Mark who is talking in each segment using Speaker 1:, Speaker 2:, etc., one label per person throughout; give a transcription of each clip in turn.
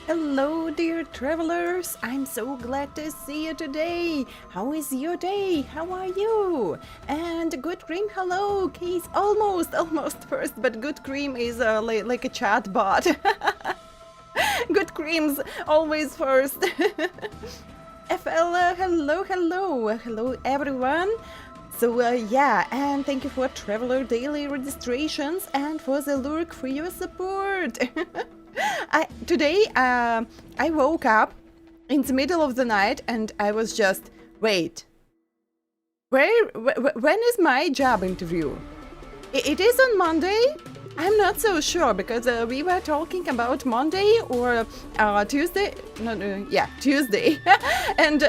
Speaker 1: Hello, dear travelers! I'm so glad to see you today! How is your day? How are you? And Good Cream, hello! He's almost first, but Good Cream is like a chat bot. Good Cream's always first. FL, hello everyone! So yeah, and thank you for Traveler Daily registrations and for the lurk for your support. Today I woke up in the middle of the night and I was just, wait, when is my job interview? It is on Monday? I'm not so sure because we were talking about Monday or Tuesday. Yeah, Tuesday. And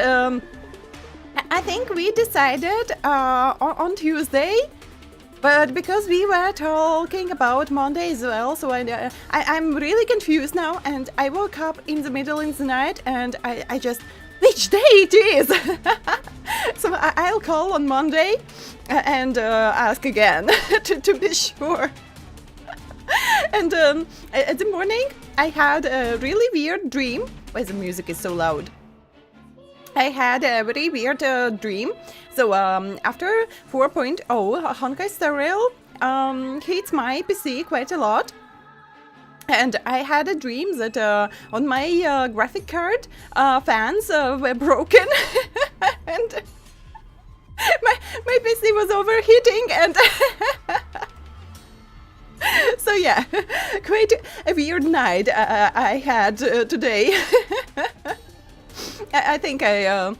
Speaker 1: I think we decided on Tuesday. But because we were talking about Monday as well, so I'm really confused now, and I woke up in the middle of the night and I just, which day it is? So I'll call on Monday and ask again to be sure. And at the morning I had a really weird dream. Why the music is so loud? I had a very weird dream. So after 4.0, Honkai Star Rail hits my PC quite a lot. And I had a dream that on my graphic card, fans were broken. And my PC was overheating and... So yeah, quite a weird night I had today. I think I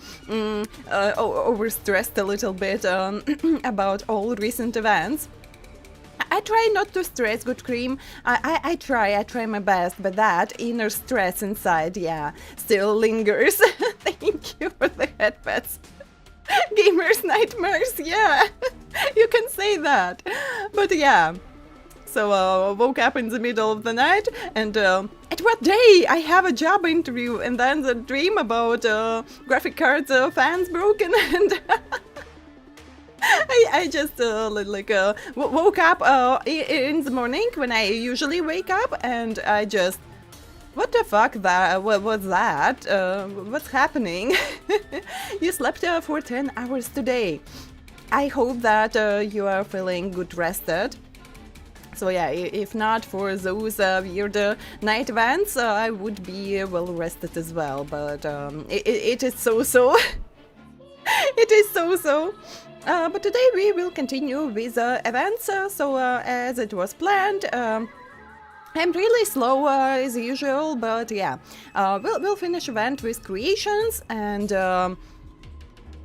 Speaker 1: overstressed a little bit about all recent events. I try not to stress, Good Cream. I try my best, but that inner stress inside, yeah, still lingers. Thank you for the headpats. Gamers' nightmares, yeah, you can say that. But yeah. So woke up in the middle of the night and at what day I have a job interview, and then the dream about graphic cards fans broken and I just woke up in the morning when I usually wake up, and I just, what the fuck, what was that? What's happening? You slept for 10 hours today. I hope that you are feeling good rested. So yeah, if not for those weird night events, I would be well rested as well. But it is so. It is so. But today we will continue with events. So as it was planned, I'm really slow as usual. But yeah, we'll finish event with creations and.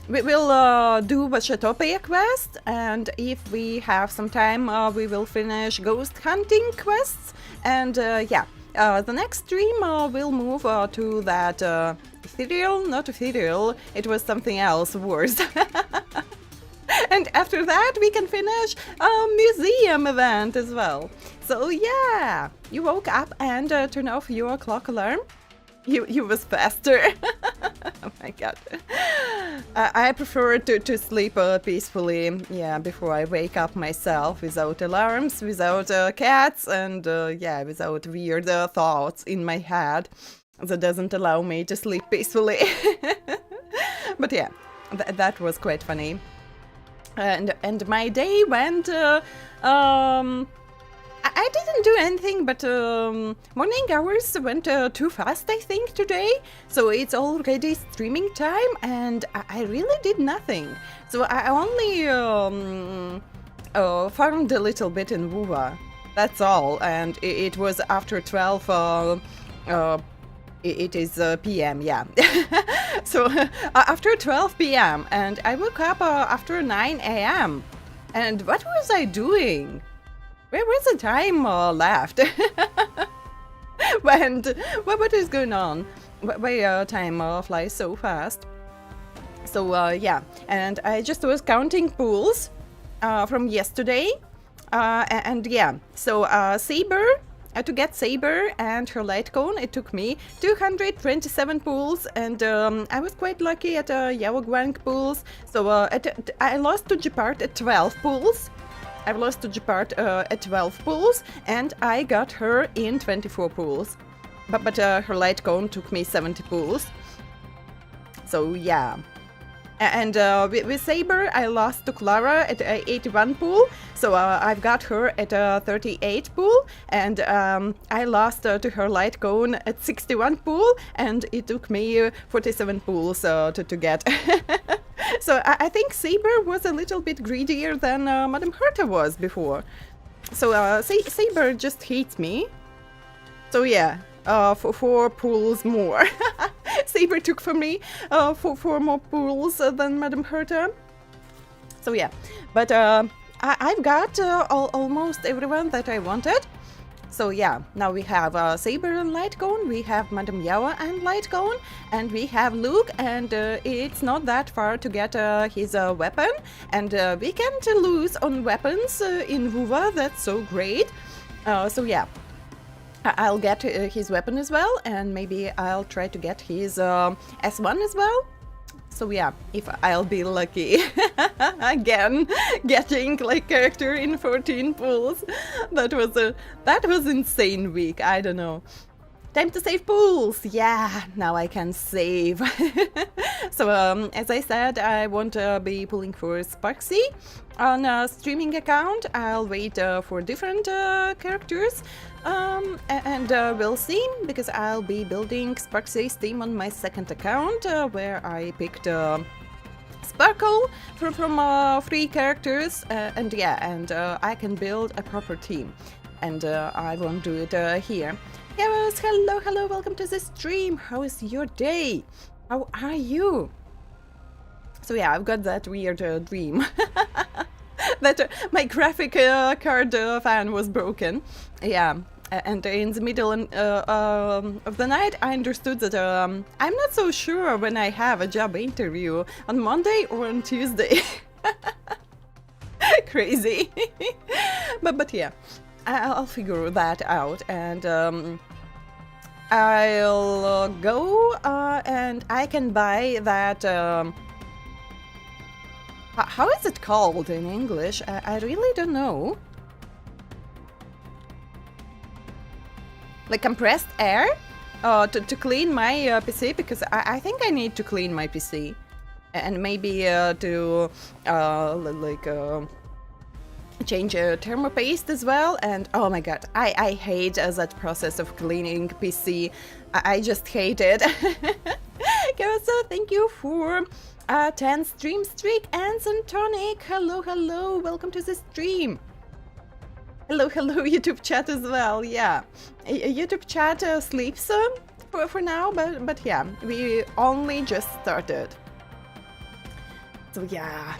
Speaker 1: We will do Vachatopia quest, and if we have some time, we will finish ghost hunting quests. And yeah, the next stream we'll move to that not ethereal, it was something else worse. And after that we can finish a museum event as well. So yeah, you woke up and turned off your clock alarm. You was faster. Oh my god. I prefer to sleep peacefully, yeah, before I wake up myself, without alarms, without cats, and yeah, without weird thoughts in my head that doesn't allow me to sleep peacefully. But yeah, that was quite funny. And my day went I didn't do anything, but morning hours went too fast, I think, today. So it's already streaming time, and I really did nothing. So I only farmed a little bit in Wuva. That's all, and it was after 12. It is PM, yeah. So after 12 PM, and I woke up after 9 AM. And what was I doing? Where was the time left? What is going on? Why time flies so fast? So yeah, and I just was counting pools from yesterday, and yeah, so Saber, to get Saber and her light cone, it took me 227 pools, and I was quite lucky at Yaoguang pools. So I lost to Gepard at 12 pools. I've lost to Gepard at 12 pools, and I got her in 24 pools. but her light cone took me 70 pulls. So yeah. And with Saber, I lost to Clara at 81 pool, so I've got her at 38 pool, and I lost to her light cone at 61 pool, and it took me 47 pools to get. So I think Saber was a little bit greedier than Madame HERTA was before. So Saber just hates me. So yeah, for 4 pools more. Saber took from me for 4 more pools than Madame HERTA. So yeah, but I've got almost everyone that I wanted. So yeah, now we have Saber and Light Cone, we have Madame Yawa and Light Cone, and we have Luke, and it's not that far to get his weapon, and we can't lose on weapons in Vuva, that's so great. So yeah. I'll get his weapon as well, and maybe I'll try to get his S1 as well. So yeah, if I'll be lucky. Again, getting like character in 14 pools. That was insane week, I don't know. Time to save pools! Yeah, now I can save. So as I said, I won't be pulling for Sparksy on a streaming account. I'll wait for different characters. And we'll see, because I'll be building Sparksy's team on my second account, where I picked Sparkle from 3 characters, and yeah, and I can build a proper team, and I won't do it here. Yes, hello, welcome to the stream. How is your day? How are you? So yeah, I've got that weird dream that my graphic card fan was broken. Yeah. And in the middle of the night, I understood that I'm not so sure when I have a job interview, on Monday or on Tuesday. Crazy. but yeah, I'll figure that out, and I'll go and I can buy that. How is it called in English? I really don't know. Like compressed air to clean my PC, because I think I need to clean my PC, and maybe to change thermopaste as well. And oh my god, I hate that process of cleaning PC. I just hate it. So thank you for 10 stream streak, and Santonic. Hello, welcome to the stream. Hello, YouTube chat as well. Yeah, YouTube chat sleeps for now, but yeah, we only just started. So yeah.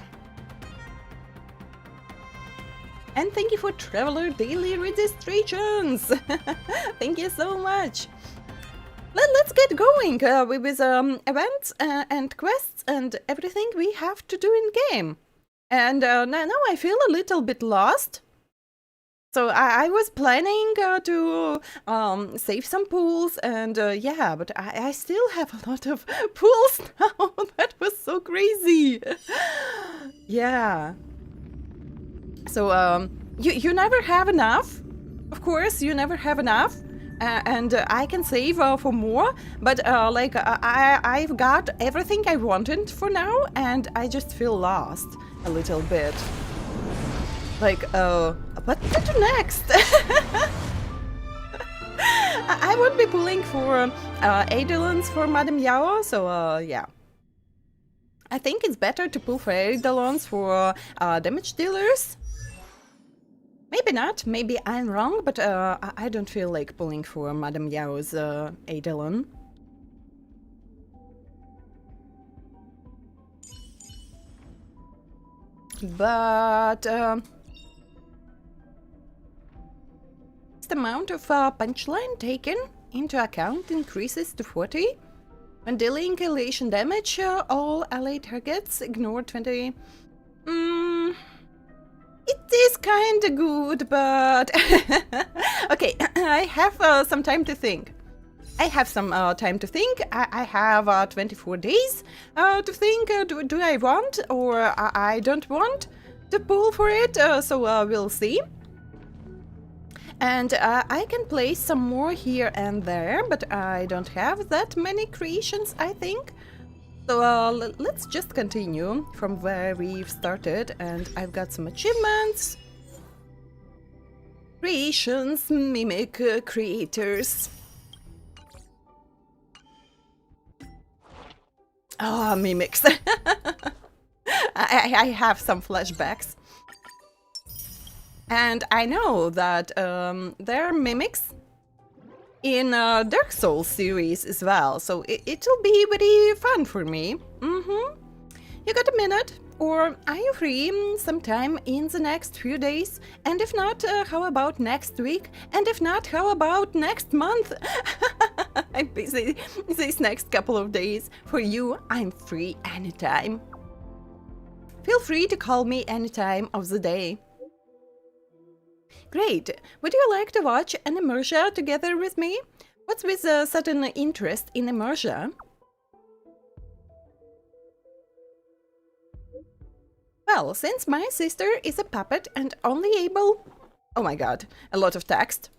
Speaker 1: And thank you for Traveler Daily registrations. Thank you so much. Let's get going with events and quests and everything we have to do in game. And now I feel a little bit lost. So I was planning to save some pools, and yeah, but I still have a lot of pools now. That was so crazy. Yeah. So you never have enough. Of course, you never have enough. And I can save for more, but like I've got everything I wanted for now, and I just feel lost a little bit. Like, what to do next? I would be pulling for Eidolons for Madame Yao, so yeah. I think it's better to pull for Eidolons for damage dealers. Maybe not, maybe I'm wrong, but I don't feel like pulling for Madame Yao's Eidolon. But the amount of punchline taken into account increases to 40. When dealing elation damage, all allied targets ignore 20. It is kinda good, but okay, I have some time to think. I have some time to think. I have 24 days to think. Do I want or I don't want to pull for it? So we'll see. And I can place some more here and there, but I don't have that many creations, I think. So let's just continue from where we've started, and I've got some achievements. Creations, mimic creators. Ah, mimics. I have some flashbacks. And I know that there are mimics in Dark Souls series as well, so it'll be very fun for me. You got a minute? Or are you free sometime in the next few days? And if not, how about next week? And if not, how about next month? I'm busy these next couple of days. For you, I'm free anytime. Feel free to call me any time of the day. Great! Would you like to watch an immersion together with me? What's with a sudden interest in immersion? Well, since my sister is a puppet and only able... Oh my god, a lot of text.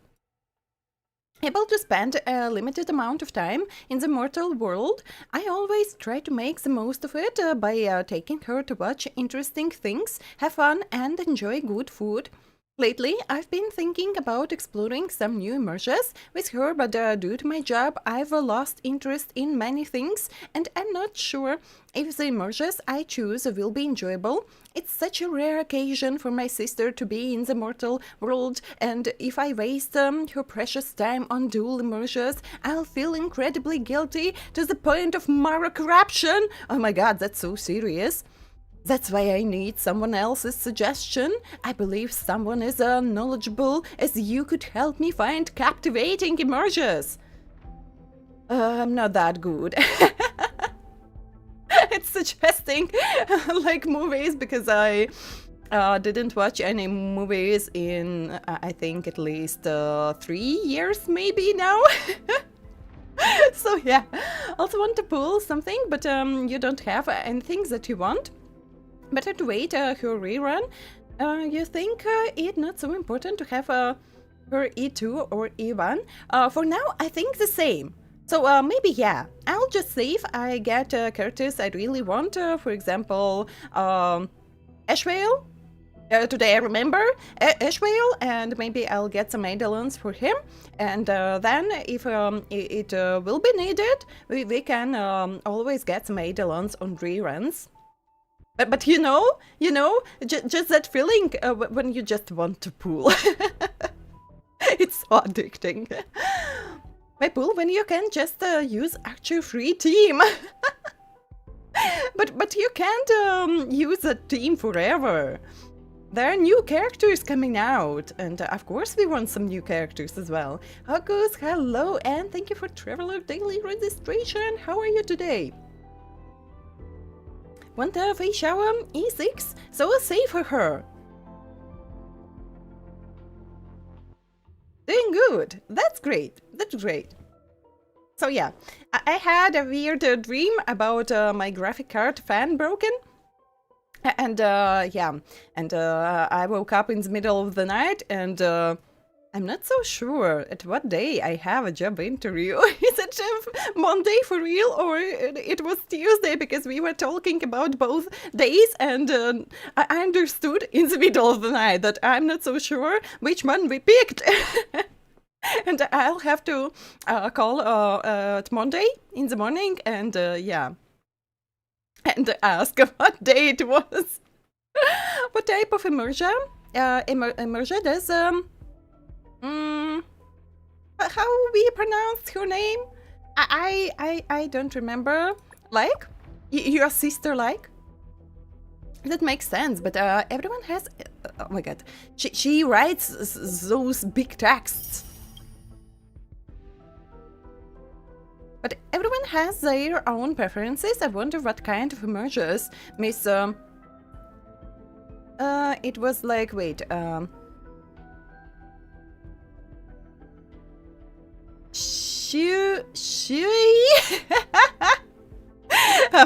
Speaker 1: Able to spend a limited amount of time in the mortal world, I always try to make the most of it by taking her to watch interesting things, have fun and enjoy good food. Lately, I've been thinking about exploring some new immersions with her, but due to my job, I've lost interest in many things, and I'm not sure if the immersions I choose will be enjoyable. It's such a rare occasion for my sister to be in the mortal world, and if I waste her precious time on dual immersions, I'll feel incredibly guilty to the point of moral corruption. Oh my god, that's so serious. That's why I need someone else's suggestion. I believe someone as knowledgeable as you could help me find captivating immersions. I'm not that good. It's suggesting like movies because I didn't watch any movies in I think at least 3 years maybe now. So yeah, also want to pull something, but you don't have anything that you want. Better to wait her rerun. You think it's not so important to have her E2 or E1? For now, I think the same. So maybe yeah, I'll just see if I get characters I really want. For example, Ashvale. Today I remember Ashvale, and maybe I'll get some Eidolons for him. And then if it will be needed, we can always get some Eidolons on reruns. But you know, just that feeling when you just want to pull. It's so addicting. Why pull when you can just use actual free team? But you can't use a team forever. There are new characters coming out, and of course we want some new characters as well. August, hello, and thank you for Traveler Daily registration. How are you today? Want a face shower? E6? So a save for her. Doing good. That's great. That's great. So yeah, I had a weird dream about my graphic card fan broken. And yeah, and I woke up in the middle of the night, and I'm not so sure at what day I have a job interview. Is it Monday for real, or it was Tuesday, because we were talking about both days, and I understood in the middle of the night that I'm not so sure which one we picked. And I'll have to call at Monday in the morning and yeah, and ask what day it was. What type of immersion? Immersion does how we pronounce her name? I don't remember. Like your sister, like that makes sense. But everyone has. Oh my god, she writes those big texts. But everyone has their own preferences. I wonder what kind of immersions Miss. It was like wait. Oh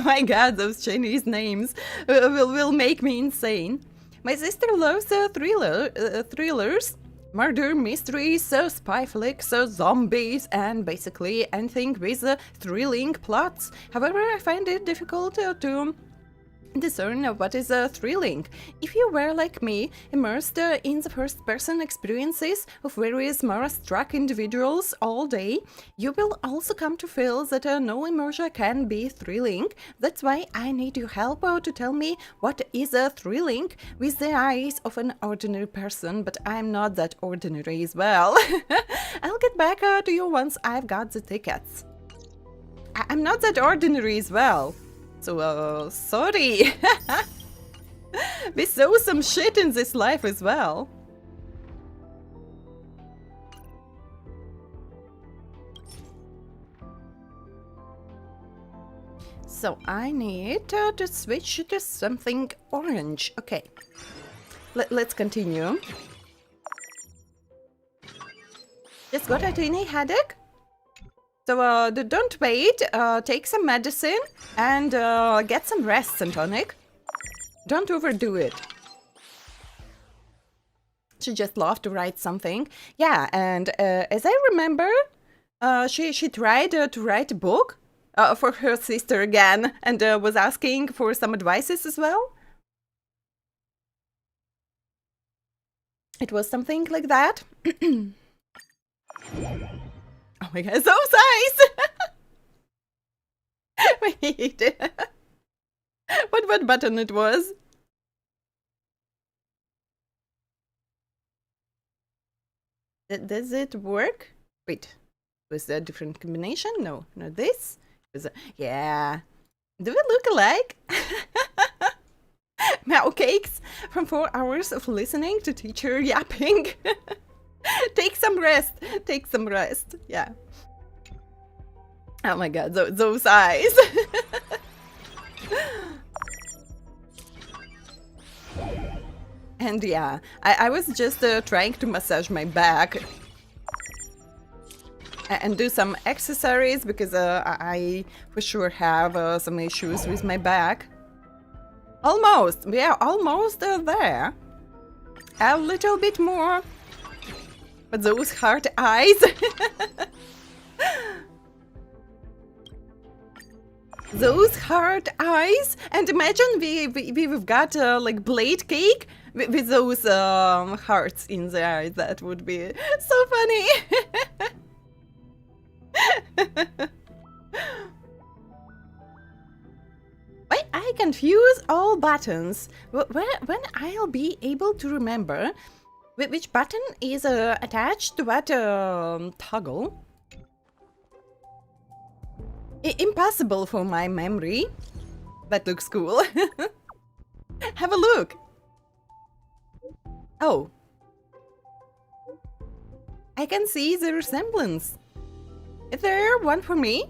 Speaker 1: my god, those Chinese names will make me insane. My sister loves thrillers. murder mysteries, spy flicks, zombies, and basically anything with thrilling plots. However, I find it difficult to discern what is thrilling. If you were like me, immersed in the first-person experiences of various Mara-struck individuals all day, you will also come to feel that no immersion can be thrilling. That's why I need your help to tell me what is thrilling with the eyes of an ordinary person, but I'm not that ordinary as well. I'll get back to you once I've got the tickets. I'm not that ordinary as well. So, sorry. We saw some shit in this life as well. So, I need to switch to something orange. Okay. Let's continue. Just got a tiny headache. So don't wait, take some medicine and get some rest, Santonic. Don't overdo it. She just loved to write something. Yeah, and as I remember, she tried to write a book for her sister again and was asking for some advices as well. It was something like that. Oh my god, so nice! Wait. What button it was? Does it work? Wait, was that a different combination? No, not this. Yeah. Do we look alike? Meow cakes from 4 hours of listening to teacher yapping. Take some rest. Take some rest. Yeah. Oh my god, those eyes. And yeah, I was just trying to massage my back and do some exercises because I for sure have some issues with my back. Almost. We are almost there. A little bit more. But those heart eyes. Those heart eyes. And imagine we've got like blade cake with those hearts in the eyes. That would be so funny. Why I confuse all buttons? When I'll be able to remember which button is attached to what toggle? Impossible for my memory. That looks cool. Have a look. Oh. I can see the resemblance. Is there one for me?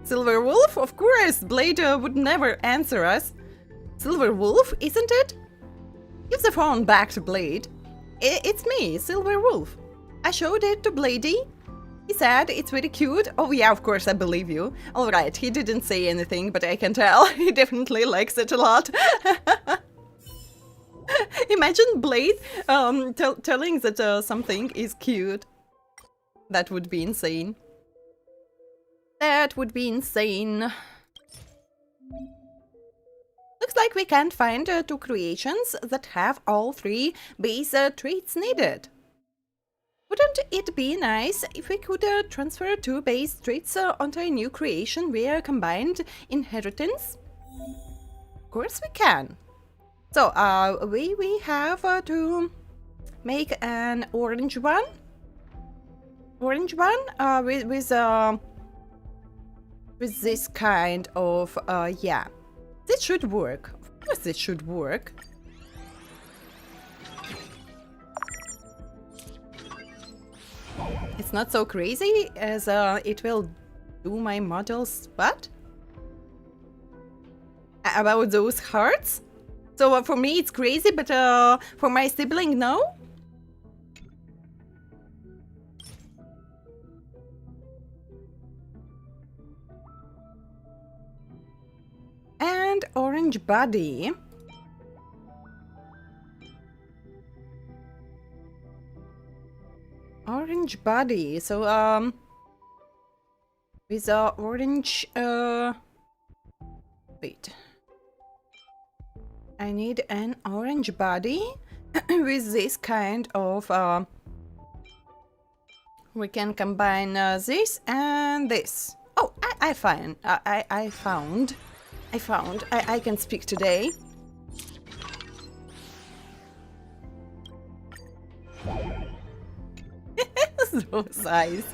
Speaker 1: Silver Wolf? Of course! Blade would never answer us. Silver Wolf, isn't it? Give the phone back to Blade. It's me, Silver Wolf. I showed it to Bladey. He said it's very cute. Oh yeah, of course, I believe you. Alright, he didn't say anything, but I can tell. He definitely likes it a lot. Imagine Blade telling that something is cute. That would be insane. That would be insane. Looks like we can't find 2 creations that have all 3 base traits needed. Wouldn't it be nice if we could transfer 2 base traits onto a new creation via combined inheritance? Of course we can. So, we have to make an orange one. Orange one with this kind of, yeah. This should work. Of course it should work. It's not so crazy as it will do my models. What? About those hearts? So for me it's crazy, but for my sibling, no? And orange body. orange body. So, with a orange, wait. I need an orange body with this kind of, we can combine this and this. Oh, I found. I can speak today. So size.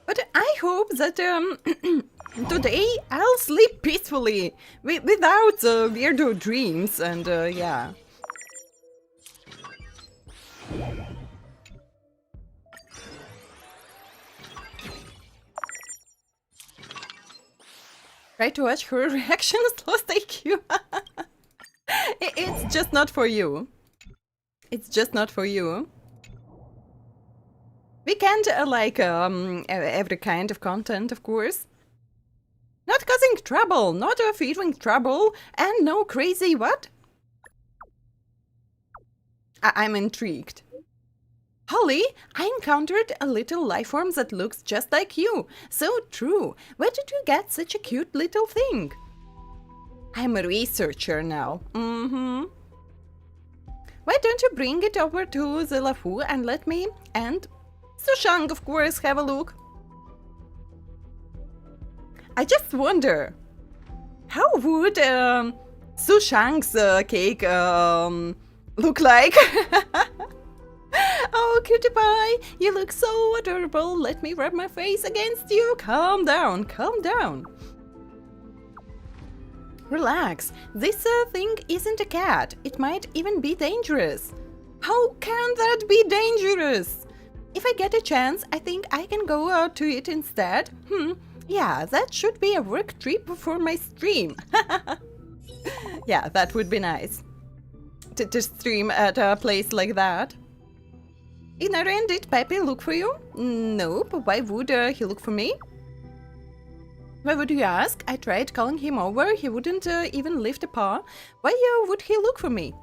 Speaker 1: But I hope that today I'll sleep peacefully without weirdo dreams and yeah. Try to watch her reactions, lost IQ. It's just not for you. It's just not for you. We can't like every kind of content, of course. Not causing trouble, not feeding trouble, and no crazy what? I'm intrigued. Holly, I encountered a little life form that looks just like you. So true. Where did you get such a cute little thing? I'm a researcher now. Why don't you bring it over to the Lafu and let me and Sushang, of course, have a look. I just wonder, how would Sushang's cake look like? Oh, cutie pie, you look so adorable. Let me rub my face against you. Calm down, calm down. Relax, this thing isn't a cat. It might even be dangerous. How can that be dangerous? If I get a chance, I think I can go to it instead. Yeah, that should be a work trip for my stream. Yeah, that would be nice. To stream at a place like that. Igniraen, did Pepe look for you? Nope, why would he look for me? Why would you ask? I tried calling him over, he wouldn't even lift a paw. Why would he look for me?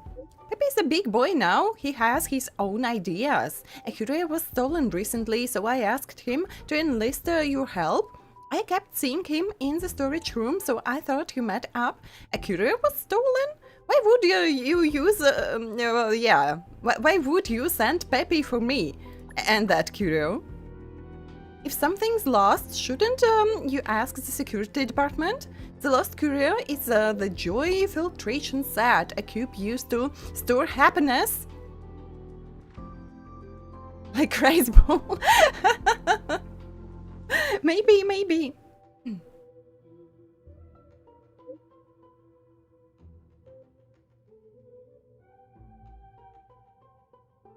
Speaker 1: Pepe's a big boy now, he has his own ideas. A Curio was stolen recently, so I asked him to enlist your help. I kept seeing him in the storage room, so I thought you met up. A Curio was stolen? Why would you use, yeah, why would you send Pepe for me? And that Curio? If something's lost, shouldn't you ask the security department? The lost Curio is the joy filtration set a cube used to store happiness. Like Crazy Ball. Maybe.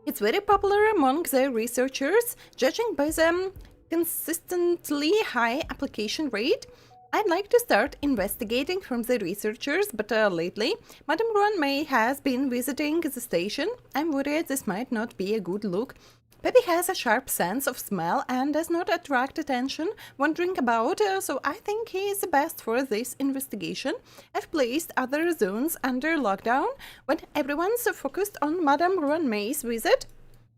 Speaker 1: It's very popular among the researchers, judging by the consistently high application rate. I'd like to start investigating from the researchers, but lately, Madame Ruan May has been visiting the station. I'm worried this might not be a good look. Pepe has a sharp sense of smell and does not attract attention wandering about, so I think he is the best for this investigation. I've placed other zones under lockdown when everyone's focused on Madame Ruan May's visit.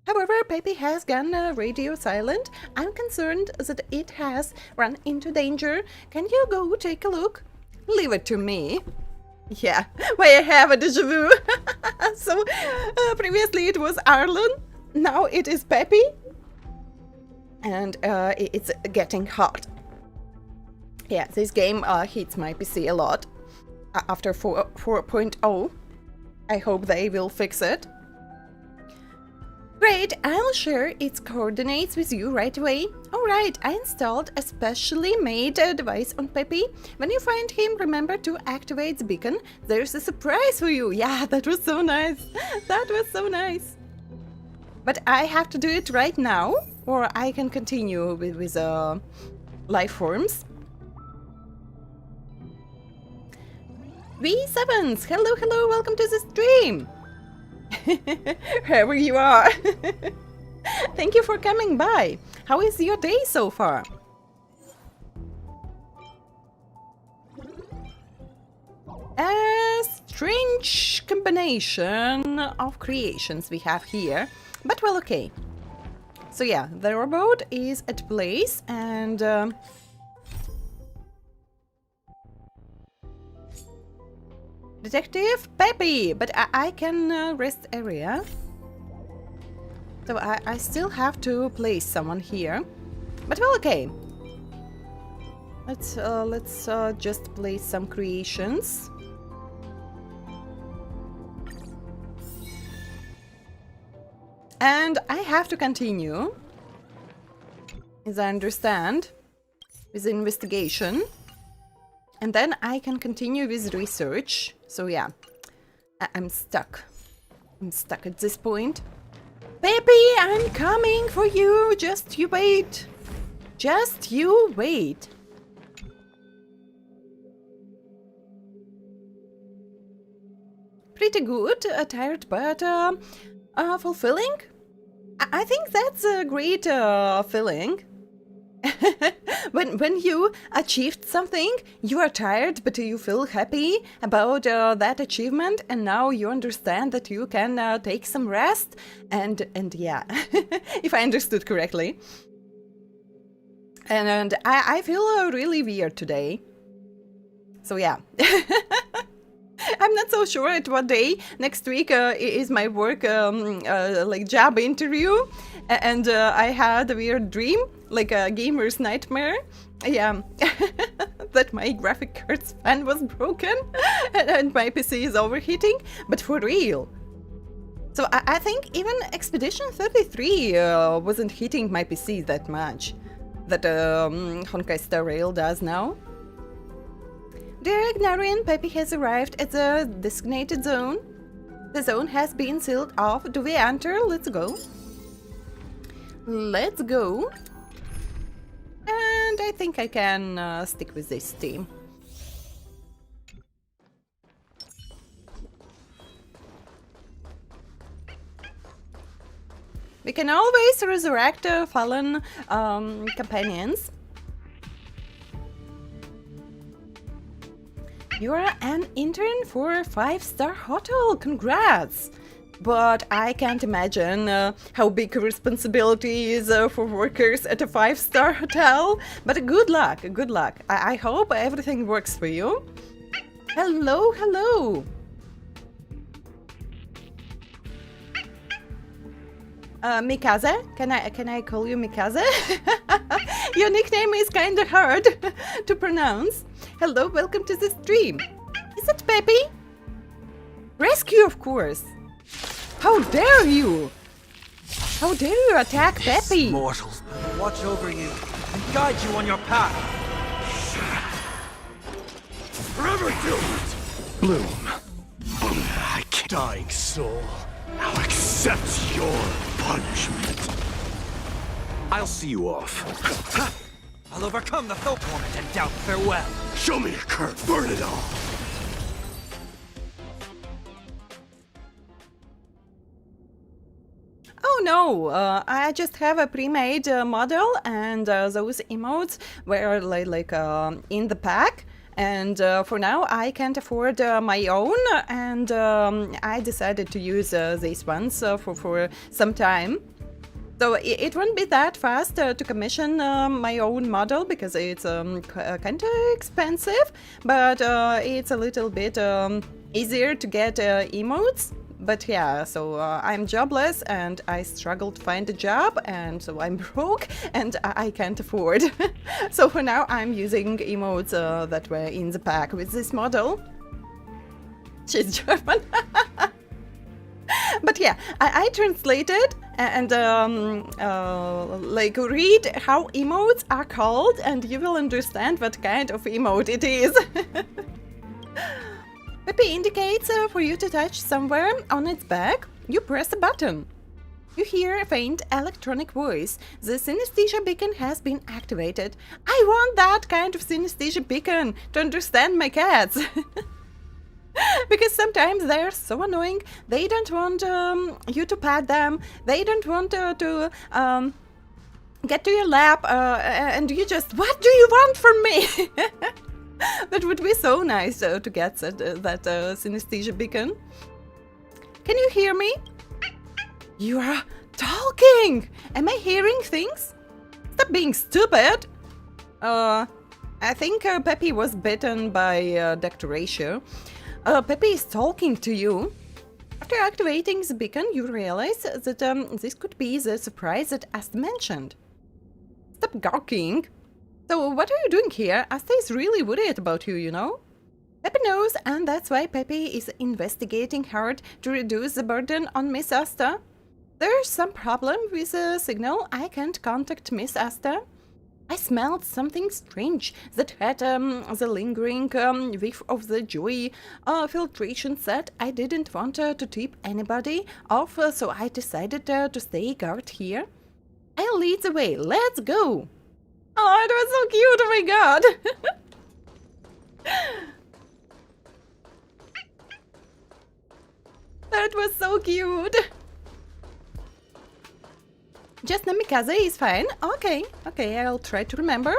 Speaker 1: However, Pepe has gone radio silent. I'm concerned that it has run into danger. Can you go take a look? Leave it to me. Yeah, why I have a déjà vu. So, previously it was Arlen. Now it is Pepe, and it's getting hot. Yeah, this game hits my PC a lot. After 4.0, I hope they will fix it. Great, I'll share its coordinates with you right away. Alright, I installed a specially made device on Pepe. When you find him, remember to activate the beacon. There's a surprise for you. Yeah, that was so nice. That was so nice. But I have to do it right now, or I can continue with life forms. V7s, hello, welcome to the stream. Wherever you are. Thank you for coming by. How is your day so far? A strange combination of creations we have here, but well, okay. So yeah, the robot is at place and Detective Peppy, but I can rest area. So I still have to place someone here, but well, okay. Let's just place some creations. And I have to continue, as I understand, with the investigation. And then I can continue with research. So yeah, I'm stuck. I'm stuck at this point. Baby, I'm coming for you. Just you wait. Just you wait. Pretty good. Tired, but fulfilling? I think that's a great feeling. when you achieved something, you are tired, but you feel happy about that achievement, and now you understand that you can take some rest, and yeah, if I understood correctly. And I feel really weird today. So yeah. I'm not so sure at what day next week is my work like job interview, and I had a weird dream, like a gamer's nightmare. Yeah, that my graphic card's fan was broken and my PC is overheating, but for real. So I think even Expedition 33 wasn't hitting my PC that much, that Honkai Star Rail does now. Dear Igniraen, Peppy has arrived at the designated zone. The zone has been sealed off. Do we enter? Let's go. Let's go. And I think I can stick with this team. We can always resurrect fallen companions. You're an intern for a 5-star hotel, congrats! But I can't imagine how big a responsibility is for workers at a 5-star hotel. But good luck, good luck. I hope everything works for you. Hello, hello! Mikaze? Can I call you Mikaze? Your nickname is kinda hard to pronounce. Hello, welcome to the stream. Is it Peppy? Rescue, of course. How dare you? How dare you attack Peppy?
Speaker 2: Mortals, watch over you and guide you on your path. Forever do it. Bloom. I can't. Dying soul. Now accept your punishment. I'll see you off. I'll overcome the folk torment and doubt farewell. Show me your curse. Burn it all.
Speaker 1: Oh no, I just have a pre-made model, and those emotes were like in the pack. And for now I can't afford my own, and I decided to use these ones for some time. So it won't be that fast to commission my own model, because it's kind of expensive, but it's a little bit easier to get emotes. But yeah, so I'm jobless and I struggle to find a job, and so I'm broke and I can't afford. So for now I'm using emotes that were in the pack with this model. She's German. But yeah, I translated and like read how emotes are called, and you will understand what kind of emote it is. Peppy indicates for you to touch somewhere on its back. You press a button. You hear a faint electronic voice. The synesthesia beacon has been activated. I want that kind of synesthesia beacon to understand my cats. Because sometimes they're so annoying. They don't want you to pat them. They don't want to get to your lab and you just, what do you want from me? That would be so nice to get that synesthesia beacon. Can you hear me? You are talking! Am I hearing things? Stop being stupid! I think Peppy was bitten by Dr. Ratio. Peppy is talking to you. After activating the beacon, you realize that this could be the surprise that Asta mentioned. Stop gawking. So what are you doing here? Asta is really worried about you, you know? Peppy knows, and that's why Peppy is investigating hard to reduce the burden on Miss Asta. There's some problem with the signal. I can't contact Miss Asta. I smelled something strange that had the lingering whiff of the joy filtration set. I didn't want to tip anybody off, so I decided to stay guard here. I'll lead the way. Let's go! Oh, it was so cute! Oh my god! That was so cute! Just Namikaze is fine. Okay, I'll try to remember.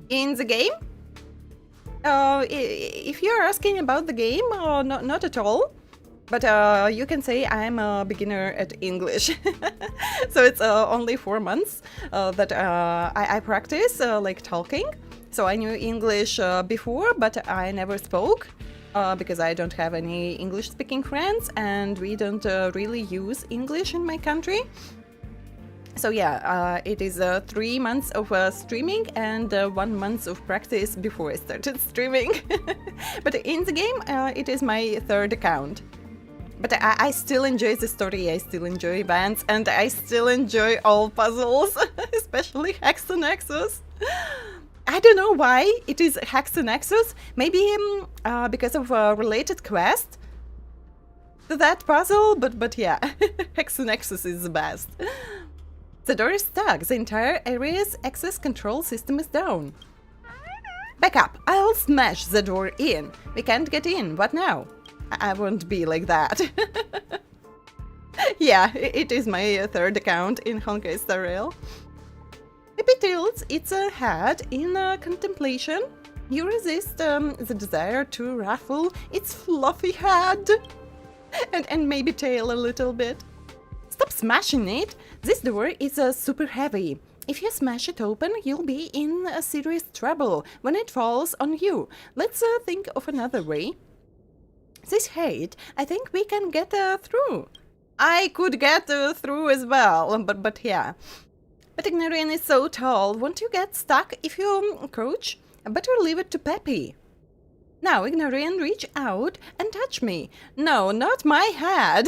Speaker 1: In the game? If you're asking about the game, not at all. But you can say I'm a beginner at English. So it's only 4 months that I practice like talking. So I knew English before, but I never spoke. Because I don't have any English-speaking friends and we don't really use English in my country. So yeah, it is 3 months of streaming and 1 month of practice before I started streaming. But in the game, it is my third account. But I still enjoy the story, I still enjoy events, and I still enjoy all puzzles, especially Hexanexus. I don't know why it is Hexanexus. Maybe because of a related quest to that puzzle, but yeah, Hexanexus is the best. The door is stuck. The entire area's access control system is down. Back up. I'll smash the door in. We can't get in. What now? I won't be like that. Yeah, it is my third account in Honkai Star Rail. Peppy tilts its head in contemplation. You resist the desire to ruffle its fluffy head and maybe tail a little bit. Stop smashing it. This door is super heavy. If you smash it open, you'll be in serious trouble when it falls on you. Let's think of another way. This height, I think we can get through. I could get through as well, but yeah. But Igniraen is so tall, won't you get stuck if you crouch? Better leave it to Peppy. Now, Igniraen, reach out and touch me. No, not my head.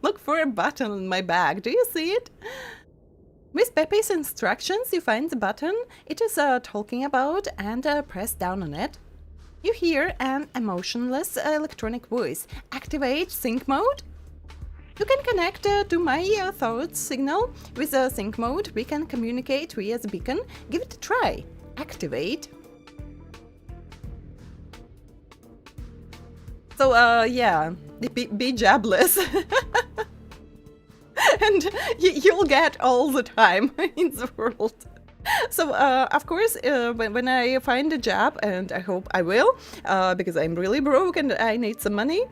Speaker 1: Look for a button on my back. Do you see it? With Peppy's instructions, you find the button it is talking about and press down on it. You hear an emotionless electronic voice. Activate sync mode. You can connect to my thoughts signal. With sync mode, we can communicate via the beacon. Give it a try. Activate. So, yeah, be jobless. And you'll get all the time in the world. So, of course, when I find a job, and I hope I will, because I'm really broke and I need some money,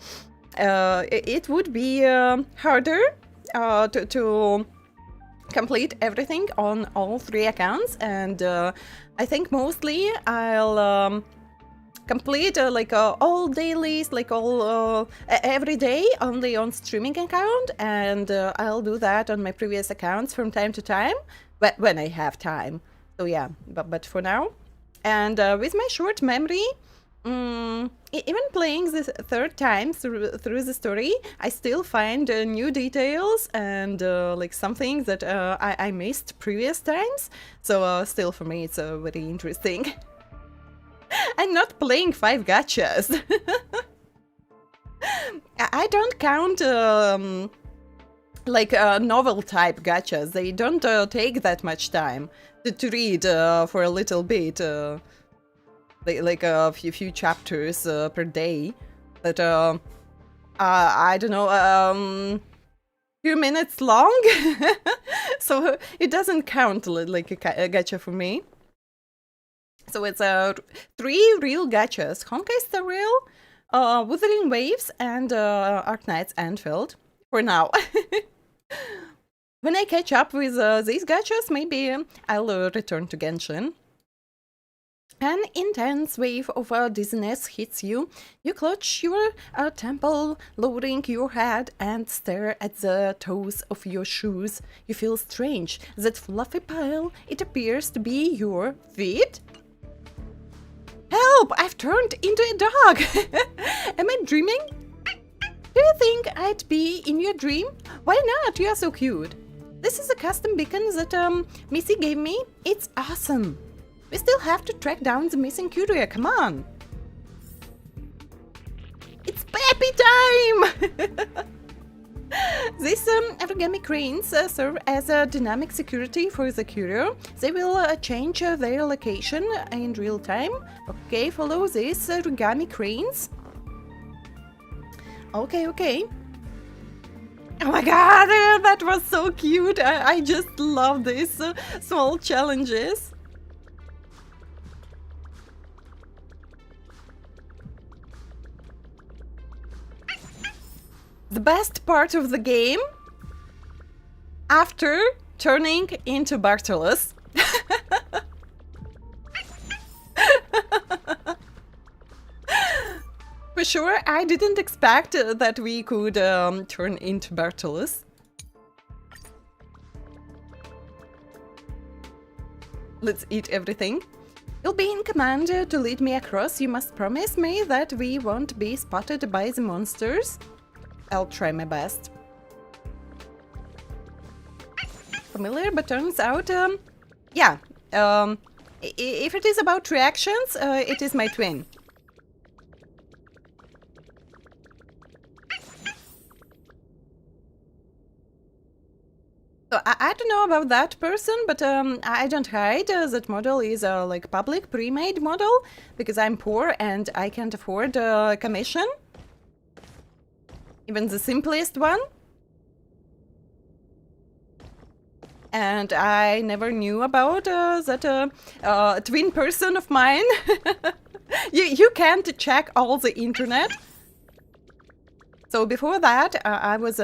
Speaker 1: it would be harder to complete everything on all 3 accounts, and I think mostly I'll complete all dailies, like all every day only on streaming account, and I'll do that on my previous accounts from time to time, when I have time. So yeah, but for now, and with my short memory, even playing this third time through the story, I still find new details and like something that I missed previous times. So still for me it's very interesting. I'm not playing 5 gachas. I don't count like novel type gachas. They don't take that much time to read for a little bit. Like a few chapters per day, but I don't know. few minutes long, so it doesn't count like a gacha for me. So it's 3 real gachas: Honkai Star Rail, Wuthering Waves, and Arknight's Anfield. For now. When I catch up with these gachas, maybe I'll return to Genshin. An intense wave of dizziness hits you. You clutch your temple, lowering your head, and stare at the toes of your shoes. You feel strange. That fluffy pile, it appears to be your feet? Help! I've turned into a dog! Am I dreaming? Do you think I'd be in your dream? Why not? You're so cute. This is a custom beacon that Missy gave me. It's awesome. We still have to track down the missing Curio, come on! It's Peppy time! These origami cranes serve as a dynamic security for the Curio. They will change their location in real time. Okay, follow these origami cranes. Okay. Oh my god, that was so cute! I just love these small challenges. The best part of the game, after turning into Bartolus. For sure, I didn't expect that we could turn into Bartolus. Let's eat everything. You'll be in command to lead me across. You must promise me that we won't be spotted by the monsters. I'll try my best. Familiar, but turns out, yeah, if it is about reactions, it is my twin. So I don't know about that person, but I don't hide. That model is a like public pre-made model because I'm poor and I can't afford a commission. Even the simplest one. And I never knew about that twin person of mine. You can't check all the internet. So before that, I was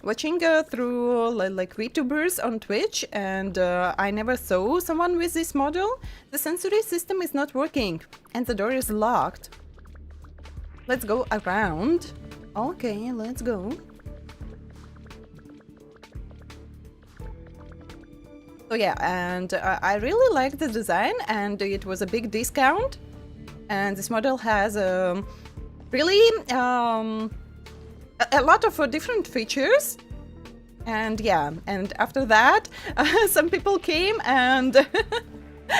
Speaker 1: watching through like VTubers on Twitch, and I never saw someone with this model. The sensory system is not working, and the door is locked. Let's go around. Okay, let's go. So yeah, and I really like the design, and it was a big discount. And this model has really a lot of different features. And yeah, and after that, some people came and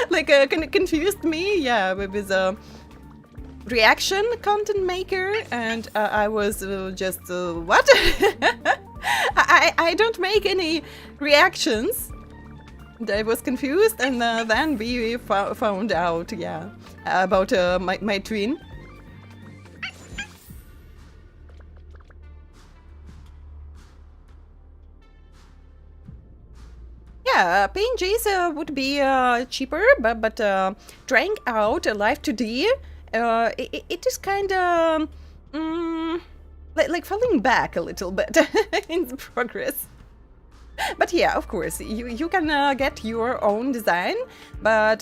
Speaker 1: like confused me, yeah, with reaction content maker, and I was just what? I don't make any reactions. And I was confused, and then we found out, yeah, about my twin. Yeah, PNGs would be cheaper, but trying out Live 2D, it is kind of like falling back a little bit in the progress. But yeah, of course, you can get your own design, but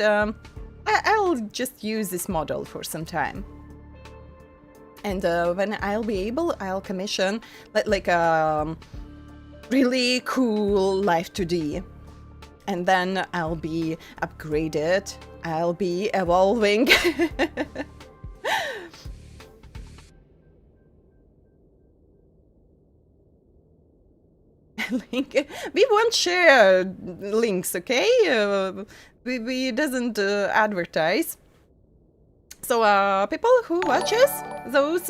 Speaker 1: I'll just use this model for some time. And when I'll be able, I'll commission like a really cool Live 2D. And then I'll be upgraded, I'll be evolving. Link. We won't share links, okay? We doesn't advertise. So people who watches those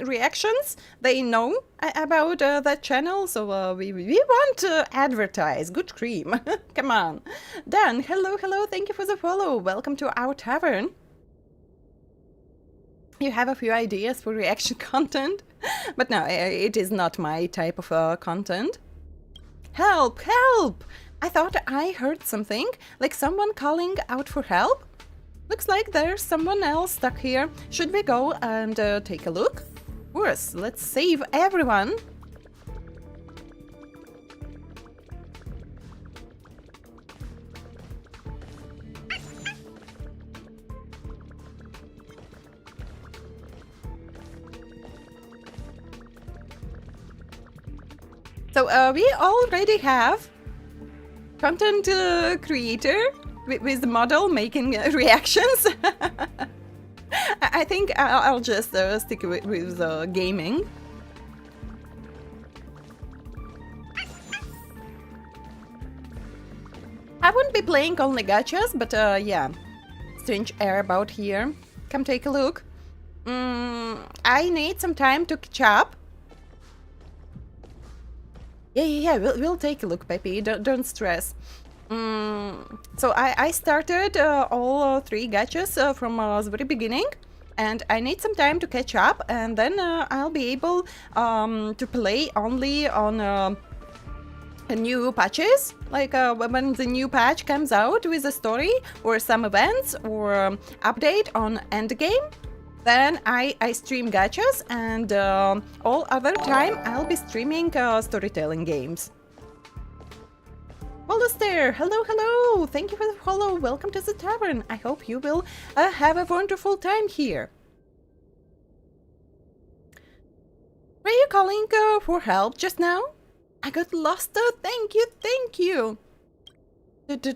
Speaker 1: reactions, they know about that channel. So we won't advertise. Good cream. Come on. Dan, hello, thank you for the follow. Welcome to our tavern. You have a few ideas for reaction content, but no, it is not my type of content. Help! Help! I thought I heard something, like someone calling out for help. Looks like there's someone else stuck here. Should we go and take a look? Of course, let's save everyone. So we already have content creator with the model making reactions. I think I'll just stick with gaming. I wouldn't be playing only gachas, but yeah, strange air about here. Come take a look. I need some time to catch up. Yeah, we'll take a look, Peppy. Don't stress. So I started all 3 gachas from the very beginning, and I need some time to catch up, and then I'll be able to play only on new patches, like when the new patch comes out with a story or some events or update on endgame. Then I stream gachas, and all other time I'll be streaming storytelling games. Hollister, hello! Thank you for the follow. Welcome to the tavern. I hope you will have a wonderful time here. Were you calling for help just now? I got lost. Thank you.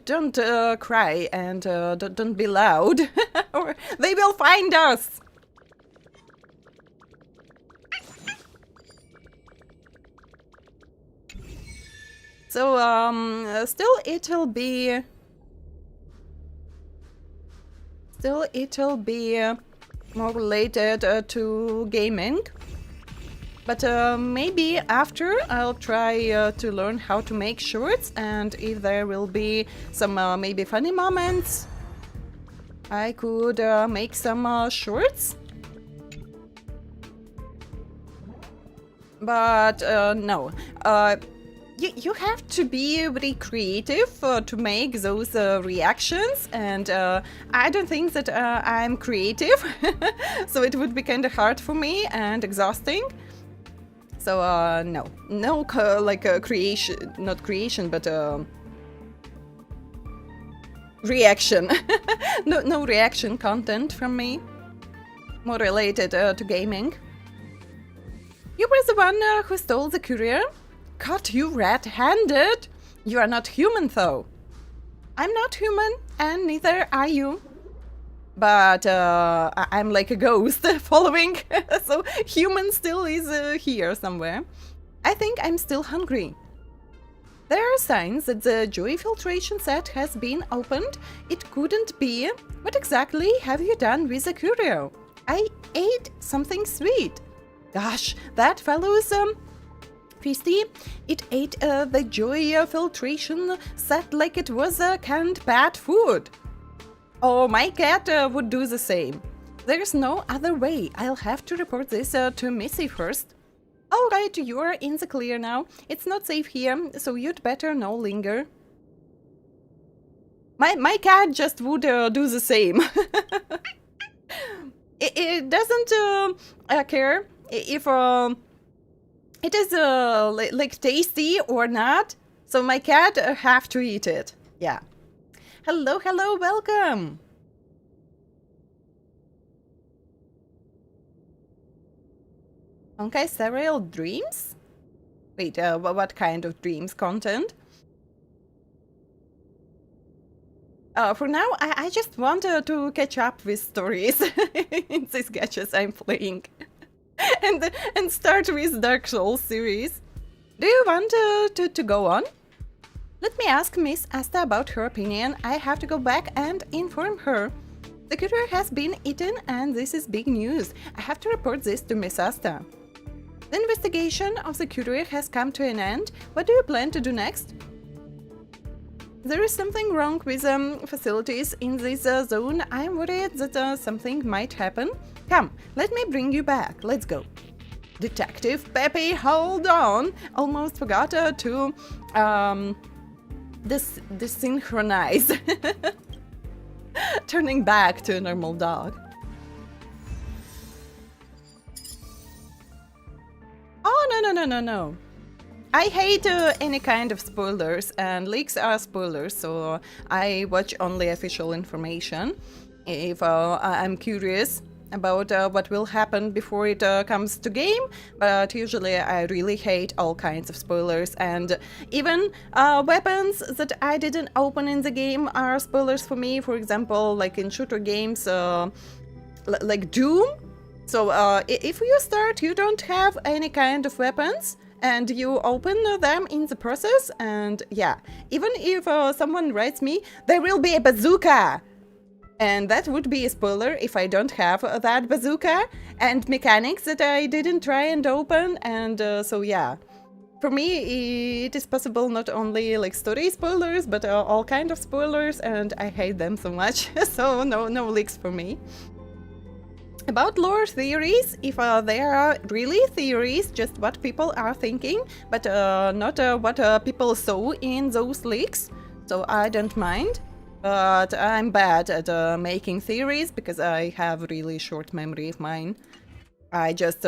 Speaker 1: Don't cry and don't be loud, or they will find us. So, still it'll be more related to gaming, but maybe after I'll try to learn how to make shorts, and if there will be some maybe funny moments, I could make some shorts. But no. You have to be very creative to make those reactions, and I don't think that I'm creative, so it would be kind of hard for me and exhausting. So no, like creation, not creation, but reaction. no reaction content from me. More related to gaming. You were the one who stole the courier? Caught you red-handed! You are not human, though. I'm not human, and neither are you. But I'm like a ghost following, so human still is here somewhere. I think I'm still hungry. There are signs that the joy filtration set has been opened. It couldn't be. What exactly have you done with the curio? I ate something sweet. Gosh, that fellow's feisty. It ate the joy filtration set like it was canned bad food. Oh, my cat would do the same. There's no other way. I'll have to report this to Missy first. Alright, you're in the clear now. It's not safe here, so you'd better no linger. My cat just would do the same. it doesn't care if it is like tasty or not, so my cat have to eat it. Yeah. Hello, welcome. HONKAI STAR RAIL dreams? Wait, what kind of dreams content? For now, I just want to catch up with stories in these gachas I'm playing. and start with Dark Souls series. Do you want to go on? Let me ask Miss Asta about her opinion. I have to go back and inform her. The courier has been eaten, and this is big news. I have to report this to Miss Asta. The investigation of the courier has come to an end. What do you plan to do next? There is something wrong with facilities in this zone. I'm worried that something might happen. Come, let me bring you back. Let's go. Detective Peppy, hold on! Almost forgot to desynchronize. Turning back to a normal dog. Oh, no. I hate any kind of spoilers, and leaks are spoilers, so I watch only official information. If I'm curious about what will happen before it comes to game, but usually I really hate all kinds of spoilers, and even weapons that I didn't open in the game are spoilers for me. For example, like in shooter games like Doom. So if you start, you don't have any kind of weapons, and you open them in the process, and yeah, even if someone writes me, there will be a bazooka! And that would be a spoiler if I don't have that bazooka, and mechanics that I didn't try and open, and so yeah. For me, it is possible not only like story spoilers, but all kind of spoilers, and I hate them so much, so no leaks for me. About lore theories, if they are really theories, just what people are thinking, but not what people saw in those leaks, so I don't mind. But I'm bad at making theories because I have really short memory of mine. I just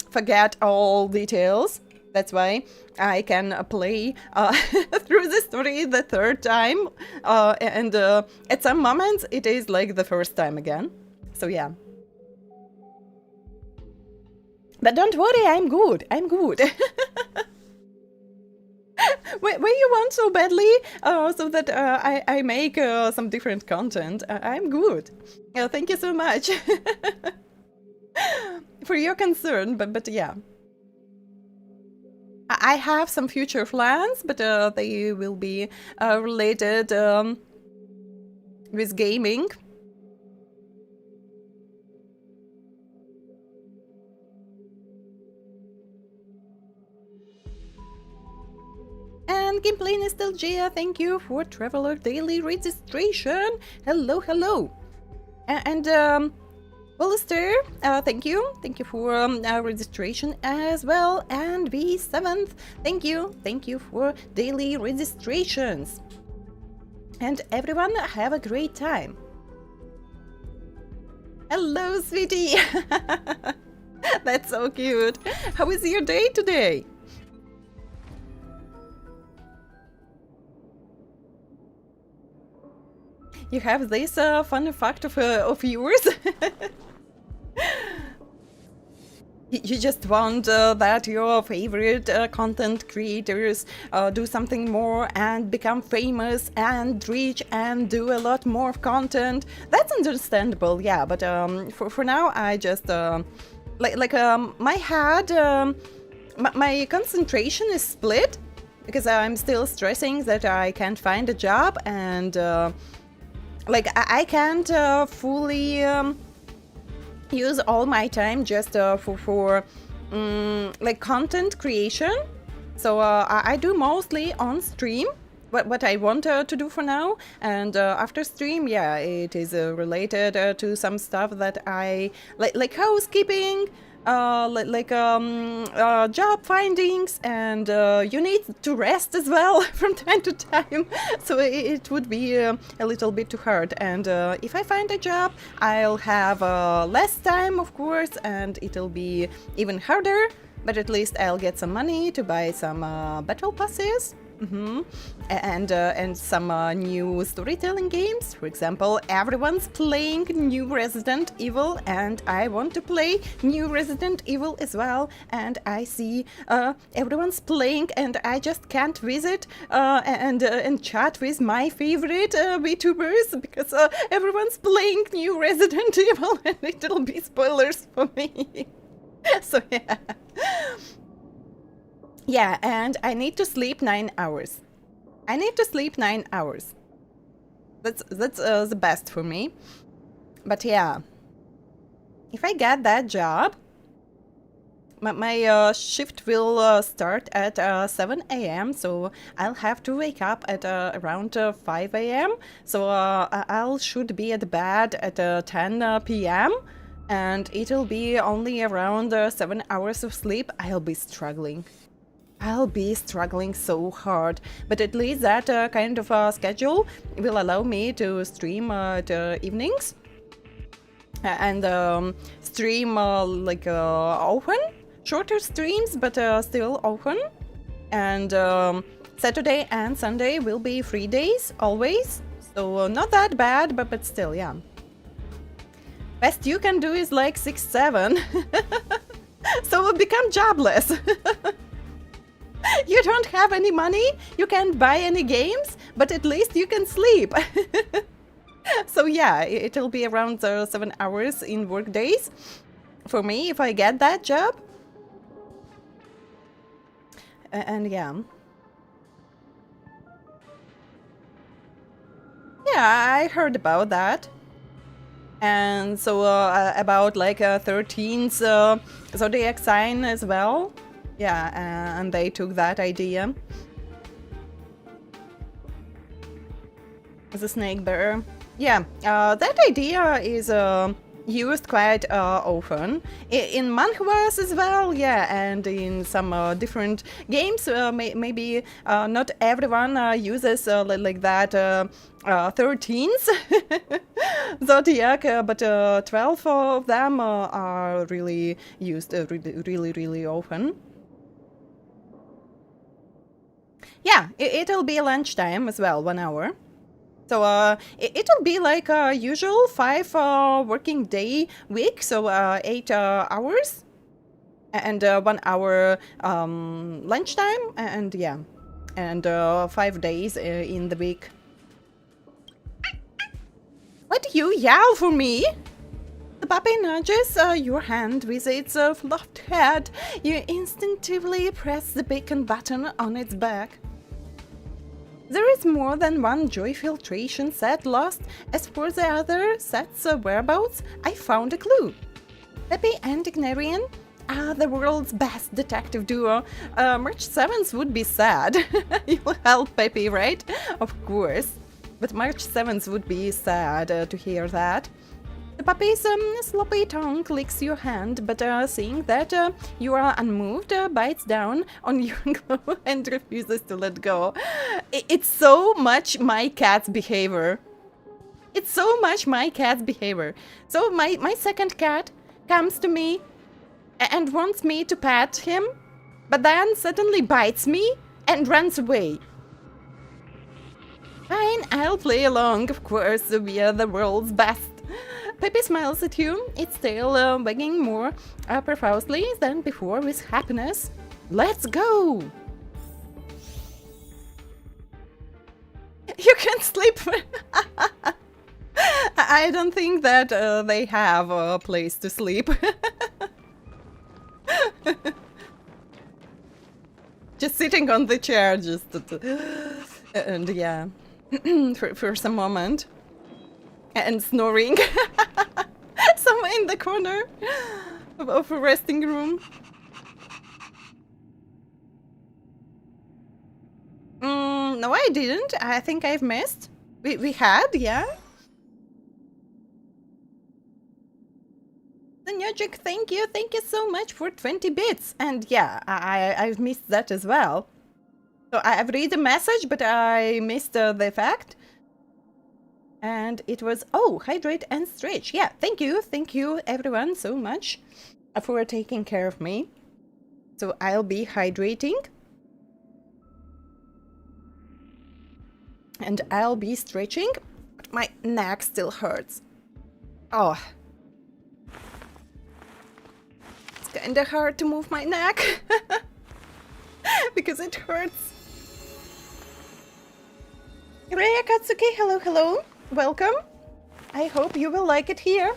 Speaker 1: forget all details. That's why I can play through the story the third time, and at some moments it is like the first time again. So yeah. But don't worry, I'm good. I'm good. Where you want so badly, so that I make some different content. I'm good. Thank you so much for your concern, but yeah. I have some future plans, but they will be related with gaming. And Gameplay Nostalgia, thank you for Traveler Daily registration. Hello. And Willister, thank you for registration as well. And V7th, thank you for daily registrations. And everyone, have a great time. Hello, sweetie. That's so cute. How is your day today? You have this fun fact of yours? You just want that your favorite content creators do something more and become famous and rich and do a lot more of content. That's understandable, yeah, but for now I just my head, my concentration is split because I'm still stressing that I can't find a job, and like I can't fully use all my time just for like content creation. So I do mostly on stream what I want to do for now, and after stream, yeah, it is related to some stuff that I like housekeeping, job findings, and you need to rest as well from time to time, so it would be a little bit too hard. And if I find a job, I'll have less time, of course, and it'll be even harder, but at least I'll get some money to buy some battle passes. And some new storytelling games. For example, everyone's playing new Resident Evil, and I want to play new Resident Evil as well. And I see everyone's playing, and I just can't visit and chat with my favorite VTubers because everyone's playing new Resident Evil, and it'll be spoilers for me. So yeah. Yeah, and I need to sleep 9 hours. I need to sleep 9 hours. That's the best for me. But yeah, if I get that job, my shift will start at 7 a.m. So I'll have to wake up at around 5 a.m. So I'll should be at bed at 10 p.m. and it'll be only around 7 hours of sleep. I'll be struggling. I'll be struggling so hard, but at least that kind of schedule will allow me to stream at evenings and stream like often, shorter streams, but still often. And Saturday and Sunday will be free days always, so not that bad, but still, yeah. Best you can do is like 6-7, so become jobless. You don't have any money, you can't buy any games, but at least you can sleep. So yeah, it'll be around 7 hours in work days for me if I get that job. And yeah. Yeah, I heard about that. And so about like 13th zodiac sign as well. Yeah, and they took that idea. The snake bearer. Yeah, that idea is used quite often in manhwas as well. Yeah, and in some different games. Maybe not everyone uses like that 13th zodiac, but 12 of them are really used really often. Yeah, it'll be lunchtime as well, 1 hour. So it'll be like a usual 5 working day week, so 8 hours and 1 hour lunchtime, and yeah, and 5 days in the week. What do you yell for me? The puppy nudges your hand with its fluffed head. You instinctively press the beacon button on its back. There is more than one joy filtration set lost. As for the other set's whereabouts, I found a clue. Peppy and Igniraen are the world's best detective duo. March 7th would be sad. You'll help Peppy, right? Of course. But March 7th would be sad to hear that. The puppy's sloppy tongue licks your hand, but seeing that you are unmoved, bites down on your glove and refuses to let go. It's so much my cat's behavior. It's so much my cat's behavior. So my second cat comes to me and wants me to pet him, but then suddenly bites me and runs away. Fine, I'll play along, of course, we are the world's best. Peppy smiles at you, its tail wagging more profusely than before with happiness. Let's go! You can sleep. I don't think that they have a place to sleep. Just sitting on the chair, just and yeah, for some moment. And snoring somewhere in the corner of a resting room. No, I didn't. I think I've missed. We had, yeah. Senyojic, thank you so much for 20 bits. And yeah, I've missed that as well. So I've read the message, but I missed the fact. And it was, oh, hydrate and stretch. Yeah, thank you everyone so much for taking care of me. So I'll be hydrating. And I'll be stretching. But my neck still hurts. Oh. It's kinda hard to move my neck. Because it hurts. Raya Katsuki, hello. Welcome. I hope you will like it here.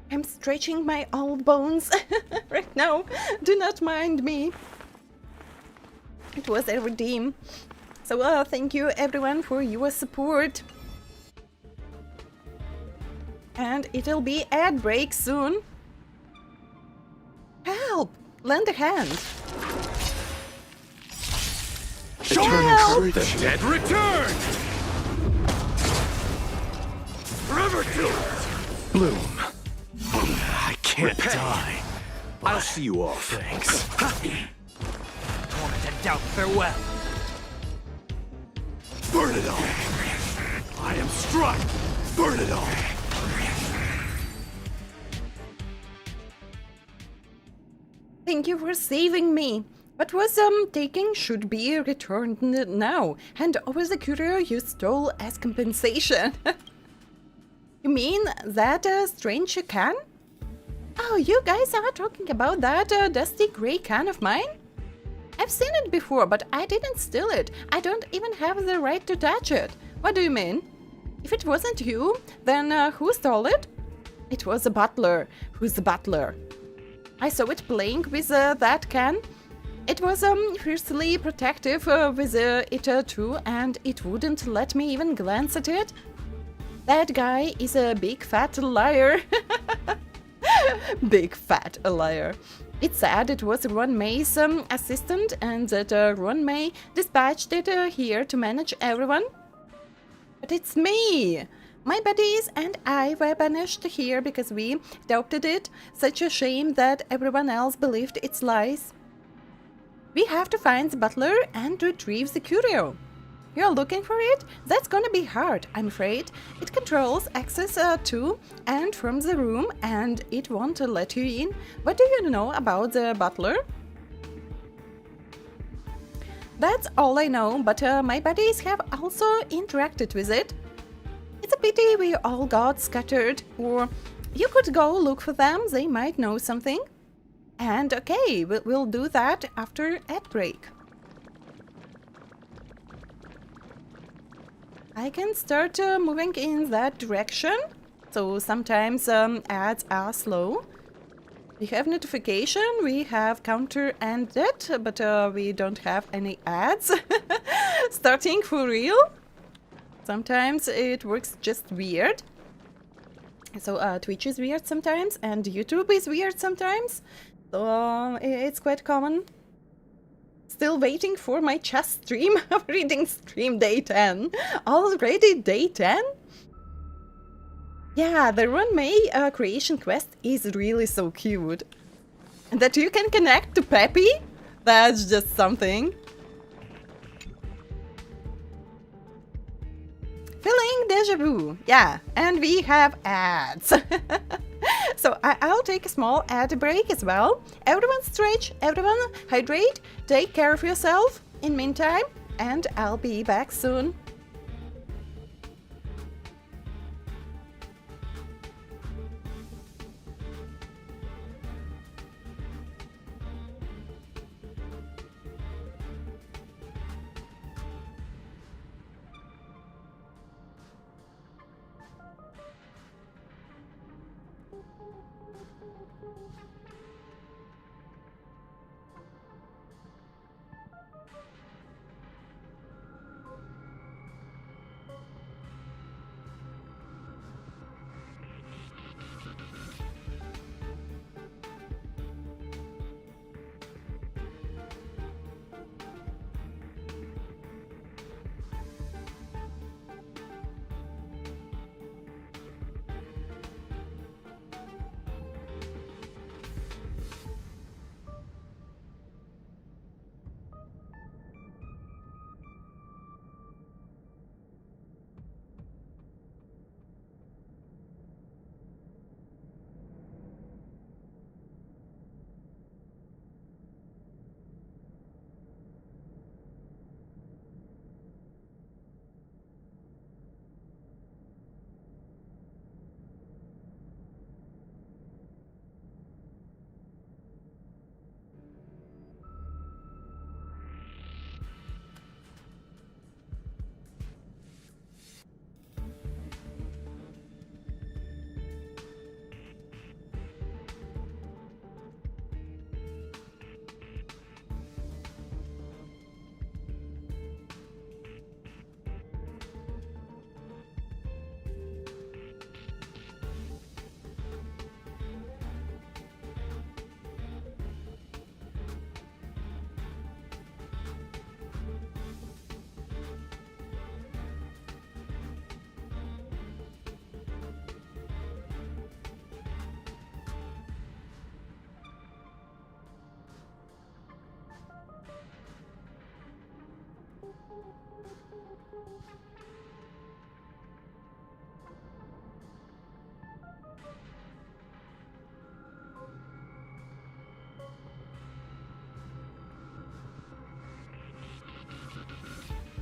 Speaker 1: I'm stretching my old bones right now. Do not mind me. It was a redeem. So thank you everyone for your support. And it'll be ad break soon. Help! Lend a hand.
Speaker 2: Eternal courage. The dead return! Forever do it! Bloom. I can't die. I'll see you off. Thanks.
Speaker 3: Torment and doubt, farewell.
Speaker 2: Burn it all! I am struck! Burn it all!
Speaker 1: Thank you for saving me. What was taken should be returned now. Hand over the curio you stole as compensation. You mean that strange can? Oh, you guys are talking about that dusty grey can of mine? I've seen it before, but I didn't steal it. I don't even have the right to touch it. What do you mean? If it wasn't you, then who stole it? It was the butler. Who's the butler? I saw it playing with that can. It was fiercely protective with it too, and it wouldn't let me even glance at it. That guy is a big fat liar. Big fat liar. It's sad it was Ron May's assistant and that Ron May dispatched it here to manage everyone. But it's me! My buddies and I were banished here because we adopted it. Such a shame that everyone else believed its lies. We have to find the butler and retrieve the curio. You're looking for it? That's gonna be hard, I'm afraid. It controls access to and from the room, and it won't let you in. What do you know about the butler? That's all I know, but my buddies have also interacted with it. It's a pity we all got scattered, or you could go look for them, they might know something. And okay, we'll do that after ad break. I can start moving in that direction, so sometimes ads are slow. We have notification, we have counter ended, but we don't have any ads. Starting for real. Sometimes it works just weird. So Twitch is weird sometimes, and YouTube is weird sometimes. So it's quite common. Still waiting for my chess stream, reading stream day 10. Already day 10? Yeah, the Ron May creation quest is really so cute. And that you can connect to Peppy? That's just something. Feeling deja vu. Yeah, and we have ads. So I'll take a small ad break as well. Everyone stretch, everyone hydrate, take care of yourself in meantime, and I'll be back soon.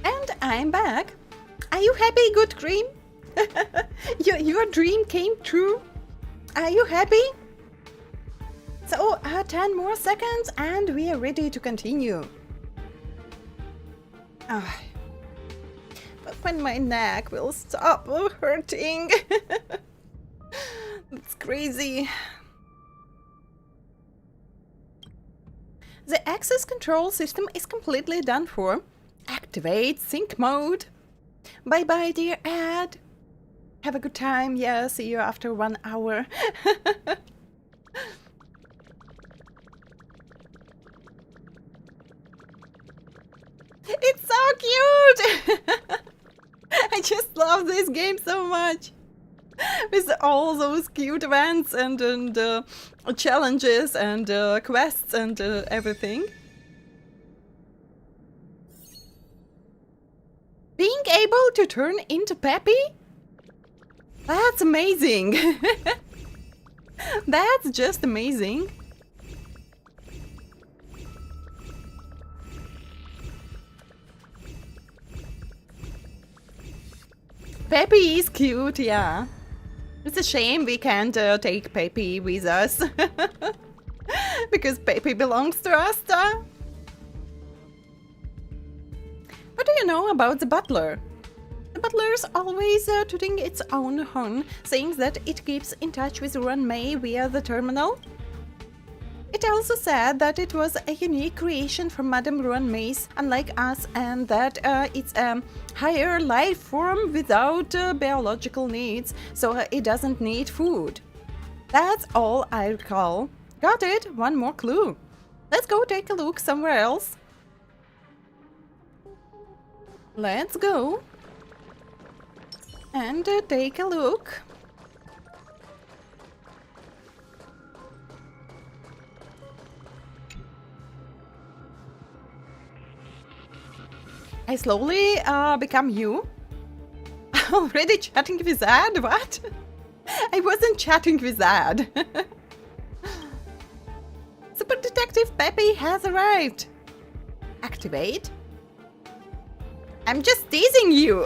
Speaker 1: And I'm back. Are you happy, good dream? Your dream came true. Are you happy? So, 10 more seconds and we are ready to continue. But when my neck will stop hurting. It's crazy. The access control system is completely done for. Activate sync mode. Bye bye, dear ad. Have a good time. Yeah, see you after 1 hour. It's so cute! I just love this game so much. With all those cute events and challenges and quests and everything. Being able to turn into Peppy? That's amazing! That's just amazing. Peppy is cute, yeah. It's a shame we can't take Peppy with us. Because Peppy belongs to us, What do you know about the butler? The butler's always tooting its own horn, saying that it keeps in touch with Ruan Mei via the terminal. It also said that it was a unique creation from Madame Ruan Mei's, unlike us, and that it's a higher life form without biological needs, so it doesn't need food. That's all I recall. Got it, one more clue. Let's go take a look somewhere else. Let's go and take a look. I slowly become you. Already chatting with Ad? What? I wasn't chatting with Ad. Super Detective Peppy has arrived. Activate. I'm just teasing you.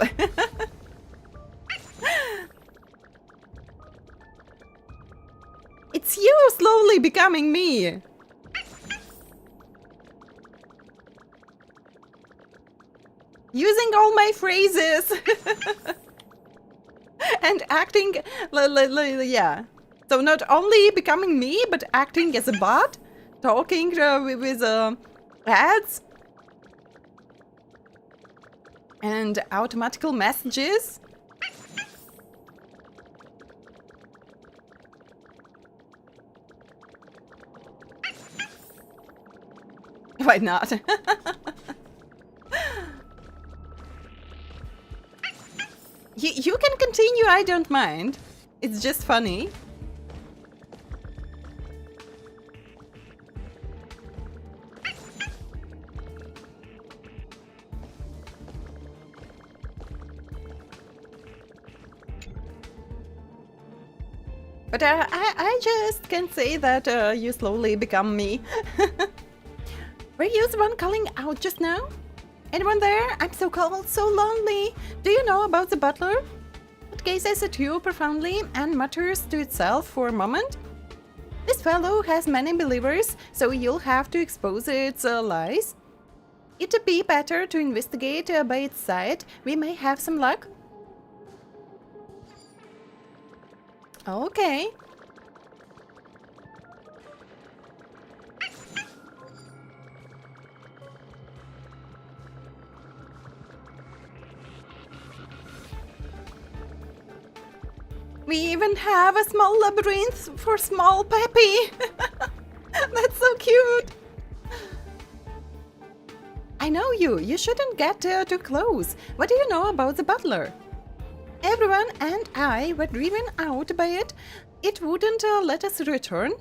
Speaker 1: It's you slowly becoming me. Using all my phrases. And acting, yeah. So not only becoming me, but acting as a bot. Talking with ads. And automatical messages. Why not? You can continue, I don't mind. It's just funny. But I just can say that you slowly become me. Were you the one calling out just now? Anyone there? I'm so cold, so lonely. Do you know about the butler? It gazes at you profoundly and mutters to itself for a moment. This fellow has many believers, so you'll have to expose its lies. It'd be better to investigate by its side. We may have some luck. Okay. We even have a small labyrinth for small Peppy. That's so cute. I know you. You shouldn't get too close. What do you know about the butler? Everyone and I were driven out by it. It wouldn't let us return.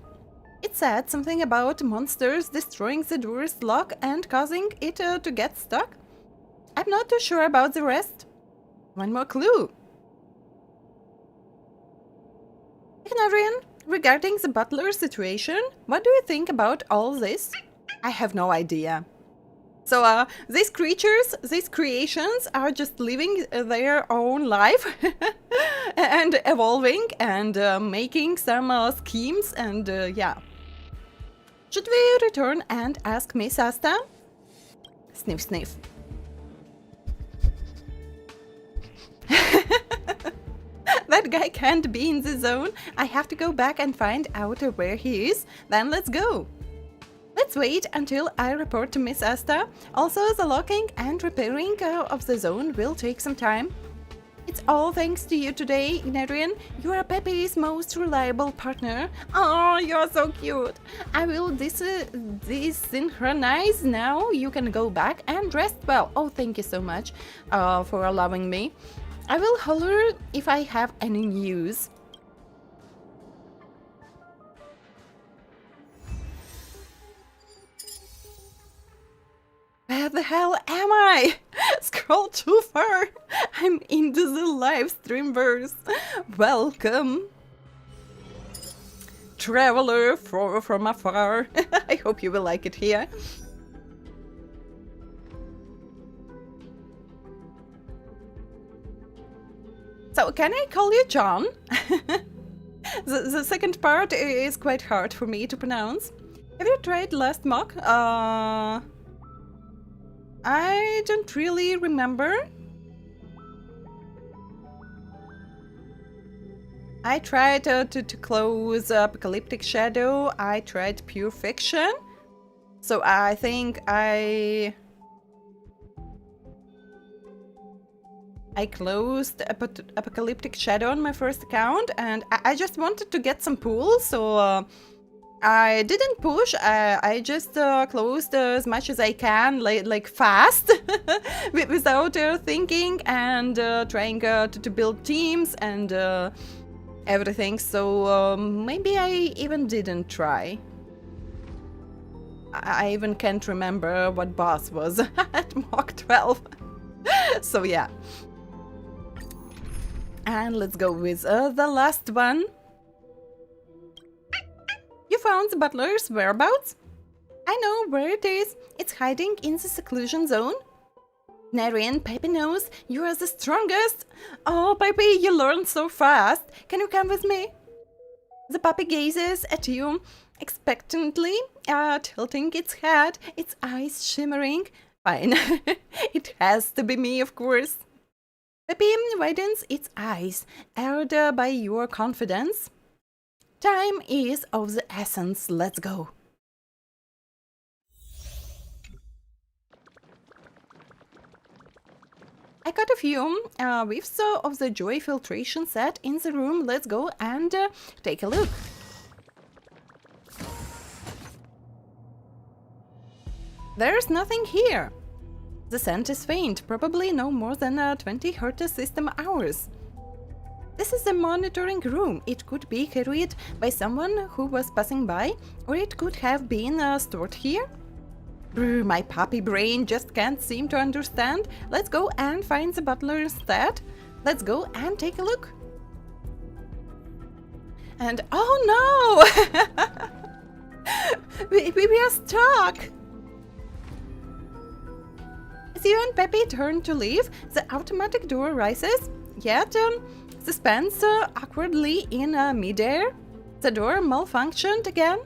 Speaker 1: It said something about monsters destroying the door's lock and causing it to get stuck. I'm not too sure about the rest. One more clue. Igniraen, regarding the butler situation, what do you think about all this? I have no idea. So, these creatures, these creations are just living their own life and evolving and making some schemes and yeah. Should we return and ask Miss Asta? Sniff, sniff. That guy can't be in the zone. I have to go back and find out where he is. Then let's go. Let's wait until I report to Miss Asta. Also, the locking and repairing of the zone will take some time. It's all thanks to you today, Igniraen. You are Pepe's most reliable partner. Oh, you're so cute. I will desynchronize now. You can go back and rest well. Oh, thank you so much for allowing me. I will holler if I have any news. Where the hell am I? Scroll too far. I'm into the live streamverse. Welcome. Traveler from afar. I hope you will like it here. So, can I call you John? The second part is quite hard for me to pronounce. Have you tried last mock? I don't really remember. I tried to close Apocalyptic Shadow. I tried Pure Fiction. So I think I closed Apocalyptic Shadow on my first account, and I just wanted to get some pools, so I didn't push. I just closed as much as I can, like fast, without thinking, and trying to build teams and everything. So maybe I even didn't try. I even can't remember what boss was at Mach 12. So yeah. And let's go with the last one. You found the butler's whereabouts? I know where it is. It's hiding in the seclusion zone. Igniraen, Pepe knows you are the strongest. Oh, Pepe, you learn so fast. Can you come with me? The puppy gazes at you expectantly, tilting its head, its eyes shimmering. Fine. It has to be me, of course. Pepe widens its eyes, awed by your confidence. Time is of the essence. Let's go. I got a few whiffs of the joy filtration set in the room. Let's go and take a look. There's nothing here. The scent is faint, probably no more than 20 HERTA system hours. This is the monitoring room. It could be carried by someone who was passing by, or it could have been stored here. Brr, my puppy brain just can't seem to understand. Let's go and find the butler instead. Let's go and take a look. And oh no! we are stuck! As you and Pepe turn to leave, the automatic door rises, yet suspends awkwardly in midair. The door malfunctioned again.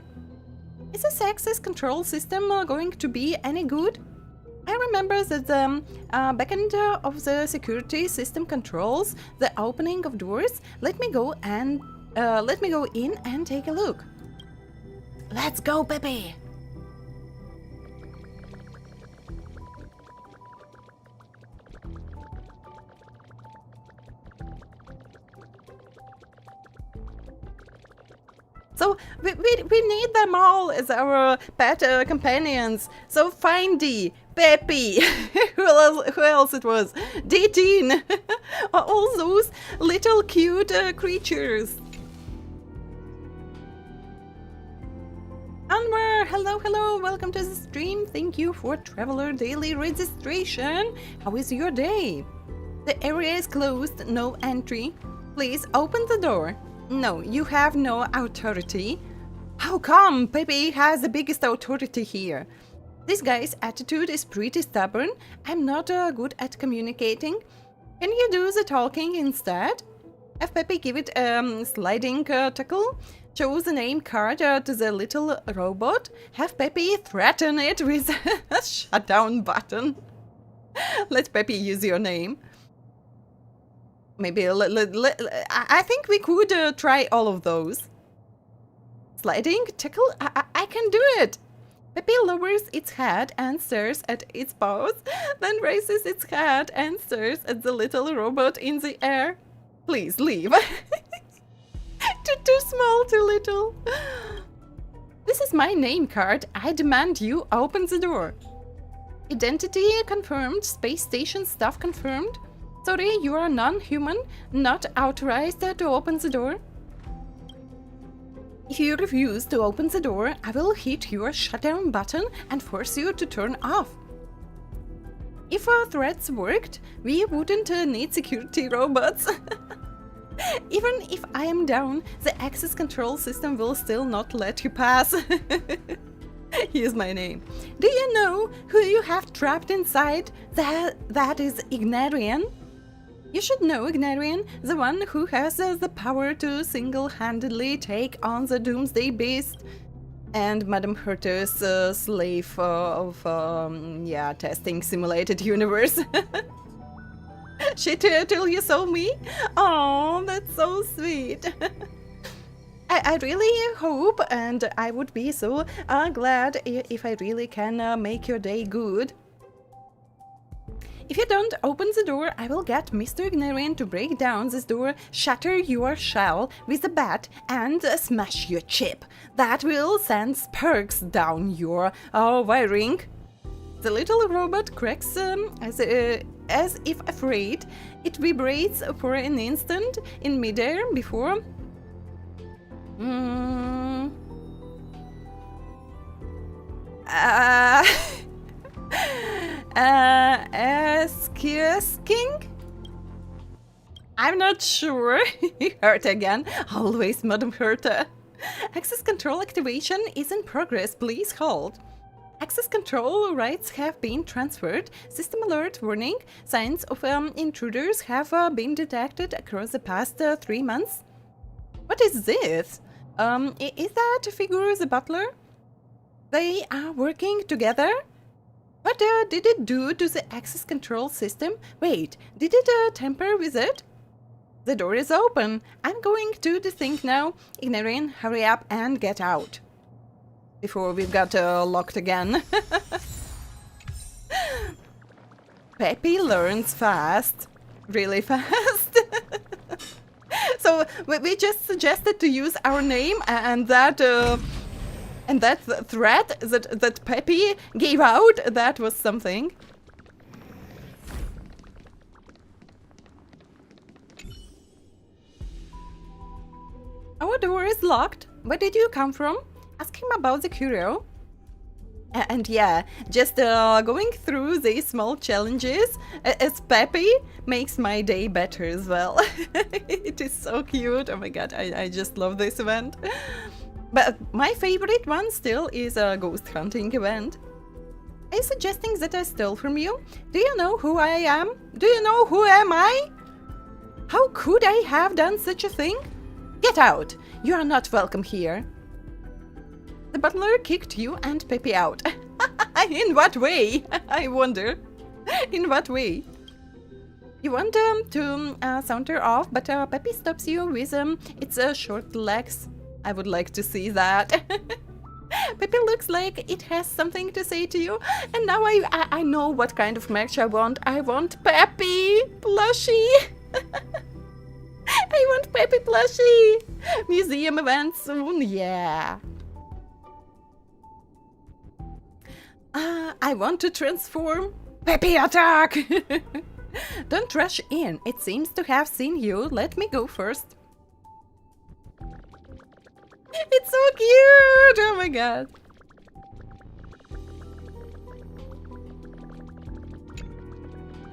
Speaker 1: Is this access control system going to be any good? I remember that the backend of the security system controls the opening of doors. Let me go in and take a look. Let's go, Pepe! So we need them all as our pet companions. So Findy, Peppy, who else it was? D-Teen, all those little cute creatures. Anwar, hello, welcome to the stream. Thank you for Traveler Daily registration. How is your day? The area is closed, no entry. Please open the door. No, you have no authority. How come? Pepe has the biggest authority here. This guy's attitude is pretty stubborn. I'm not good at communicating. Can you do the talking instead? Have Pepe give it a sliding tackle. Show the name card to the little robot. Have Pepe threaten it with a shutdown button. Let Pepe use your name. Maybe I think we could try all of those. Sliding tackle? I can do it. Pepe lowers its head and stares at its paws, then raises its head and stares at the little robot in the air. Please leave. Too small, too little. This is my name card. I demand you open the door. Identity confirmed. Space station staff confirmed. Sorry, you are non-human, not authorized to open the door. If you refuse to open the door, I will hit your shutdown button and force you to turn off. If our threats worked, we wouldn't need security robots. Even if I am down, the access control system will still not let you pass. Here's my name. Do you know who you have trapped inside? That is Igniraen. You should know Igniraen, the one who has the power to single-handedly take on the Doomsday Beast and Madame HERTA's slave of testing simulated universe. Shit till you saw me? Oh, that's so sweet. I really hope, and I would be so glad if I really can make your day good. If you don't open the door, I will get Mr. Igniraen to break down this door, shatter your shell with a bat, and smash your chip. That will send sparks down your wiring. The little robot cracks as if afraid. It vibrates for an instant in midair before... King? I'm not sure. HERTA again. Always Madam HERTA. Access control activation is in progress. Please hold. Access control rights have been transferred. System alert warning. Signs of intruders have been detected across the past 3 months. What is this? Is that figure the butler? They are working together? What did it do to the access control system? Wait, did it tamper with it? The door is open. I'm going to the thing now. Igniraen, hurry up and get out. Before we've got locked again. Pepe learns fast. Really fast. So we just suggested to use our name and that threat that Pepe gave out, that was something. Our door is locked. Where did you come from? Ask him about the Curio. And yeah, just going through these small challenges as Pepe makes my day better as well. It is so cute. Oh my god, I just love this event. But my favorite one still is a ghost hunting event. Are you suggesting that I stole from you? Do you know who I am? Do you know who am I? How could I have done such a thing? Get out! You are not welcome here. The butler kicked you and Pepe out. In what way? I wonder. In what way? You want to saunter off, but Pepe stops you with its short legs. I would like to see that. Pepe looks like it has something to say to you, and now I know what kind of match I want. I want Pepe plushie. I want Pepe plushie. Museum event soon, yeah. I want to transform. Pepe attack! Don't rush in. It seems to have seen you. Let me go first. It's so cute! Oh my god.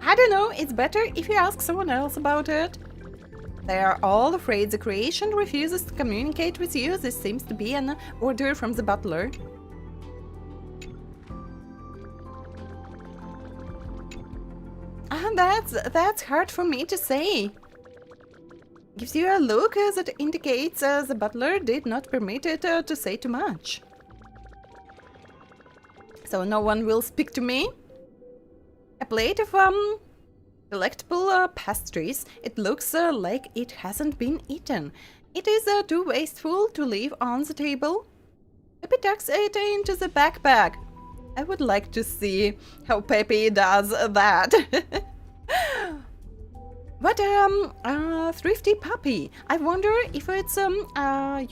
Speaker 1: I don't know, it's better if you ask someone else about it. They are all afraid the creation refuses to communicate with you. This seems to be an order from the butler. And that's hard for me to say. Gives you a look that indicates the butler did not permit it to say too much. So no one will speak to me. A plate of delectable pastries. It looks like it hasn't been eaten. It is too wasteful to leave on the table. Peppy tucks it into the backpack. I would like to see how Peppy does that. What thrifty puppy. I wonder if it's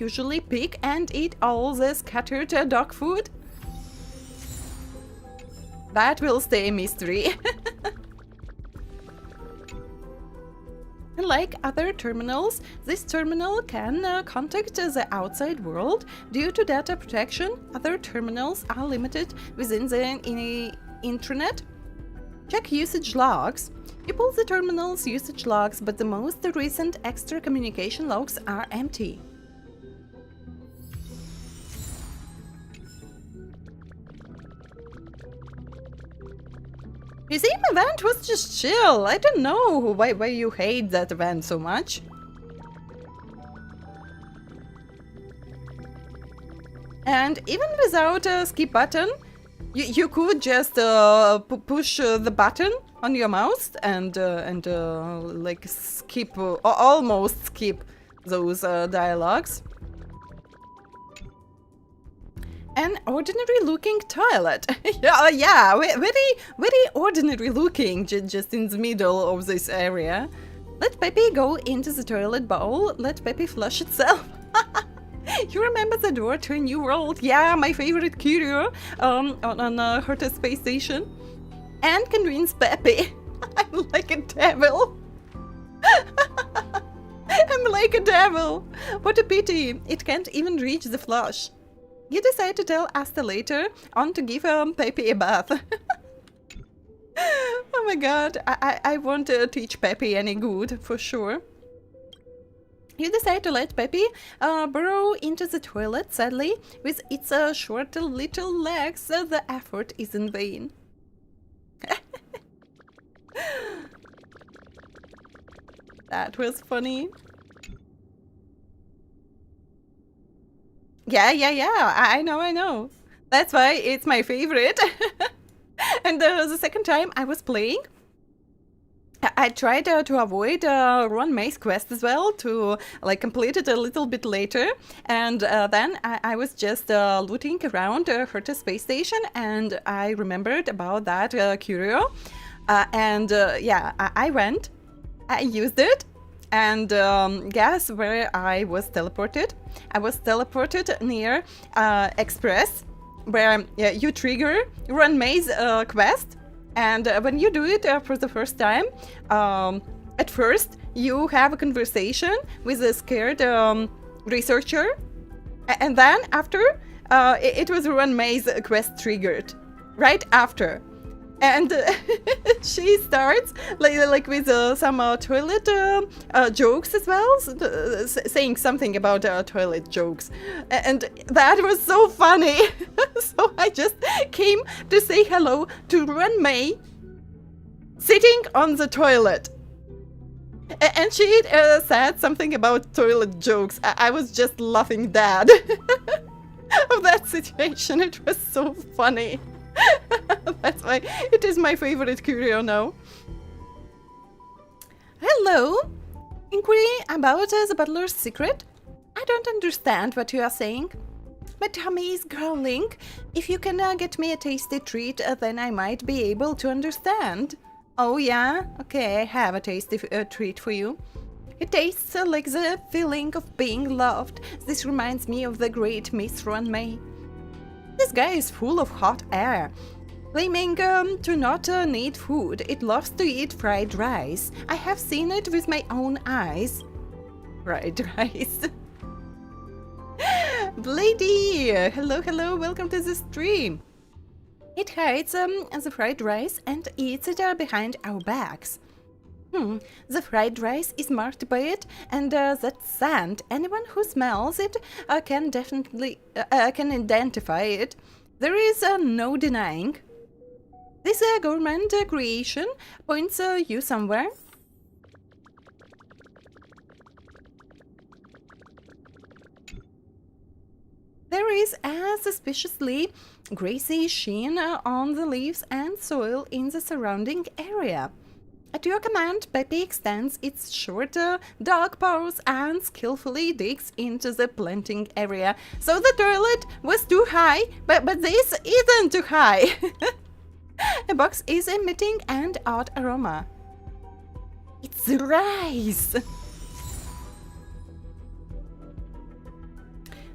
Speaker 1: usually pick and eat all the scattered dog food. That will stay a mystery. Like other terminals, this terminal can contact the outside world. Due to data protection, other terminals are limited within the intranet. Check usage logs. You pull the terminal's usage logs, but the most recent extra communication logs are empty. Museum event was just chill. I don't know why you hate that event so much. And even without a skip button, you could just push the button on your mouse and like skip, almost skip those dialogues. An ordinary looking toilet. yeah, very ordinary looking, just in the middle of this area. Let Peppy go into the toilet bowl, let Peppy flush itself. You remember the door to a new world? Yeah, my favorite Curio on HERTA space station. And convince Peppy. I'm like a devil. I'm like a devil. What a pity, it can't even reach the flush. You decide to tell Asta later on to give Peppy a bath. Oh my god, I won't teach Peppy any good, for sure. You decide to let Peppy burrow into the toilet. Sadly, with its short little legs, the effort is in vain. That was funny. Yeah, I know. That's why it's my favorite. And the second time I was playing, I tried to avoid Ron May's quest as well, to like complete it a little bit later. And then I was just looting around HERTA space station, and I remembered about that Curio. Yeah, I went, I used it, and guess where I was teleported? I was teleported near Express, where you trigger Ron May's quest. And when you do it for the first time, at first you have a conversation with a scared researcher, and then after it was Ron May's quest triggered, right after. And she starts like with some toilet jokes as well, saying something about toilet jokes, and that was so funny. So I just came to say hello to Ron May sitting on the toilet, and she said something about toilet jokes. I was just laughing dead of that situation. It was so funny. That's why it is my favorite Curio now. Hello. Inquiry about the butler's secret? I don't understand what you are saying. My tummy is growling. If you can get me a tasty treat, then I might be able to understand. Oh yeah? Okay, I have a tasty treat for you. It tastes like the feeling of being loved. This reminds me of the great Miss Ron May. This guy is full of hot air, claiming to not need food. It loves to eat fried rice. I have seen it with my own eyes. Fried rice. Lady! Hello, hello, welcome to the stream. It hides the fried rice and eats it behind our backs. The fried rice is marked by it, and that's sand. Anyone who smells it can definitely can identify it. There is no denying. This government creation points you somewhere. There is a suspiciously greasy sheen on the leaves and soil in the surrounding area. At your command, Peppy extends its short, dark paws and skillfully digs into the planting area. So the toilet was too high, but this isn't too high. A box is emitting an odd aroma. It's rice!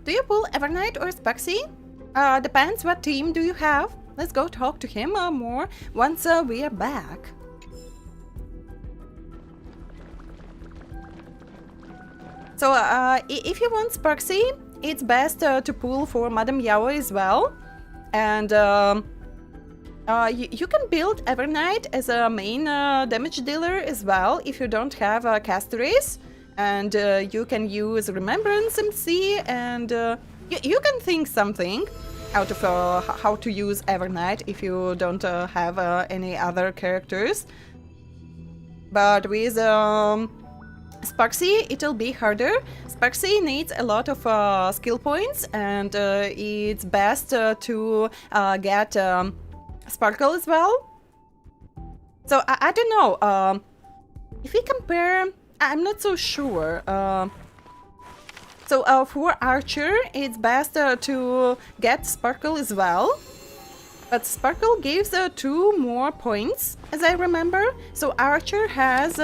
Speaker 1: Do you pull Evernight or Spuxy? Depends what team do you have. Let's go talk to him more once we are back. So, if you want Sparksy, it's best to pull for Madame Yao as well. And you can build Evernight as a main damage dealer as well if you don't have Castories. And you can use Remembrance MC, and you can think something out of how to use Evernight if you don't have any other characters. But with Sparksy, it'll be harder. Sparksy needs a lot of skill points, and it's best to get Sparkle as well. So I don't know. If we compare, I'm not so sure. So for Archer, it's best to get Sparkle as well. But Sparkle gives 2 more points, as I remember. So Archer has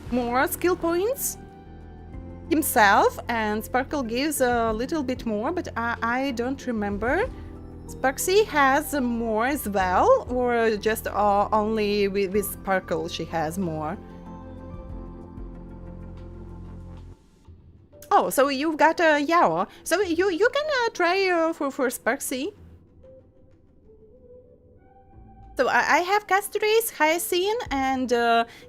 Speaker 1: more skill points himself, and Sparkle gives a little bit more, but I don't remember. Sparksy has more as well, or just only with Sparkle she has more? Oh, so you've got Yao. So you can try for Sparksy. So I have Castories, Hyacinth, and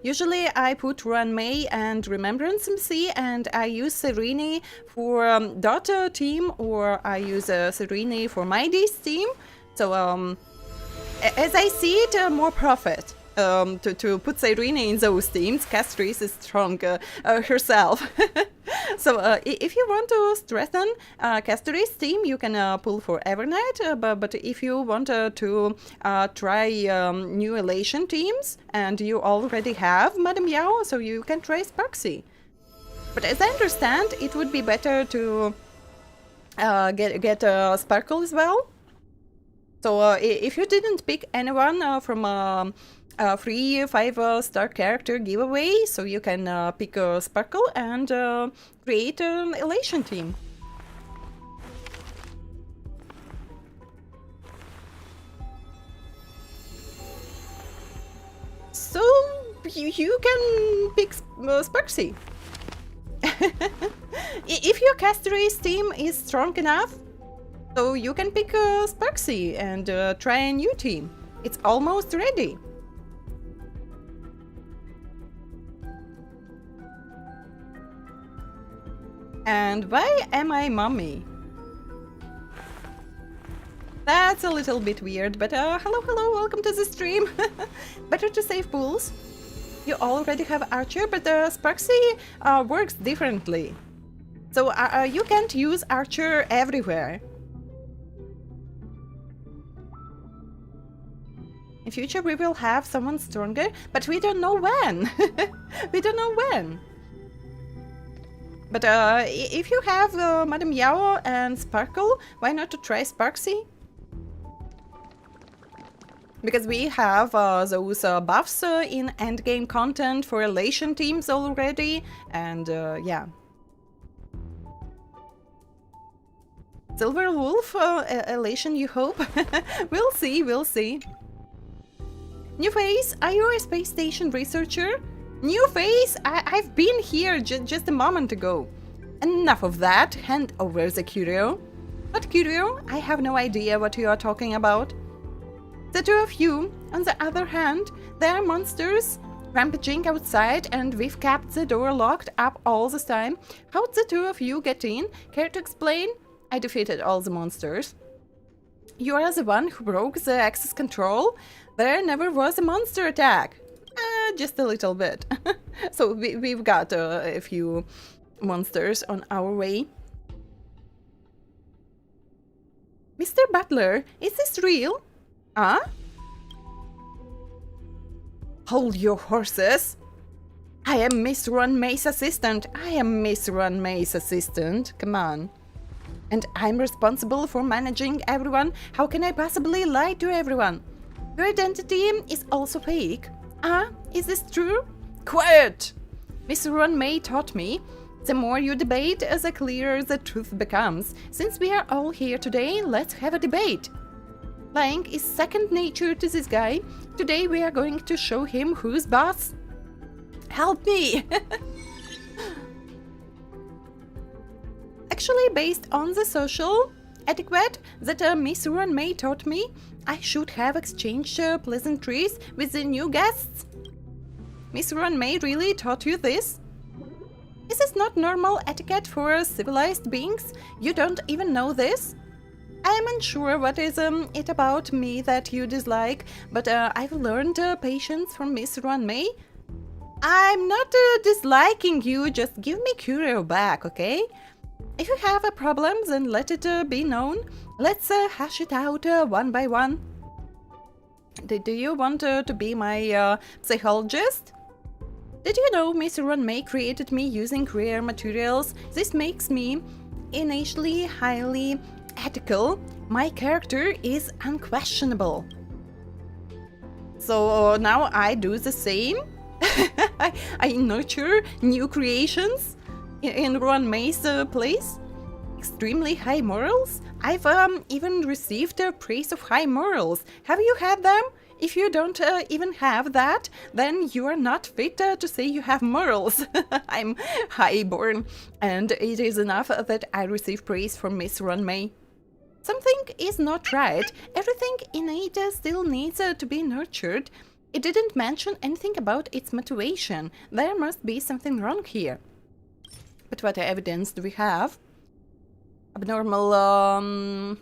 Speaker 1: usually I put Runmei and Remembrance MC, and I use Serene for Dot team, or I use Serene for my D's team. So as I see it, more profit to put Serene in those teams. Castories is strong herself. So if you want to strengthen Castories team, you can pull for Evernight, but if you want to try new Elation teams, and you already have Madame Yao, so you can try Sparksy. But as I understand, it would be better to get Sparkle as well. So if you didn't pick anyone from free 5-star character giveaway, so you can pick a Sparkle and create an Elation team. So you can pick Sparksy. If your Castories team is strong enough, so you can pick Sparksy and try a new team. It's almost ready. And why am I mommy? That's a little bit weird, but hello, welcome to the stream. Better to save pools. You already have Archer, but Sparksy works differently. So you can't use Archer everywhere. In future we will have someone stronger, but we don't know when. We don't know when. But if you have Madame Yao and Sparkle, why not to try Sparksy? Because we have those buffs in endgame content for Elation teams already, and yeah. Silver Wolf, Elation, you hope? We'll see, we'll see. New face, are you a space station researcher? New face? I've been here just a moment ago. Enough of that. Hand over the Curio. But Curio, I have no idea what you are talking about. The two of you, on the other hand, they are monsters rampaging outside and we've kept the door locked up all this time. How'd the two of you get in? Care to explain? I defeated all the monsters. You are the one who broke the access control. There never was a monster attack. Just a little bit. So we've got a few monsters on our way. Mr. Butler, is this real? Huh? Hold your horses. I am Miss Ron May's assistant. I am Miss Ron May's assistant. Come on. And I'm responsible for managing everyone. How can I possibly lie to everyone? Your identity is also fake. Is this true? Quiet! Miss Ron May taught me, the more you debate, the clearer the truth becomes. Since we are all here today, let's have a debate. Lying is second nature to this guy. Today we are going to show him who's boss. Help me! Actually, based on the social etiquette that Miss Ron May taught me, I should have exchanged pleasantries with the new guests. Miss Ron May really taught you this? Is this not normal etiquette for civilized beings? You don't even know this? I am unsure what is it about me that you dislike, but I've learned patience from Miss Ron May. I'm not disliking you, just give me Curio back, okay? If you have a problem, then let it be known. Let's hash it out one by one. Do you want to be my psychologist? Did you know Miss Ron May created me using rare materials? This makes me innately highly ethical. My character is unquestionable. So now I do the same. I nurture new creations in Ron May's place. Extremely high morals. I've even received praise of high morals. Have you had them? If you don't even have that, then you are not fit to say you have morals. I'm highborn, and it is enough that I receive praise from Miss Ron May. Something is not right. Everything innate still needs to be nurtured. It didn't mention anything about its motivation. There must be something wrong here. But what evidence do we have? Abnormal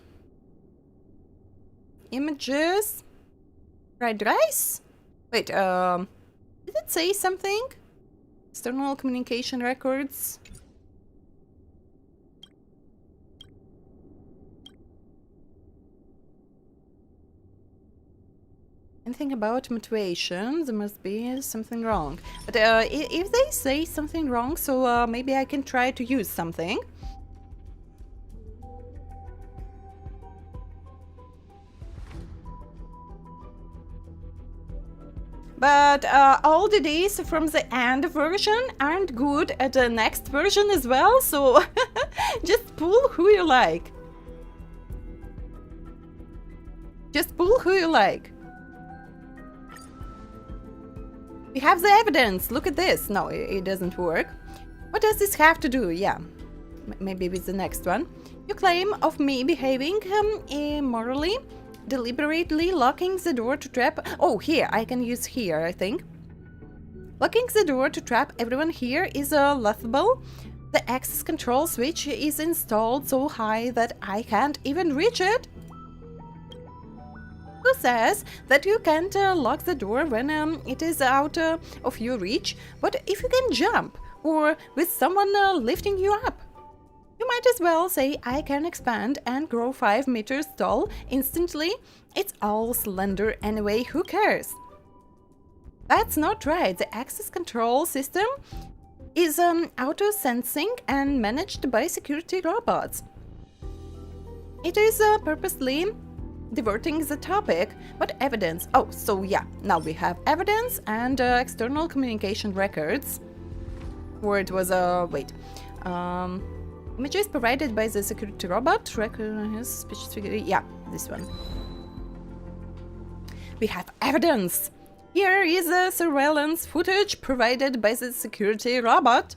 Speaker 1: images. Fried rice? Wait, did it say something? External communication records. Anything about motivation? There must be something wrong. But if they say something wrong, so maybe I can try to use something. But all the days from the end version aren't good at the next version as well, so just pull who you like. Just pull who you like. We have the evidence. Look at this. No, it doesn't work. What does this have to do? Yeah, maybe with the next one. You claim of me behaving immorally, deliberately locking the door to trap... Oh, here, I can use here, I think. Locking the door to trap everyone here is laughable. The access control switch is installed so high that I can't even reach it. Who says that you can't lock the door when it is out of your reach? But if you can jump, or with someone lifting you up? You might as well say I can expand and grow 5 meters tall instantly. It's all slender anyway, who cares? That's not right. The access control system is auto-sensing and managed by security robots. It is purposely diverting the topic. What evidence? Oh, so yeah, now we have evidence and external communication records. Where it was wait. Images provided by the security robot. Yeah, this one. We have evidence. Here is surveillance footage provided by the security robot.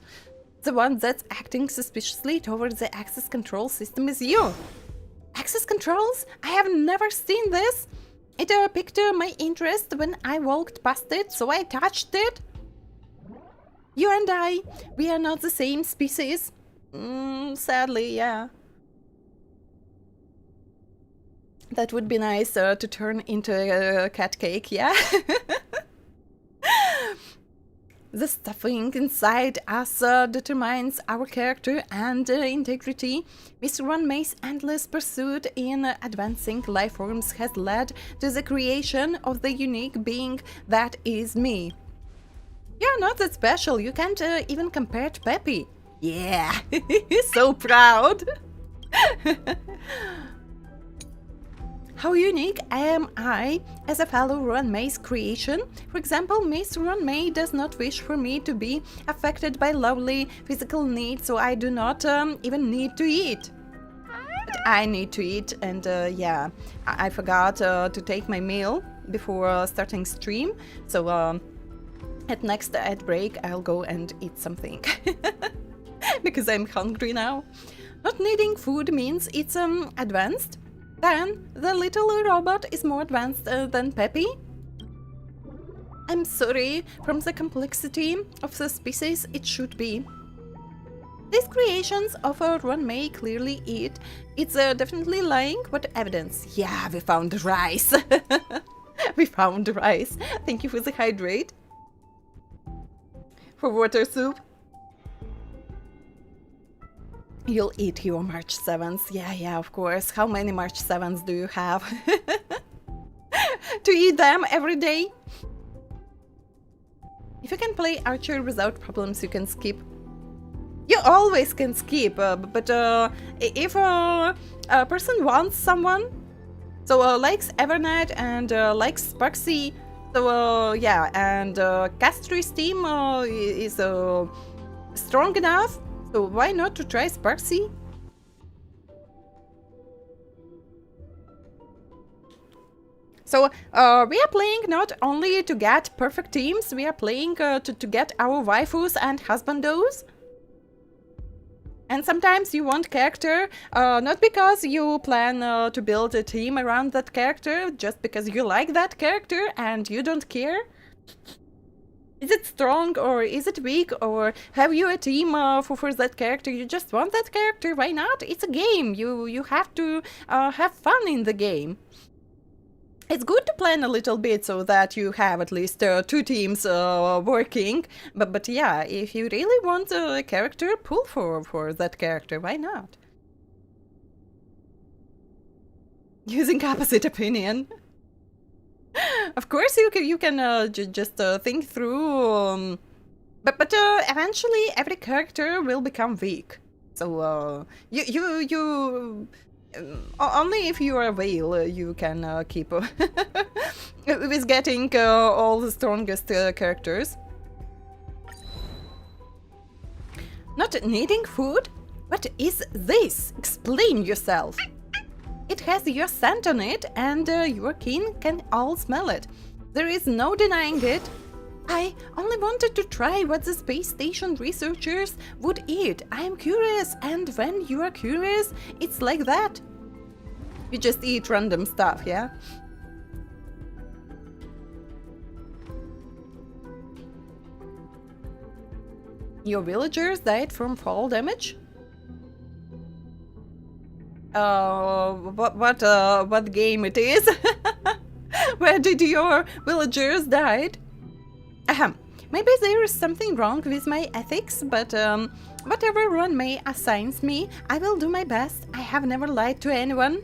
Speaker 1: The one that's acting suspiciously towards the access control system is you. Access controls? I have never seen this. It piqued my interest when I walked past it, so I touched it. You and I, we are not the same species. Sadly, yeah. That would be nice to turn into a cat cake, yeah? The stuffing inside us determines our character and integrity. Mr. Runmay's endless pursuit in advancing life forms has led to the creation of the unique being that is me. You're not that special, you can't even compare to Peppy. Yeah, so proud. How unique am I as a fellow Runmay's creation? For example, Miss Runmay does not wish for me to be affected by lovely physical needs, so I do not even need to eat. But I need to eat, and yeah, I forgot to take my meal before starting stream, so at next ad break I'll go and eat something. Because I'm hungry now. Not needing food means it's advanced. Then the little robot is more advanced than Peppy. I'm sorry, from the complexity of the species it should be. These creations of a Runmay clearly eat. It's definitely lying. What evidence? Yeah, we found rice. We found rice. Thank you for the hydrate. For water soup. You'll eat your March 7th. Yeah, of course. How many March 7th do you have? To eat them every day? If you can play Archer without problems, you can skip. You always can skip, but if a person wants someone, so likes Evernet and likes Sparksy, so yeah, and Castry's team is strong enough, so why not to try Sparksy? So we are playing not only to get perfect teams, we are playing to get our waifus and husbandos. And sometimes you want character, not because you plan to build a team around that character, just because you like that character and you don't care. Is it strong or is it weak, or have you a team for that character? You just want that character, why not? It's a game, you have to have fun in the game. It's good to plan a little bit so that you have at least 2 teams working, but yeah, if you really want a character, pull for that character, why not? Using opposite opinion. Of course you can just think through, but eventually every character will become weak. So you only if you are a whale you can keep with getting all the strongest characters. Not needing food? What is this? Explain yourself. It has your scent on it and your kin can all smell it. There is no denying it. I only wanted to try what the space station researchers would eat. I am curious, and when you are curious, it's like that. You just eat random stuff, yeah? Your villagers died from fall damage? What game it is? Where did your villagers died? Ahem. Maybe there is something wrong with my ethics, but whatever Runmay assigns me, I will do my best. I have never lied to anyone.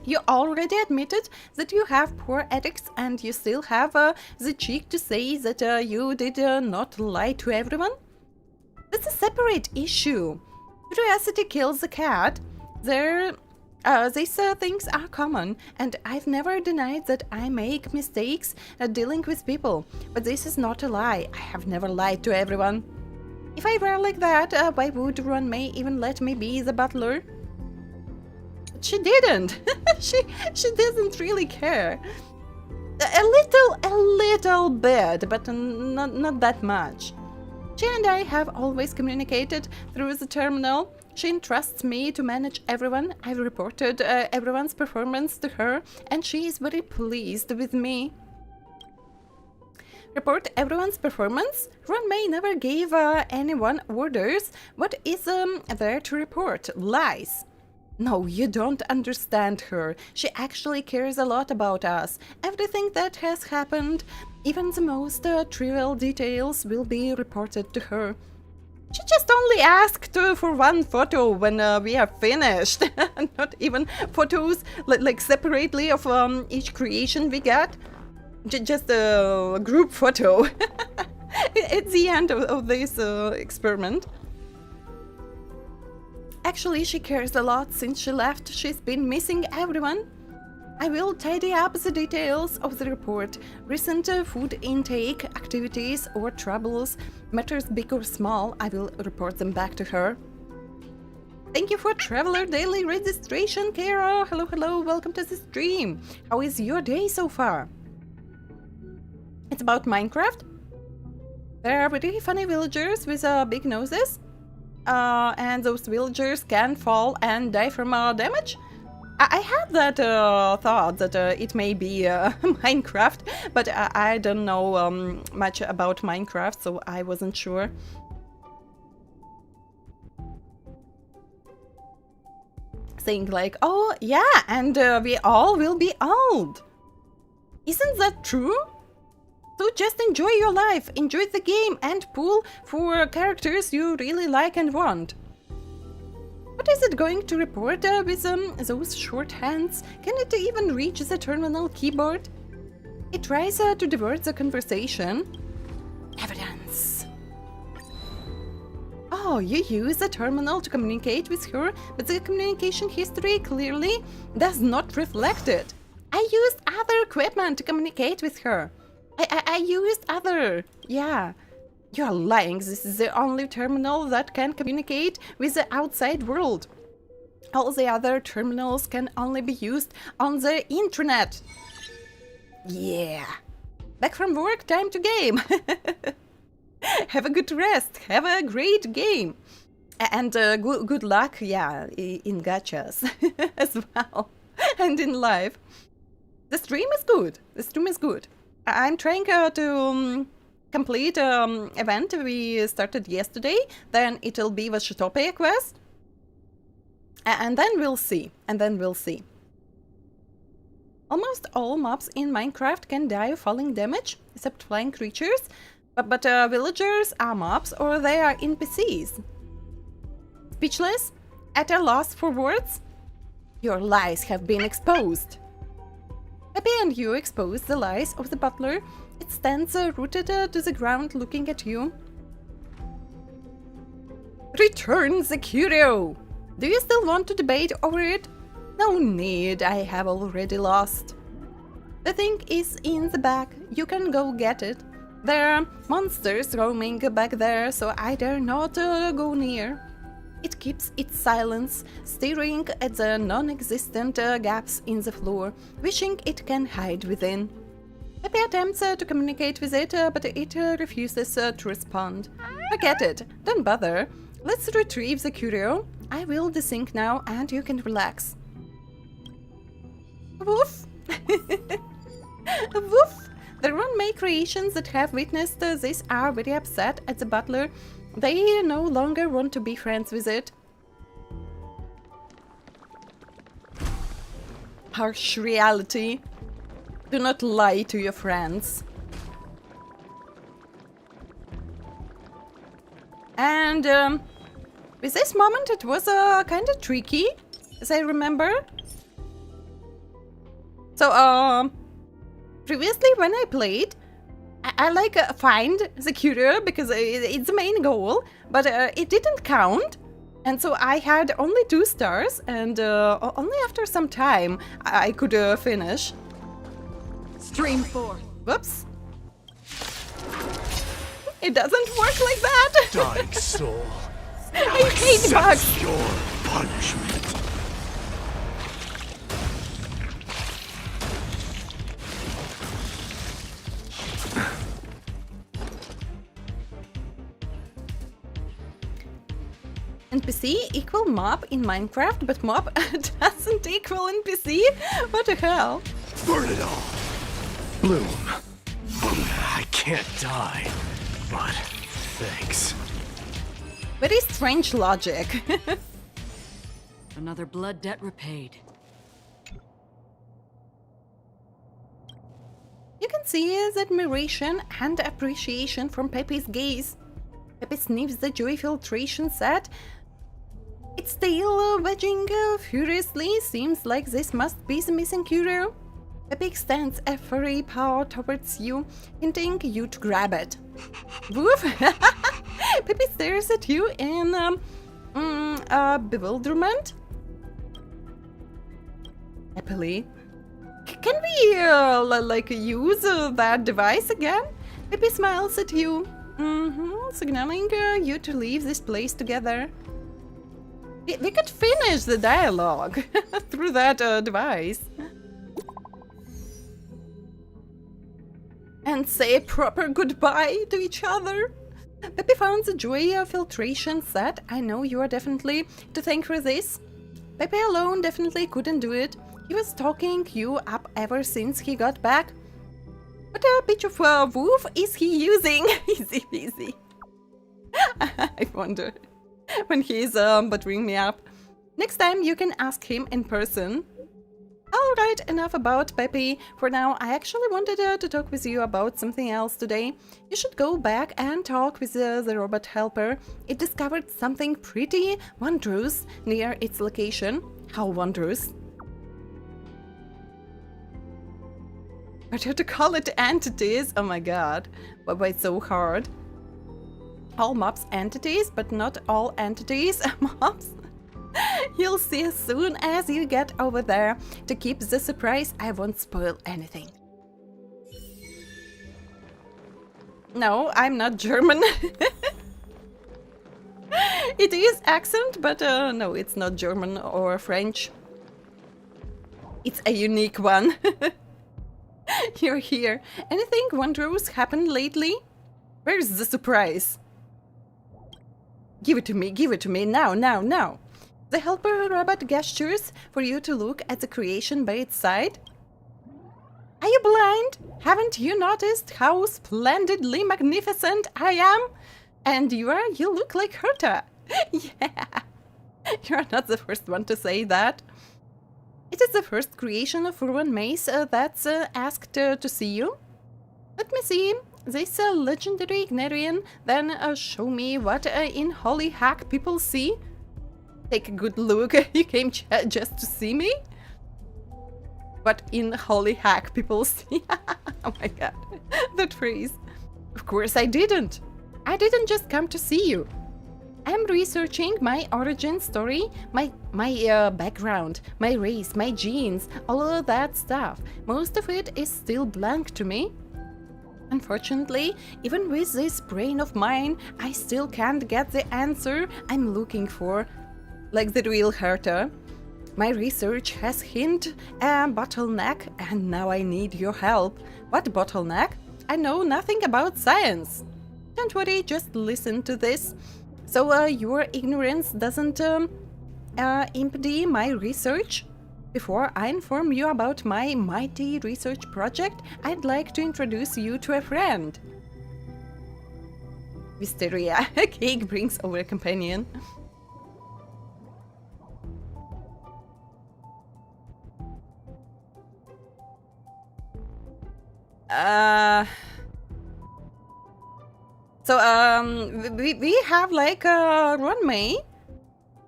Speaker 1: You already admitted that you have poor ethics, and you still have the cheek to say that you did not lie to everyone? That's a separate issue. Curiosity kills the cat. These things are common, and I've never denied that I make mistakes dealing with people. But this is not a lie. I have never lied to everyone. If I were like that, why would Runmay even let me be the butler? She didn't. she doesn't really care. A little bit, but not that much. She and I have always communicated through the terminal. She entrusts me to manage everyone. I've reported everyone's performance to her, and she is very pleased with me. Report everyone's performance? Ron May never gave anyone orders. What is there to report? Lies. No, you don't understand her. She actually cares a lot about us. Everything that has happened, even the most trivial details, will be reported to her. She just only asked for one photo when we are finished. Not even photos like separately of each creation we got. Just a group photo. It's the end of this experiment. Actually, she cares a lot since she left. She's been missing everyone. I will tidy up the details of the report. Recent food intake, activities or troubles, matters big or small, I will report them back to her. Thank you for Traveler Daily registration, Kara. Hello, hello, welcome to the stream. How is your day so far? It's about Minecraft. There are really funny villagers with big noses. And those villagers can fall and die from damage. I had that thought that it may be Minecraft, but I don't know much about Minecraft, so I wasn't sure. Saying like, oh yeah, and we all will be old. Isn't that true? So just enjoy your life, enjoy the game, and pull for characters you really like and want. What is it going to report with those short hands? Can it even reach the terminal keyboard? It tries to divert the conversation. Evidence. Oh, you use the terminal to communicate with her, but the communication history clearly does not reflect it. I used other equipment to communicate with her. I used other... Yeah. You're lying. This is the only terminal that can communicate with the outside world. All the other terminals can only be used on the internet. Yeah. Back from work, time to game. Have a good rest. Have a great game. And good luck, yeah, in gachas as well. And in life. The stream is good. The stream is good. I'm trying to complete event we started yesterday. Then it'll be the Shutopia quest. And then we'll see. Almost all mobs in Minecraft can die of falling damage, except flying creatures. But villagers are mobs or they are NPCs. Speechless? At a loss for words? Your lies have been exposed. Happy and you expose the lies of the butler. It stands rooted to the ground looking at you. Return the curio! Do you still want to debate over it? No need, I have already lost. The thing is in the back, you can go get it. There are monsters roaming back there, so I dare not go near. It keeps its silence, staring at the non-existent gaps in the floor, wishing it can hide within. Happy attempts to communicate with it, but it refuses to respond. Forget it, don't bother. Let's retrieve the curio. I will desync now and you can relax. Woof! Woof! The Ron-May creations that have witnessed this are very upset at the butler. They no longer want to be friends with it. Harsh reality. Do not lie to your friends. And with this moment it was kind of tricky, as I remember. So, previously when I played, I like find the curio because it's the main goal, but it didn't count. And so I had only 2 stars, and only after some time I could finish.
Speaker 4: Stream 4.
Speaker 1: Whoops. It doesn't work like that.
Speaker 2: Dying soul.
Speaker 1: I hate bugs.
Speaker 2: Accept your punishment.
Speaker 1: NPC equal mob in Minecraft, but mob doesn't equal NPC? What the hell?
Speaker 2: Burn it all! Bloom. I can't die, but thanks.
Speaker 1: Very strange logic.
Speaker 4: Another blood debt repaid.
Speaker 1: You can see his admiration and appreciation from Pepe's gaze. Pepe sniffs the joy filtration set. Its tail wedging furiously. Seems like this must be the missing Curio. Pepe extends a furry paw towards you, hinting you to grab it. Woof! Pepe stares at you in bewilderment. Happily. Can we like use that device again? Pepe smiles at you, signaling you to leave this place together. We could finish the dialogue through that device. And say a proper goodbye to each other. Pepe found the joy filtration set. I know you are definitely to thank for this. Pepe alone definitely couldn't do it. He was talking you up ever since he got back. What a pitch of woof is he using? Easy peasy. I wonder when he's buttering me up. Next time you can ask him in person. Alright, enough about Pepe. For now, I actually wanted to talk with you about something else today. You should go back and talk with the robot helper. It discovered something pretty wondrous near its location. How wondrous? I have to call it entities. Oh my god. Why it's so hard? All mobs entities, but not all entities mobs. You'll see as soon as you get over there. To keep the surprise, I won't spoil anything. No, I'm not German. It is accent, but no, it's not German or French. It's a unique one. You're here. Anything wondrous happened lately? Where's the surprise? Give it to me, now. The helper robot gestures for you to look at the creation by its side. Are you blind? Haven't you noticed how splendidly magnificent I am? And you look like HERTA. Yeah, you're not the first one to say that. It is the first creation of Ruin Maze that's asked to see you. Let me see. This legendary Igniraen, then show me what in holy hack people see. Take a good look. You came just to see me? What in holy hack people see? Oh my god, that phrase. Of course I didn't. I didn't just come to see you. I'm researching my origin story, my background, my race, my genes, all of that stuff. Most of it is still blank to me. Unfortunately, even with this brain of mine, I still can't get the answer I'm looking for, like the real HERTA. My research has hit a bottleneck, and now I need your help. What bottleneck? I know nothing about science. Don't worry, just listen to this. So your ignorance doesn't impede my research? Before I inform you about my mighty research project, I'd like to introduce you to a friend. Wisteria. Cake brings over a companion. So we have like Ron May,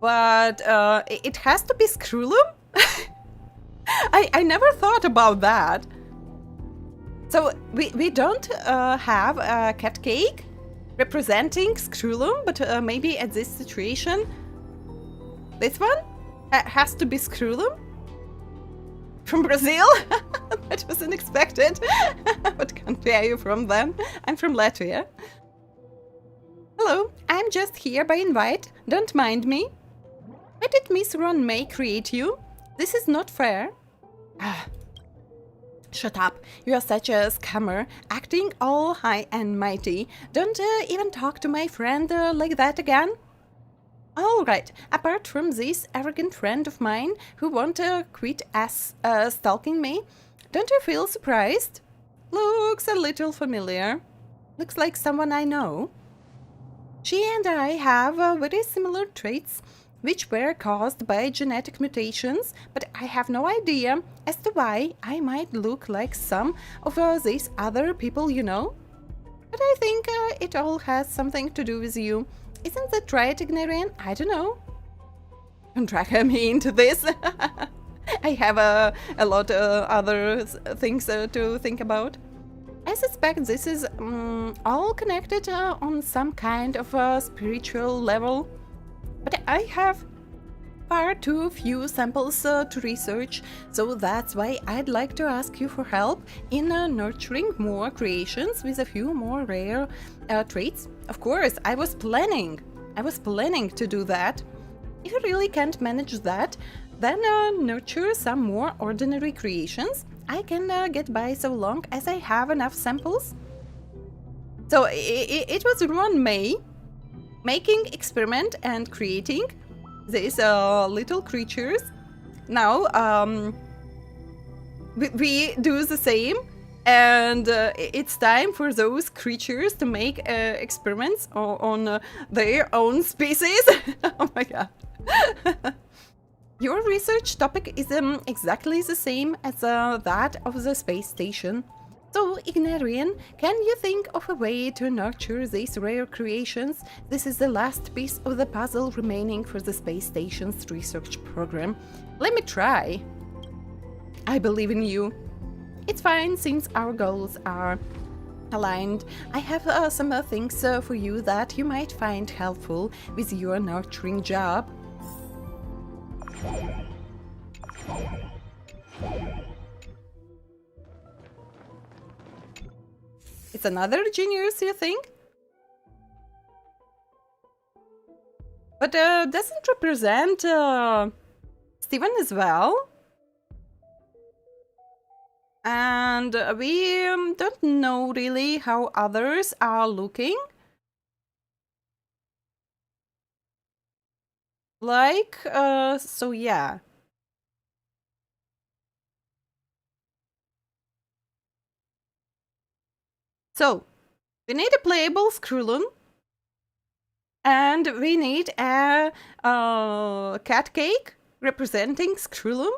Speaker 1: but it has to be Screwlum. I never thought about that. So we don't have a cat cake representing Screwlum, but maybe at this situation, this one has to be Screwlum from Brazil. That was unexpected. What country are you from then? I'm from Latvia. Hello, I'm just here by invite. Don't mind me. Why did Miss Ron May create you? This is not fair. Shut up. You are such a scammer, acting all high and mighty. Don't even talk to my friend like that again. Alright, apart from this arrogant friend of mine who won't quit stalking me, don't you feel surprised? Looks a little familiar. Looks like someone I know. She and I have very similar traits, which were caused by genetic mutations, but I have no idea as to why I might look like some of these other people you know. But I think it all has something to do with you. Isn't that right, Igniraen? I don't know. Don't drag me into this. I have a lot of other things to think about. I suspect this is all connected on some kind of a spiritual level. But I have far too few samples to research, so that's why I'd like to ask you for help in nurturing more creations with a few more rare traits. Of course, I was planning to do that. If you really can't manage that, then nurture some more ordinary creations. I can get by so long as I have enough samples. So it was Ruan May making experiment and creating these little creatures. Now we do the same, and it's time for those creatures to make experiments on their own species. Oh my god. Your research topic is exactly the same as that of the space station. So, Igniraen, can you think of a way to nurture these rare creations? This is the last piece of the puzzle remaining for the space station's research program. Let me try. I believe in you. It's fine, since our goals are aligned. I have some things for you that you might find helpful with your nurturing job. It's another genius, you think? But doesn't represent Steven as well? And we don't know really how others are looking. Like, so yeah. So, we need a playable Skrulum. And we need a cat cake representing Skrulum.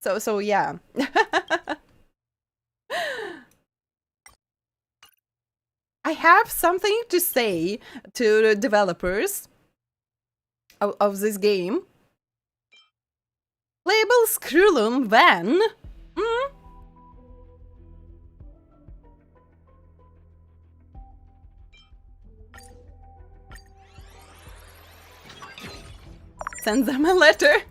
Speaker 1: So yeah. I have something to say to the developers of this game. Playable Skrulum when... Send them a letter.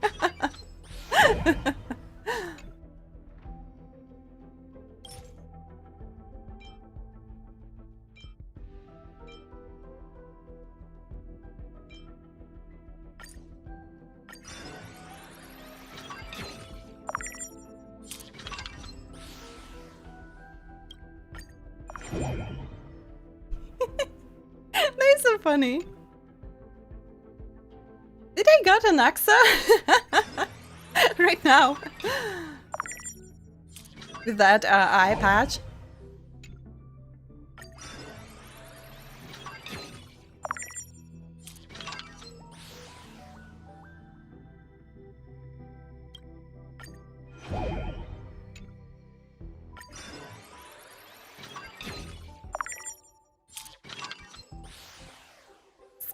Speaker 1: That's so funny. Did I got an AXA? Right now. With that eye patch.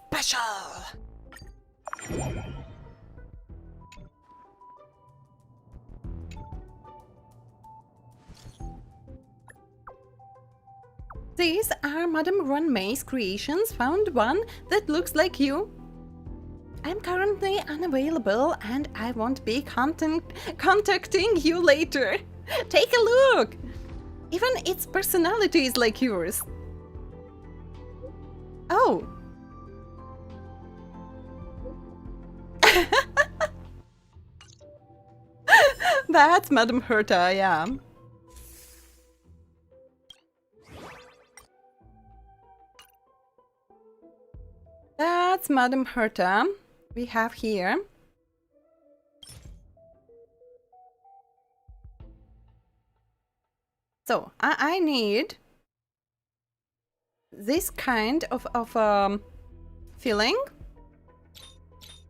Speaker 1: Special! These are Madame Ron May's creations. Found one that looks like you. I'm currently unavailable and I won't be contacting you later. Take a look! Even its personality is like yours. Oh. That's Madame HERTA, yeah. That's Madame HERTA we have here. So I need this kind of feeling.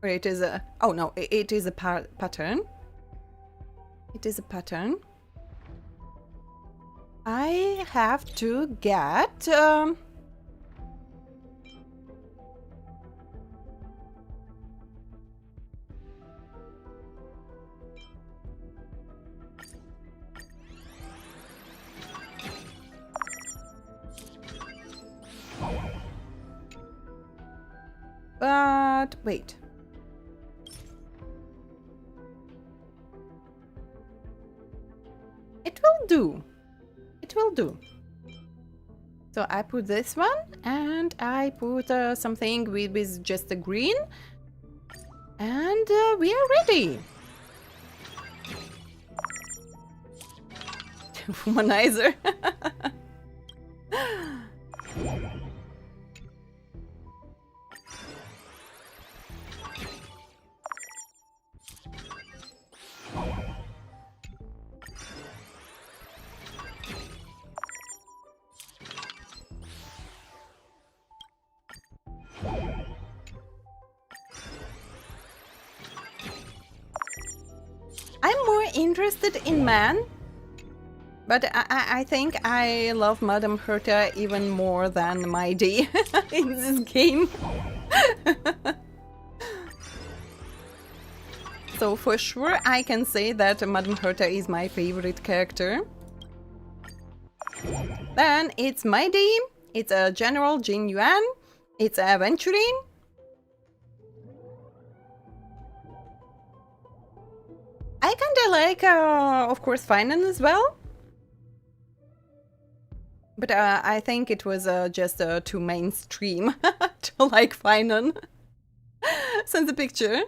Speaker 1: Or it is a... Oh no, it is a pattern. It is a pattern. I have to get... But wait. It will do. It will do. So I put this one and I put something with just a green. And we are ready. Womanizer. I'm more interested in man, but I think I love Madame HERTA even more than Mighty in this game. So for sure I can say that Madame HERTA is my favorite character. Then it's Mighty, it's a General Jin Yuan, it's Aventurine. I kinda like, of course, Finan as well. But I think it was just too mainstream to like Finan. Send the picture.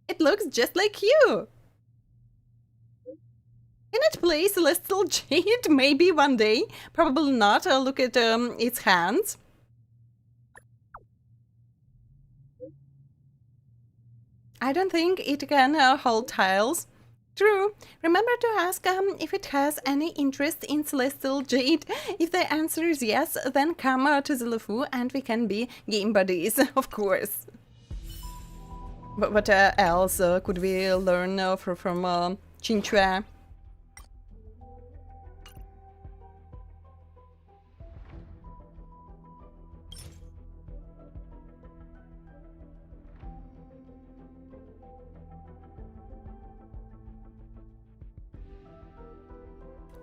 Speaker 1: It looks just like you. Can it play Celestial Jade? Maybe one day. Probably not. Look at its hands. I don't think it can hold tiles. True. Remember to ask if it has any interest in Celestial Jade. If the answer is yes, then come to the LeFou and we can be game buddies, of course. But what else could we learn from Qingque?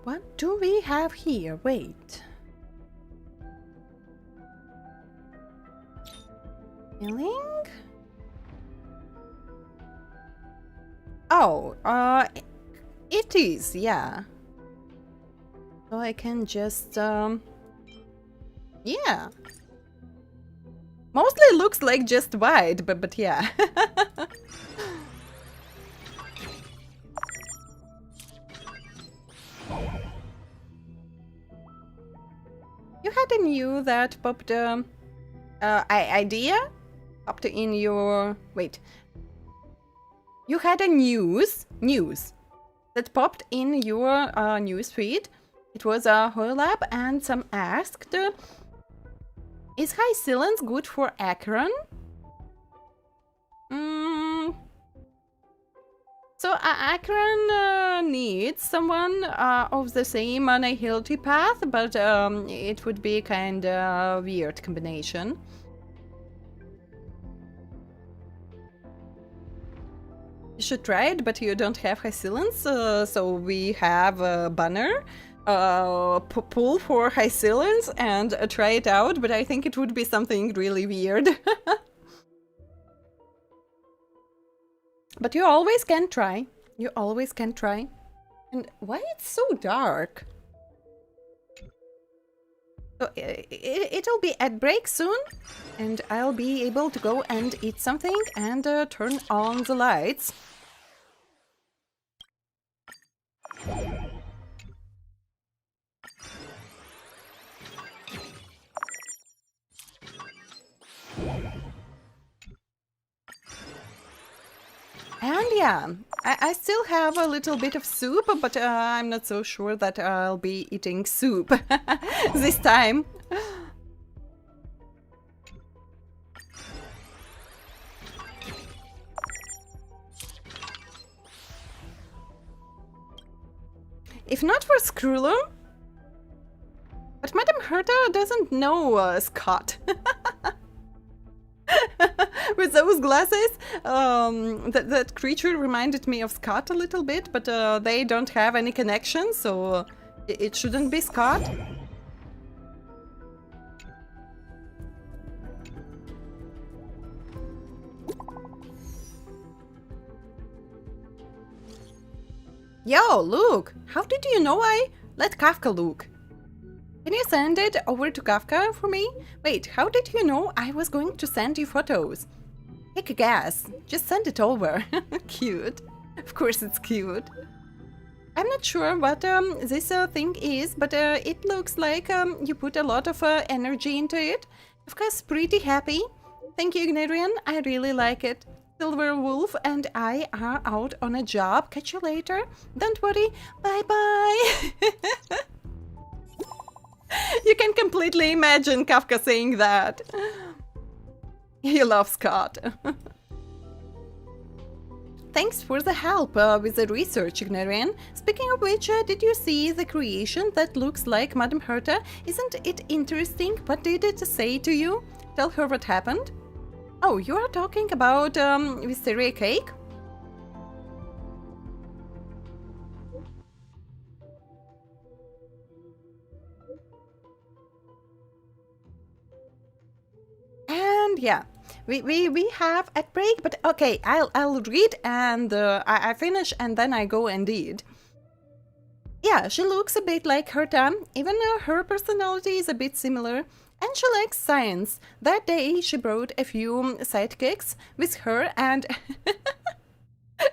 Speaker 1: What do we have here? Wait. Healing? Oh, it is, yeah. So I can just, yeah. Mostly looks like just white, but yeah. You had a new that popped idea popped in your... Wait. You had a news that popped in your news feed. It was a Hololab and some asked, is high silence good for Acheron? So Acheron needs someone of the same nihility path, but it would be kind of weird combination. You should try it, but you don't have high silence, so we have a banner, pull for high silence and try it out, but I think it would be something really weird. But you always can try. You always can try. And why it's so dark? So it'll be at break soon, and I'll be able to go and eat something and turn on the lights. And yeah, I still have a little bit of soup, but I'm not so sure that I'll be eating soup this time. If not for Skruller, but Madame Herta doesn't know Scott. With those glasses, that creature reminded me of Scott a little bit, but they don't have any connection, so it shouldn't be Scott. Yo, Luke, how did you know I let Kafka look? Can you send it over to Kafka for me? Wait, how did you know I was going to send you photos? Take a guess. Just send it over. Cute. Of course it's cute. I'm not sure what this thing is, but it looks like you put a lot of energy into it. Kafka's pretty happy. Thank you, Igniraen. I really like it. Silver Wolf and I are out on a job. Catch you later. Don't worry. Bye-bye. You can completely imagine Kafka saying that. He loves Scott. Thanks for the help with the research, Igniraen. Speaking of which, did you see the creation that looks like Madame Herta? Isn't it interesting? What did it say to you? Tell her what happened. Oh, you are talking about wisteria cake? And yeah, we have a break, but okay, I'll read and I finish and then I go and eat. Yeah, she looks a bit like Herta, even her personality is a bit similar, and she likes science. That day she brought a few sidekicks with her, and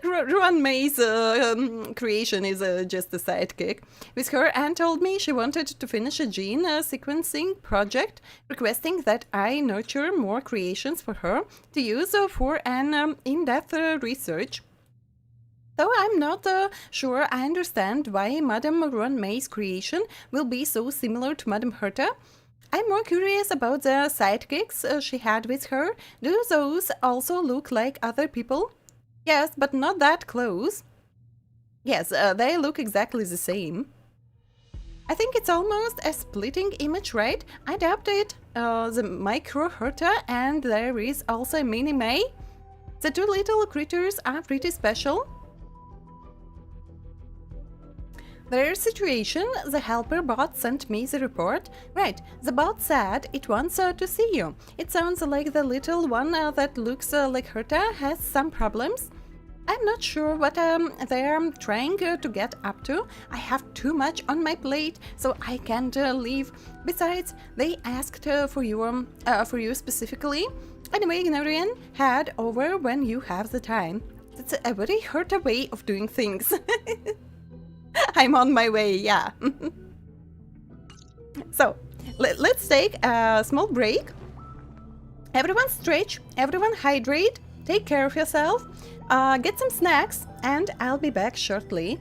Speaker 1: Ruan May's creation is just a sidekick with her, and told me she wanted to finish a gene sequencing project, requesting that I nurture more creations for her to use for an in-depth research. Though I'm not sure I understand why Madame Ruan May's creation will be so similar to Madame Herta, I'm more curious about the sidekicks she had with her. Do those also look like other people? Yes, but not that close. Yes, they look exactly the same. I think it's almost a splitting image, right? I doubt it. The micro Herta, and there is also a mini May. The two little critters are pretty special. Their situation, the helper bot sent me the report. Right, the bot said it wants to see you. It sounds like the little one that looks like Herta has some problems. I'm not sure what they're trying to get up to. I have too much on my plate, so I can't leave. Besides, they asked for you specifically. Anyway, Igniraen, head over when you have the time. That's a very Herta way of doing things. I'm on my way, yeah. So, let's take a small break. Everyone stretch, everyone hydrate, take care of yourself, get some snacks, and I'll be back shortly.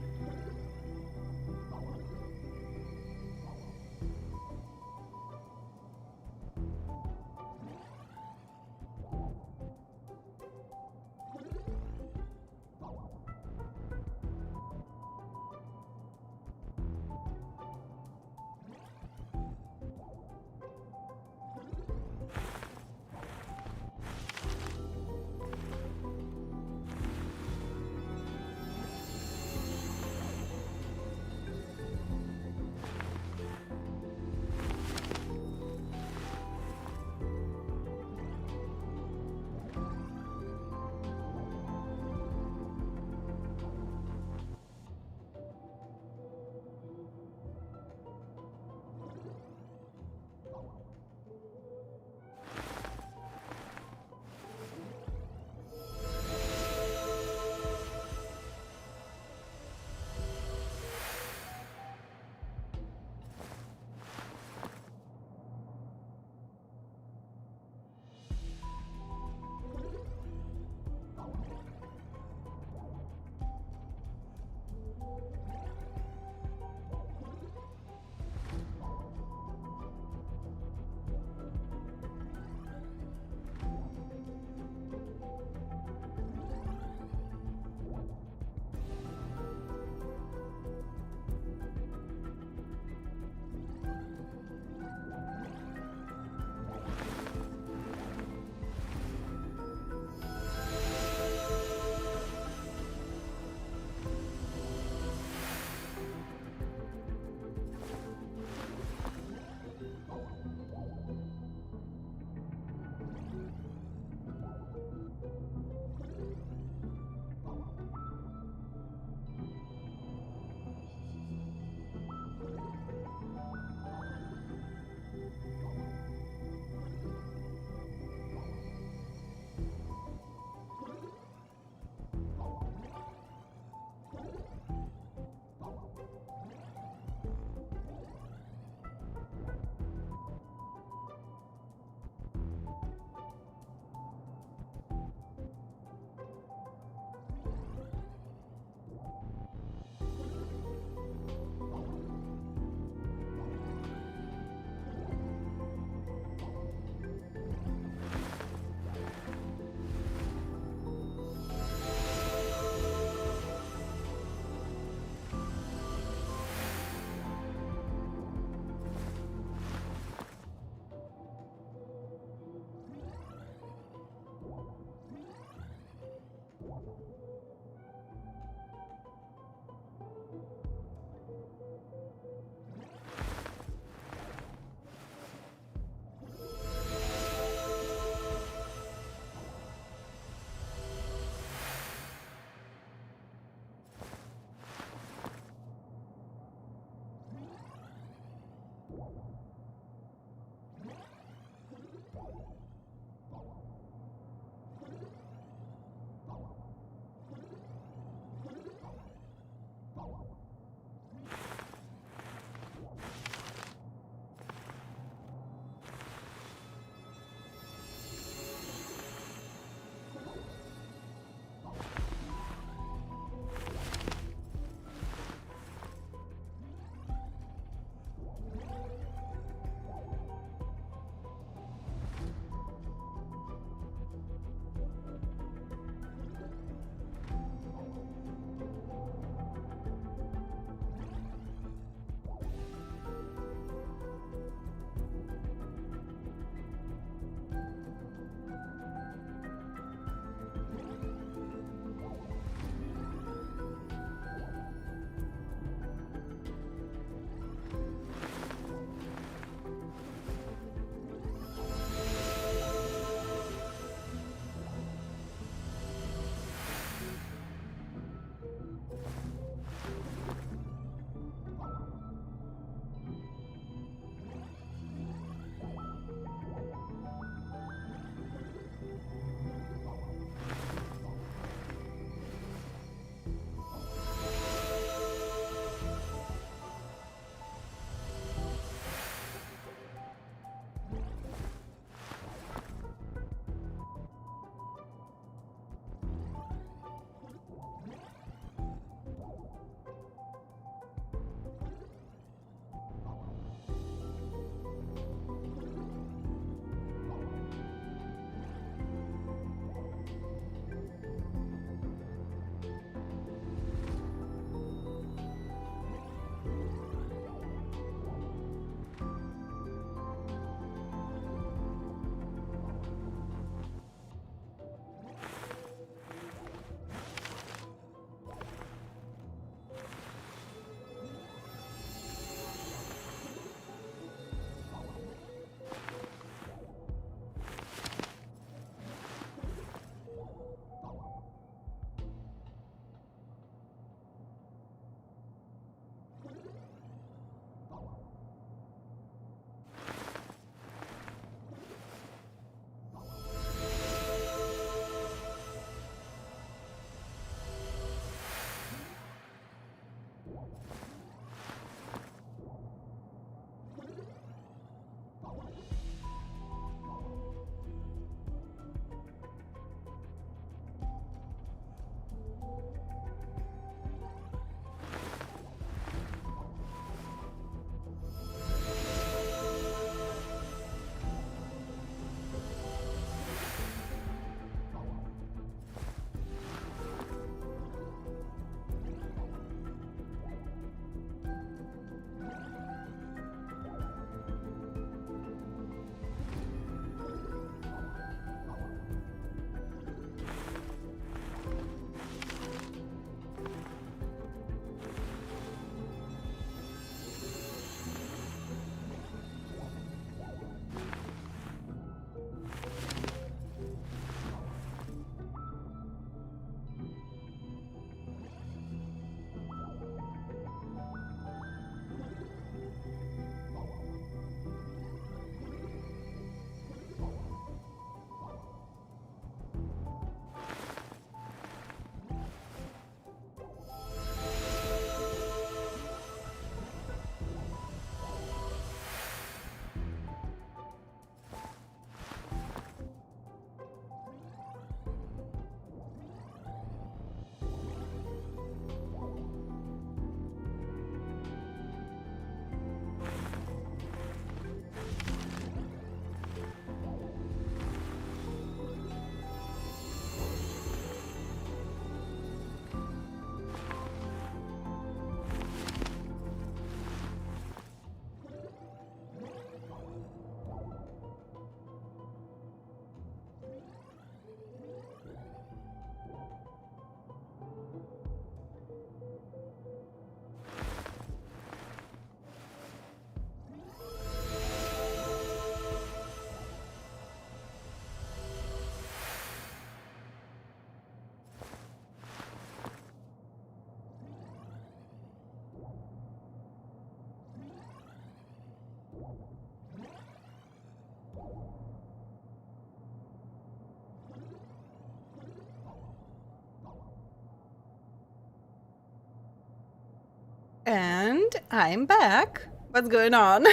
Speaker 1: And I'm back. What's going on?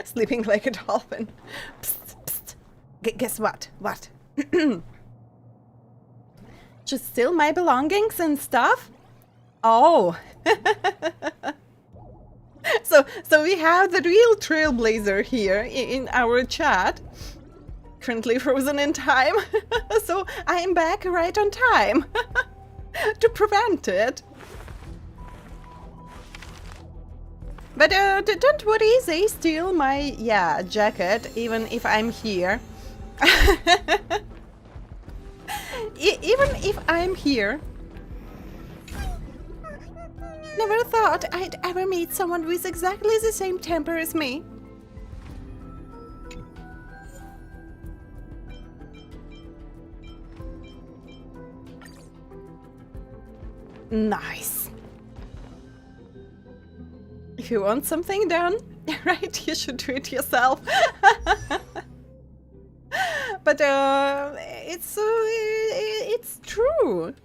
Speaker 1: Sleeping like a dolphin. Psst, psst. Guess what? What? Just steal my belongings and stuff? Oh. So we have the real Trailblazer here in our chat. Currently frozen in time. So I am back right on time. To prevent it. But don't worry, they steal my, jacket, even if I'm here. Even if I'm here. Never thought I'd ever meet someone with exactly the same temper as me. Nice. If you want something done, right, you should do it yourself. But it's true.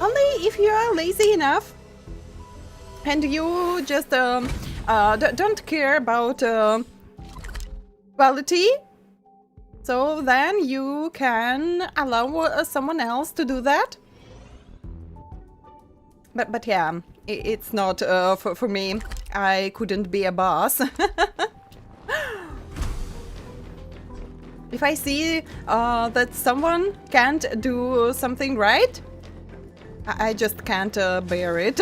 Speaker 1: Only if you are lazy enough and you just don't care about quality. So then you can allow someone else to do that. But yeah, it's not for me. I couldn't be a boss. If I see that someone can't do something right, I just can't bear it.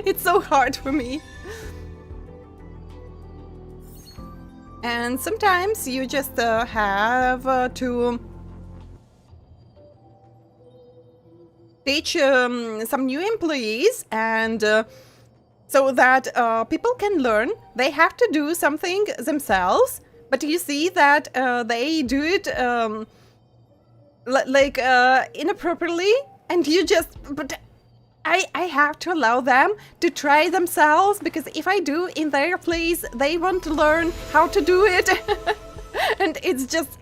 Speaker 1: It's so hard for me. And sometimes you just have to teach some new employees, and so that people can learn. They have to do something themselves, but you see that they do it like inappropriately, and you just... But I have to allow them to try themselves, because if I do in their place, they want to learn how to do it. And it's just...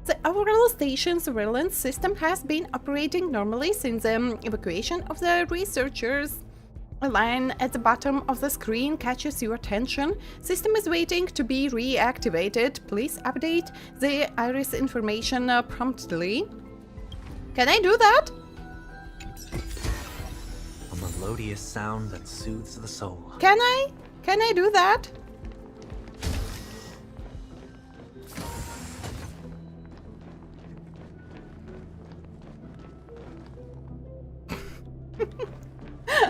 Speaker 1: The overall station surveillance system has been operating normally since the evacuation of the researchers. A line at the bottom of the screen catches your attention. System is waiting to be reactivated. Please update the iris information promptly. Can I do that?
Speaker 3: A melodious sound that soothes the soul.
Speaker 1: Can I? Can I do that?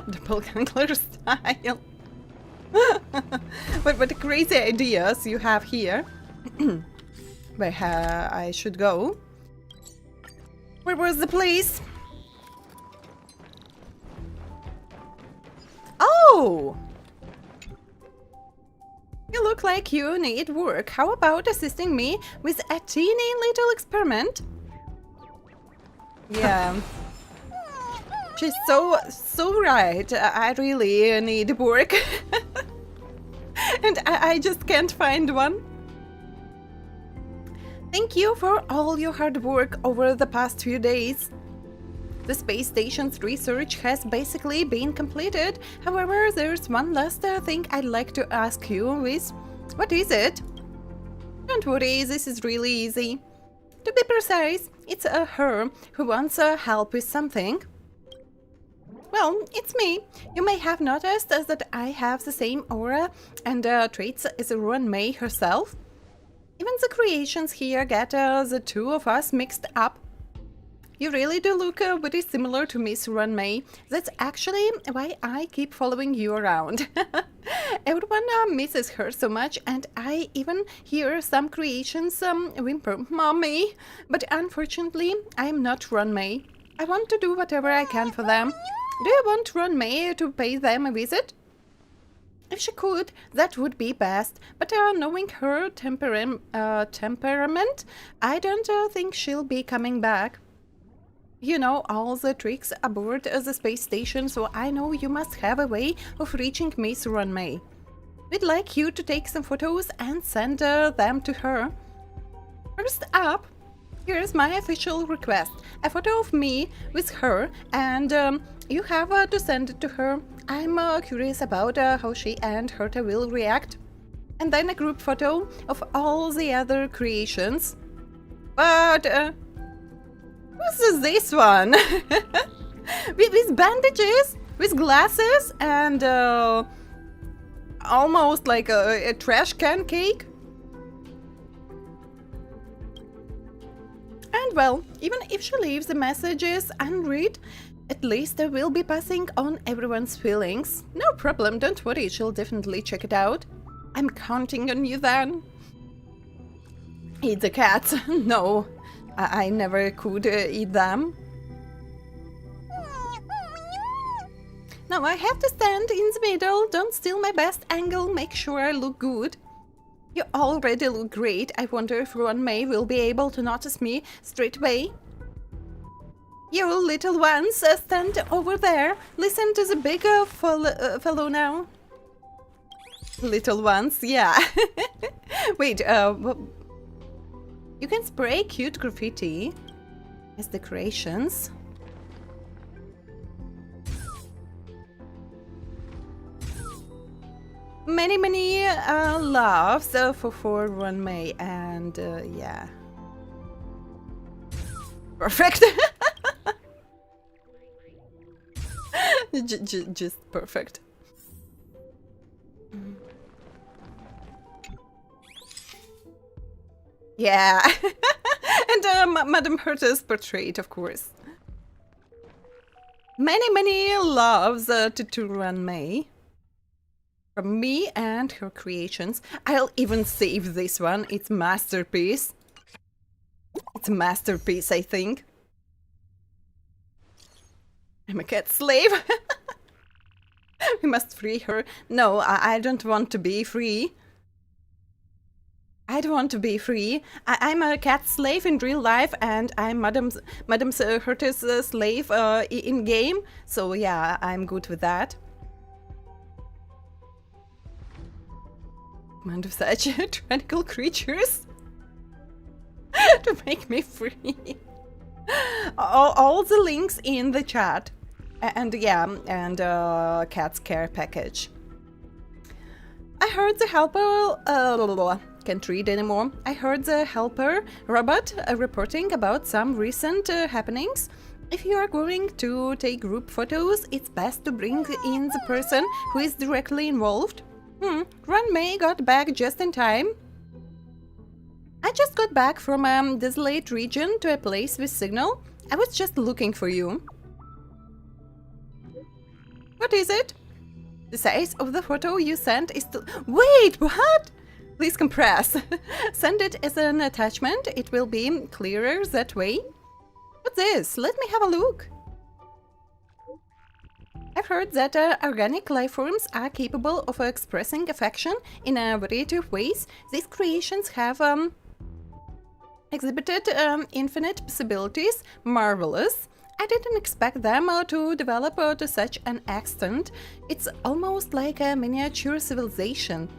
Speaker 1: Doppelganger style. But crazy ideas you have here. Where I should go? Where was the place? Oh! You look like you need work. How about assisting me with a teeny little experiment? Yeah. She's so right. I really need work. And I just can't find one. Thank you for all your hard work over the past few days. The space station's research has basically been completed. However, there's one last thing I'd like to ask you, Liz. What is it? Don't worry, this is really easy. To be precise, it's her who wants help with something. Well, it's me. You may have noticed that I have the same aura and traits as Ruan May herself. Even the creations here get the two of us mixed up. You really do look very similar to Miss Ruan May. That's actually why I keep following you around. Everyone misses her so much, and I even hear some creations whimper, "Mommy!" But unfortunately, I am not Ruan May. I want to do whatever I can for them. Do you want Ruan May to pay them a visit? If she could, that would be best, but knowing her temperament, I don't think she'll be coming back. You know all the tricks aboard the space station, so I know you must have a way of reaching Miss Runmay. We'd like you to take some photos and send them to her. First up, here's my official request. A photo of me with her, and you have to send it to her. I'm curious about how she and HERTA will react. And then a group photo of all the other creations. But who's this one? with bandages, with glasses, and almost like a trash can cake. And well, even if she leaves the messages unread, at least I will be passing on everyone's feelings. No problem, don't worry, she'll definitely check it out. I'm counting on you then. Eat the cats. No, I never could eat them. Now I have to stand in the middle. Don't steal my best angle. Make sure I look good. You already look great. I wonder if Runmay will be able to notice me straight away. You little ones, stand over there. Listen to the big fellow now. Little ones, yeah. Wait, you can spray cute graffiti as decorations. Many loves for Runmay, and yeah. Perfect. Just perfect. Yeah. And Madame HERTA's portrait, of course. Many loves to Runmay. From me and her creations. I'll even save this one. It's masterpiece. It's a masterpiece, I think. I'm a cat slave. We must free her. No, I don't want to be free. I don't want to be free. I'm a cat slave in real life, and I'm Madame HERTA's slave in game. So yeah, I'm good with that. Amount of such tyrannical creatures to make me free. All the links in the chat, and yeah, and cat's care package. I heard the helper can't read anymore. I heard the helper robot reporting about some recent happenings. If you are going to take group photos, it's best to bring in the person who is directly involved. Runmay got back just in time. I just got back from a desolate region to a place with signal. I was just looking for you. What is it? The size of the photo you sent is too... Wait, what? Please compress. Send it as an attachment. It will be clearer that way. What's this? Let me have a look. I've heard that organic life forms are capable of expressing affection in a variety of ways. These creations have exhibited infinite possibilities. Marvelous. I didn't expect them to develop to such an extent. It's almost like a miniature civilization.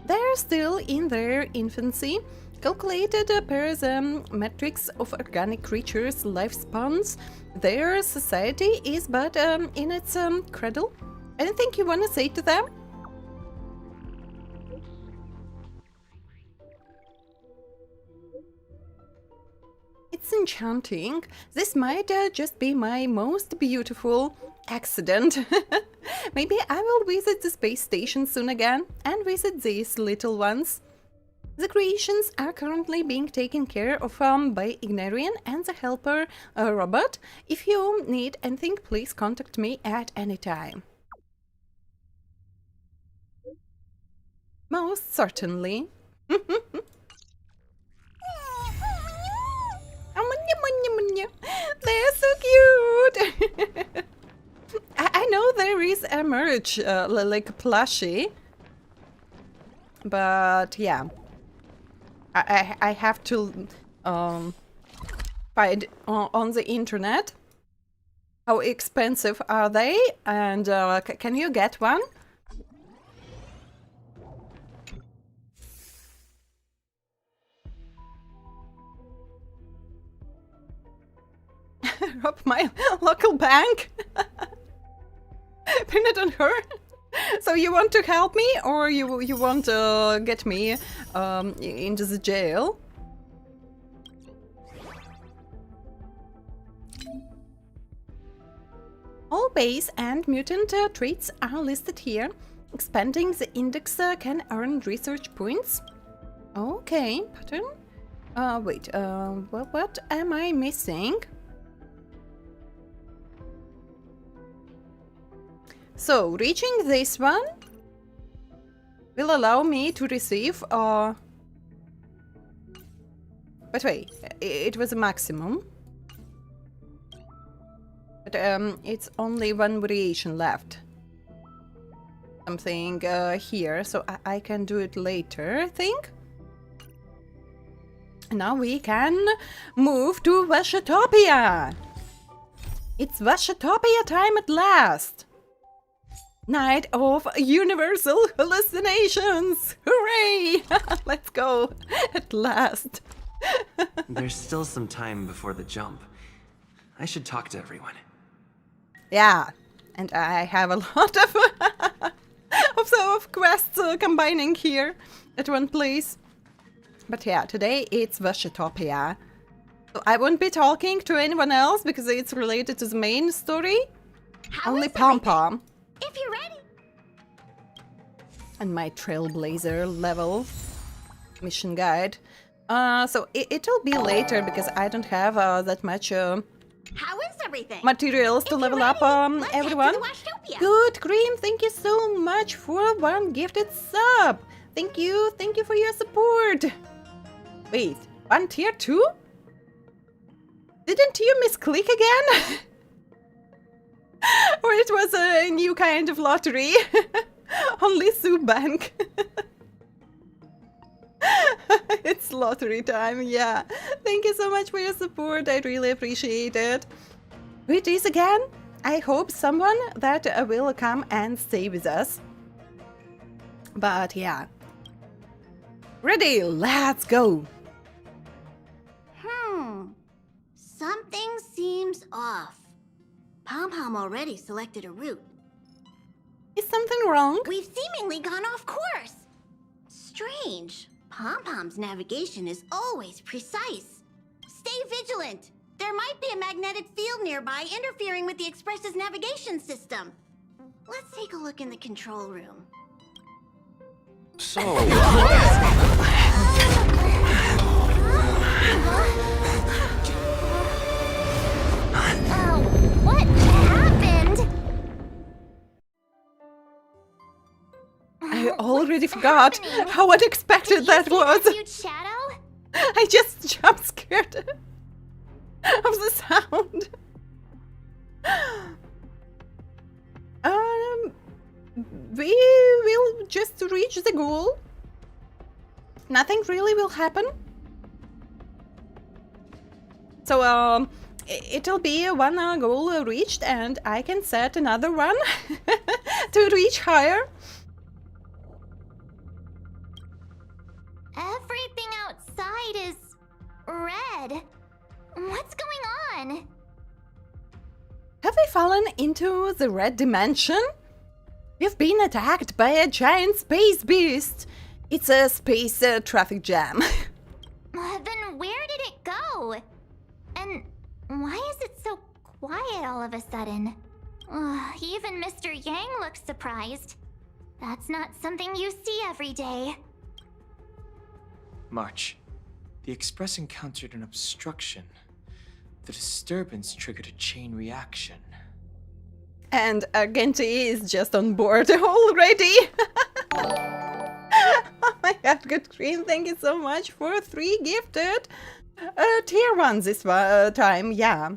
Speaker 1: They're still in their infancy, calculated per the metrics of organic creatures' lifespans. Their society is but in its cradle. Anything you want to say to them? It's enchanting. This might just be my most beautiful accident. Maybe I will visit the space station soon again and visit these little ones. The creations are currently being taken care of by Igniraen and the helper robot. If you need anything, please contact me at any time. Most certainly. They're so cute! I know there is a merch, like a plushie. But yeah. I have to find on the internet How expensive are they? And can you get one? Rob my local bank? Pin it on her? So you want to help me, or you want to get me into the jail? All base and mutant traits are listed here. Expanding the index can earn research points. Okay, pattern. Wait, what am I missing? So, reaching this one will allow me to receive but wait, it was a maximum. But it's only one variation left. Something here, so I can do it later, I think. Now we can move to Vashatopia. It's Vashatopia time at last. Night of universal hallucinations! Hooray! Let's go! At last!
Speaker 3: There's still some time before the jump. I should talk to everyone.
Speaker 1: Yeah, and I have a lot of quests combining here at one place. But yeah, today it's Vashatopia. So I won't be talking to anyone else because it's related to the main story. Only Pom Pom.
Speaker 5: If you're ready.
Speaker 1: And my Trailblazer level mission guide. So it'll be later because I don't have that much
Speaker 5: How is everything?
Speaker 1: materials to level up everyone. Good, Cream, thank you so much for one gifted sub. Thank you for your support. Wait, one tier 2? Didn't you misclick again? Or it was a new kind of lottery? Only Subank. It's lottery time, yeah. Thank you so much for your support. I really appreciate it. Who it is again? I hope someone that will come and stay with us. But yeah. Ready, let's go.
Speaker 5: Something seems off. Pom Pom already selected a route.
Speaker 1: Is something wrong?
Speaker 5: We've seemingly gone off course. Strange. Pom Pom's navigation is always precise. Stay vigilant. There might be a magnetic field nearby interfering with the Express's navigation system. Let's take a look in the control room.
Speaker 2: So,
Speaker 5: What happened?
Speaker 1: I already forgot how unexpected that was.
Speaker 5: Huge shadow?
Speaker 1: I just jump scared of the sound. We will just reach the goal. Nothing really will happen. So it'll be one goal reached, and I can set another one to reach higher.
Speaker 5: Everything outside is red. What's going on?
Speaker 1: Have we fallen into the red dimension? We've been attacked by a giant space beast. It's a space traffic jam.
Speaker 5: Then where did it go? And why is it so quiet all of a sudden? Even Mr. Yang looks surprised. That's not something you see every day.
Speaker 6: March. The Express encountered an obstruction. The disturbance triggered a chain reaction.
Speaker 1: And Argenti is just on board already. Oh my god, good Cream, thank you so much for 3 gifted tier 1 this time, yeah.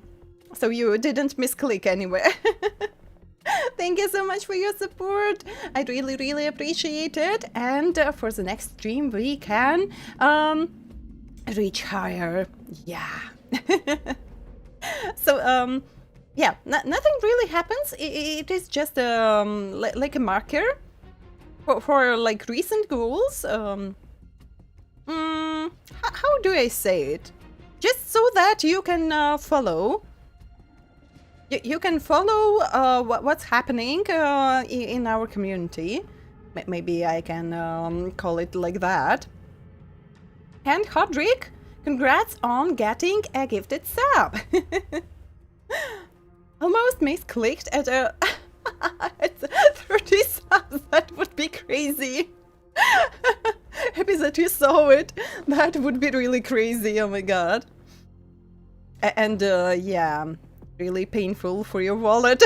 Speaker 1: So you didn't misclick anywhere. Thank you so much for your support. I really appreciate it. And for the next stream we can reach higher. Yeah. So yeah, nothing really happens. It is just like a marker for like recent goals. How do I say it? Just so that you can follow. You can follow what's happening in our community. Maybe I can call it like that. And Hodrick, congrats on getting a gifted sub. Almost misclicked at a at 30 subs. That would be crazy. Happy that you saw it. That would be really crazy. Oh my god. And yeah, really painful for your wallet.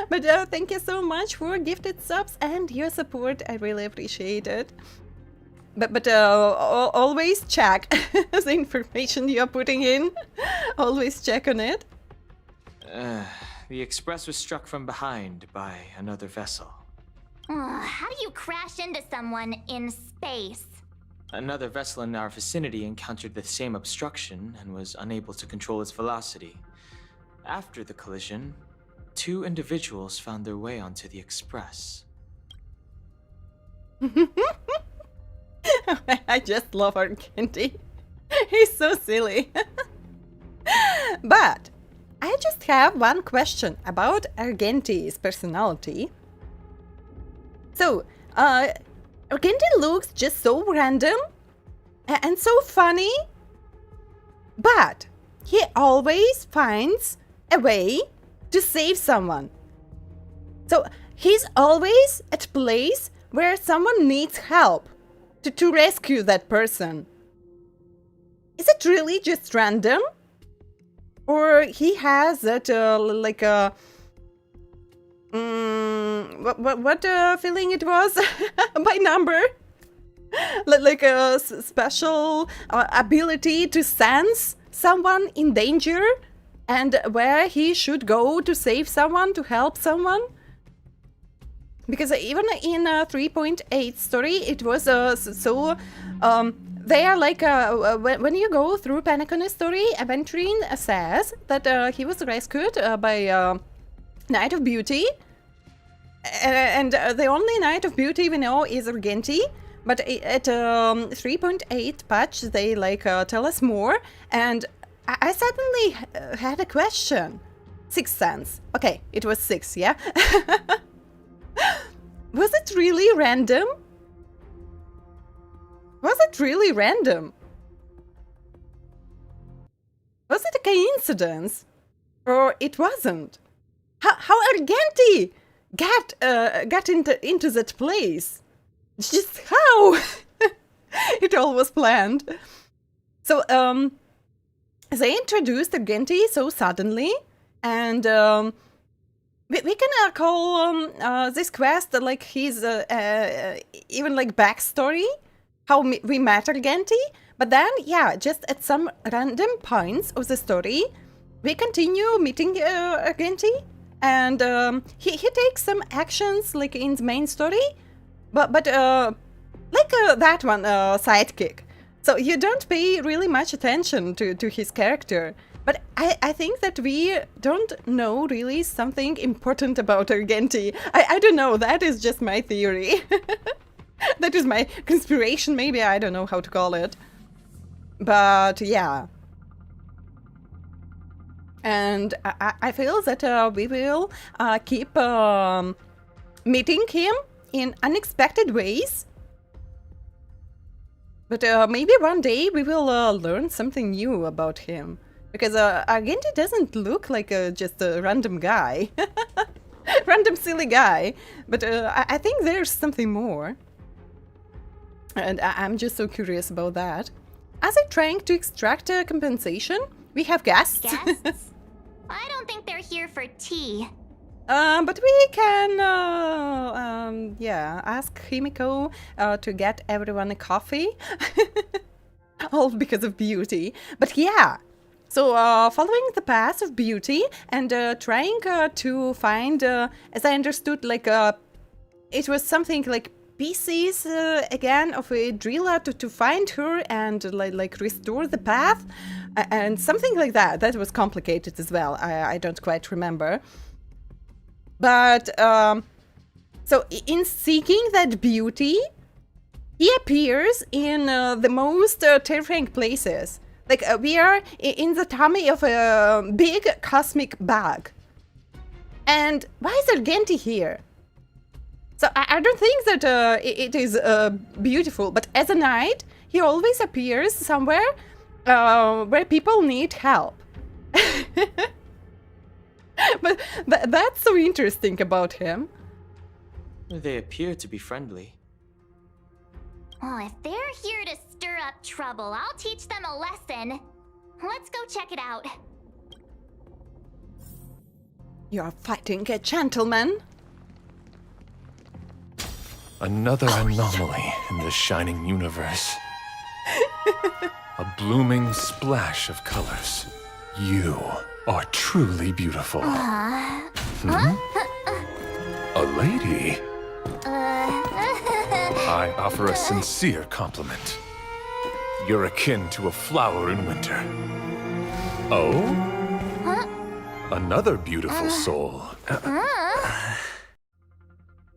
Speaker 1: But thank you so much for gifted subs and your support. I really appreciate it. But always check the information you're putting in. Always check on it.
Speaker 6: The Express was struck from behind by another vessel.
Speaker 7: How do you crash into someone in space?
Speaker 6: Another vessel in our vicinity encountered the same obstruction and was unable to control its velocity. After the collision, 2 individuals found their way onto the Express.
Speaker 1: I just love Argenti. He's so silly. But I just have one question about Argenti's personality. So, Argenti looks just so random and so funny, but he always finds a way to save someone. So he's always at a place where someone needs help to rescue that person. Is it really just random? Or he has that like a what feeling it was by number? Like a special ability to sense someone in danger and where he should go to save someone, to help someone? Because even in a 3.8 story, it was so. They are like when you go through Panacone's story, Aventurine says that he was rescued by Knight of Beauty, and the only Knight of Beauty we know is Argenti. But at 3.8 patch, they like tell us more, and I suddenly had a question. 6th sense. Okay, it was 6, yeah. Was it really random? Was it really random? Was it a coincidence? Or it wasn't? How Argenti got into that place? Just how? It all was planned. So, they introduced Argenti so suddenly, and we can call this quest like his even like backstory, how we met Argenti. But then, yeah, just at some random points of the story, we continue meeting Argenti, and he takes some actions like in the main story, but like that one sidekick. So you don't pay really much attention to his character. But I think that we don't know really something important about Argenti. I don't know, that is just my theory. That is my conspiration, maybe, I don't know how to call it. But yeah. And I feel that we will keep meeting him in unexpected ways. But maybe one day we will learn something new about him. Because Argenti doesn't look like just a random guy. Random silly guy. But I think there's something more. And I'm just so curious about that. As I'm trying to extract compensation, we have guests.
Speaker 7: Guests? I don't think they're here for tea.
Speaker 1: But we can, yeah, ask Himiko to get everyone a coffee. All because of beauty. But yeah. So, following the path of beauty and trying to find, as I understood, like, it was something like pieces again of a driller to find her and like restore the path and something like that. That was complicated as well. I don't quite remember. But so in seeking that beauty, he appears in the most terrifying places. Like we are in the tummy of a big cosmic bug. And why is Argenti here? So I don't think that it is beautiful, but as a knight, he always appears somewhere where people need help. But that's so interesting about him.
Speaker 6: They appear to be friendly.
Speaker 7: Well, if they're here to stir up trouble, I'll teach them a lesson. Let's go check it out.
Speaker 1: You're fighting a gentleman.
Speaker 2: Another anomaly in the shining universe. A blooming splash of colors. You are truly beautiful. A lady? I offer a sincere compliment. You're akin to a flower in winter. Oh? Another beautiful soul.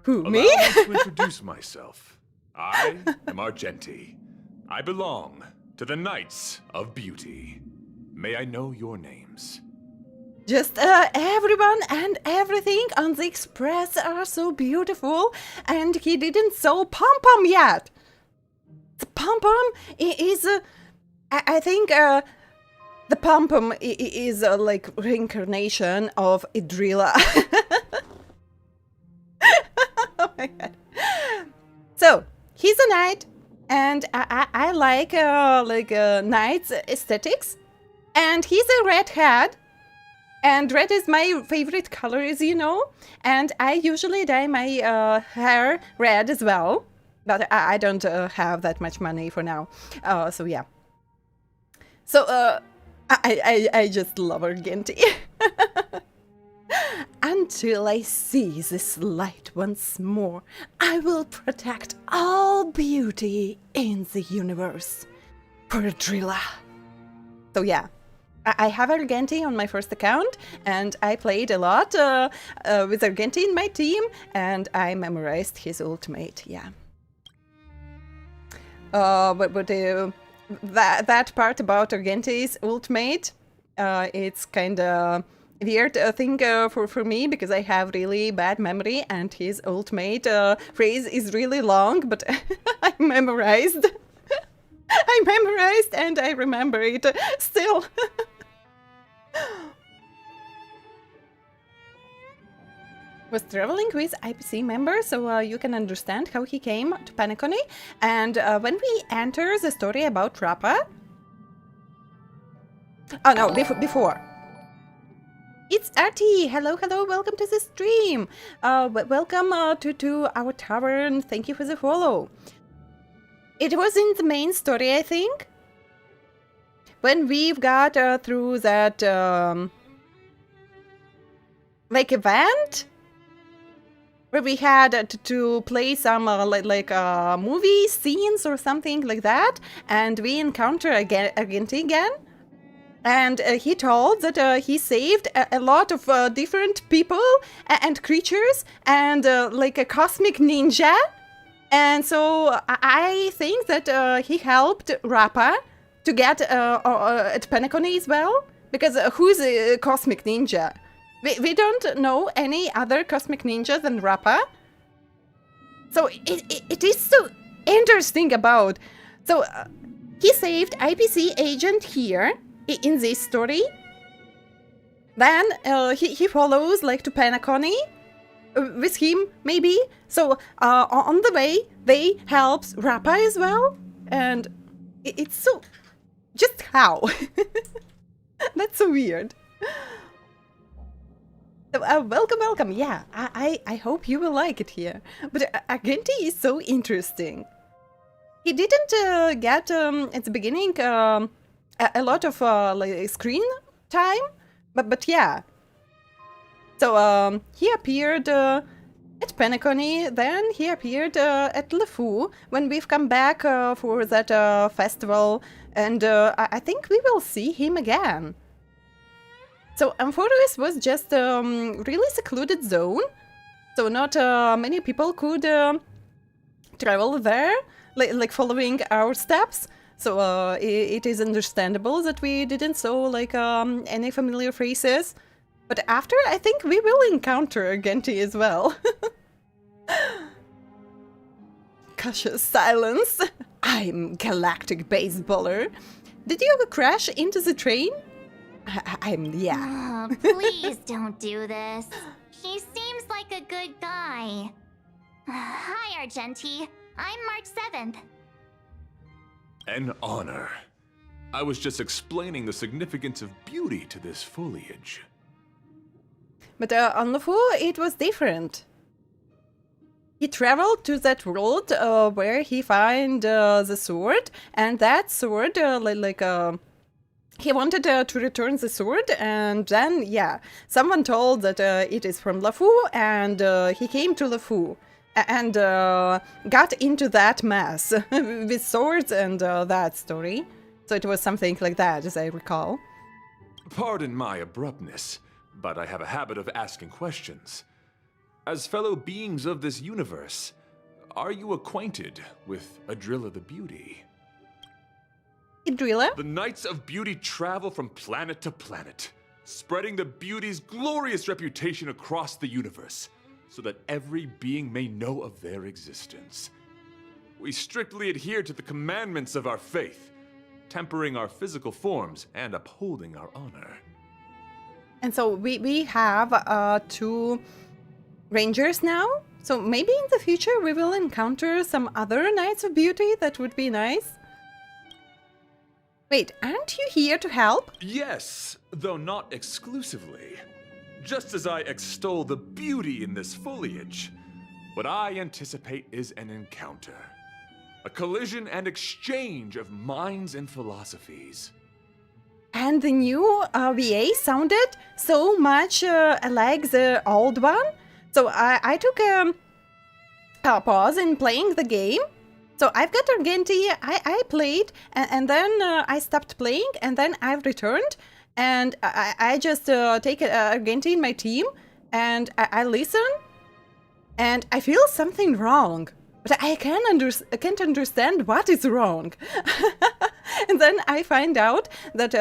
Speaker 1: Who,
Speaker 2: Allow
Speaker 1: me?
Speaker 2: me to introduce myself. I am Argenti. I belong to the Knights of Beauty. May I know your names?
Speaker 1: Just everyone and everything on the Express are so beautiful, and he didn't sew pom-pom yet. The pom-pom is, I think, the pom-pom is like reincarnation of Idrila. Oh my god. So, he's a knight, and I like knight's aesthetics, and he's a redhead. And red is my favorite color, as you know. And I usually dye my hair red as well. But I don't have that much money for now. So yeah. So I just love Argenti. Until I see this light once more, I will protect all beauty in the universe. Perdrilla. So yeah. I have Argenti on my first account, and I played a lot with Argenti in my team, and I memorized his ultimate, yeah. But that part about Argenti's ultimate, it's kind of weird thing for me, because I have really bad memory, and his ultimate phrase is really long, but I memorized. I memorized, and I remember it still. Was traveling with IPC members, so you can understand how he came to Penacony. And when we enter the story about Rappa... Oh no, before. It's Artie! Hello, welcome to the stream! Welcome to our tavern, thank you for the follow. It was in the main story, I think. When we've got through that like event where we had to play some movie scenes or something like that, and we encounter Argenti again, and he told that he saved a lot of different people and creatures and like a cosmic ninja, and so I think that he helped Rappa to get at Penacony as well, because who's a cosmic ninja? We don't know any other cosmic ninja than Rappa. So it is so interesting about. So he saved IPC agent here in this story. Then he follows like to Penacony with him maybe. So on the way they helps Rappa as well, and it's so. Just how? That's so weird. So, welcome. Yeah, I hope you will like it here. But Argenti is so interesting. He didn't get at the beginning a lot of like screen time, but yeah. So he appeared at Penacony, then he appeared at LeFou when we've come back for that festival, and I think we will see him again. So Amphoris was just really secluded zone, so not many people could travel there, like following our steps. So it is understandable that we didn't saw like any familiar faces. But after, I think we will encounter Genti as well. Cautious silence. I'm galactic baseballer. Did you crash into the train? Yeah.
Speaker 7: Oh, please don't do this. He seems like a good guy. Hi, Argenti. I'm March 7th.
Speaker 2: An honor. I was just explaining the significance of beauty to this foliage.
Speaker 1: But on LeFou, it was different. He traveled to that world where he found the sword, and that sword, he wanted to return the sword, and then, yeah, someone told that it is from LeFou, and he came to LeFou, and got into that mess with swords and that story. So it was something like that, as I recall.
Speaker 2: Pardon my abruptness, but I have a habit of asking questions. As fellow beings of this universe, are you acquainted with Adrilla the Beauty?
Speaker 1: Idrilla?
Speaker 2: The Knights of Beauty travel from planet to planet, spreading the beauty's glorious reputation across the universe, so that every being may know of their existence. We strictly adhere to the commandments of our faith, tempering our physical forms and upholding our honor.
Speaker 1: And so we have 2 rangers now, so maybe in the future we will encounter some other Knights of Beauty. That would be nice. Wait, aren't you here to help?
Speaker 2: Yes, though not exclusively. Just as I extol the beauty in this foliage, what I anticipate is an encounter. A collision and exchange of minds and philosophies.
Speaker 1: And the new VA sounded so much like the old one. So I took a pause in playing the game. So I've got Argenti, I played, and then I stopped playing, and then I've returned, and I just take Argenti in my team, and I listen, and I feel something wrong. But I can't understand what is wrong. And then I find out that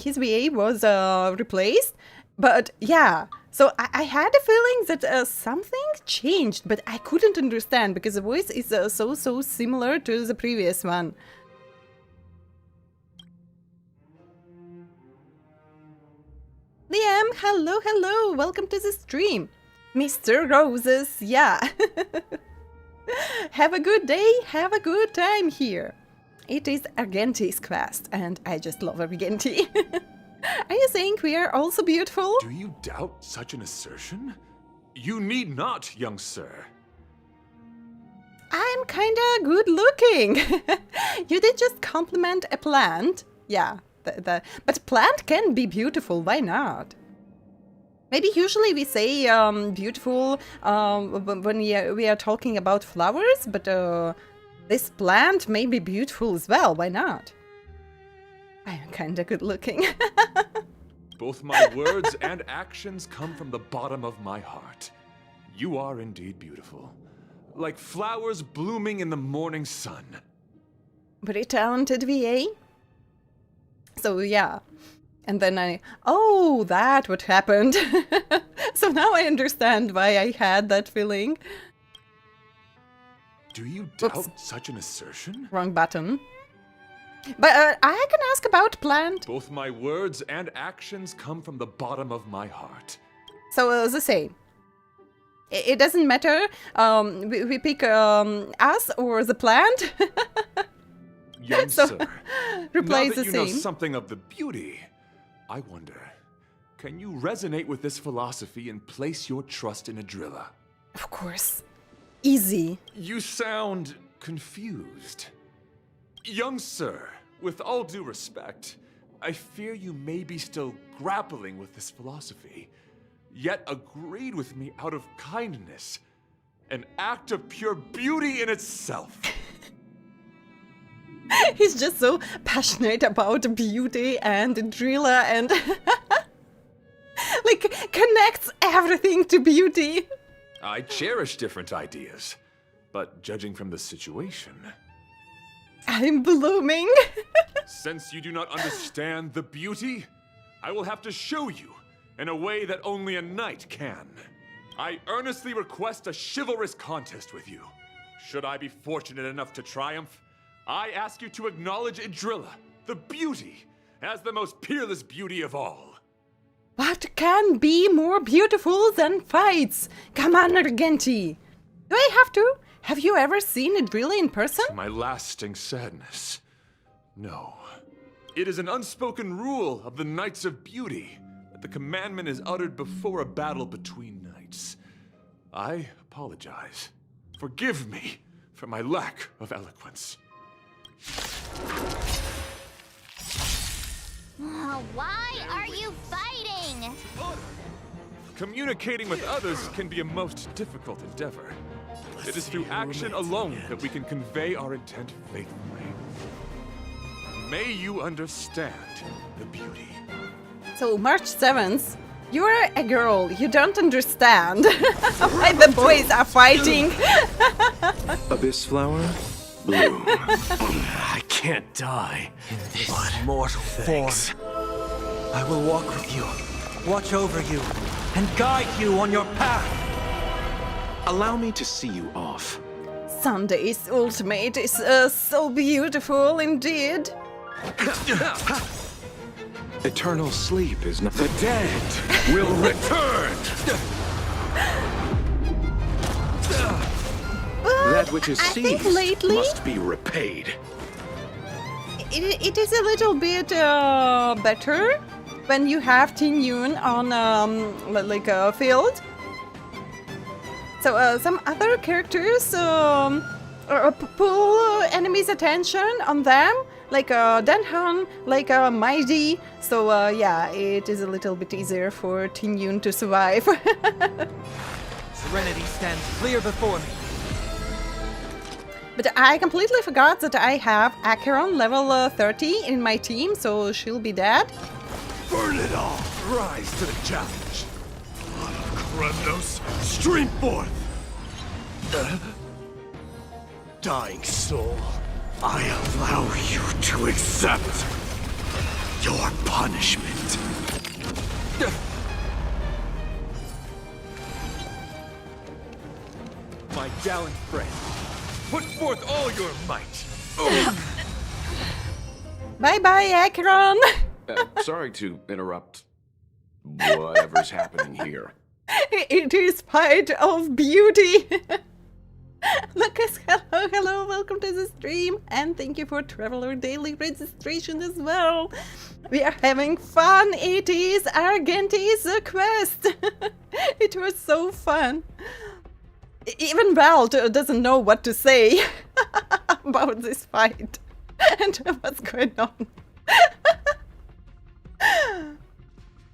Speaker 1: his VA was replaced. But yeah, so I had a feeling that something changed, but I couldn't understand because the voice is so similar to the previous one. Liam, hello, welcome to the stream. Mr. Roses, yeah. Have a good day, have a good time here. It is Argenti's quest, and I just love Argenti. Are you saying we are also beautiful?
Speaker 2: Do you doubt such an assertion? You need not, young sir.
Speaker 1: I'm kinda good looking. You did just compliment a plant. Yeah, but plant can be beautiful, why not? Maybe usually we say beautiful when we are talking about flowers, but this plant may be beautiful as well, why not? I am kinda good looking.
Speaker 2: Both my words and actions come from the bottom of my heart. You are indeed beautiful. Like flowers blooming in the morning sun.
Speaker 1: Very talented VA. So yeah. And then oh, that what happened. So now I understand why I had that feeling.
Speaker 2: Do you doubt such an assertion?
Speaker 1: Wrong button. But I can ask about plant.
Speaker 2: Both my words and actions come from the bottom of my heart.
Speaker 1: So the same. It doesn't matter. We pick us or the plant.
Speaker 2: Young
Speaker 1: So,
Speaker 2: sir,
Speaker 1: reply
Speaker 2: now
Speaker 1: is
Speaker 2: that
Speaker 1: the
Speaker 2: you know
Speaker 1: same.
Speaker 2: something of the beauty, I wonder, can you resonate with this philosophy and place your trust in Adrilla?
Speaker 1: Of course. Easy.
Speaker 2: You sound confused. Young sir, with all due respect, I fear you may be still grappling with this philosophy, yet agreed with me out of kindness, An act of pure beauty in itself.
Speaker 1: He's just so passionate about beauty and driller and like connects everything to beauty.
Speaker 2: I cherish different ideas, but judging from the situation...
Speaker 1: I'm blooming.
Speaker 2: Since you do not understand the beauty, I will have to show you in a way that only a knight can. I earnestly request a chivalrous contest with you. Should I be fortunate enough to triumph, I ask you to acknowledge Idrilla, the beauty, as the most peerless beauty of all.
Speaker 1: What can be more beautiful than fights? Come on, Argenti. Do I have to? Have you ever seen it really in person?
Speaker 2: To my lasting sadness, no. It is an unspoken rule of the Knights of Beauty that the commandment is uttered before a battle between knights. I apologize. Forgive me for my lack of eloquence.
Speaker 7: Why are you fighting?
Speaker 2: Communicating with others can be a most difficult endeavor. It is through action alone that we can convey our intent faithfully. May you understand the beauty.
Speaker 1: So, March 7th, you're a girl, you don't understand why the boys are fighting.
Speaker 2: Abyss flower, bloom. I can't die.
Speaker 3: In this mortal form, I will walk with you, watch over you, and guide you on your path.
Speaker 2: Allow me to see you off.
Speaker 1: Sunday's ultimate is so beautiful indeed.
Speaker 2: Eternal sleep is not... The dead will return! That which is
Speaker 1: I think
Speaker 2: seized
Speaker 1: lately
Speaker 2: must be repaid.
Speaker 1: it is a little bit better when you have Teen Yun on like a field. So some other characters pull enemies' attention on them, like Denhan, like Mighty. So yeah, it is a little bit easier for Teen Yun to survive.
Speaker 3: Serenity stands clear before me.
Speaker 1: But I completely forgot that I have Acheron level 30 in my team, so she'll be dead.
Speaker 2: Burn it all! Rise to the challenge! Blood of Kremnos, stream forth! Dying soul, I allow you to accept your punishment. My gallant friend, put forth all your might!
Speaker 1: Bye-bye, Acheron!
Speaker 8: Sorry to interrupt whatever's happening here.
Speaker 1: It is part of beauty! Lucas, hello, welcome to the stream, and thank you for Traveler Daily registration as well. We are having fun. It is Argenti's quest. It was so fun. Even Val doesn't know what to say about this fight and what's going on.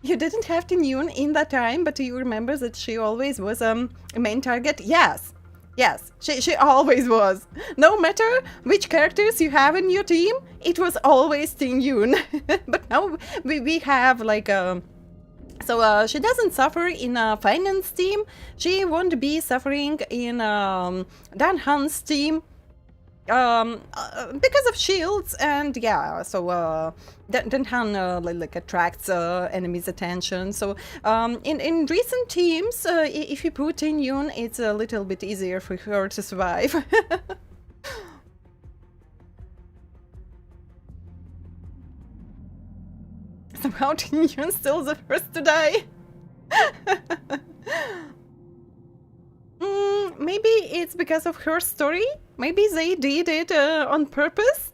Speaker 1: You didn't have Teen Yun in that time, but do you remember that she always was a main target? Yes. Yes, she always was. No matter which characters you have in your team, it was always Teen Yun. But now we have like so she doesn't suffer in a finance team. She won't be suffering in Dan Han's team. Because of shields, and yeah, so Denhan like attracts enemies' attention. So in recent teams, if you put in Yun, it's a little bit easier for her to survive. Somehow Teen Yun still the first to die. Maybe it's because of her story. Maybe they did it on purpose.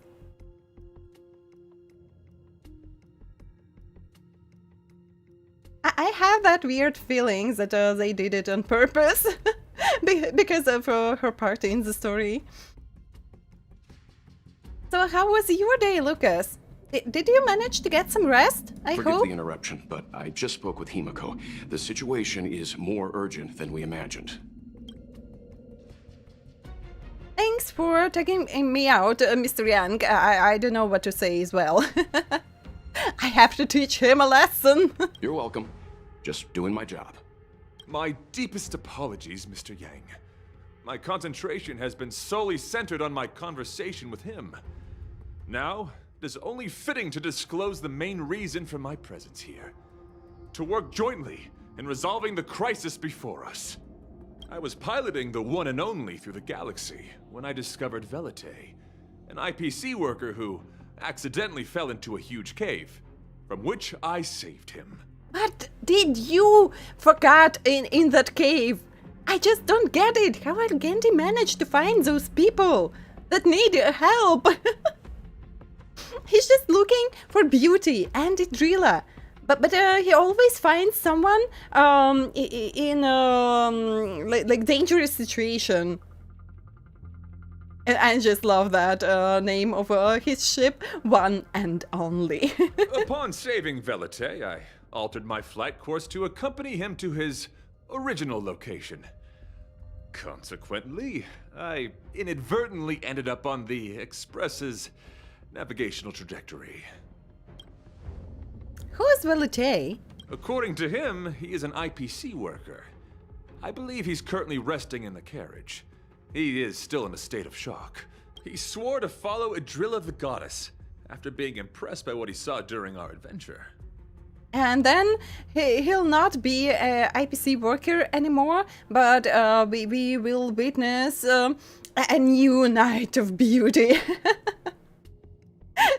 Speaker 1: I have that weird feeling that they did it on purpose because of her part in the story. So how was your day, Lucas? Did you manage to get some rest, I hope?
Speaker 8: Forgive the interruption, but I just spoke with Himiko. The situation is more urgent than we imagined.
Speaker 1: thanks for taking me out, Mr. Yang. I don't know what to say as well. I have to teach him a lesson.
Speaker 8: You're welcome. Just doing my job.
Speaker 9: My deepest apologies, Mr. Yang. My concentration has been solely centered on my conversation with him. Now, it is only fitting to disclose the main reason for my presence here. To work jointly in resolving the crisis before us. I was piloting the one and only through the galaxy when I discovered Velite, an IPC worker who accidentally fell into a huge cave, from which I saved him.
Speaker 1: What did you forget in that cave? I just don't get it. How did Gandhi manage to find those people that need help? He's just looking for beauty and Idrila. But he always finds someone in like dangerous situation. And I just love that name of his ship, One and Only.
Speaker 9: Upon saving Velite, I altered my flight course to accompany him to his original location. Consequently, I inadvertently ended up on the Express's navigational trajectory.
Speaker 1: Who is Velite?
Speaker 9: According to him, he is an IPC worker. I believe he's currently resting in the carriage. He is still in a state of shock. He swore to follow Idrila the goddess after being impressed by what he saw during our adventure.
Speaker 1: And then he'll not be an IPC worker anymore, but we will witness a new night of beauty.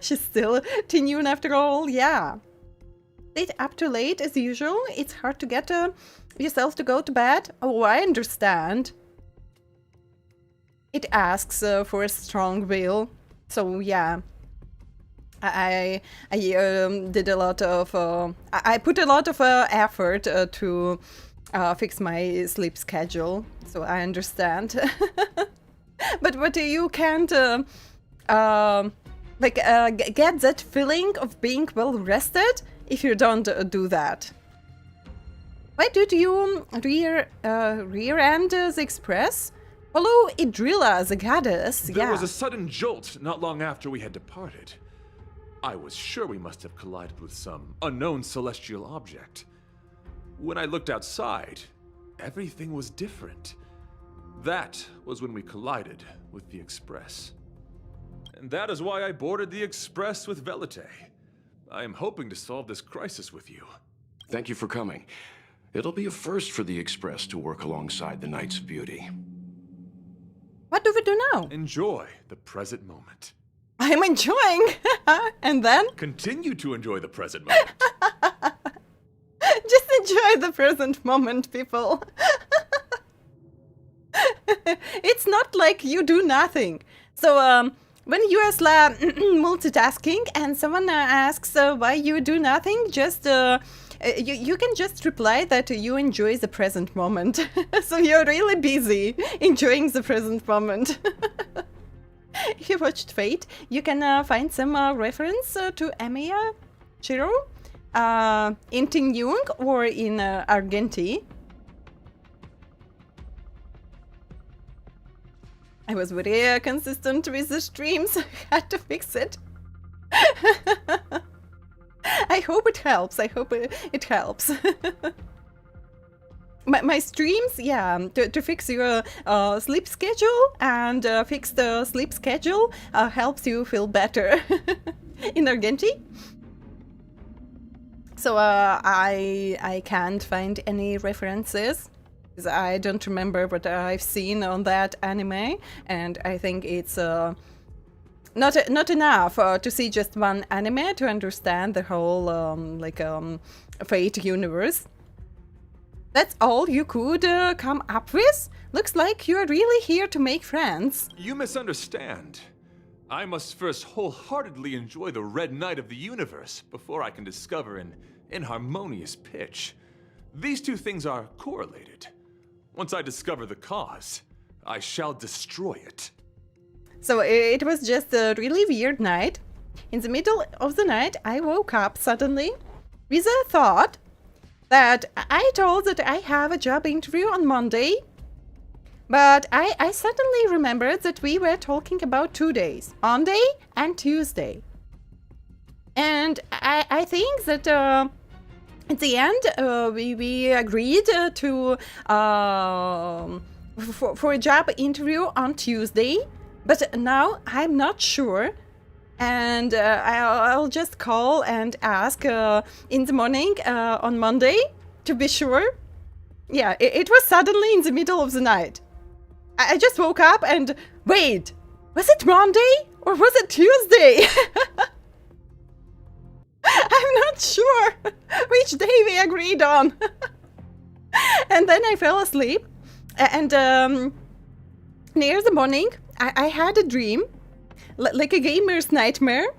Speaker 1: She's still Tinyun after all, yeah. Stayed up too late as usual. It's hard to get yourself to go to bed. Oh, I understand. It asks for a strong will, so yeah. I did a lot of I put a lot of effort to fix my sleep schedule, so I understand. but you can't get that feeling of being well rested if you don't do that. Why did you rear-end the Express? Follow Idrila, the goddess.
Speaker 9: There was a sudden jolt not long after we had departed. I was sure we must have collided with some unknown celestial object. When I looked outside, everything was different. That was when we collided with the Express. And that is why I boarded the Express with Velite. I am hoping to solve this crisis with you.
Speaker 8: Thank you for coming. It'll be a first for the Express to work alongside the Knights of Beauty.
Speaker 1: What do we do now?
Speaker 9: Enjoy the present moment.
Speaker 1: I'm enjoying. And then?
Speaker 9: Continue to enjoy the present moment.
Speaker 1: Just enjoy the present moment, people. It's not like you do nothing. So, when you are multitasking and someone asks why you do nothing, just you can just reply that you enjoy the present moment. So you're really busy enjoying the present moment. If you watched Fate, you can find some reference to Emiya Chiro in Ting Yung or in Argenti. I was very consistent with the streams. I had to fix it. I hope it helps. I hope it helps. My streams, yeah, to fix your sleep schedule and fix the sleep schedule helps you feel better in Argenti. So I can't find any references. I don't remember what I've seen on that anime, and I think it's not enough to see just one anime to understand the whole Fate universe. That's all you could come up with? Looks like you're really here to make friends.
Speaker 9: You misunderstand. I must first wholeheartedly enjoy the red night of the universe before I can discover an inharmonious pitch. These two things are correlated. Once I discover the cause, I shall destroy it.
Speaker 1: So it was just a really weird night. In the middle of the night, I woke up suddenly with a thought that I told that I have a job interview on Monday. But I suddenly remembered that we were talking about 2 days, Monday and Tuesday. And I think that at the end we agreed to for a job interview on Tuesday, but now I'm not sure. And I'll just call and ask in the morning on Monday to be sure. Yeah, it was suddenly in the middle of the night. I just woke up and wait, was it Monday or was it Tuesday? I'm not sure which day we agreed on. And then I fell asleep, and near the morning I had a dream, like a gamer's nightmare,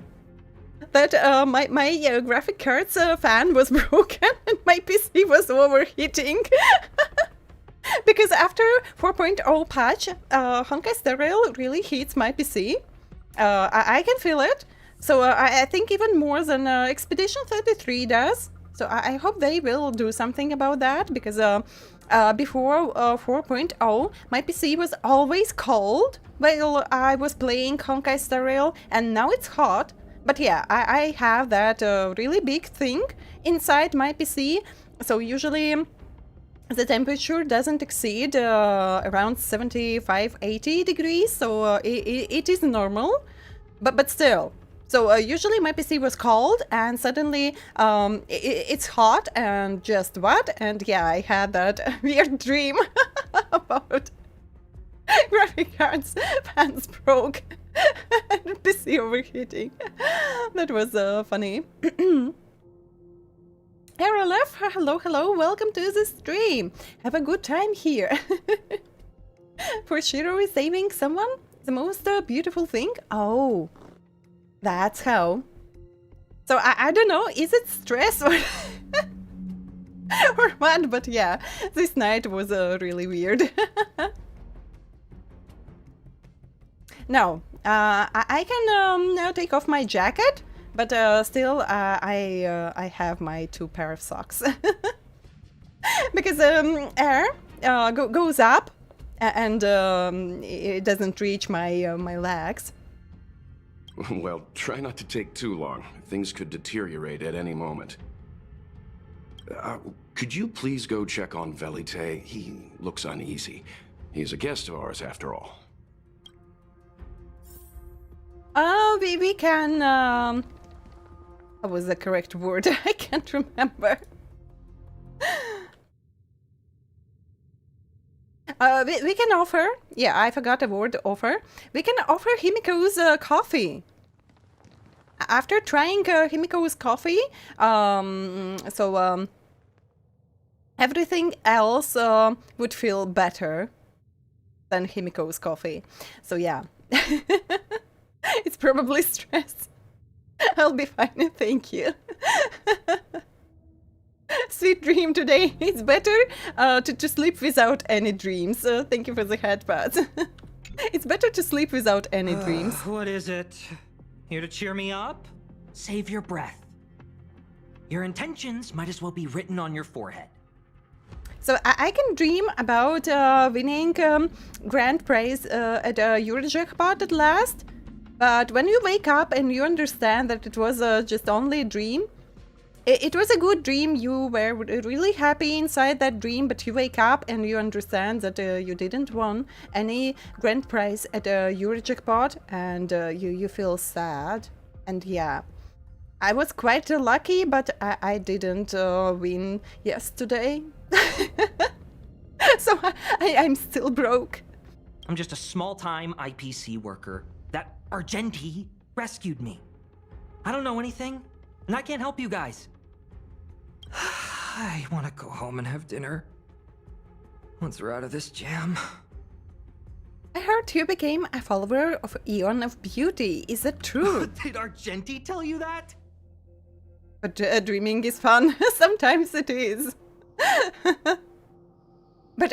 Speaker 1: that my graphic cards fan was broken and my PC was overheating. Because after 4.0 patch, Honkai Star Rail really heats my PC. I can feel it. So I think even more than Expedition 33 does. So I hope they will do something about that, because before 4.0, my PC was always cold while I was playing Honkai Star Rail, and now it's hot. But yeah, I have that really big thing inside my PC. So usually the temperature doesn't exceed around 75-80 degrees, so it is normal, but still. So usually my PC was cold, and suddenly it's hot and just what? And yeah, I had that weird dream about graphic cards fans broke and PC overheating. That was funny. Herolef, hello, welcome to the stream. Have a good time here. For Shiro is saving someone? The most beautiful thing? Oh, that's how. So I don't know, is it stress or, or what? But yeah, this night was really weird. Now, I can now take off my jacket. But still, I have my 2 pair of socks. Because air goes up and it doesn't reach my my legs.
Speaker 8: Well, try not to take too long. Things could deteriorate at any moment. Could you please go check on Velite? He looks uneasy. He's a guest of ours after all.
Speaker 1: We can what was the correct word? I can't remember. We can offer... Yeah, I forgot the word offer. We can offer Himiko's coffee. After trying Himiko's coffee, everything else would feel better than Himiko's coffee. So yeah. It's probably stress. I'll be fine, thank you. Sweet dream today. It's better to sleep without any dreams. Thank you for the headpads. It's better to sleep without any dreams.
Speaker 3: What is it? Here to cheer me up? Save your breath. Your intentions might as well be written on your forehead.
Speaker 1: So I can dream about winning grand prize at Eurojackpot at last. But when you wake up and you understand that it was just only a dream, it was a good dream. You were really happy inside that dream, but you wake up and you understand that you didn't win any grand prize at Eurojackpot, and you feel sad. And yeah, I was quite lucky, but I didn't win yesterday. So I'm still broke.
Speaker 3: I'm just a small-time IPC worker. That Argenti rescued me. I don't know anything, and I can't help you guys. I want to go home and have dinner. Once we're out of this jam.
Speaker 1: I heard you became a follower of Eon of Beauty. Is that true?
Speaker 3: Did Argenti tell you that?
Speaker 1: But dreaming is fun. Sometimes it is. But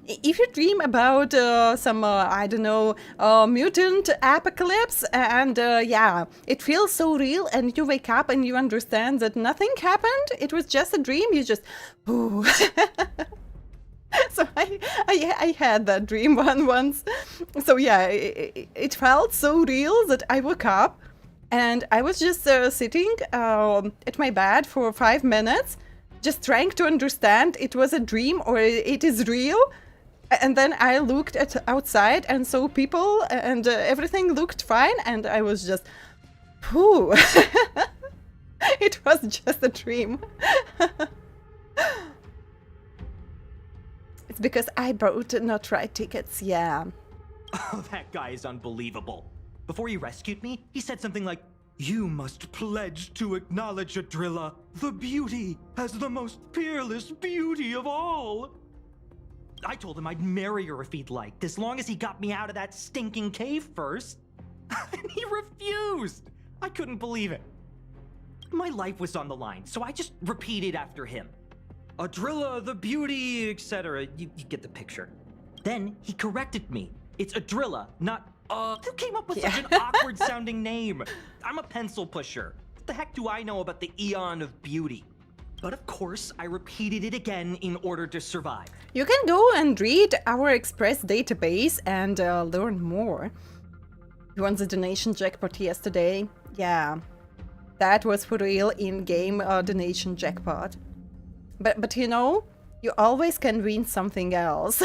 Speaker 1: if you dream about some, I don't know, mutant apocalypse, and yeah, it feels so real, and you wake up and you understand that nothing happened, it was just a dream, you just, ooh. So I had that dream once. So yeah, it felt so real that I woke up and I was just sitting at my bed for 5 minutes, just trying to understand it was a dream or it is real. And then I looked at outside and saw people and everything looked fine, and I was just, phew. It was just a dream. It's because I bought not right tickets, yeah.
Speaker 3: Oh, that guy is unbelievable. Before he rescued me, he said something like, "You must pledge to acknowledge Adrilla, the beauty, as the most peerless beauty of all." I told him I'd marry her if he'd liked, as long as he got me out of that stinking cave first. And he refused. I couldn't believe it. My life was on the line, so I just repeated after him. Adrilla, the beauty, etc. You get the picture. Then he corrected me. It's Adrilla, not Who came up with such an awkward sounding name? I'm a pencil pusher. What the heck do I know about the Eon of Beauty? But of course, I repeated it again in order to survive.
Speaker 1: You can go and read our Express database and learn more. You won the donation jackpot yesterday. Yeah, that was for real in-game donation jackpot. But you know, you always can win something else.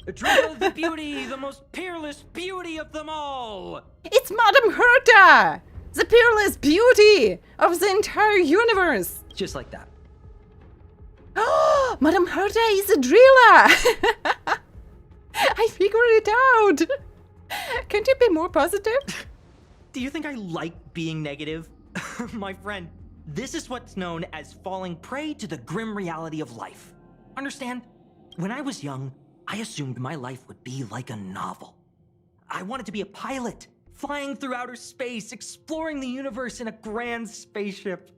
Speaker 3: Adrilla the beauty, the most peerless beauty of them all!
Speaker 1: It's Madame HERTA! The peerless beauty of the entire universe!
Speaker 3: Just like that.
Speaker 1: Oh, Madame HERTA is Adrilla! I figured it out! Can't you be more positive?
Speaker 3: Do you think I like being negative? My friend, this is what's known as falling prey to the grim reality of life. Understand? When I was young, I assumed my life would be like a novel. I wanted to be a pilot, flying through outer space, exploring the universe in a grand spaceship.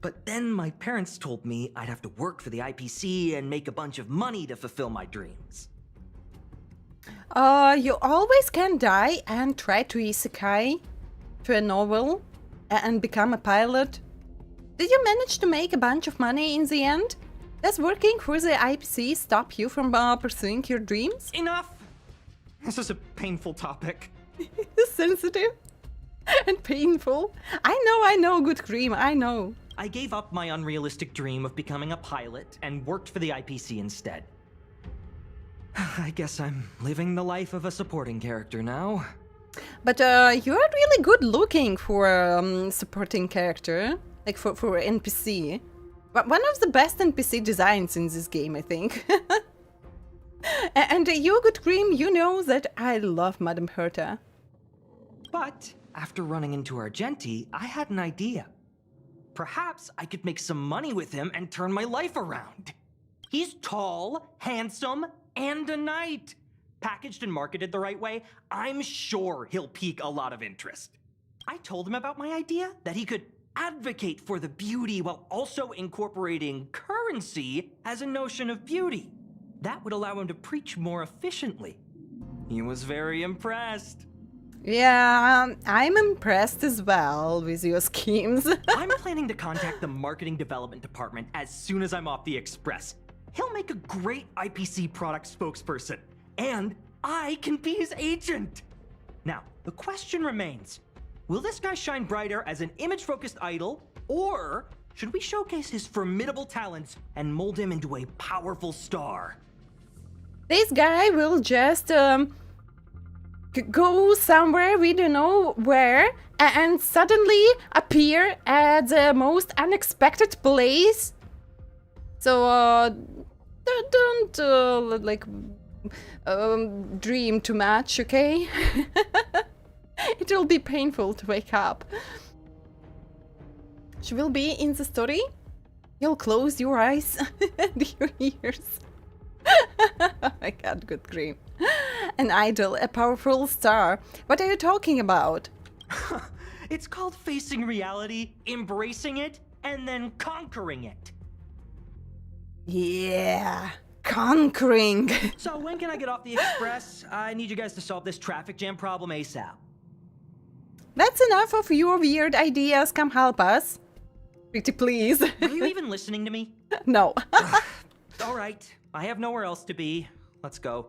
Speaker 3: But then my parents told me I'd have to work for the IPC and make a bunch of money to fulfill my dreams.
Speaker 1: You always can die and try to isekai to a novel and become a pilot. Did you manage to make a bunch of money in the end? Does working for the IPC stop you from pursuing your dreams?
Speaker 3: Enough! This is a painful topic.
Speaker 1: Sensitive and painful. I know, good cream, I know.
Speaker 3: I gave up my unrealistic dream of becoming a pilot and worked for the IPC instead. I guess I'm living the life of a supporting character now.
Speaker 1: But you're really good looking for a supporting character, like for NPC. One of the best NPC designs in this game, I think. And you, good cream, you know that I love Madame HERTA.
Speaker 3: But after running into Argenti, I had an idea. Perhaps I could make some money with him and turn my life around. He's tall, handsome, and a knight. Packaged and marketed the right way, I'm sure he'll pique a lot of interest. I told him about my idea, that he could advocate for the beauty while also incorporating currency as a notion of beauty. That would allow him to preach more efficiently. He was very impressed.
Speaker 1: Yeah, I'm impressed as well with your schemes.
Speaker 3: I'm planning to contact the marketing development department as soon as I'm off the Express. He'll make a great IPC product spokesperson, and I can be his agent. Now, the question remains, will this guy shine brighter as an image-focused idol, or should we showcase his formidable talents and mold him into a powerful star?
Speaker 1: This guy will just go somewhere, we don't know where, and suddenly appear at the most unexpected place. So don't like dream too much, okay? It will be painful to wake up. She will be in the story. You'll close your eyes and your ears. Oh my god, good cream. An idol, a powerful star. What are you talking about?
Speaker 3: It's called facing reality, embracing it, and then conquering it.
Speaker 1: Yeah, conquering.
Speaker 3: So when can I get off the Express? I need you guys to solve this traffic jam problem ASAP.
Speaker 1: That's enough of your weird ideas. Come help us. Pretty please.
Speaker 3: Are you even listening to me?
Speaker 1: No.
Speaker 3: All right, I have nowhere else to be. Let's go.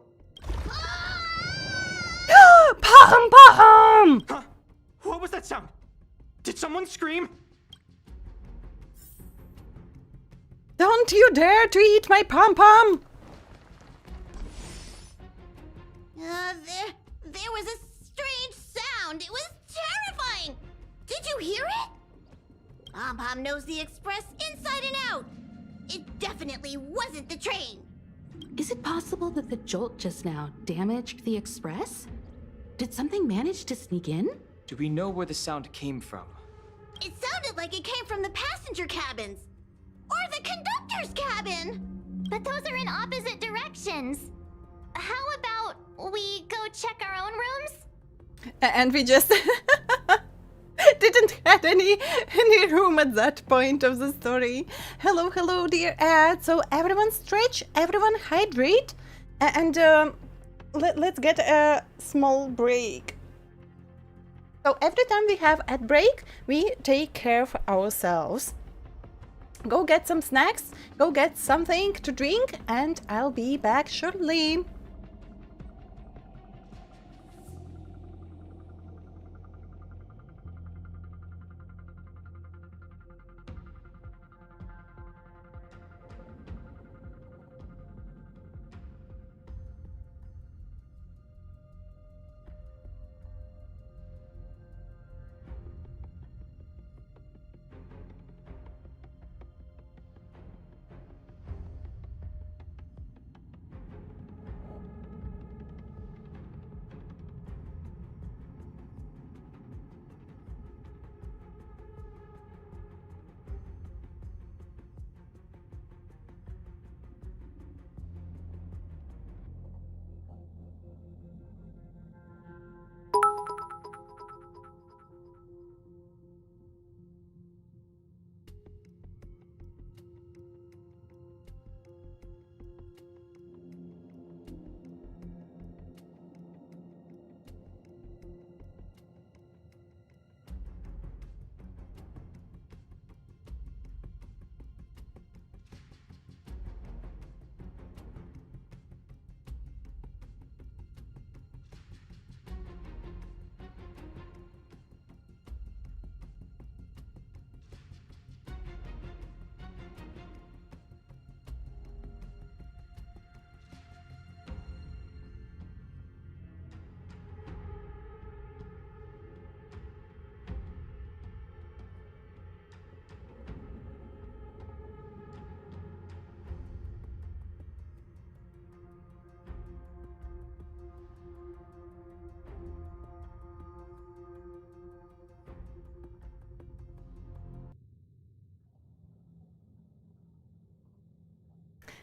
Speaker 1: Pom pom!
Speaker 3: Huh? What was that sound? Did someone scream?
Speaker 1: Don't you dare to eat my pom pom!
Speaker 5: There was a strange sound. It was terrifying. Did you hear it? Pom Pom knows the express inside and out. It definitely wasn't the train.
Speaker 4: Is it possible that the jolt just now damaged the express? Did something manage to sneak in?
Speaker 6: Do we know where the sound came from?
Speaker 5: It sounded like it came from the passenger cabins. Or the conductor's cabin.
Speaker 7: But those are in opposite directions. How about we go check our own rooms?
Speaker 1: And we just didn't have any room at that point of the story. Hello, hello, dear ad. So everyone stretch, everyone hydrate, and let's get a small break. So every time we have ad break, we take care of ourselves. Go get some snacks, go get something to drink, and I'll be back shortly.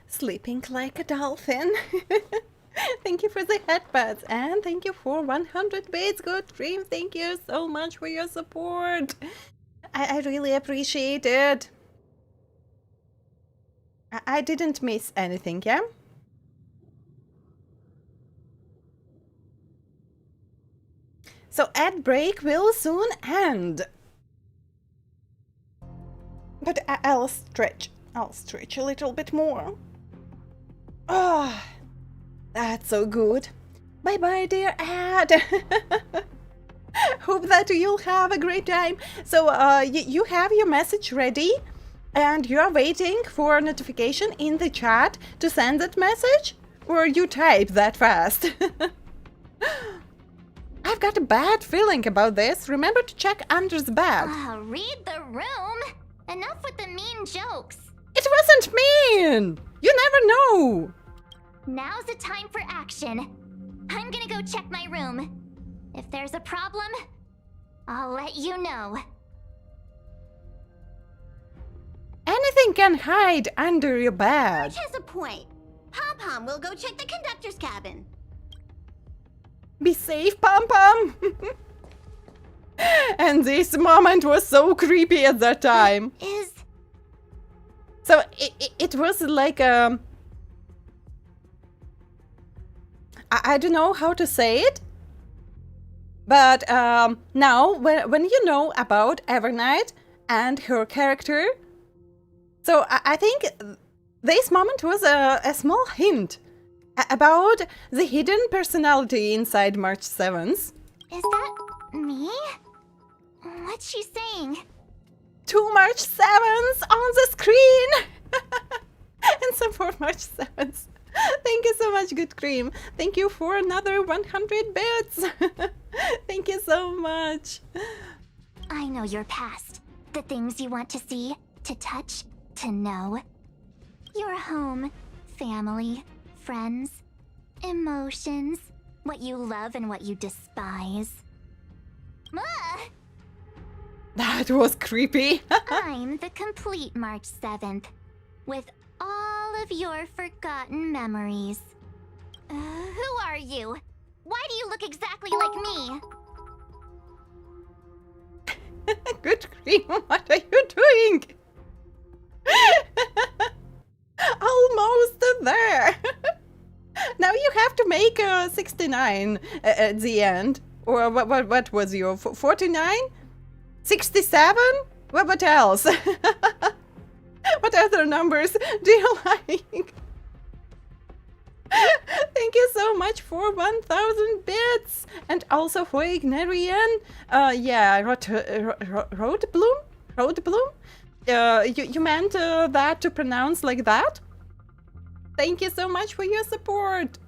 Speaker 1: Sleeping like a dolphin. Thank you for the headbuds and thank you for 100 bits. Good stream. Thank you so much for your support. I really appreciate it. I didn't miss anything, yeah? So ad break will soon end. But I'll stretch a little bit more. Oh, that's so good. Bye bye, dear ad. Hope that you'll have a great time. So you have your message ready and you're waiting for a notification in the chat to send that message, or you type that fast? I've got a bad feeling about this. Remember to check under the bed.
Speaker 7: Read the room. Enough with the mean jokes.
Speaker 1: It wasn't mean! You never know!
Speaker 7: Now's the time for action. I'm gonna go check my room. If there's a problem, I'll let you know.
Speaker 1: Anything can hide under your bed.
Speaker 5: Which has a point. Pom Pom will go check the conductor's cabin.
Speaker 1: Be safe, Pom Pom! And this moment was so creepy at that time. So it was like I don't know how to say it, but now when you know about Evernight and her character. So I think this moment was a small hint about the hidden personality inside March 7th.
Speaker 7: Is that me? What's she saying?
Speaker 1: 2 March 7th on the screen! And some more March 7th. Thank you so much, Good Cream. Thank you for another 100 bits. Thank you so much.
Speaker 7: I know your past. The things you want to see, to touch, to know. Your home, family, friends, emotions, what you love and what you despise. Ah!
Speaker 1: That was creepy.
Speaker 7: I'm the complete March 7th, with all of your forgotten memories. Who are you? Why do you look exactly like me?
Speaker 1: Good Cream, what are you doing? Almost there. Now you have to make 69 at the end. Or what was your 49? 67? What else? What other numbers do you like? Thank you so much for 1,000 bits, and also for Igniraen. Yeah, Roadbloom. You meant that to pronounce like that? Thank you so much for your support.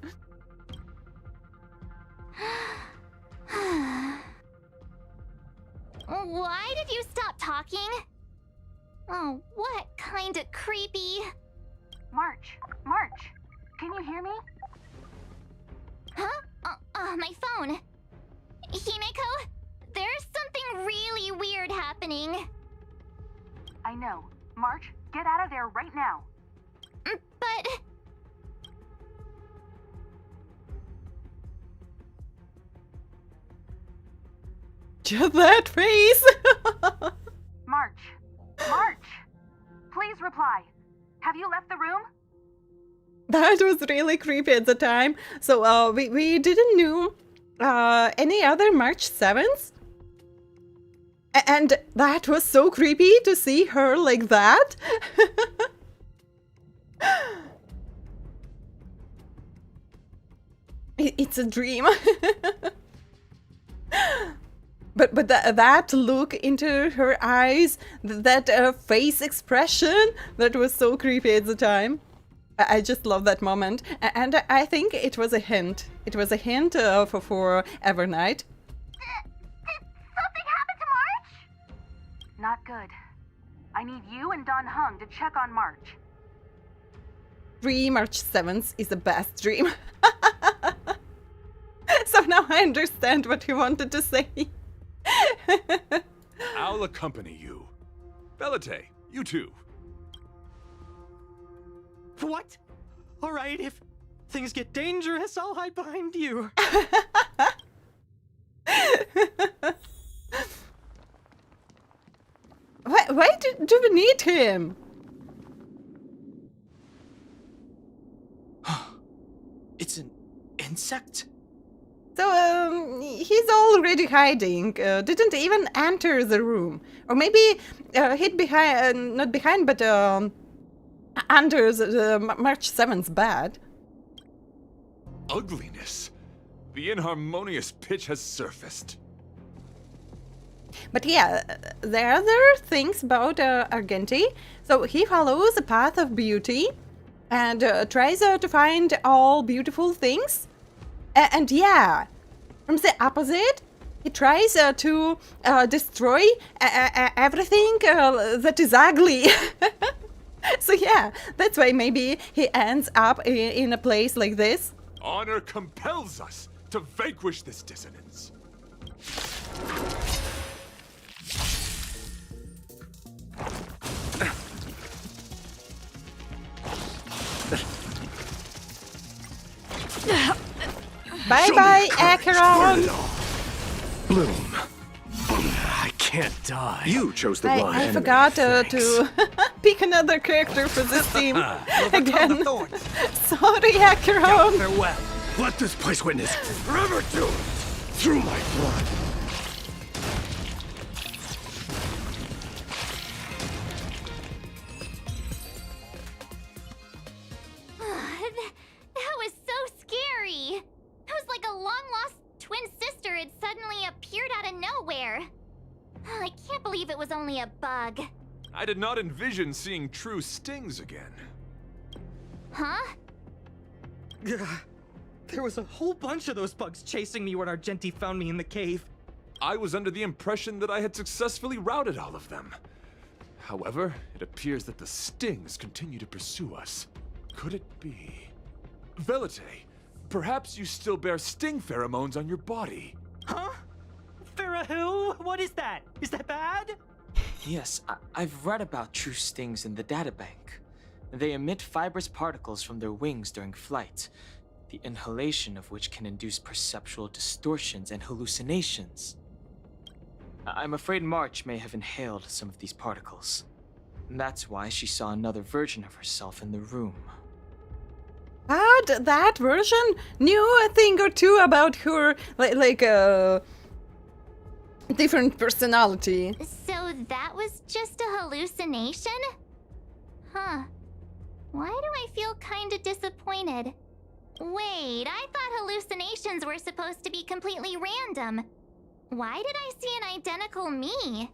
Speaker 7: Why did you stop talking? Oh, what kind of creepy...
Speaker 10: March, can you hear me?
Speaker 7: Huh? My phone. Himeko, there's something really weird happening.
Speaker 10: I know. March, get out of there right now.
Speaker 7: But...
Speaker 1: Just that face!
Speaker 10: March, please reply. Have you left the room?
Speaker 1: That was really creepy at the time. So we didn't know any other March 7th. And that was so creepy to see her like that. It's a dream. But that look into her eyes, that face expression, that was so creepy at the time. I just love that moment, and I think it was a hint. It was a hint for Evernight.
Speaker 10: Did something happen to March? Not good. I need you and Don Hung to check on March.
Speaker 1: 3 March 7th is the best dream. So now I understand what he wanted to say.
Speaker 9: I'll accompany you. Belate, you too.
Speaker 3: What? Alright, if things get dangerous, I'll hide behind you.
Speaker 1: Why do we need him?
Speaker 6: It's an insect?
Speaker 1: So, he's already hiding, didn't even enter the room. Or maybe hid behind, not behind, but under the March 7th bed.
Speaker 9: Ugliness. The inharmonious pitch has surfaced.
Speaker 1: But yeah, there are other things about Argenti. So he follows the path of beauty and tries to find all beautiful things. And yeah, from the opposite, he tries to destroy everything that is ugly. So yeah, that's why maybe he ends up in a place like this.
Speaker 9: Honor compels us to vanquish this dissonance.
Speaker 1: Bye-bye, Acheron!
Speaker 8: Bloom.
Speaker 2: I can't die.
Speaker 8: You chose the wrong
Speaker 1: I
Speaker 8: enemy.
Speaker 1: forgot to
Speaker 8: Thanks.
Speaker 1: pick another character for this team again.
Speaker 2: the thorns.
Speaker 1: Sorry, Acheron!
Speaker 2: Farewell.
Speaker 8: Let this place witness forever do it through my blood.
Speaker 7: everywhere. I can't believe it was only a bug.
Speaker 9: I did not envision seeing true stings again.
Speaker 7: Huh?
Speaker 3: There was a whole bunch of those bugs chasing me when Argenti found me in the cave.
Speaker 9: I was under the impression that I had successfully routed all of them. However, it appears that the stings continue to pursue us. Could it be? Velite, perhaps you still bear sting pheromones on your body.
Speaker 3: Huh? Farahil? What is that? Is that bad?
Speaker 6: Yes, I've read about true stings in the databank. They emit fibrous particles from their wings during flight, the inhalation of which can induce perceptual distortions and hallucinations. I'm afraid March may have inhaled some of these particles. That's why she saw another version of herself in the room.
Speaker 1: But that version knew a thing or two about her, like a different personality.
Speaker 7: So that was just a hallucination? Huh. Why do I feel kinda disappointed? Wait, I thought hallucinations were supposed to be completely random. Why did I see an identical me?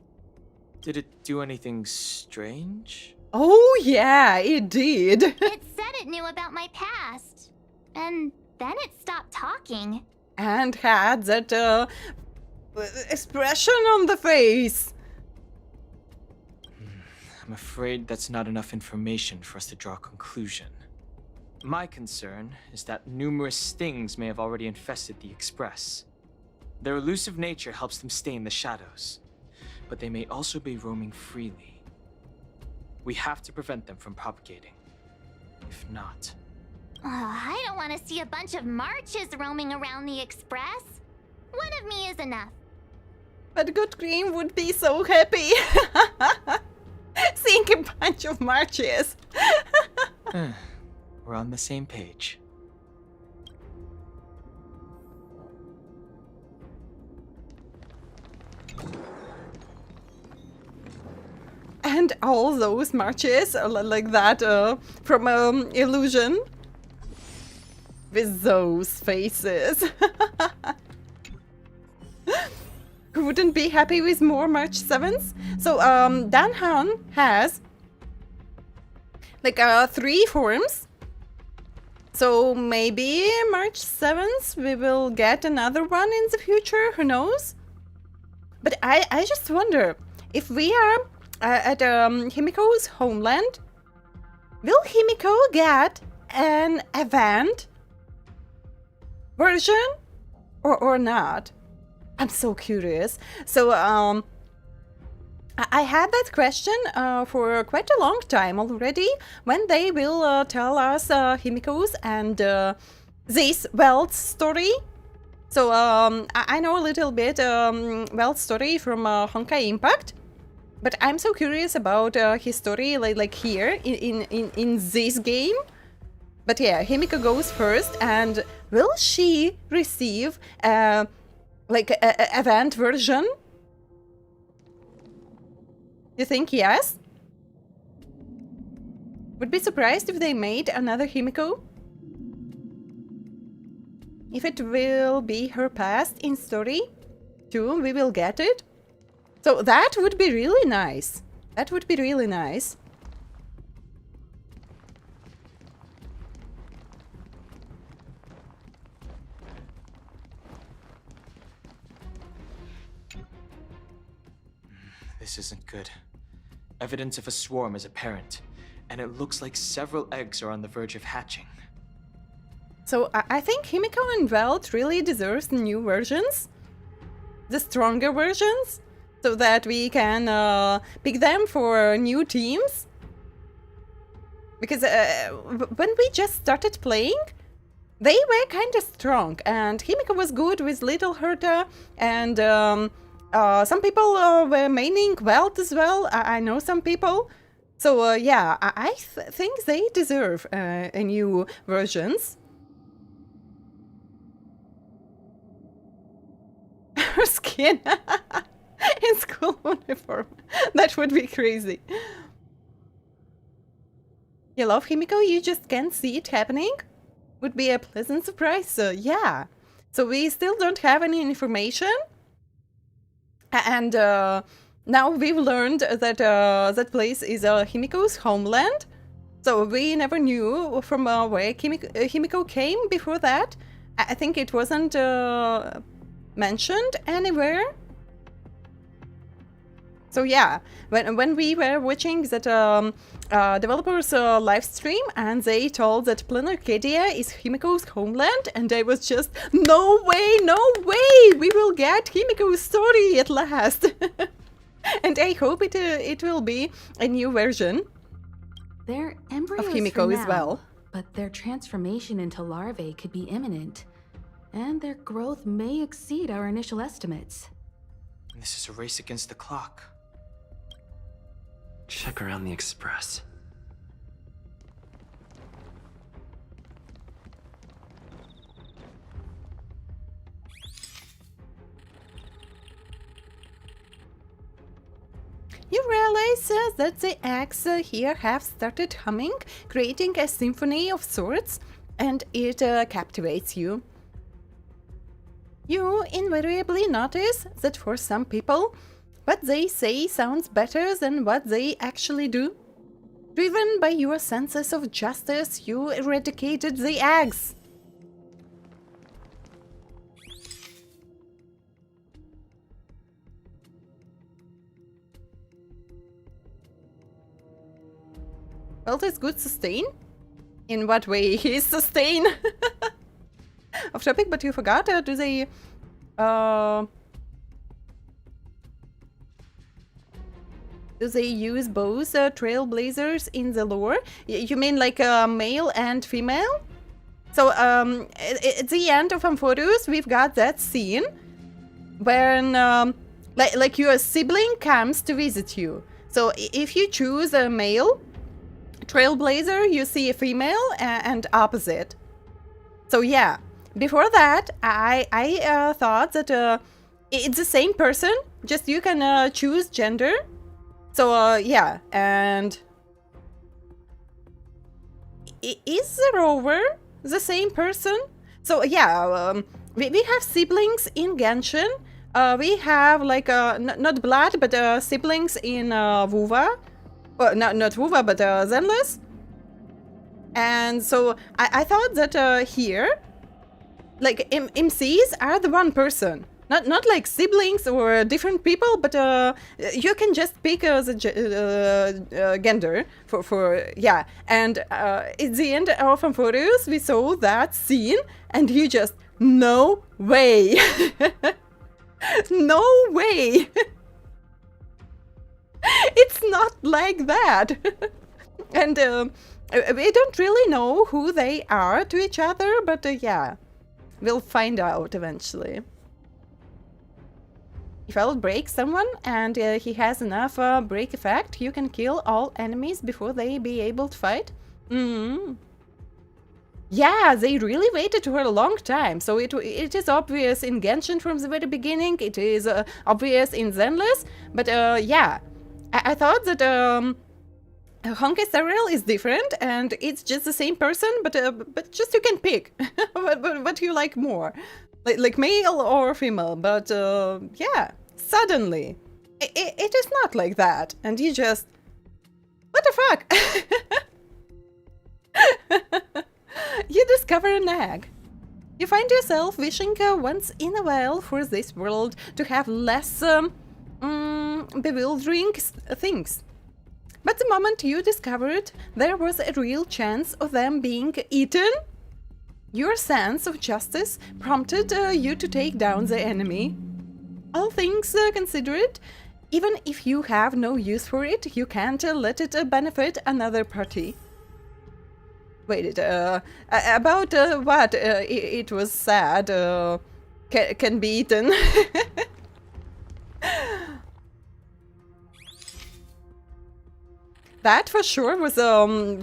Speaker 6: Did it do anything strange?
Speaker 1: Oh yeah, it did.
Speaker 7: It said it knew about my past. And then it stopped talking.
Speaker 1: And had that expression on the face.
Speaker 6: I'm afraid that's not enough information for us to draw a conclusion. My concern is that numerous stings may have already infested the Express. Their elusive nature helps them stay in the shadows, but they may also be roaming freely. We have to prevent them from propagating. If not...
Speaker 7: I don't want to see a bunch of marches roaming around the Express. One of me is enough.
Speaker 1: But Good Cream would be so happy. Seeing a bunch of marches.
Speaker 6: We're on the same page.
Speaker 1: And all those marches are like that from Illusion. With those faces. Who wouldn't be happy with more March 7th? So Dan Han has like 3 forms. So maybe March 7th we will get another one in the future, who knows? But I just wonder, if we are at Himiko's homeland, will Himiko get an event version or not? I'm so curious. So I had that question for quite a long time already, when they will tell us Himiko's and this Welt's story. So I know a little bit Welt's story from Honkai Impact, but I'm so curious about his story like here in this game. But yeah, Himiko goes first, and will she receive like a event version? You think yes? Would be surprised if they made another Himiko. If it will be her past in story too, we will get it. So that would be really nice. That would be really nice.
Speaker 6: This isn't good. Evidence of a swarm is apparent, and it looks like several eggs are on the verge of hatching.
Speaker 1: So I think Himiko and Welt really deserves new versions. The stronger versions. So that we can pick them for new teams. Because when we just started playing, they were kind of strong. And Himiko was good with Little HERTA, and some people were maining Welt as well. I know some people. So yeah, I think they deserve a new versions. Her skin in school uniform. That would be crazy. You love Himiko, you just can't see it happening? Would be a pleasant surprise. So yeah. So we still don't have any information. And now we've learned that that place is Himiko's homeland. So we never knew from where Himiko came before that. I think it wasn't mentioned anywhere. So yeah, when we were watching that developers live stream and they told that Planet Arcadia is Himiko's homeland, and I was just, no way, we will get Himiko's story at last. And I hope it will be a new version
Speaker 4: They're embryos
Speaker 1: of Himiko
Speaker 4: for
Speaker 1: as
Speaker 4: now,
Speaker 1: well.
Speaker 4: but their transformation into larvae could be imminent, and their growth may exceed our initial estimates.
Speaker 6: This is a race against the clock.
Speaker 11: Check around the Express.
Speaker 1: You realize that the eggs here have started humming, creating a symphony of sorts, and it captivates you. You invariably notice that for some people, what they say sounds better than what they actually do. Driven by your senses of justice, you eradicated the eggs. Well, that's good sustain. In what way is sustain? Off topic, but you forgot. Do they use both trailblazers in the lore? You mean like male and female? So at the end of Amphoros, we've got that scene when like your sibling comes to visit you. So if you choose a male trailblazer, you see a female and opposite. So yeah, before that, I thought that it's the same person, just you can choose gender. So yeah, and is the rover the same person? So yeah, we have siblings in Genshin. We have like not blood, but siblings in Wuva. Well, not Wuva, but Zenless. And so I thought that here, like MCs are the one person. Not like siblings or different people, but you can just pick the gender for yeah. And at the end of Amphoros, we saw that scene, and you just, no way. No way. It's not like that. And we don't really know who they are to each other, but yeah, we'll find out eventually. If I'll break someone and he has enough break effect, you can kill all enemies before they be able to fight. Yeah, they really waited for a long time, so it is obvious in Genshin from the very beginning, it is obvious in Zenless, but yeah, I thought that Honkai Star Rail is different and it's just the same person, but just you can pick what you like more, like male or female, but yeah, suddenly it is not like that, and you just, what the fuck? You discover an egg. You find yourself wishing once in a while for this world to have less bewildering things. But the moment you discovered there was a real chance of them being eaten, your sense of justice prompted you to take down the enemy. All things considered, even if you have no use for it, you can't let it benefit another party. Wait, about what? It was sad. Can be eaten. That for sure was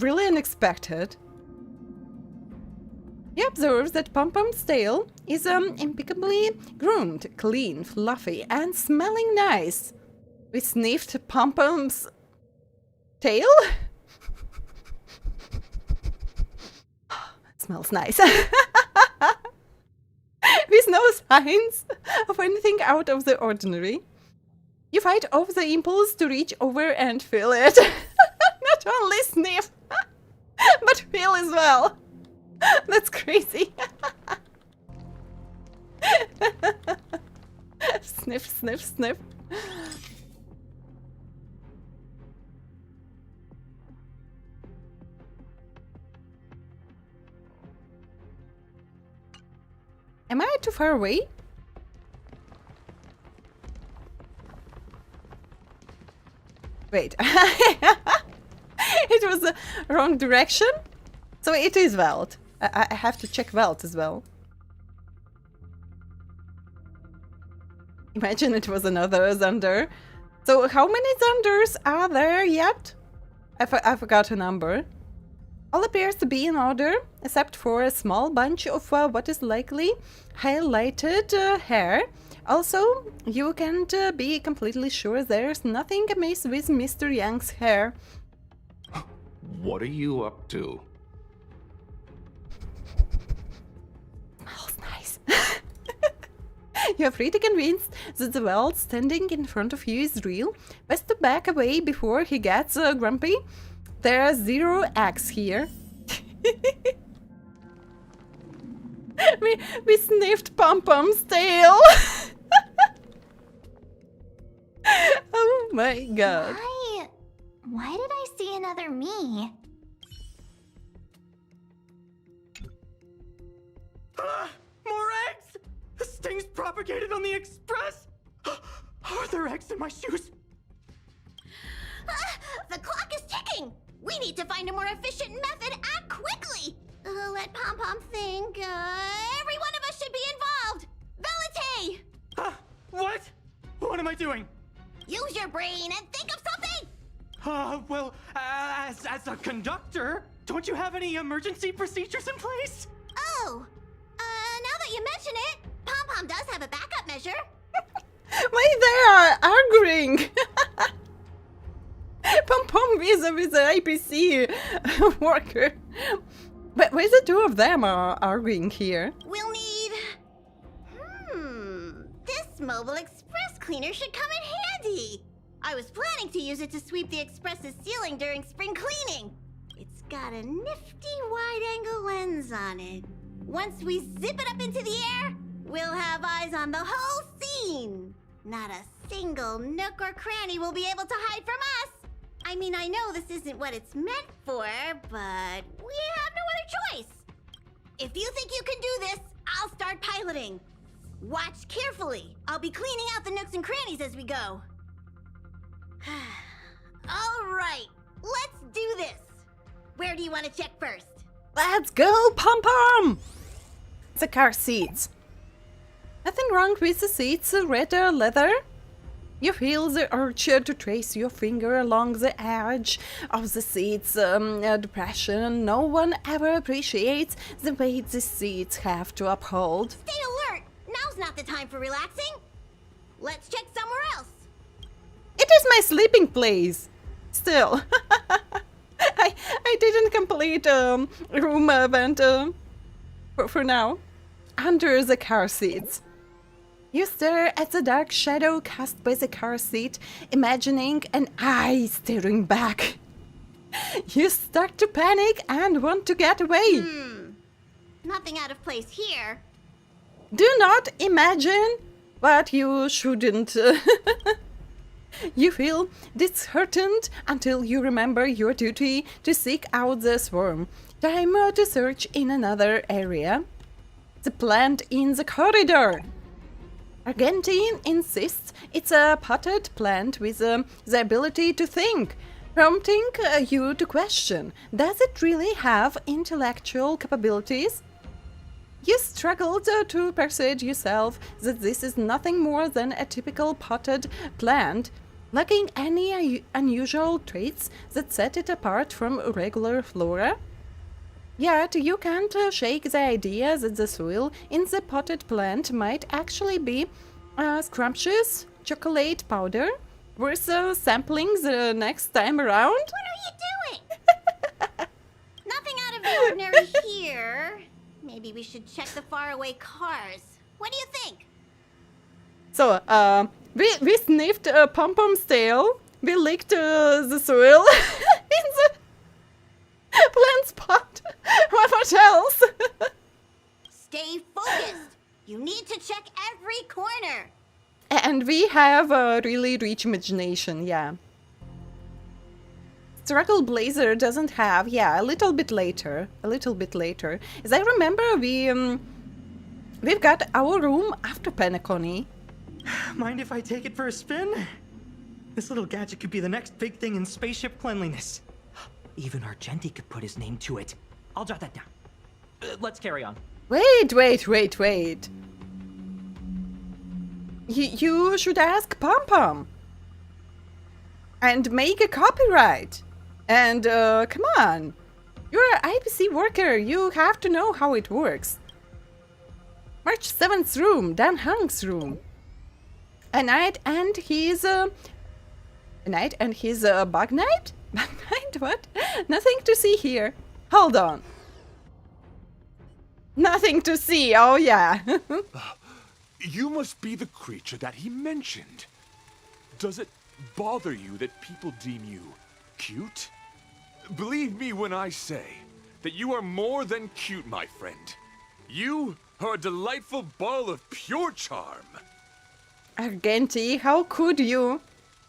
Speaker 1: really unexpected. He observes that Pom Pom's tail is impeccably groomed, clean, fluffy, and smelling nice. We sniffed Pom Pom's tail? Smells nice. With no signs of anything out of the ordinary. You fight off the impulse to reach over and feel it. Not only sniff, but feel as well. That's crazy. Sniff, sniff, sniff. Am I too far away? Wait. It was the wrong direction? So it is Welt. I have to check Welt as well. Imagine it was another Zunder. So how many Zunders are there yet? I forgot a number. All appears to be in order, except for a small bunch of what is likely highlighted hair. Also, you can't be completely sure there's nothing amiss with Mr. Young's hair.
Speaker 8: What are you up to?
Speaker 1: Smells nice. You're pretty convinced that the world standing in front of you is real. Best to back away before he gets grumpy. There are 0 eggs here. we sniffed Pom Pom's tail. Oh my god.
Speaker 7: Why did I see another me?
Speaker 3: More eggs! This thing's propagated on the Express! Are there eggs in my shoes?
Speaker 5: The clock is ticking! We need to find a more efficient method. Act quickly! Let Pom Pom think. Every one of us should be involved! Valete!
Speaker 3: What? What am I doing?
Speaker 5: Use your brain and think of something!
Speaker 3: Well, as a conductor, don't you have any emergency procedures in place?
Speaker 5: Oh, now that you mention it, Pom Pom does have a backup measure.
Speaker 1: Why they are arguing? Pom Pom with the IPC worker. But why the two of them are arguing here?
Speaker 5: We'll need... This mobile express cleaner should come in handy. I was planning to use it to sweep the express's ceiling during spring cleaning. It's got a nifty wide-angle lens on it. Once we zip it up into the air, we'll have eyes on the whole scene. Not a single nook or cranny will be able to hide from us. I mean, I know this isn't what it's meant for, but we have no other choice. If you think you can do this, I'll start piloting. Watch carefully. I'll be cleaning out the nooks and crannies as we go. All right, let's do this. Where do you want to check first?
Speaker 1: Let's go, Pom Pom! The car seats. Nothing wrong with the seats, red leather. You feel the urge to trace your finger along the edge of the seat's depression. No one ever appreciates the weight the seats have to uphold.
Speaker 5: Stay alert! Now's not the time for relaxing. Let's check somewhere else.
Speaker 1: It is my sleeping place. Still. I didn't complete room event for now. Under the car seats. You stare at the dark shadow cast by the car seat, imagining an eye staring back. You start to panic and want to get away.
Speaker 5: Nothing out of place here.
Speaker 1: Do not imagine what you shouldn't. You feel disheartened until you remember your duty to seek out the swarm. Time to search in another area. The plant in the corridor. Argentine insists it's a potted plant with the ability to think, prompting you to question, does it really have intellectual capabilities? You struggled to persuade yourself that this is nothing more than a typical potted plant, lacking any unusual traits that set it apart from regular flora. Yet you can't shake the idea that the soil in the potted plant might actually be scrumptious chocolate powder worth sampling the next time around.
Speaker 5: What are you doing? Nothing out of the ordinary here. Maybe we should check the faraway cars. What do you think?
Speaker 1: So, We sniffed Pom-Pom's tail. We licked the soil in the plant spot. What else?
Speaker 5: Stay focused. You need to check every corner.
Speaker 1: And we have a really rich imagination, yeah. Trailblaze doesn't have, yeah, a little bit later. As I remember, we've got our room after Penacony.
Speaker 3: Mind if I take it for a spin? This little gadget could be the next big thing in spaceship cleanliness. Even Argenti could put his name to it. I'll jot that down. Let's carry on.
Speaker 1: Wait. You should ask Pom-Pom. And make a copyright. And, come on. You're an IPC worker. You have to know how it works. March 7th room, Dan Hung's room. A knight and his bug knight? Bug knight? What? Nothing to see here. Hold on. Nothing to see, oh yeah.
Speaker 9: You must be the creature that he mentioned. Does it bother you that people deem you cute? Believe me when I say that you are more than cute, my friend. You are a delightful ball of pure charm.
Speaker 1: Argenti, how could you?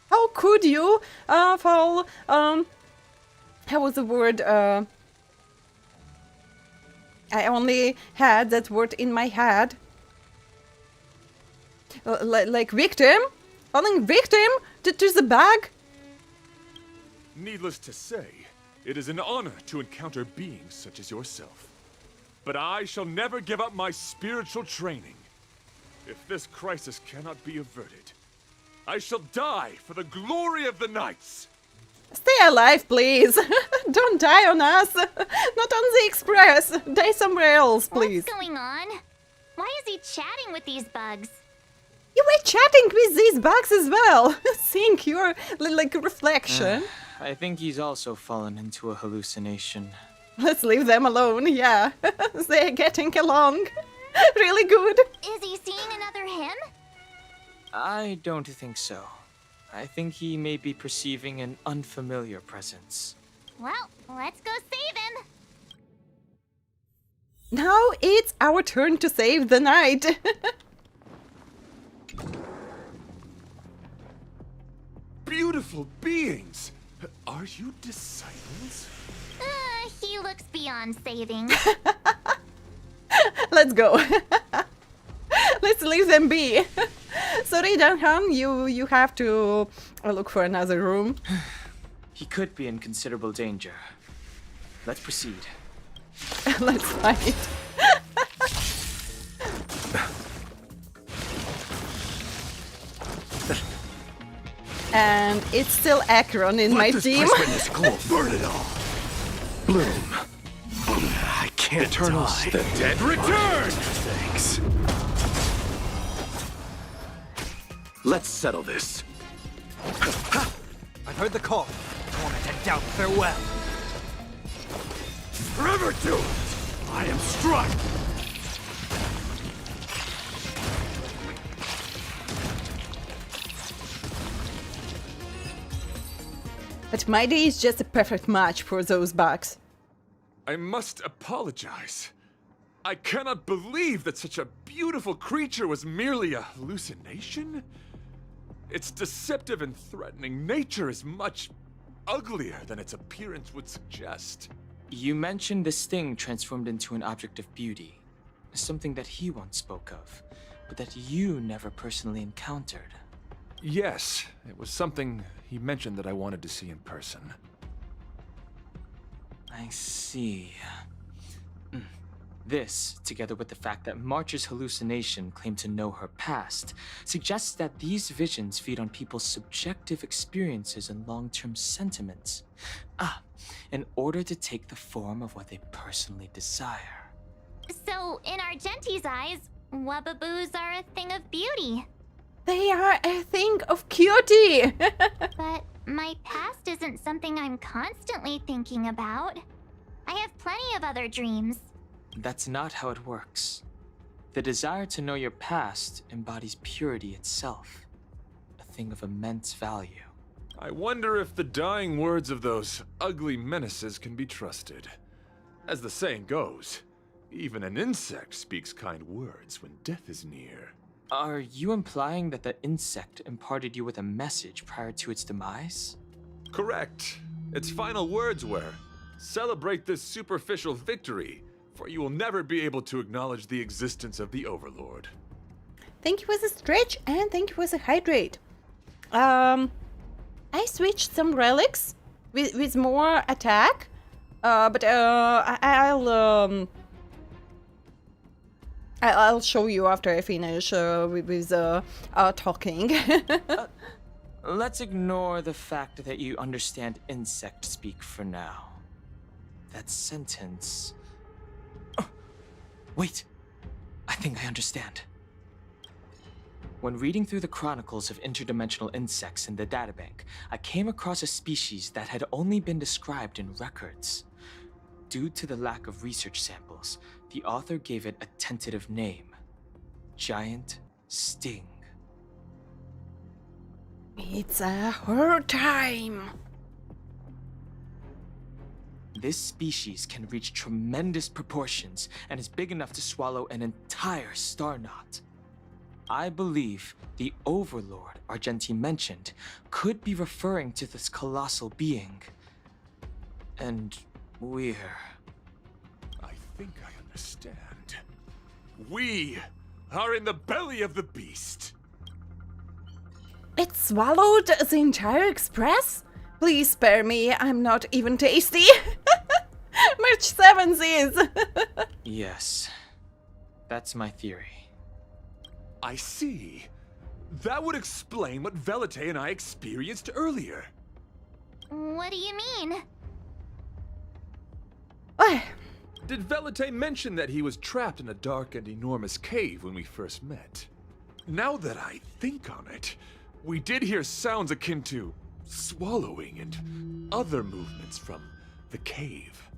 Speaker 1: How could you fall, how was the word, I only had that word in my head. Like victim? Falling victim to the bug?
Speaker 9: Needless to say, it is an honor to encounter beings such as yourself. But I shall never give up my spiritual training. If this crisis cannot be averted, I shall die for the glory of the Knights!
Speaker 1: Stay alive, please! Don't die on us! Not on the Express! Die somewhere else, please!
Speaker 7: What's going on? Why is he chatting with these bugs?
Speaker 1: You were chatting with these bugs as well! Seeing your, like, reflection.
Speaker 6: I think he's also fallen into a hallucination.
Speaker 1: Let's leave them alone, yeah. They're getting along. Really good.
Speaker 7: Is he seeing another him?
Speaker 6: I don't think so. I think he may be perceiving an unfamiliar presence.
Speaker 7: Well, let's go save him.
Speaker 1: Now it's our turn to save the night.
Speaker 9: Beautiful beings! Are you disciples?
Speaker 7: He looks beyond saving.
Speaker 1: Let's go. Let's leave them be. Sorry, Danhan, you have to look for another room.
Speaker 6: He could be in considerable danger. Let's proceed.
Speaker 1: Let's fight. And it's still Akron in my team.
Speaker 8: Burn it all. Bloom. I can't
Speaker 2: Eternals,
Speaker 8: die.
Speaker 2: the dead return!
Speaker 8: Thanks. Let's settle this.
Speaker 3: I've heard the call. Torment and doubt farewell.
Speaker 2: Forever to it! I am struck!
Speaker 1: But Mighty is just a perfect match for those bugs.
Speaker 9: I must apologize. I cannot believe that such a beautiful creature was merely a hallucination. Its deceptive and threatening nature is much uglier than its appearance would suggest.
Speaker 6: You mentioned this thing transformed into an object of beauty. Something that he once spoke of, but that you never personally encountered.
Speaker 9: Yes, it was something he mentioned that I wanted to see in person.
Speaker 6: I see. This, together with the fact that March's hallucination claimed to know her past, suggests that these visions feed on people's subjective experiences and long-term sentiments. In order to take the form of what they personally desire.
Speaker 7: So, in Argenti's eyes, Wubbaboos are a thing of beauty.
Speaker 1: They are a thing of cutie!
Speaker 7: But my past isn't something I'm constantly thinking about. I have plenty of other dreams.
Speaker 6: That's not how it works. The desire to know your past embodies purity itself. something of immense value.
Speaker 9: I wonder if the dying words of those ugly menaces can be trusted. As the saying goes, even an insect speaks kind words when death is near.
Speaker 6: Are you implying that the insect imparted you with a message prior to its demise?
Speaker 9: Correct. Its final words were, "Celebrate this superficial victory, for you will never be able to acknowledge the existence of the Overlord."
Speaker 1: Thank you for the stretch and thank you for the hydrate. I switched some relics with more attack, but I'll show you after I finish with talking.
Speaker 6: Let's ignore the fact that you understand insect speak for now. That sentence... Oh, wait, I think I understand. When reading through the chronicles of interdimensional insects in the databank, I came across a species that had only been described in records. Due to the lack of research samples, the author gave it a tentative name: Giant Sting.
Speaker 1: It's her time.
Speaker 6: This species can reach tremendous proportions and is big enough to swallow an entire star knot. I believe the Overlord Argenti mentioned could be referring to this colossal being. And we're...
Speaker 9: I think I understand. We are in the belly of the beast.
Speaker 1: It swallowed the entire express? Please spare me, I'm not even tasty. March 7th is.
Speaker 6: Yes, that's my theory.
Speaker 9: I see. That would explain what Velite and I experienced earlier.
Speaker 7: What do you mean?
Speaker 9: Did Velite mention that he was trapped in a dark and enormous cave when we first met? Now that I think on it, we did hear sounds akin to swallowing and other movements from the cave.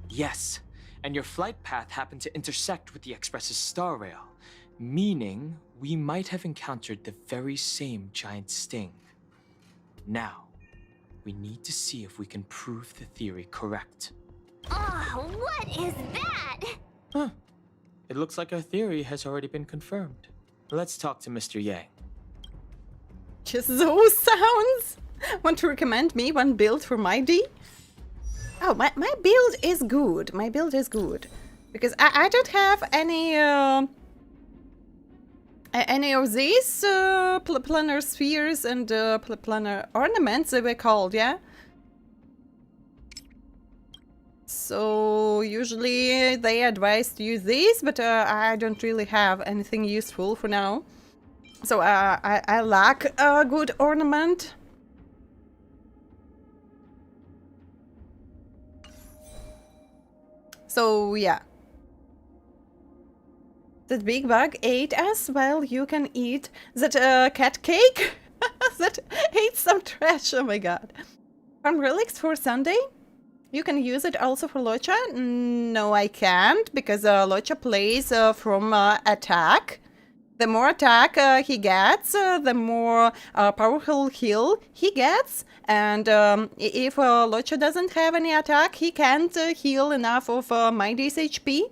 Speaker 6: Yes, and your flight path happened to intersect with the Express's star rail, meaning we might have encountered the very same giant sting. Now, we need to see if we can prove the theory correct.
Speaker 7: Oh, what is that?
Speaker 6: Huh. It looks like our theory has already been confirmed. Let's talk to Mr. Yang.
Speaker 1: Just those sounds? Want to recommend me one build for my D? Oh, my build is good. My build is good. Because I don't have any of these planar spheres and planar ornaments they were called, yeah? So usually they advise to use these, but I don't really have anything useful for now. So I lack a good ornament. So yeah. That big bug ate us while you can eat that cat cake that ate some trash. Oh my god. Farm relics for Sunday? You can use it also for Locha? No, I can't, because Locha plays from attack. The more attack he gets, the more powerful heal he gets. And if Locha doesn't have any attack, he can't heal enough of Mighty's HP.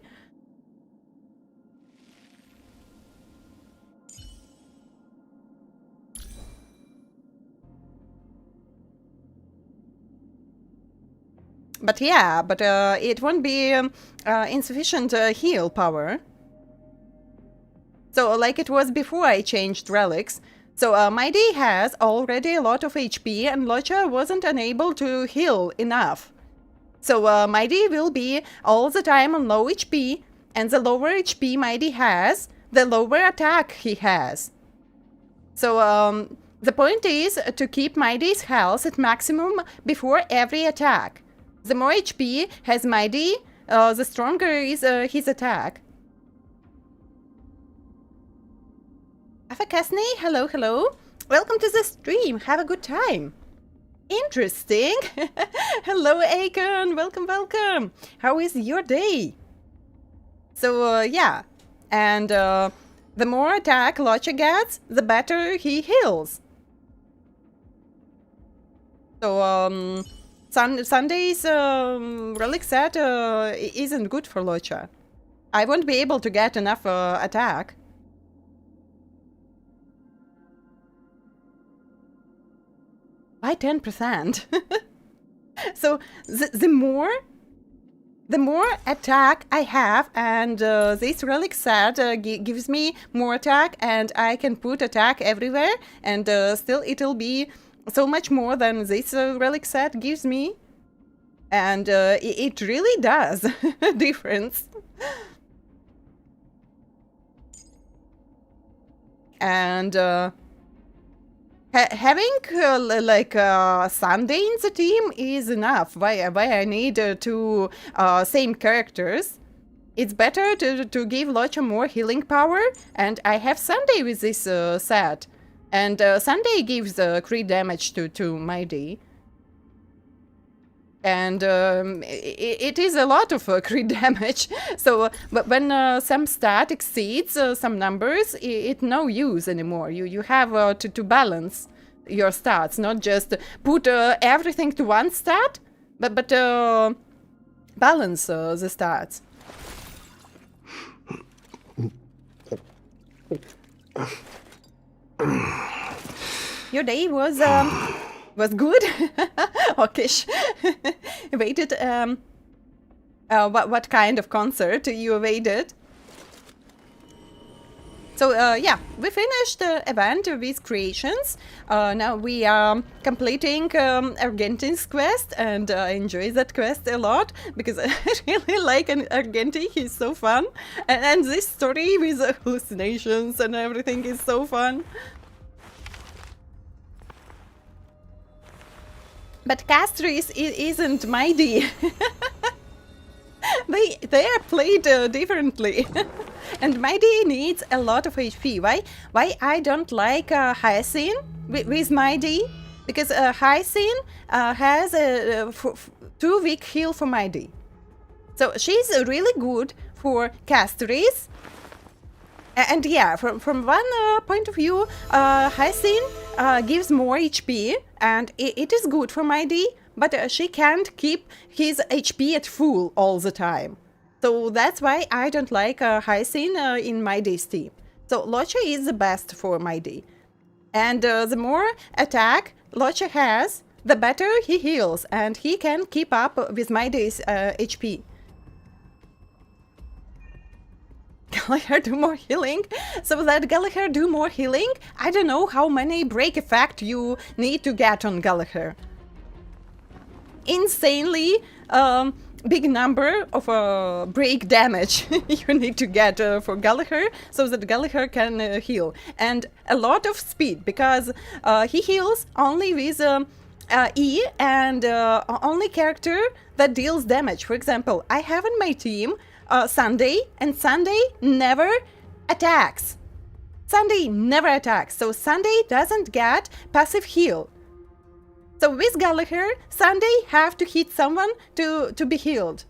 Speaker 1: But yeah, it won't be insufficient heal power. So like it was before I changed relics. So Mighty has already a lot of HP and Locha wasn't unable to heal enough. So Mighty will be all the time on low HP, and the lower HP Mighty has, the lower attack he has. So the point is to keep Mighty's health at maximum before every attack. The more HP has Mighty, the stronger is his attack. Afakasne, hello, hello. Welcome to the stream. Have a good time. Interesting. Hello, Akon. Welcome, welcome. How is your day? So, yeah. And the more attack Locha gets, the better he heals. So Sunday's relic set isn't good for Locha. I won't be able to get enough attack. By 10%. So the more attack I have, and this relic set gives me more attack, and I can put attack everywhere, and still it'll be so much more than this relic set gives me. And it really does a difference. And having like Sunday in the team is enough. Why I need two same characters? It's better to give Locha more healing power, and I have Sunday with this set. And Sunday gives crit damage to my D. And it is a lot of crit damage. So but when some stat exceeds some numbers, it's no use anymore. You have to balance your stats, not just put everything to one stat, but balance the stats. Your day was good. Hawkish. Waited. What kind of concert you awaited? So yeah, we finished the event with creations. Now we are completing Argentine's quest, and I enjoy that quest a lot because I really like Argentine. He's so fun, and this story with hallucinations and everything is so fun. But Castries isn't my D. They are played differently. And my D needs a lot of HP. Why I don't like Hyacinth with my D? Because Hyacinth has a 2 weak heal for my D. So she's really good for Castries. And yeah, from one point of view, Hyacinth gives more HP, and it is good for my D, but she can't keep his HP at full all the time. So that's why I don't like Hyacinth in my D's team. So Locha is the best for my D. And the more attack Locha has, the better he heals, and he can keep up with my D's HP. Gallagher do more healing? So that Gallagher do more healing, I don't know how many break effect you need to get on Gallagher. Insanely big number of break damage you need to get for Gallagher, so that Gallagher can heal. And a lot of speed, because he heals only with E, and only character that deals damage. For example, I have in my team Sunday, and Sunday never attacks. Sunday never attacks, so Sunday doesn't get passive heal. So with Gallagher, Sunday have to hit someone to be healed.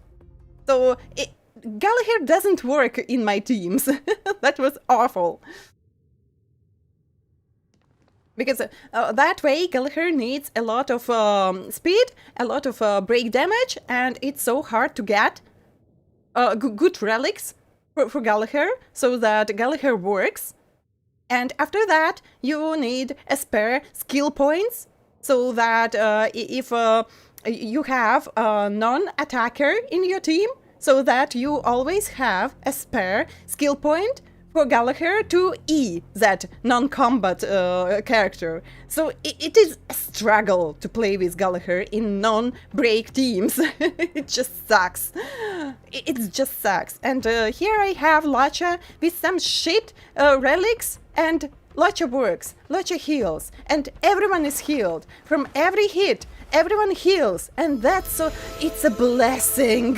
Speaker 1: So Gallagher doesn't work in my teams. That was awful. Because that way Gallagher needs a lot of speed, a lot of break damage, and it's so hard to get good relics for Gallagher, so that Gallagher works. And after that, you need a spare skill points, so that if you have a non-attacker in your team, so that you always have a spare skill point for Gallagher to E that non-combat character. So it is a struggle to play with Gallagher in non-break teams. It just sucks. It just sucks. And here I have Locha with some shit relics, and Locha works, Locha heals, and everyone is healed. From every hit, everyone heals, and that's so... it's a blessing.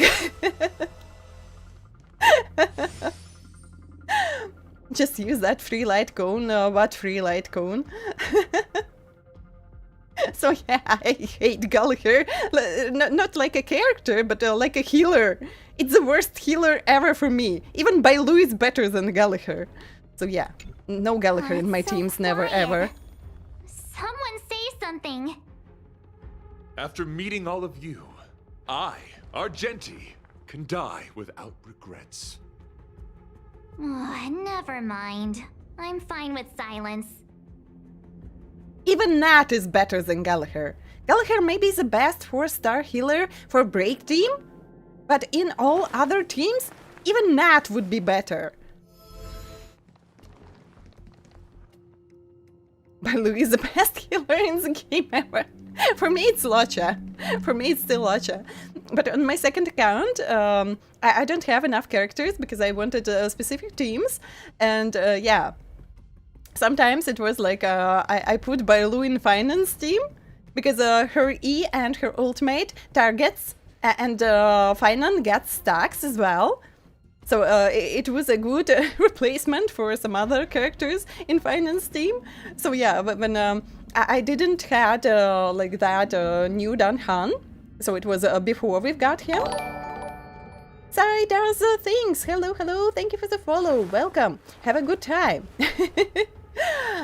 Speaker 1: Just use that free light cone. What free light cone? So yeah, I hate Gallagher. Not like a character, but like a healer. It's the worst healer ever for me. Even Bailu is better than Gallagher. So yeah, no Gallagher in my
Speaker 7: so
Speaker 1: teams, never
Speaker 7: quiet.
Speaker 1: ever.
Speaker 7: Someone say something.
Speaker 9: After meeting all of you, I, Argenti, can die without regrets.
Speaker 7: Never mind. I'm fine with silence.
Speaker 1: Even Nat is better than Gallagher. Gallagher may be the best 4-star healer for Break Team, but in all other teams, even Nat would be better. Baloo is the best healer in the game ever. For me, it's Locha. For me, it's still Locha. But on my second account, I don't have enough characters because I wanted specific teams. And yeah, sometimes it was like I put Baloo in finance team because her E and her ultimate targets and finance gets stacks as well. So it was a good replacement for some other characters in finance team. So yeah, but when I didn't had like that new Dan Han, so it was before we've got him. Sai does things. Hello, hello. Thank you for the follow. Welcome. Have a good time.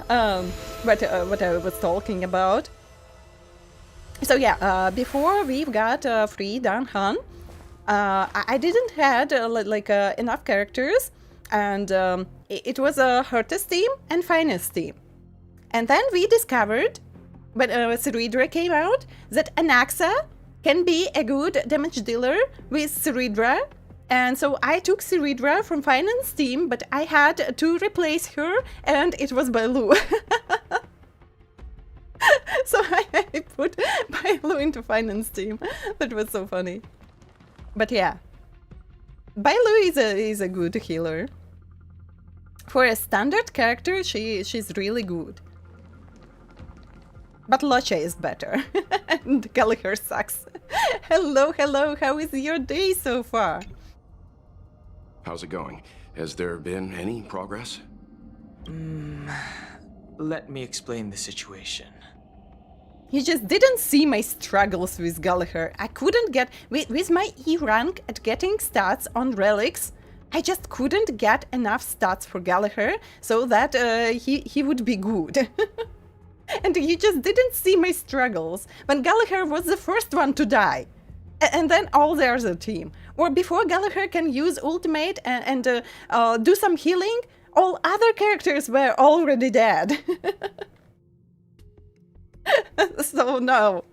Speaker 1: But what I was talking about. So yeah, before we've got free Dan Han. I didn't had enough characters, and it was a HERTA team and finance team. And then we discovered, when Ceridra came out, that Anaxa can be a good damage dealer with Ceridra. And so I took Ceridra from finance team, but I had to replace her, and it was Baloo. So I put Baloo into finance team. That was so funny. But yeah, Baloo is a good healer. For a standard character, she's really good. But Locha is better. And Gallagher sucks. Hello, hello, how is your day so far?
Speaker 8: How's it going? Has there been any progress?
Speaker 6: Let me explain the situation.
Speaker 1: You just didn't see my struggles with Gallagher. I couldn't get... With my E rank at getting stats on relics, I just couldn't get enough stats for Gallagher so that he would be good. And you just didn't see my struggles when Gallagher was the first one to die. And then all the other team. Or before Gallagher can use ultimate and do some healing, all other characters were already dead. So no.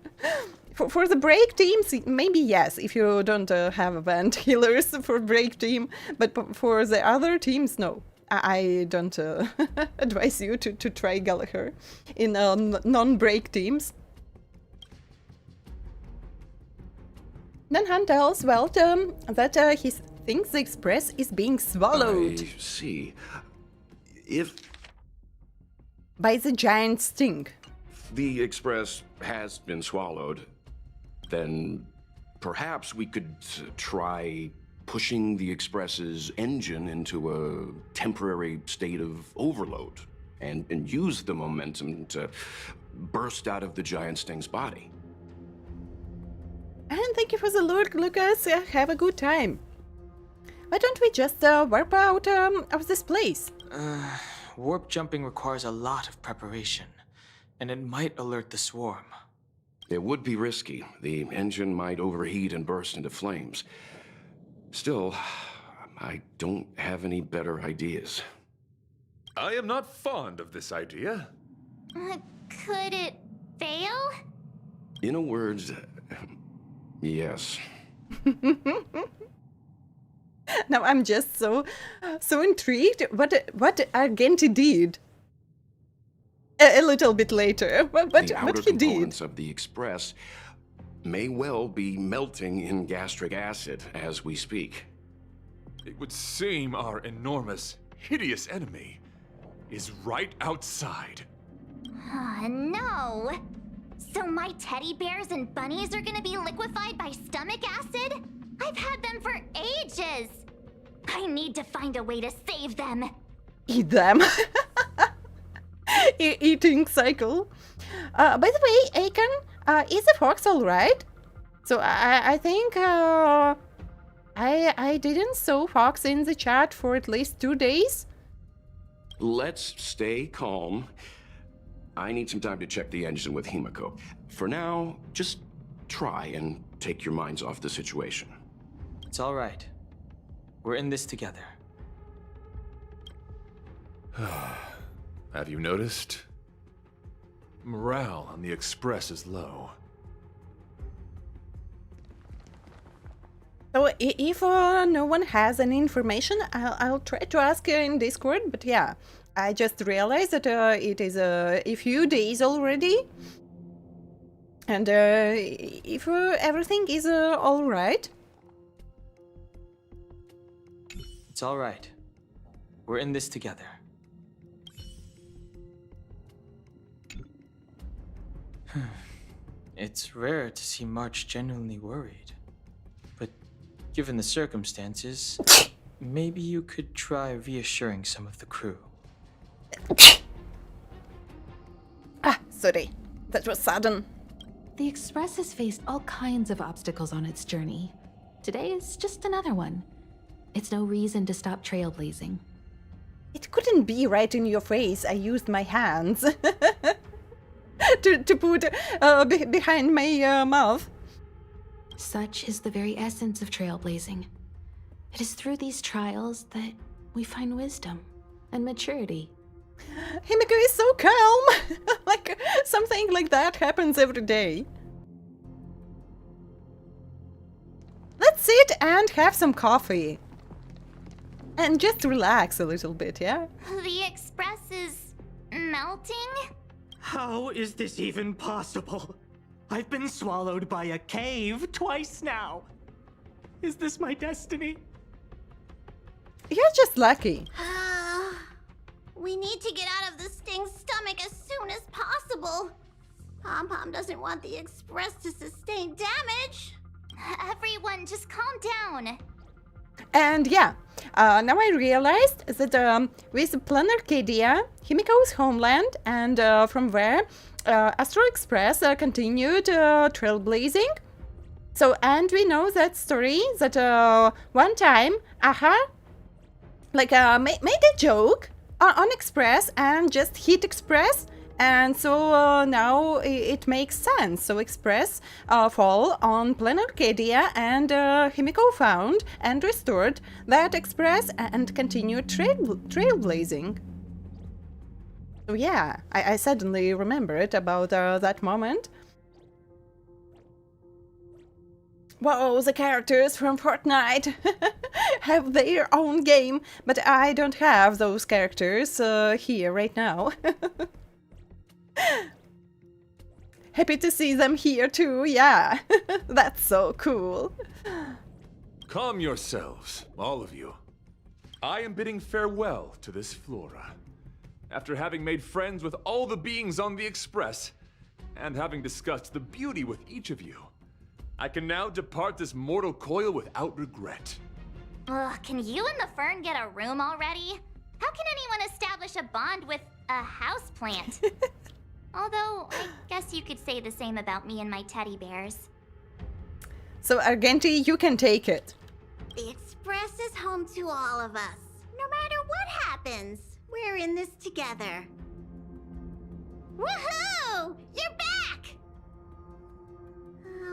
Speaker 1: For the break teams, maybe yes, if you don't have event healers for break team, but for the other teams, no. I don't advise you to try Gallagher in non-break teams. Nanhan tells Welton that he thinks the Express is being swallowed.
Speaker 8: I see. If
Speaker 1: by the giant sting.
Speaker 8: The Express has been swallowed, then perhaps we could try pushing the Express's engine into a temporary state of overload and use the momentum to burst out of the giant sting's body.
Speaker 1: And thank you for the lurk, Lucas. Have a good time. Why don't we just warp out of this place?
Speaker 6: Warp jumping requires a lot of preparation, and it might alert the swarm.
Speaker 8: It would be risky. The engine might overheat and burst into flames. Still, I don't have any better ideas.
Speaker 9: I am not fond of this idea.
Speaker 7: Could it fail?
Speaker 8: In a word, yes.
Speaker 1: Now I'm just so intrigued what Argenti did. A little bit later, but
Speaker 8: the outer
Speaker 1: what he did.
Speaker 8: Components of the Express may well be melting in gastric acid as we speak.
Speaker 9: It would seem our enormous, hideous enemy is right outside.
Speaker 7: No! So my teddy bears and bunnies are gonna be liquefied by stomach acid? I've had them for ages! I need to find a way to save them!
Speaker 1: Eat them. Eating cycle. By the way, Aiken, is the fox alright? So I think I didn't saw fox in the chat for at least 2 days.
Speaker 8: Let's stay calm. I need some time to check the engine with Himiko. For now, just try and take your minds off the situation.
Speaker 6: It's all right. We're in this together.
Speaker 9: Have you noticed? Morale on the Express is low.
Speaker 1: So if no one has any information, I'll try to ask in Discord, but yeah, I just realized that it is a few days already. And if everything is all right.
Speaker 6: It's all right. We're in this together. It's rare to see March genuinely worried. But given the circumstances, maybe you could try reassuring some of the crew.
Speaker 1: Sorry. That was sudden.
Speaker 4: The Express has faced all kinds of obstacles on its journey. Today is just another one. It's no reason to stop trailblazing.
Speaker 1: It couldn't be right in your face. I used my hands to put behind my mouth.
Speaker 4: Such is the very essence of trailblazing. It is through these trials that we find wisdom and maturity.
Speaker 1: Himiko is so calm. Like something like that happens every day. Let's sit and have some coffee. And just relax a little bit, yeah?
Speaker 7: The Express is melting?
Speaker 3: How is this even possible? I've been swallowed by a cave twice now. Is this my destiny?
Speaker 1: You're just lucky.
Speaker 5: We need to get out of the Sting's stomach as soon as possible. Pom-Pom doesn't want the Express to sustain damage.
Speaker 7: Everyone, just calm down.
Speaker 1: And yeah, now I realized that with Planet Arcadia, Himiko's homeland, and from where Astral Express continued trailblazing. So, and we know that story that one time, made a joke on Express and just hit Express. And so now it makes sense. So Express fall on Planet Arcadia, and Himiko found and restored that Express and continued trailblazing. So yeah, I suddenly remembered about that moment. Whoa, the characters from Fortnite have their own game, but I don't have those characters here right now. Happy to see them here too, yeah. That's so cool.
Speaker 9: Calm yourselves, all of you. I am bidding farewell to this flora. After having made friends with all the beings on the Express, and having discussed the beauty with each of you, I can now depart this mortal coil without regret.
Speaker 7: Ugh, can you and the fern get a room already? How can anyone establish a bond with a houseplant? Although, I guess you could say the same about me and my teddy bears.
Speaker 1: So, Argenti, you can take it.
Speaker 5: The Express is home to all of us. No matter what happens, we're in this together. Woohoo! You're back!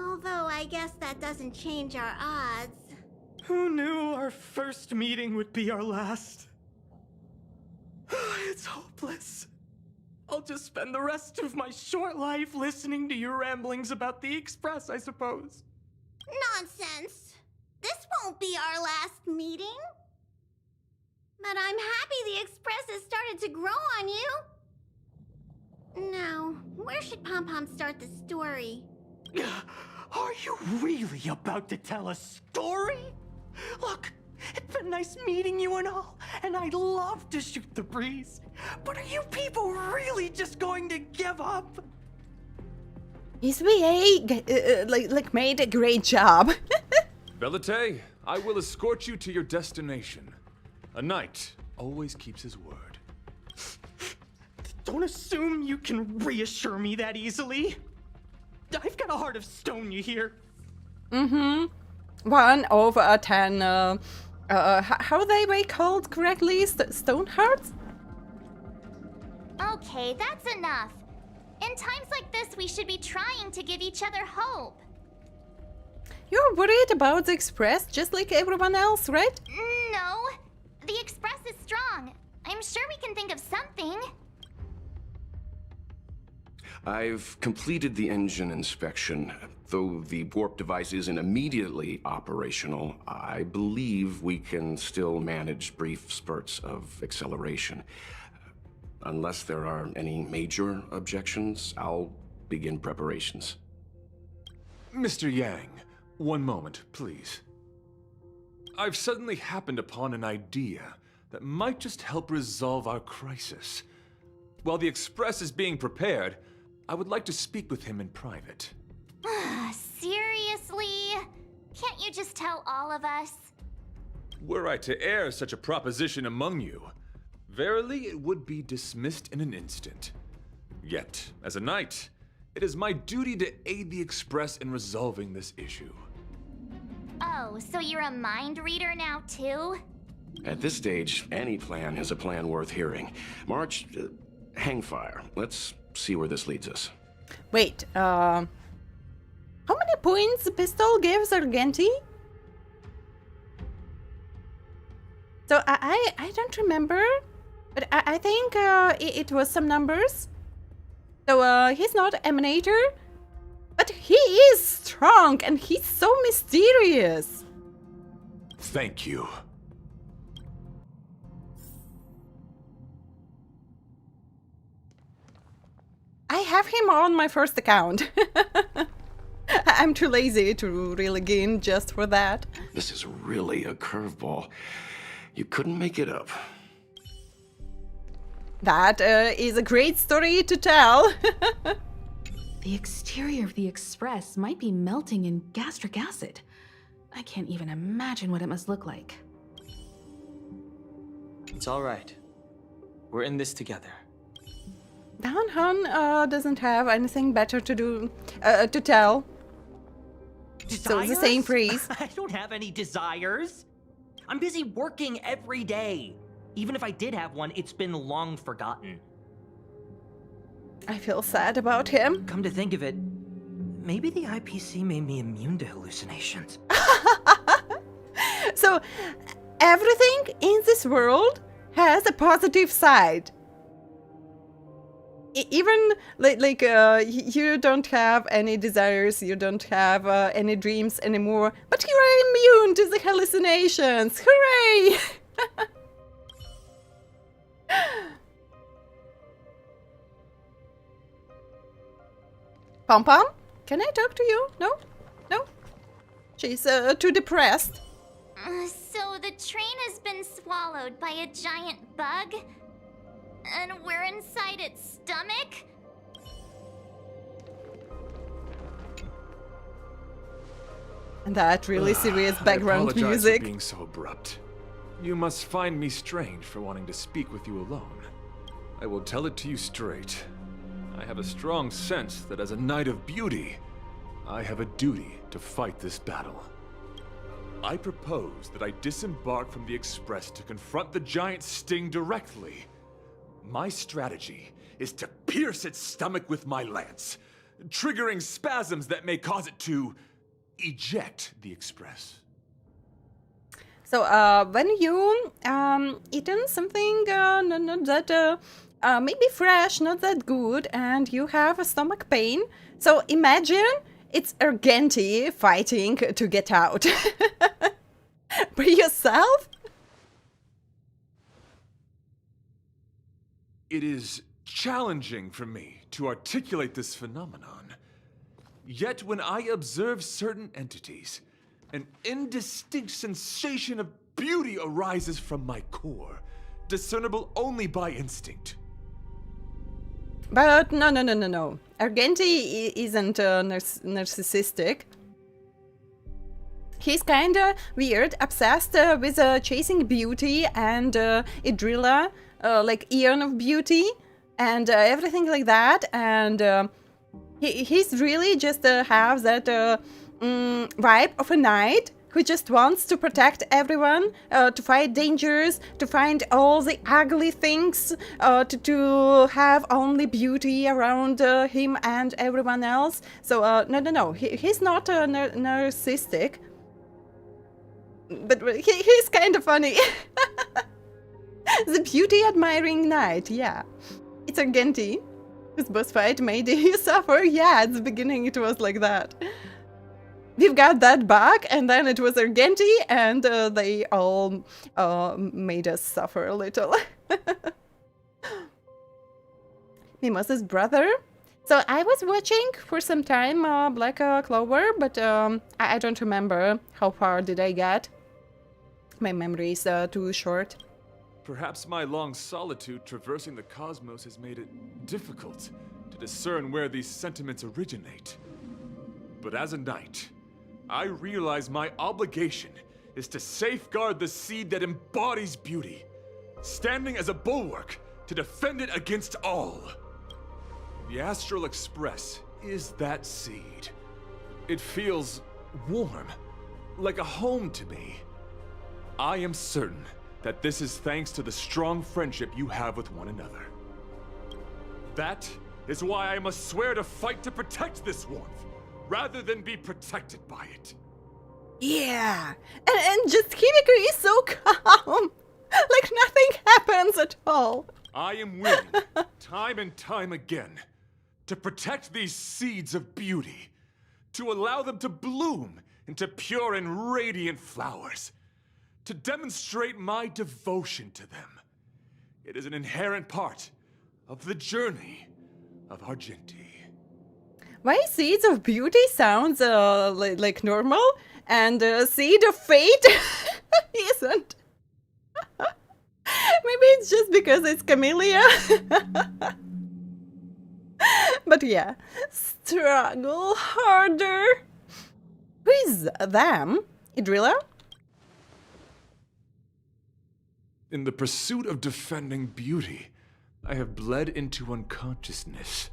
Speaker 5: Although I guess that doesn't change our odds.
Speaker 3: Who knew our first meeting would be our last? It's hopeless. I'll just spend the rest of my short life listening to your ramblings about the Express, I suppose.
Speaker 5: Nonsense. This won't be our last meeting. But I'm happy the Express has started to grow on you. Now, where should Pom-Pom start the story?
Speaker 3: Are you really about to tell a story? Look, it's been nice meeting you and all, and I'd love to shoot the breeze. But are you people really just going to give up?
Speaker 1: His VA made a great job.
Speaker 9: Belite, I will escort you to your destination. A knight always keeps his word.
Speaker 3: Don't assume you can reassure me that easily. I've got a heart of stone, you hear?
Speaker 1: Mm-hmm. 1 over 10. How they were called correctly? Stone hearts?
Speaker 7: Okay, that's enough. In times like this, we should be trying to give each other hope.
Speaker 1: You're worried about the Express just like everyone else, right?
Speaker 7: No, the Express is strong. I'm sure we can think of something.
Speaker 8: I've completed the engine inspection. Though the warp device isn't immediately operational, I believe we can still manage brief spurts of acceleration. Unless there are any major objections, I'll begin preparations.
Speaker 9: Mr. Yang, one moment, please. I've suddenly happened upon an idea that might just help resolve our crisis. While the Express is being prepared, I would like to speak with him in private.
Speaker 7: Seriously? Can't you just tell all of us?
Speaker 9: Were I to air such a proposition among you, verily it would be dismissed in an instant. Yet, as a knight, it is my duty to aid the Express in resolving this issue.
Speaker 7: Oh, so you're a mind reader now too?
Speaker 8: At this stage, any plan is a plan worth hearing. March, hang fire. Let's see where this leads us.
Speaker 1: Wait, how many points the pistol gives Argenti? So I don't remember, but I think it was some numbers. So he's not Emanator, but he is strong and he's so mysterious.
Speaker 9: Thank you.
Speaker 1: I have him on my first account. I'm too lazy to really gain just for that.
Speaker 8: This is really a curveball. You couldn't make it up.
Speaker 1: That is a great story to tell.
Speaker 4: The exterior of the Express might be melting in gastric acid. I can't even imagine what it must look like.
Speaker 6: It's all right. We're in this together.
Speaker 1: Dan Han doesn't have anything better to do, to tell. So the same phrase.
Speaker 3: I don't have any desires. I'm busy working every day. Even if I did have one, it's been long forgotten.
Speaker 1: I feel sad about him.
Speaker 3: Come to think of it, maybe the IPC made me immune to hallucinations.
Speaker 1: So everything in this world has a positive side. Even like you don't have any desires, you don't have any dreams anymore, but you are immune to the hallucinations. Hooray! Pom Pom, can I talk to you? No? No? She's too depressed.
Speaker 7: So the train has been swallowed by a giant bug? And we're inside its stomach?
Speaker 1: And that really serious
Speaker 9: I
Speaker 1: background
Speaker 9: apologize
Speaker 1: music.
Speaker 9: for being so abrupt. You must find me strange for wanting to speak with you alone. I will tell it to you straight. I have a strong sense that as a knight of beauty, I have a duty to fight this battle. I propose that I disembark from the Express to confront the giant sting directly. My strategy is to pierce its stomach with my lance, triggering spasms that may cause it to eject the Express.
Speaker 1: So when you eaten something not that maybe fresh, not that good, and you have a stomach pain, so imagine it's Argenti fighting to get out. By yourself?
Speaker 9: It is challenging for me to articulate this phenomenon. Yet when I observe certain entities, an indistinct sensation of beauty arises from my core, discernible only by instinct.
Speaker 1: But no. Argenti isn't narcissistic. He's kinda weird, obsessed with chasing beauty and Idrilla, like Eon of Beauty, and everything like that. And he's really just have that vibe of a knight who just wants to protect everyone, to fight dangers, to find all the ugly things, to have only beauty around him and everyone else. So, no. He's not narcissistic. But he's kind of funny. The beauty-admiring knight, yeah. It's Argenti. This boss fight made you suffer? Yeah, at the beginning it was like that. We've got that back, and then it was Argenti, and they all made us suffer a little. Mimosa's brother? So I was watching for some time Black Clover, but I don't remember how far did I get. My memory is too short.
Speaker 9: Perhaps my long solitude traversing the cosmos has made it difficult to discern where these sentiments originate. But as a knight, I realize my obligation is to safeguard the seed that embodies beauty, standing as a bulwark to defend it against all. The Astral Express is that seed. It feels warm, like a home to me. I am certain that this is thanks to the strong friendship you have with one another. That is why I must swear to fight to protect this warmth, rather than be protected by it.
Speaker 1: Yeah, and just Himiko is so calm, like nothing happens at all.
Speaker 9: I am willing, time and time again, to protect these seeds of beauty, to allow them to bloom into pure and radiant flowers, to demonstrate my devotion to them. It is an inherent part of the journey of Argenti.
Speaker 1: Why Seeds of Beauty sounds like normal, and Seed of Fate isn't? Maybe it's just because it's Camellia. But yeah, struggle harder. Who is them? Idrilla?
Speaker 9: In the pursuit of defending beauty, I have bled into unconsciousness,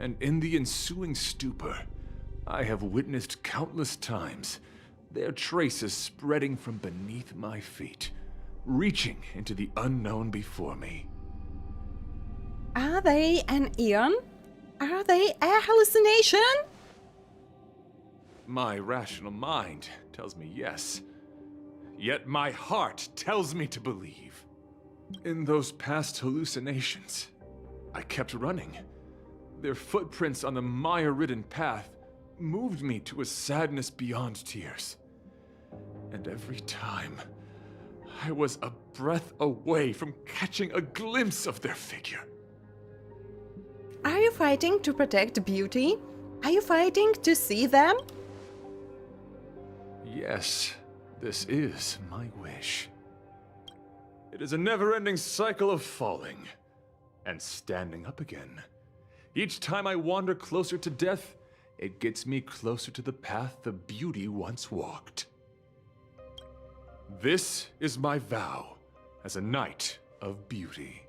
Speaker 9: and in the ensuing stupor, I have witnessed countless times their traces spreading from beneath my feet, reaching into the unknown before me.
Speaker 1: Are they an eon? Are they a hallucination?
Speaker 9: My rational mind tells me yes. Yet my heart tells me to believe. In those past hallucinations, I kept running. Their footprints on the mire-ridden path moved me to a sadness beyond tears. And every time, I was a breath away from catching a glimpse of their figure.
Speaker 1: Are you fighting to protect beauty? Are you fighting to see them?
Speaker 9: Yes. This is my wish. It is a never-ending cycle of falling and standing up again. Each time I wander closer to death, it gets me closer to the path the beauty once walked. This is my vow as a knight of beauty.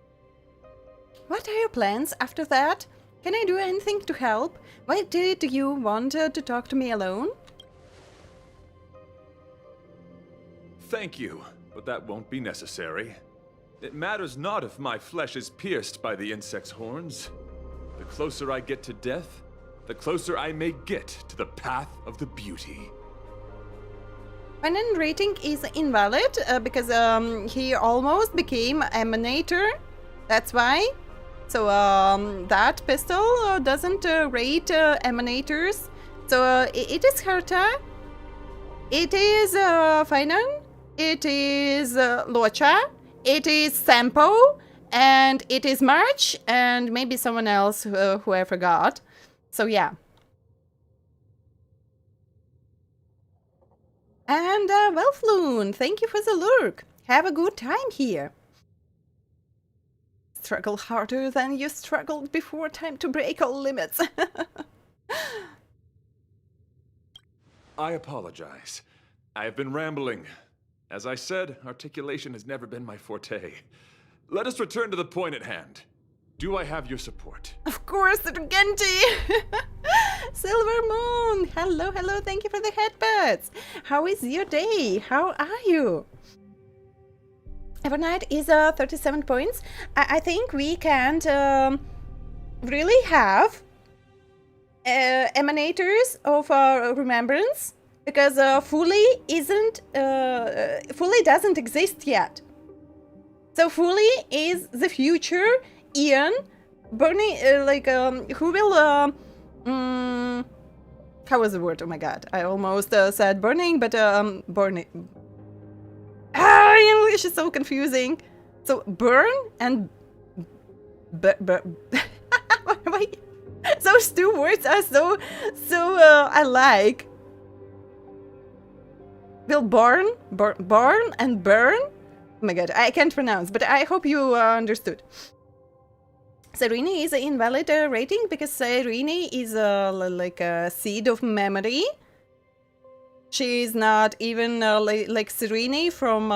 Speaker 1: What are your plans after that? Can I do anything to help? Why did you want to talk to me alone?
Speaker 9: Thank you, but that won't be necessary. It matters not if my flesh is pierced by the insect's horns. The closer I get to death, the closer I may get to the path of the beauty.
Speaker 1: Final rating is invalid because he almost became Emanator. That's why. So that pistol doesn't rate Emanators. So it is HERTA. It is Finan. It is Locha, it is Sampo, and it is March, and maybe someone else who I forgot. So yeah. And Welfloon, thank you for the lurk. Have a good time here. Struggle harder than you struggled before. Time to break all limits.
Speaker 9: I apologize. I have been rambling. As I said, articulation has never been my forte. Let us return to the point at hand. Do I have your support?
Speaker 1: Of course, Argenti! Silver Moon, hello. hello, hello. Thank you for the headbuds. How is your day? How are you? Evernight is 37 points. I think we can't really have emanators of remembrance because fully doesn't exist yet. So fully is the future Ian burning who will how was the word? Oh my god, I almost said burning, but burning. English is so confusing. So burn and those two words are so alike. Will burn and burn. Oh my god, I can't pronounce, but I hope you understood. Serene is an invalid rating because Serene is like a seed of memory. She's not even like Serene from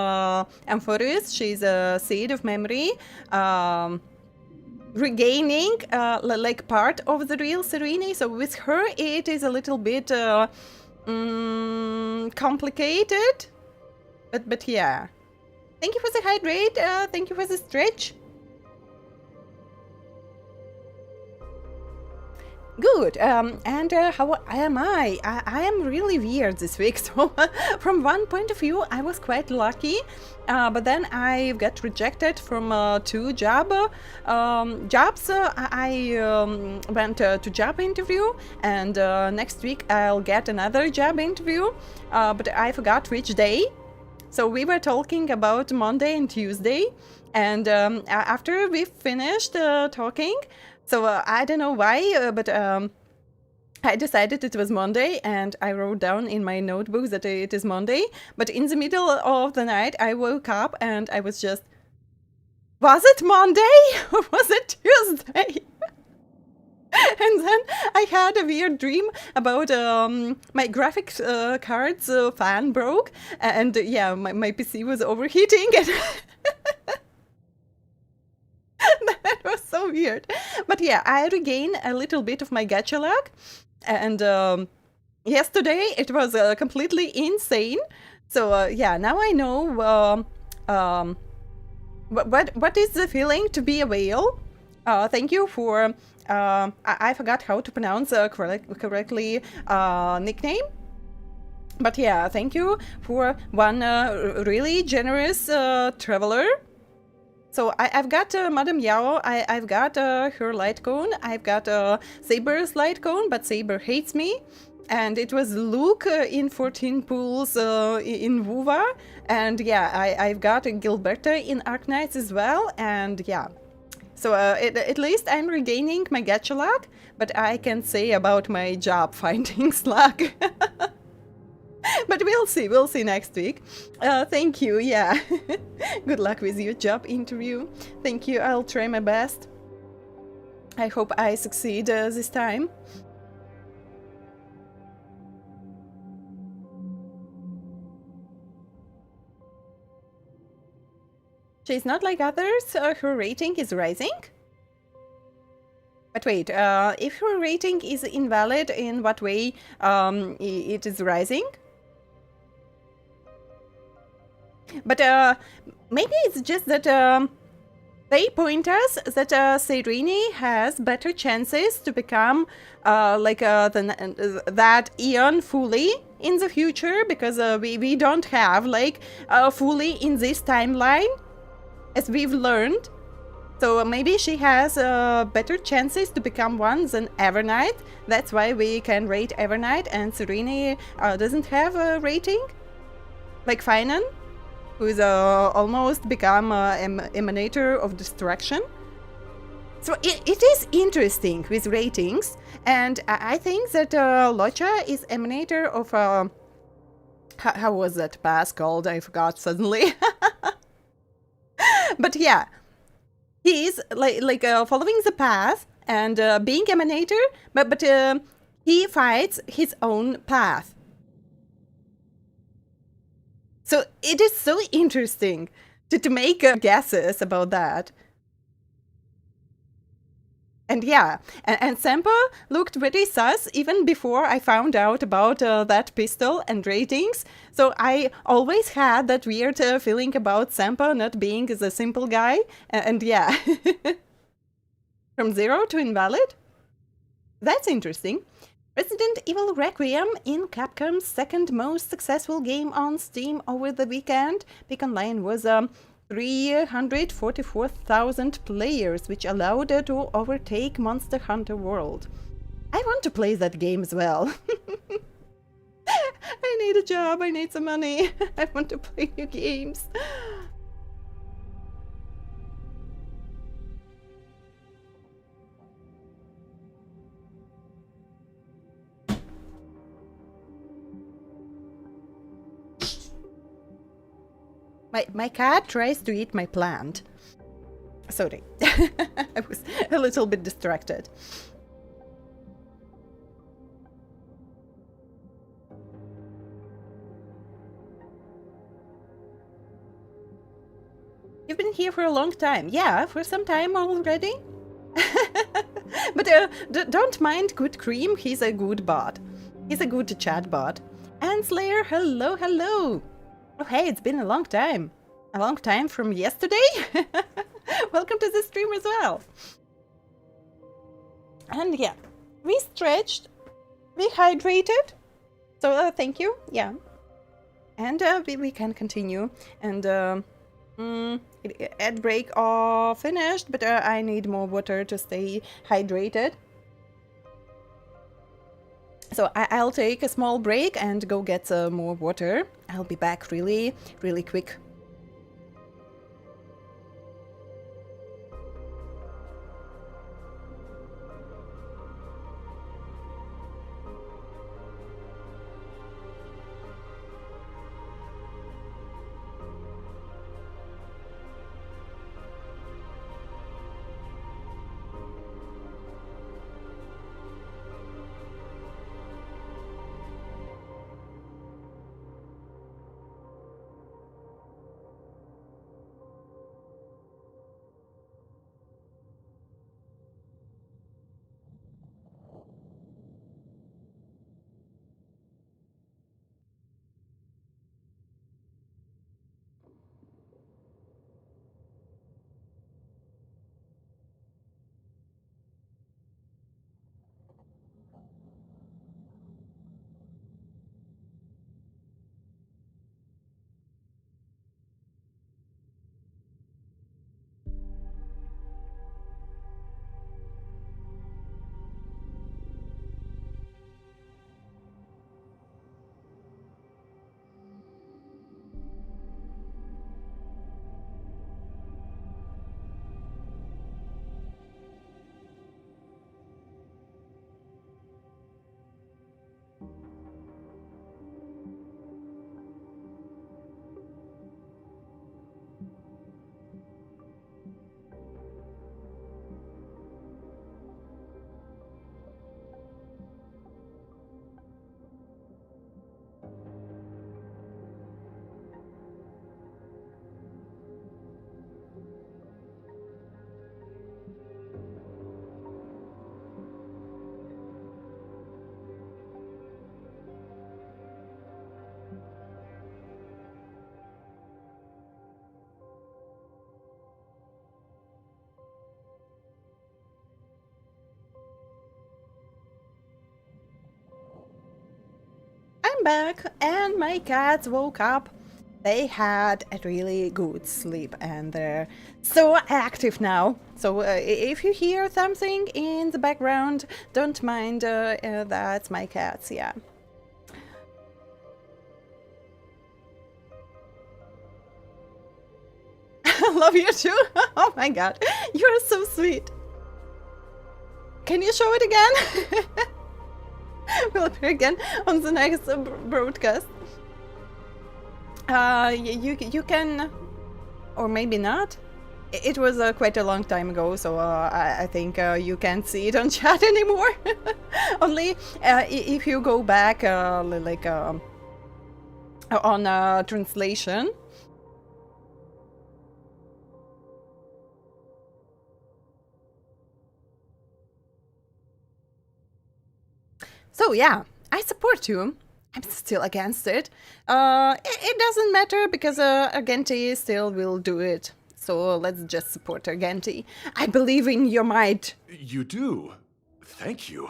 Speaker 1: Amphoreus. She's a seed of memory, regaining like part of the real Serene. So with her, it is a little bit complicated. But yeah. Thank you for the hydrate. Thank you for the stretch. Good. And how am I? I am really weird this week. So from one point of view, I was quite lucky. But then I got rejected from 2 jobs. I went to job interview, and next week I'll get another job interview. But I forgot which day. So we were talking about Monday and Tuesday. And after we finished talking, so I don't know why, but I decided it was Monday, and I wrote down in my notebook that it is Monday. But in the middle of the night, I woke up and I was just, was it Monday or was it Tuesday? And then I had a weird dream about my graphics cards fan broke, and yeah, my PC was overheating. And that was so weird. But yeah, I regained a little bit of my gacha luck, and yesterday it was completely insane. So yeah, now I know what is the feeling to be a whale. Thank you for I forgot how to pronounce correctly nickname. But yeah, thank you for one really generous traveler. So I've got Madame Yao, I've got her light cone, I've got Saber's light cone, but Saber hates me. And it was Luke in 14 Pools in Wuva. And yeah, I've got Gilberta in Arknights as well. And yeah, so at least I'm regaining my gacha luck, but I can't say about my job finding luck. But we'll see next week. Thank you, yeah. Good luck with your job interview. Thank you, I'll try my best. I hope I succeed this time. She's not like others, her rating is rising. But wait, if her rating is invalid, in what way it is rising? But maybe it's just that they point us that Serene has better chances to become that Eon fully in the future, because we don't have like fully in this timeline, as we've learned. So maybe she has better chances to become one than Evernight. That's why we can rate Evernight, and Serene doesn't have a rating. Like Finan, who's almost become emanator of destruction. So it is interesting with ratings, and I think that Locha is emanator of how was that pass called? I forgot suddenly. But yeah, he's like following the path and being emanator, but he fights his own path. So it is so interesting to make guesses about that. And yeah, and Sampa looked very sus even before I found out about that pistol and ratings. So I always had that weird feeling about Sampa not being the simple guy. And yeah, from 0 to invalid? That's interesting. Resident Evil Requiem in Capcom's second most successful game on Steam over the weekend. Peak Online was 344,000 players, which allowed it to overtake Monster Hunter World. I want to play that game as well. I need a job, I need some money. I want to play new games. My cat tries to eat my plant. Sorry, I was a little bit distracted. You've been here for a long time. Yeah, for some time already. But don't mind Good Cream, he's a good bot. He's a good chat bot. And Slayer, hello, hello. Oh hey, it's been a long time. A long time from yesterday? Welcome to the stream as well. And yeah, we stretched, we hydrated. So thank you, yeah. And we can continue. And ad break finished, but I need more water to stay hydrated. So I'll take a small break and go get some more water. I'll be back really, really quick. I'm back and my cats woke up. They had a really good sleep and they're so active now. So if you hear something in the background, don't mind, that's my cats, yeah. I love you too. Oh my god, you're so sweet. Can you show it again? We'll appear again on the next broadcast. You can, or maybe not. It was quite a long time ago, so I think you can't see it on chat anymore. Only if you go back, like on translation. So yeah, I support you. I'm still against it. It doesn't matter because Argenti still will do it. So let's just support Argenti. I believe in your might.
Speaker 9: You do? Thank you.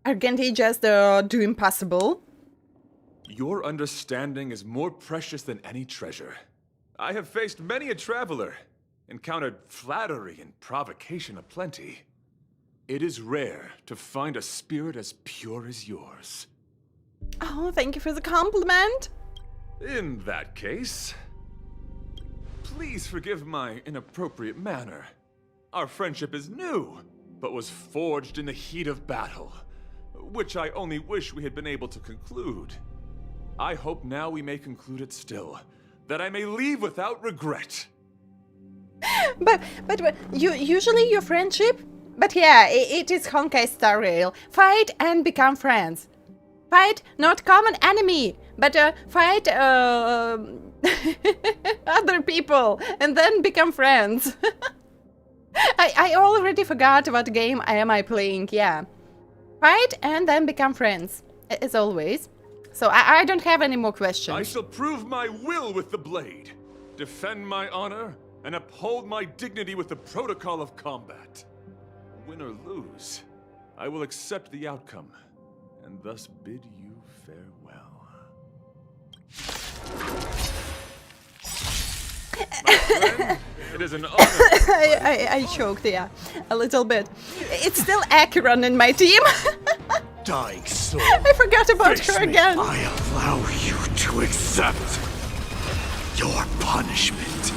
Speaker 1: Argenti just do impossible.
Speaker 9: Your understanding is more precious than any treasure. I have faced many a traveler, encountered flattery and provocation aplenty. It is rare to find a spirit as pure as yours.
Speaker 1: Oh, thank you for the compliment.
Speaker 9: In that case, please forgive my inappropriate manner. Our friendship is new, but was forged in the heat of battle, which I only wish we had been able to conclude. I hope now we may conclude it still, that I may leave without regret.
Speaker 1: But you usually your friendship? But yeah, it is Honkai Star Rail. Fight and become friends. Fight not common enemy, but fight other people and then become friends. I already forgot what game am I playing. Yeah, fight and then become friends as always. So I don't have any more questions.
Speaker 9: I shall prove my will with the blade, defend my honor, and uphold my dignity with the protocol of combat. Win or lose, I will accept the outcome, and thus bid you farewell. My friend, it is an honor.
Speaker 1: I choked, yeah, a little bit. It's still Acheron in my team.
Speaker 2: Dying soul.
Speaker 1: I forgot about her again.
Speaker 2: I allow you to accept your punishment.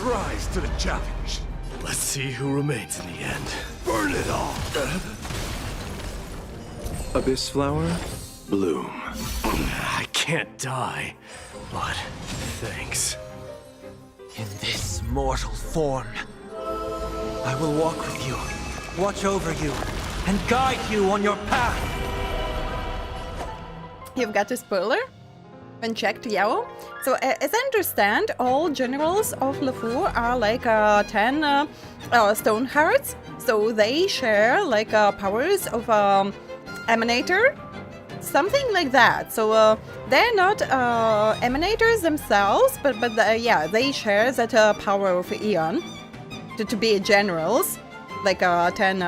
Speaker 9: Rise to the challenge.
Speaker 2: Let's see who remains in the end. Burn it all.
Speaker 8: Abyss flower, bloom.
Speaker 2: I can't die, but thanks.
Speaker 3: In this mortal form, I will walk with you, watch over you, and guide you on your path.
Speaker 1: You've got a spoiler? When checked, Yao. So as I understand, all generals of LeFou are like 10 stone hearts. So they share like powers of emanator, something like that. So they're not emanators themselves, but yeah, they share that power of Eon to be generals, like 10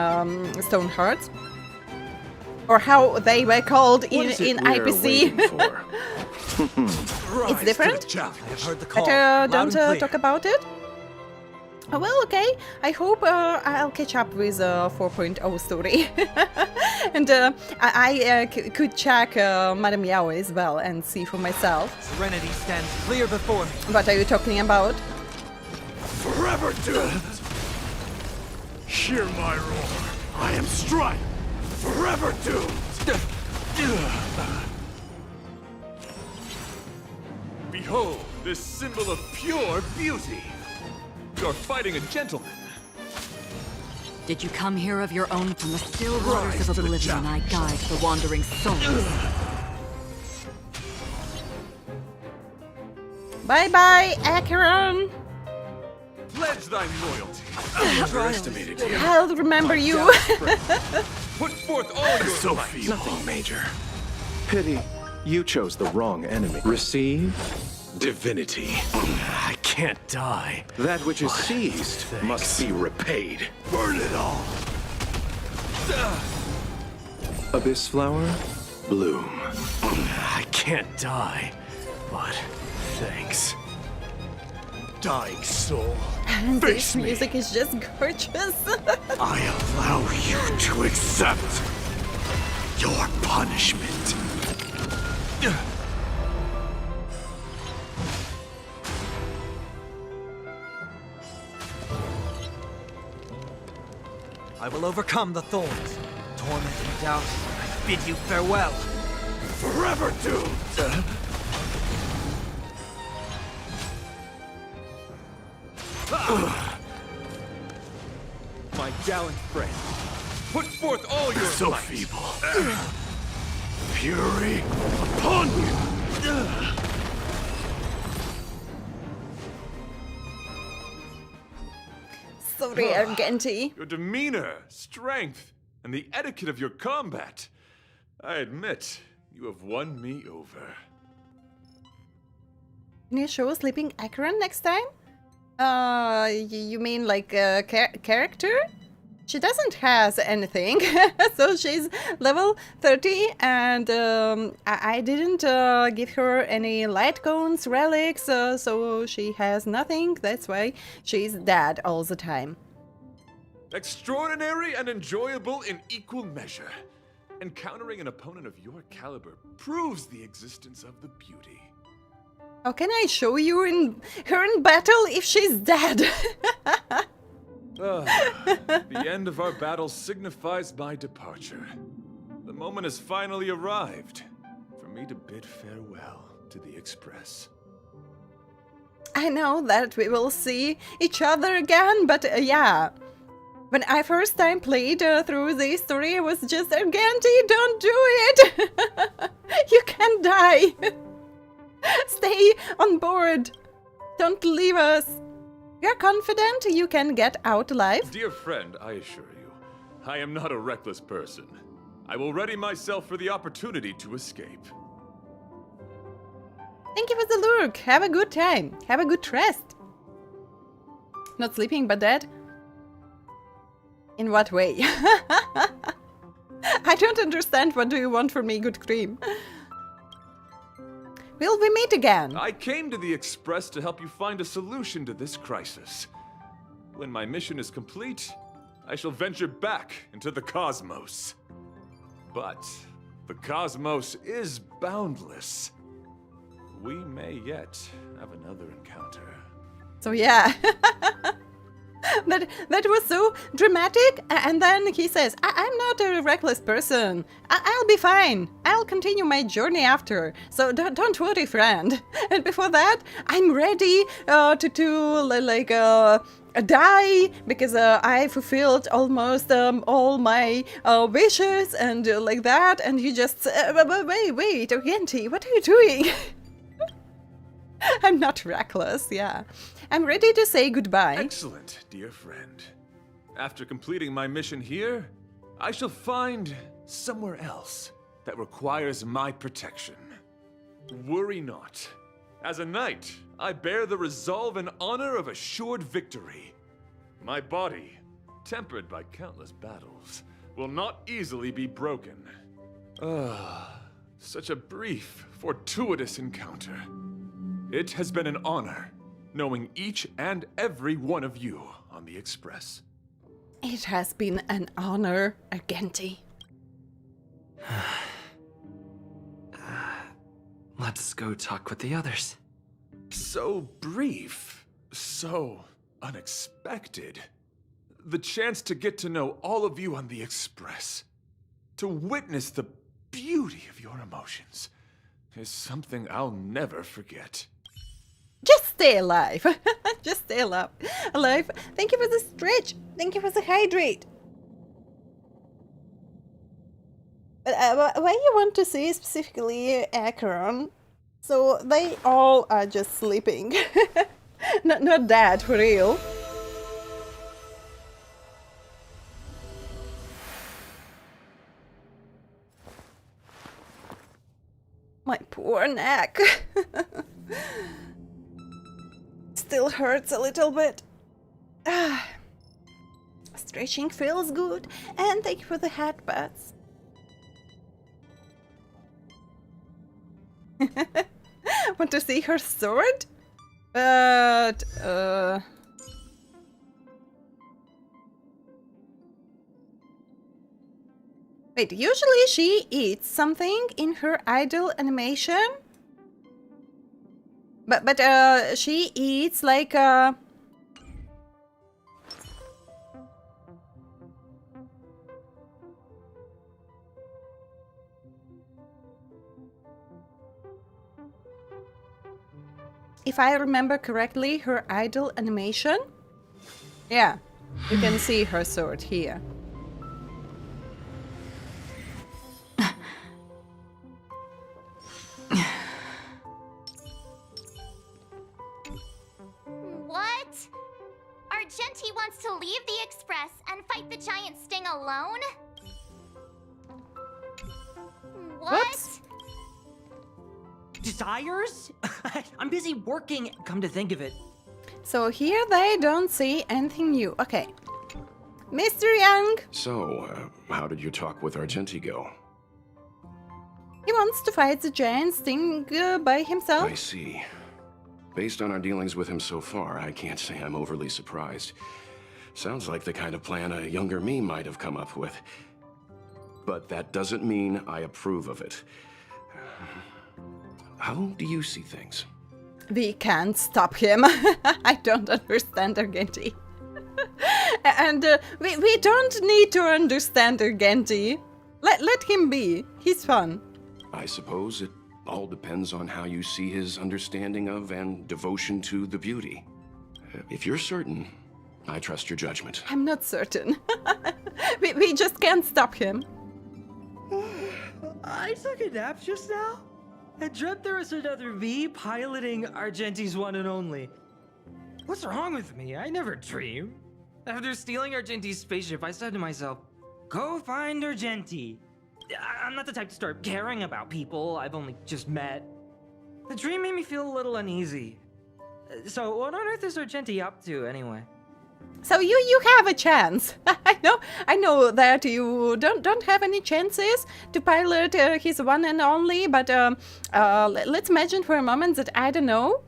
Speaker 1: stone hearts, or how they were called in IPC. It's different.
Speaker 3: I've heard the call.
Speaker 1: But don't talk about it. Oh, well, okay. I hope I'll catch up with 4.0 story. And I could check Madame Yao as well and see for myself.
Speaker 3: Serenity stands clear before me.
Speaker 1: What are you talking about?
Speaker 2: Forever doomed. Hear my roar. I am strike. Forever doomed.
Speaker 9: Behold, this symbol of pure beauty. You're fighting a gentleman.
Speaker 10: Did you come here of your own from the still waters of oblivion I guide the wandering souls?
Speaker 1: Bye-bye, Acheron.
Speaker 9: Pledge thy loyalty.
Speaker 2: Underestimated you.
Speaker 1: I'll remember you.
Speaker 9: Put forth all your
Speaker 2: So
Speaker 9: might.
Speaker 2: feeble.
Speaker 8: Nothing major. Pity, you chose the wrong enemy. Receive divinity.
Speaker 2: I can't die.
Speaker 8: That which is seized
Speaker 2: Thanks.
Speaker 8: must be repaid.
Speaker 2: Burn it all.
Speaker 8: Abyss flower, bloom.
Speaker 2: I can't die, but thanks. Dying soul.
Speaker 1: And
Speaker 2: Face
Speaker 1: this
Speaker 2: me.
Speaker 1: music is just gorgeous.
Speaker 2: I allow you to accept your punishment.
Speaker 3: I will overcome the thorns. Torment and doubt, I bid you farewell.
Speaker 2: Forever doomed.
Speaker 9: My gallant friend, put forth all your
Speaker 2: So
Speaker 9: might.
Speaker 2: feeble. Fury upon you.
Speaker 1: Sorry, Argenti.
Speaker 9: Your demeanor, strength, and the etiquette of your combat. I admit, you have won me over.
Speaker 1: Can you show sleeping Acheron next time? You mean like a character? She doesn't has anything, so she's level 30, and I didn't give her any light cones, relics, so she has nothing. That's why she's dead all the time.
Speaker 9: Extraordinary and enjoyable in equal measure. Encountering an opponent of your caliber proves the existence of the beauty.
Speaker 1: How can I show you her in battle if she's dead?
Speaker 9: The end of our battle signifies my departure. The moment has finally arrived for me to bid farewell to the Express.
Speaker 1: I know that we will see each other again, but yeah. When I first time played through this story, I was just, Argenti, don't do it! You can die! Stay on board! Don't leave us! You're confident you can get out alive?
Speaker 9: Dear friend, I assure you, I am not a reckless person. I will ready myself for the opportunity to escape.
Speaker 1: Thank you for the lurk. Have a good time. Have a good rest. Not sleeping, but dead? In what way? I don't understand. What do you want from me, good cream? Will we meet again?
Speaker 9: I came to the Express to help you find a solution to this crisis. When my mission is complete, I shall venture back into the cosmos. But the cosmos is boundless. We may yet have another encounter.
Speaker 1: So yeah. That was so dramatic, and then he says, I'm not a reckless person. I'll be fine. I'll continue my journey after. So don't worry, friend. And before that, I'm ready to die because I fulfilled almost all my wishes and like that. And you just wait, Argenti, what are you doing? I'm not reckless, yeah. I'm ready to say goodbye.
Speaker 9: Excellent, dear friend. After completing my mission here, I shall find somewhere else that requires my protection. Worry not. As a knight, I bear the resolve and honor of assured victory. My body, tempered by countless battles, will not easily be broken. Such a brief, fortuitous encounter. It has been an honor knowing each and every one of you on the Express.
Speaker 1: It has been an honor, Argenti.
Speaker 11: Let's go talk with the others.
Speaker 9: So brief, so unexpected. The chance to get to know all of you on the Express, to witness the beauty of your emotions, is something I'll never forget.
Speaker 1: Just stay alive. Just stay alive. Thank you for the stretch. Thank you for the hydrate. But why you want to see specifically Acheron? So they all are just sleeping. not dead, for real. My poor neck. Still hurts a little bit. Stretching feels good, and thank you for the headbutts. Want to see her sword? But wait, usually she eats something in her idle animation. But she eats like if I remember correctly, her idle animation. Yeah, you can see her sword here.
Speaker 7: What? Argenti wants to leave the Express and fight the giant Sting alone?
Speaker 1: Whoops.
Speaker 3: Desires? I'm busy working. Come to think of it.
Speaker 1: So here they don't see anything new. Okay. Mr. Young,
Speaker 8: So, how did your talk with Argenti go?
Speaker 1: he wants to fight the giant sting by himself.
Speaker 8: I see. Based on our dealings with him so far, I can't say I'm overly surprised. Sounds like the kind of plan a younger me might have come up with. But that doesn't mean I approve of it. How do you see things?
Speaker 1: We can't stop him. I don't understand Argenti. And we don't need to understand Argenti. Let him be. He's fun.
Speaker 8: I suppose it all depends on how you see his understanding of and devotion to the beauty. If you're certain, I trust your judgment.
Speaker 1: I'm not certain. we just can't stop him.
Speaker 3: I took a nap just now. I dreamt there was another me piloting Argenti's one and only. What's wrong with me? I never dream. After stealing Argenti's spaceship, I said to myself, go find Argenti. I'm not the type to start caring about people I've only just met. The dream made me feel a little uneasy. So what on earth is Argenti up to anyway?
Speaker 1: So you have a chance. I know that you don't have any chances to pilot his one and only, but let's imagine for a moment that I don't know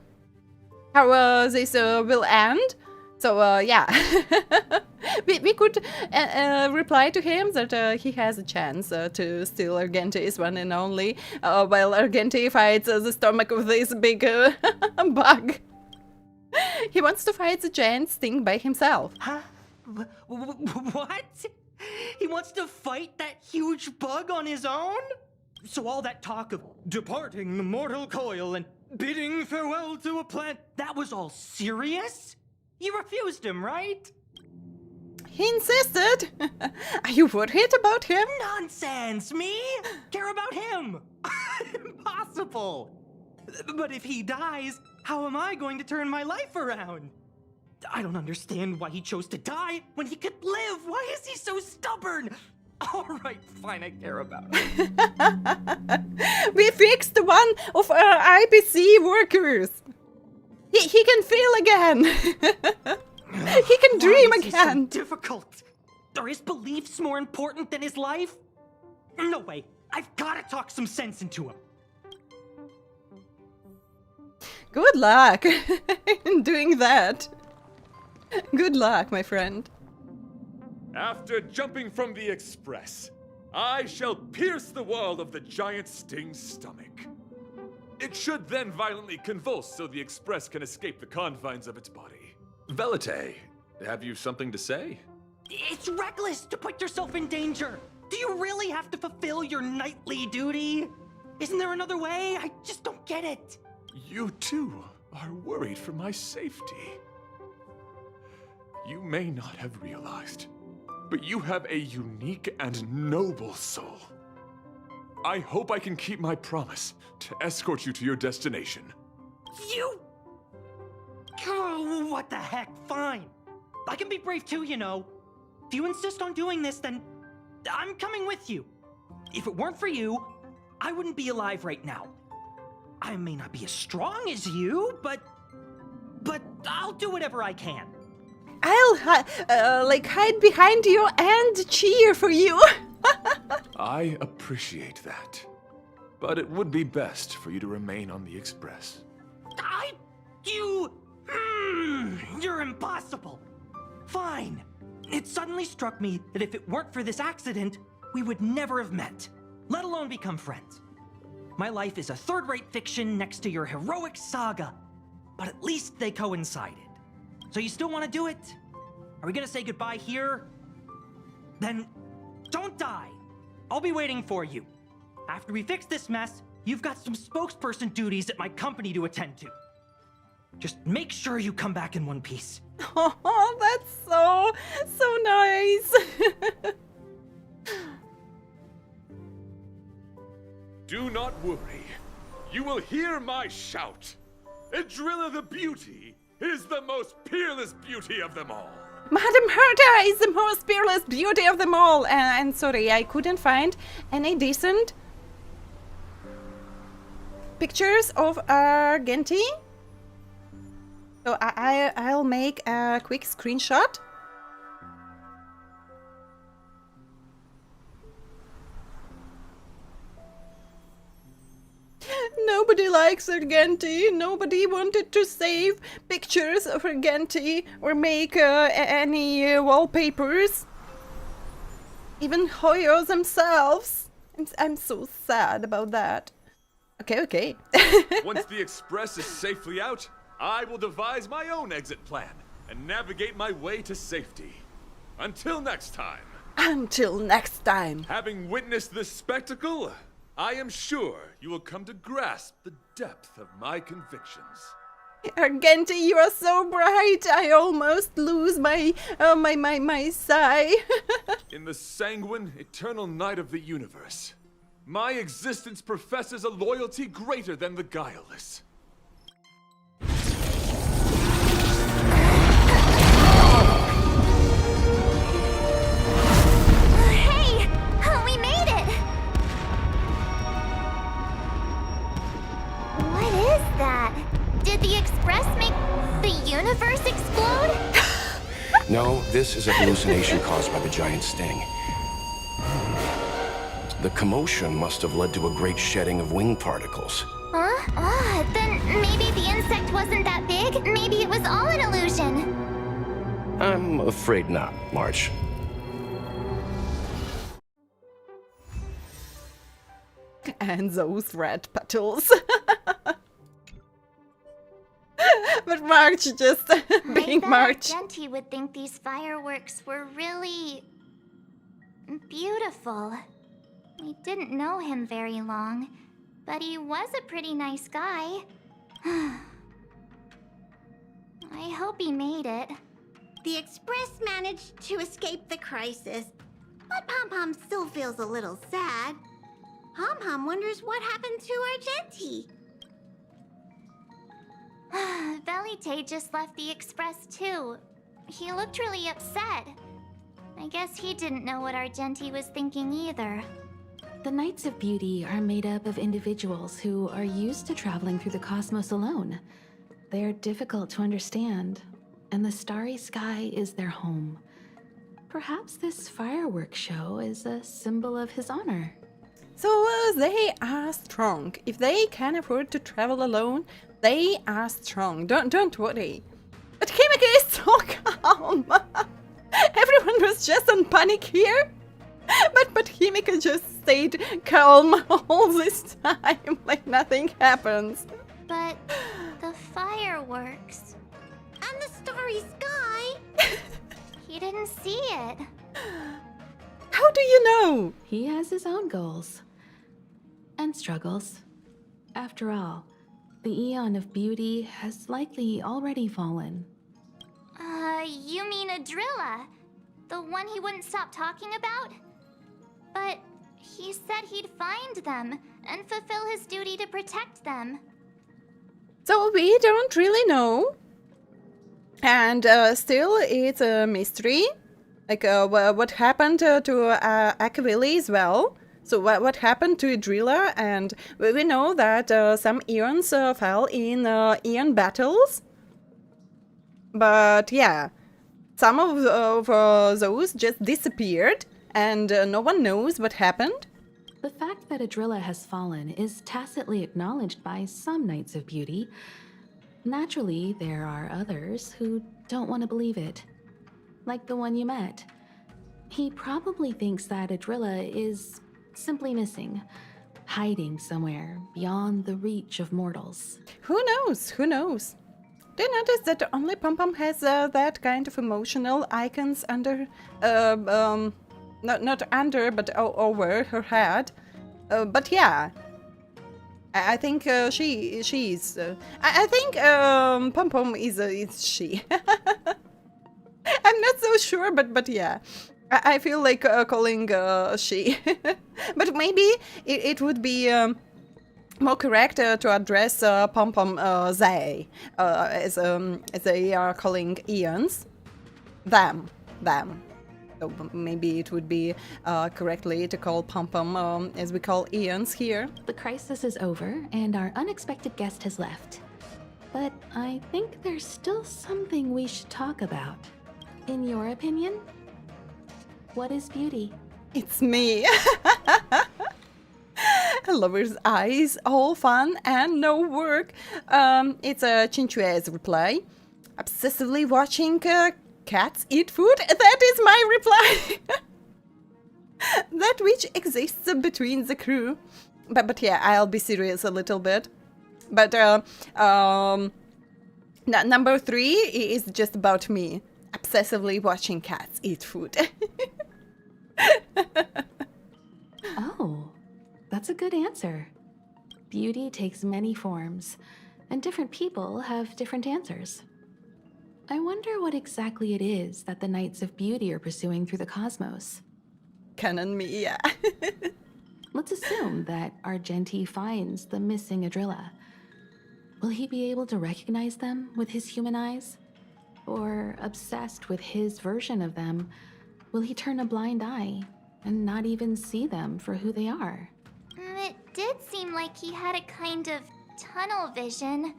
Speaker 1: how this will end. So yeah, we could reply to him that he has a chance to steal Argenti's one and only, while Argenti fights the stomach of this big bug. He wants to fight the giant sting by himself.
Speaker 3: Huh? What? He wants to fight that huge bug on his own? So all that talk of departing the mortal coil and bidding farewell to a plant, that was all serious? You refused him, right?
Speaker 1: He insisted. Are you worried about him?
Speaker 3: Nonsense! Me? Care about him? Impossible! But if he dies, how am I going to turn my life around? I don't understand why he chose to die when he could live. Why is he so stubborn? All right, fine, I care about him.
Speaker 1: We fixed one of our IPC workers. He can feel again. He can dream again.
Speaker 3: So difficult. Are his beliefs more important than his life? No way. I've got to talk some sense into him.
Speaker 1: Good luck in doing that. Good luck, my friend.
Speaker 9: After jumping from the Express, I shall pierce the wall of the giant sting's stomach. It should then violently convulse so the Express can escape the confines of its body. Velite, have you something to say?
Speaker 3: It's reckless to put yourself in danger. Do you really have to fulfill your nightly duty? Isn't there another way? I just don't get it.
Speaker 9: You too are worried for my safety. You may not have realized, but you have a unique and noble soul. I hope I can keep my promise to escort you to your destination.
Speaker 3: You... Oh, what the heck? Fine. I can be brave too, you know. If you insist on doing this, then I'm coming with you. If it weren't for you, I wouldn't be alive right now. I may not be as strong as you, but I'll do whatever I can.
Speaker 1: I'll hide behind you and cheer for you.
Speaker 9: I appreciate that, but it would be best for you to remain on the Express.
Speaker 3: You're impossible. Fine. It suddenly struck me that if it weren't for this accident, we would never have met, let alone become friends. My life is a third-rate fiction next to your heroic saga, but at least they coincided. So you still want to do it? Are we gonna say goodbye here? Then don't die. I'll be waiting for you. After we fix this mess, you've got some spokesperson duties at my company to attend to. Just make sure you come back in one piece.
Speaker 1: Oh, that's so nice.
Speaker 9: Do not worry. You will hear my shout. Idrilla the Beauty is the most peerless beauty of them all.
Speaker 1: Madam HERTA is the most peerless beauty of them all. And sorry, I couldn't find any decent pictures of Genti. So I'll make a quick screenshot. Nobody likes Argenti. Nobody wanted to save pictures of Argenti or make any wallpapers. Even Hoyos themselves. I'm so sad about that. Okay.
Speaker 9: Once the express is safely out, I will devise my own exit plan and navigate my way to safety. Until next time.
Speaker 1: Until next time.
Speaker 9: Having witnessed this spectacle, I am sure you will come to grasp the depth of my convictions.
Speaker 1: Argenti, you are so bright. I almost lose my sigh.
Speaker 9: In the sanguine, eternal night of the universe, my existence professes a loyalty greater than the guileless.
Speaker 7: Hey! We made it! What is that? Did the express make the universe explode?
Speaker 8: No, this is a hallucination caused by the giant sting. The commotion must have led to a great shedding of wing particles.
Speaker 7: Huh? Then maybe the insect wasn't that big? Maybe it was all an illusion?
Speaker 8: I'm afraid not, March.
Speaker 1: And those red petals. But March just being March.
Speaker 7: Genti would think these fireworks were really beautiful. We didn't know him very long, but he was a pretty nice guy. I hope he made it.
Speaker 5: The Express managed to escape the crisis, but Pom Pom still feels a little sad. Pom Pom wonders what happened to Argenti.
Speaker 7: Velite just left the Express too. He looked really upset. I guess he didn't know what Argenti was thinking either.
Speaker 4: The Knights of Beauty are made up of individuals who are used to traveling through the cosmos alone. They're difficult to understand, and the starry sky is their home. Perhaps this fireworks show is a symbol of his honor.
Speaker 1: So they are strong. If they can afford to travel alone, they are strong. Don't worry. But Himeka is so calm. Everyone was just in panic here. But Himeka just stayed calm all this time, like nothing happens.
Speaker 7: But the fireworks...
Speaker 5: And the starry sky!
Speaker 7: He didn't see it.
Speaker 1: How do you know?
Speaker 4: He has his own goals. And struggles. After all, the Eon of Beauty has likely already fallen.
Speaker 7: You mean Adrilla? The one he wouldn't stop talking about? But he said he'd find them and fulfill his duty to protect them.
Speaker 1: So we don't really know. And still it's a mystery. Like what happened to Akavili as well. So what happened to Idrilla? And we know that some Eons fell in Eon battles. But yeah, some of those just disappeared. And no one knows what happened.
Speaker 4: The fact that Adrilla has fallen is tacitly acknowledged by some Knights of Beauty. Naturally, there are others who don't want to believe it. Like the one you met. He probably thinks that Adrilla is simply missing, hiding somewhere beyond the reach of mortals.
Speaker 1: Who knows? Who knows? Do you notice that only Pom Pom has that kind of emotional icons under, not under, but over her head? But yeah, I think she's. I think Pom Pom is she. I'm not so sure, but yeah. I feel like calling she. But maybe it would be more correct to address Pom Pom they, as they are calling Eons. Them. So maybe it would be correctly to call pom-pom as we call Ian's here.
Speaker 4: The crisis is over, and our unexpected guest has left. But I think there's still something we should talk about. In your opinion, what is beauty?
Speaker 1: It's me. Lover's eyes, all fun and no work. It's a Chinchue's reply. Obsessively watching cats eat food? That is my reply. That which exists between the crew. But yeah, I'll be serious a little bit. But number 3 is just about me. Obsessively watching cats eat food.
Speaker 4: Oh, that's a good answer. Beauty takes many forms, and different people have different answers. I wonder what exactly it is that the Knights of Beauty are pursuing through the cosmos.
Speaker 1: Canon me, yeah.
Speaker 4: Let's assume that Argenti finds the missing Adrilla. Will he be able to recognize them with his human eyes? Or, obsessed with his version of them, will he turn a blind eye and not even see them for who they are?
Speaker 7: It did seem like he had a kind of tunnel vision.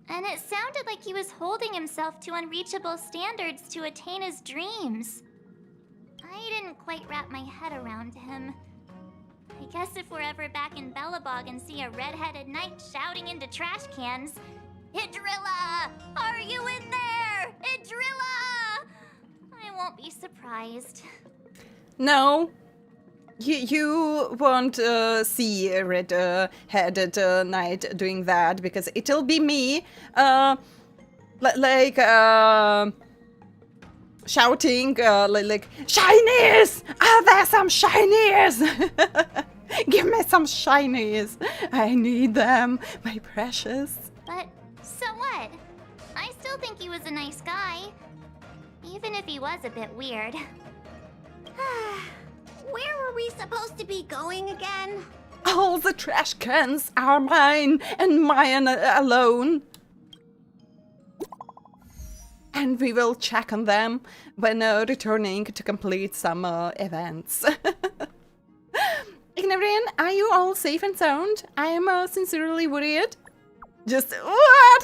Speaker 7: And it sounded like he was holding himself to unreachable standards to attain his dreams. I didn't quite wrap my head around him. I guess if we're ever back in Belobog and see a red-headed knight shouting into trash cans, "Idrilla! Are you in there? Idrilla!" I won't be surprised.
Speaker 1: No. You won't see a red-headed knight doing that, because it'll be me, shouting, like, "Shinies! Are there some shinies? Give me some shinies! I need them, my precious."
Speaker 7: But so what? I still think he was a nice guy, even if he was a bit weird.
Speaker 5: Where were we supposed to be going again?
Speaker 1: All the trash cans are mine, and mine alone. And we will check on them when returning to complete some events. Igniraen, are you all safe and sound? I am sincerely worried. Just what?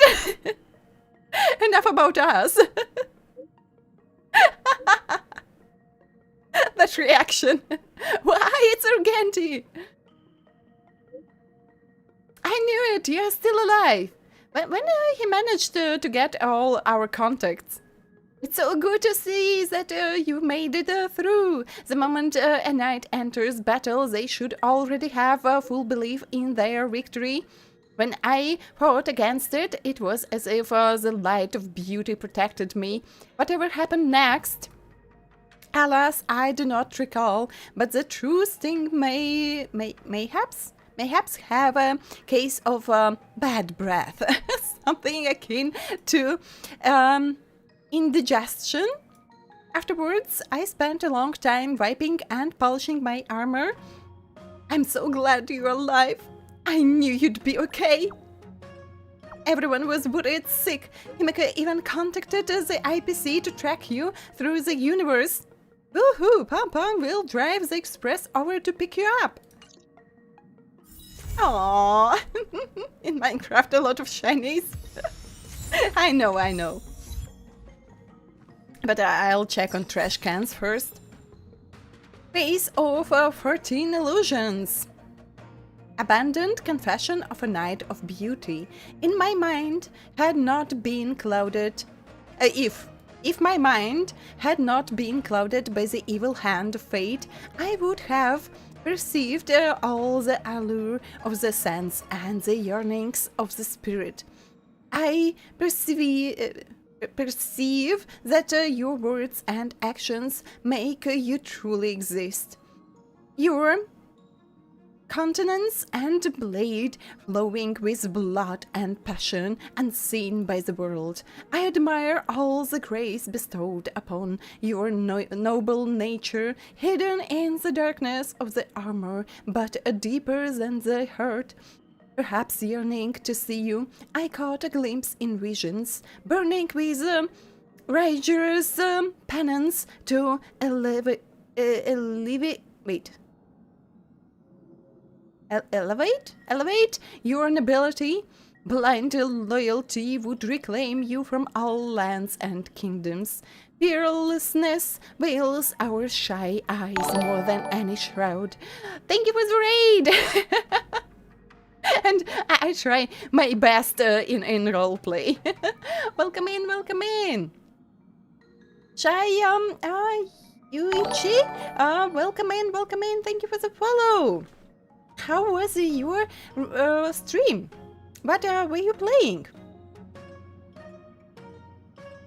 Speaker 1: Enough about us. That reaction. Why, it's Argenti. I knew it, you're still alive. When he managed to get all our contacts. It's so good to see that you made it through. The moment a knight enters battle, they should already have full belief in their victory. When I fought against it, it was as if the light of beauty protected me. Whatever happened next, alas, I do not recall, but the true sting mayhaps have a case of bad breath, something akin to indigestion. Afterwards, I spent a long time wiping and polishing my armor. I'm so glad you're alive. I knew you'd be okay. Everyone was worried sick. Himeka even contacted the IPC to track you through the universe. Woohoo! Pom-Pom will drive the express over to pick you up. Aww. In Minecraft, a lot of shinies. I know. But I'll check on trash cans first. Face of 13 illusions. Abandoned confession of a night of beauty. In my mind had not been clouded. If my mind had not been clouded by the evil hand of fate, I would have perceived all the allure of the sense and the yearnings of the spirit. I perceive that your words and actions make you truly exist. Your countenance and blade flowing with blood and passion unseen by the world. I admire all the grace bestowed upon your noble nature, hidden in the darkness of the armor, but deeper than the hurt. Perhaps yearning to see you, I caught a glimpse in visions, burning with rigorous penance to elevate your nobility. Blind loyalty would reclaim you from all lands and kingdoms. Fearlessness veils our shy eyes more than any shroud. Thank you for the raid! And I try my best in roleplay. Welcome in, welcome in. Shy, Yuichi, welcome in, thank you for the follow. How was your stream? What were you playing?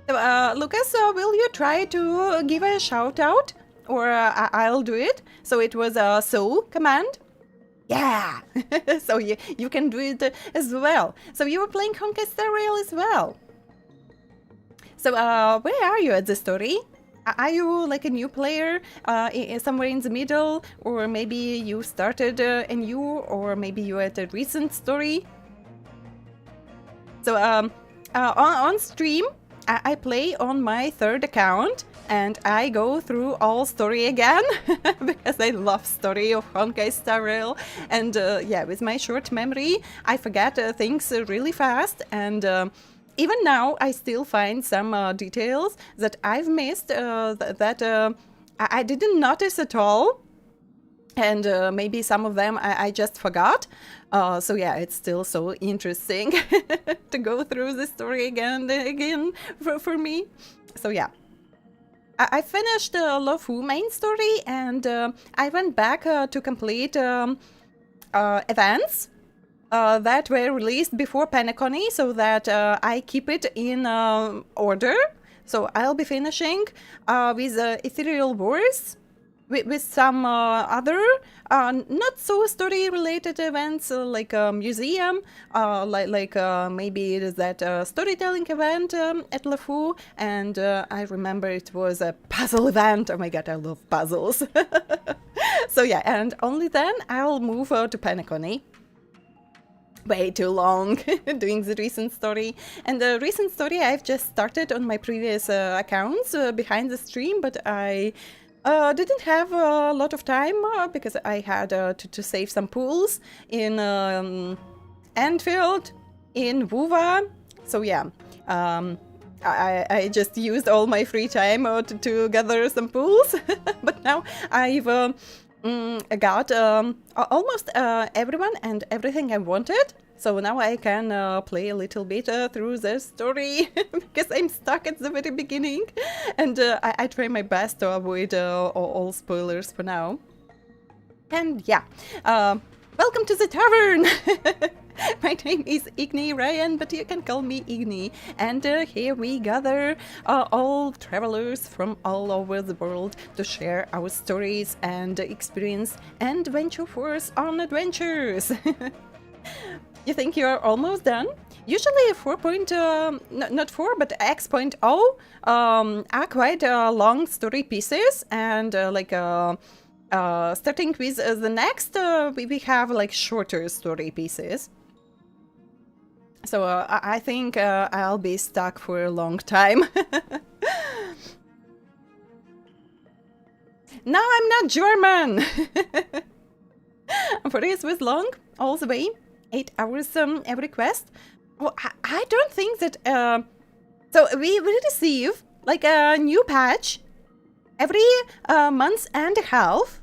Speaker 1: So, Lucas, will you try to give a shout out? Or I'll do it. So it was a so command. Yeah! So you can do it as well. So you were playing Honkai Star Rail as well. So where are you at the story? Are you like a new player somewhere in the middle? Or maybe you started anew, or maybe you're at a recent story? So on stream, I play on my third account and I go through all story again because I love story of Honkai Star Rail, and yeah, with my short memory I forget things really fast, and even now I still find some details that I've missed that I didn't notice at all, and maybe some of them I just forgot. So yeah, it's still so interesting to go through the story again and again for me. So yeah, I finished the Lofu main story, and I went back to complete events that were released before Penacony, so that I keep it in order. So I'll be finishing with Ethereal Wars, with some other not so story related events like a museum, like maybe it is that storytelling event at LeFou, and I remember it was a puzzle event. Oh my god, I love puzzles. So yeah, and only then I'll move to Penacony. Way too long doing the recent story, and the recent story I've just started on my previous accounts behind the stream, but I didn't have a lot of time because I had to save some pools in Anfield, in Wuva. So yeah, I just used all my free time to gather some pools. But now I've got almost everyone and everything I wanted. So now I can play a little bit through the story because I'm stuck at the very beginning, and I try my best to avoid all spoilers for now. And yeah, welcome to the tavern! My name is Igniraen, but you can call me Igni, and here we gather all travelers from all over the world to share our stories and experience and venture forth on adventures. You think you're almost done? Usually 4. Not 4, but X.0 are quite long story pieces, and starting with the next, we have like shorter story pieces. So I think I'll be stuck for a long time. No, I'm not German! For this was long, all the way. 8 hours every quest. Well, I don't think that... so we will receive like a new patch every month and a half.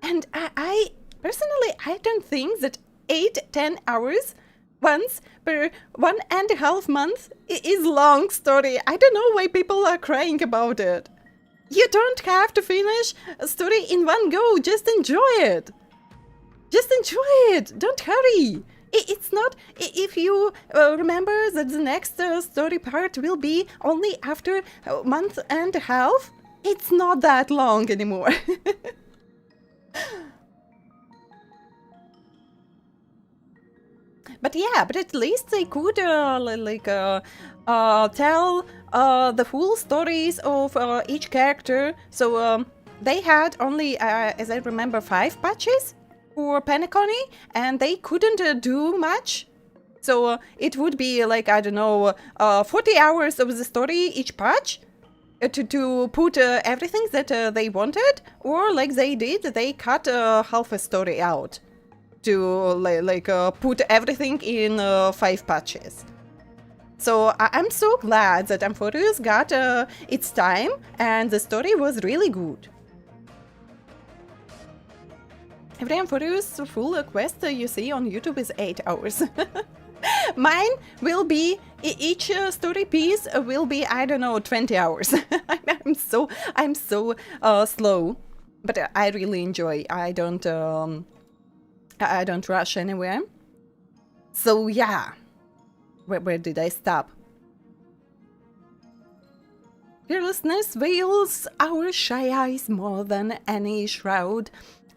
Speaker 1: And I personally, I don't think that 8-10 hours once per 1.5 months is long story. I don't know why people are crying about it. You don't have to finish a story in one go. Just enjoy it. Just enjoy it. Don't hurry. It's not, if you remember that the next story part will be only after a month and a half, it's not that long anymore. But yeah, but at least they could tell the full stories of each character. So they had only, as I remember, 5 patches for Penacony, and they couldn't do much. So it would be like, I don't know, 40 hours of the story each patch. to put everything that they wanted, or like they did, they cut half a story out to put everything in 5 patches. So I'm so glad that Amphoreus got its time and the story was really good. Every Amphoreus full quest you see on YouTube is 8 hours. Mine will be, each story piece will be, I don't know, 20 hours. I'm so slow, but I really enjoy. I don't rush anywhere. So yeah, where did I stop? Fearlessness veils our shy eyes more than any shroud.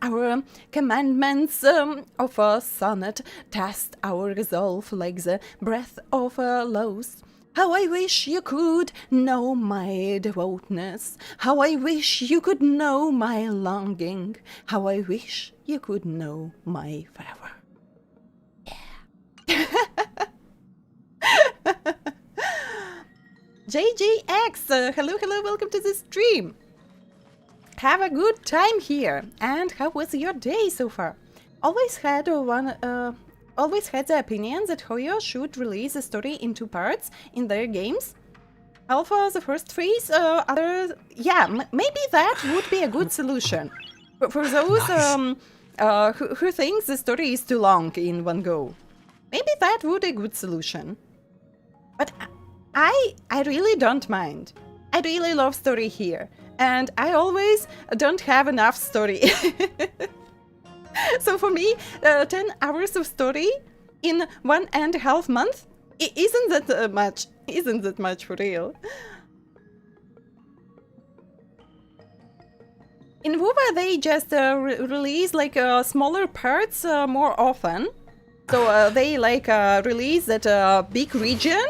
Speaker 1: Our commandments of a sonnet test our resolve like the breath of a louse. How I wish you could know my devoutness. How I wish you could know my longing. How I wish you could know my fervor. Yeah. JJX, hello, welcome to the stream. Have a good time here. And how was your day so far? Always had the opinion that Hoyo should release a story in 2 parts in their games. Alpha, the first phase, yeah, maybe that would be a good solution. For those who think the story is too long in one go. Maybe that would be a good solution. But I really don't mind. I really love story here. And I always don't have enough story. So for me, 10 hours of story in 1.5 months, it isn't that much. Isn't that much for real. In WoW, they just release like smaller parts more often. So they like release that big region.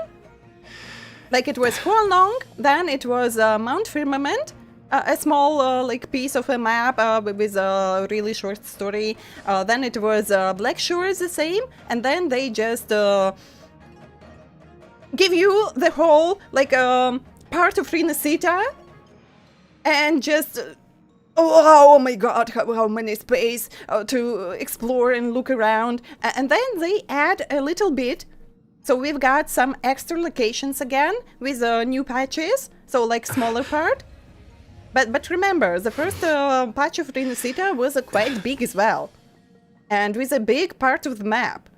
Speaker 1: Like it was Huanlong, then it was Mount Firmament. A small like piece of a map with a really short story. Then it was Black Shores, the same, and then they just give you the whole like part of Rinasita, and just oh my god, how many space to explore and look around, and then they add a little bit. So we've got some extra locations again with new patches, so like smaller part. But remember, the first patch of Rinasita was quite big as well. And with a big part of the map.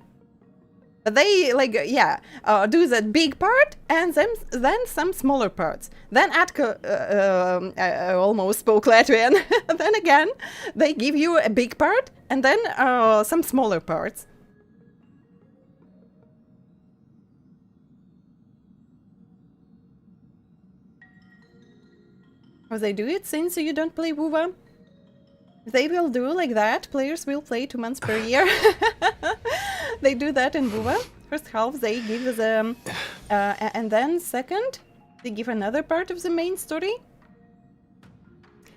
Speaker 1: But they, like, yeah, do that big part and then some smaller parts. Then I almost spoke Latvian. Then again, they give you a big part and then some smaller parts. How they do it since you don't play WoW? They will do like that. Players will play 2 months per year. They do that in WoW. First half they give them, and then second they give another part of the main story.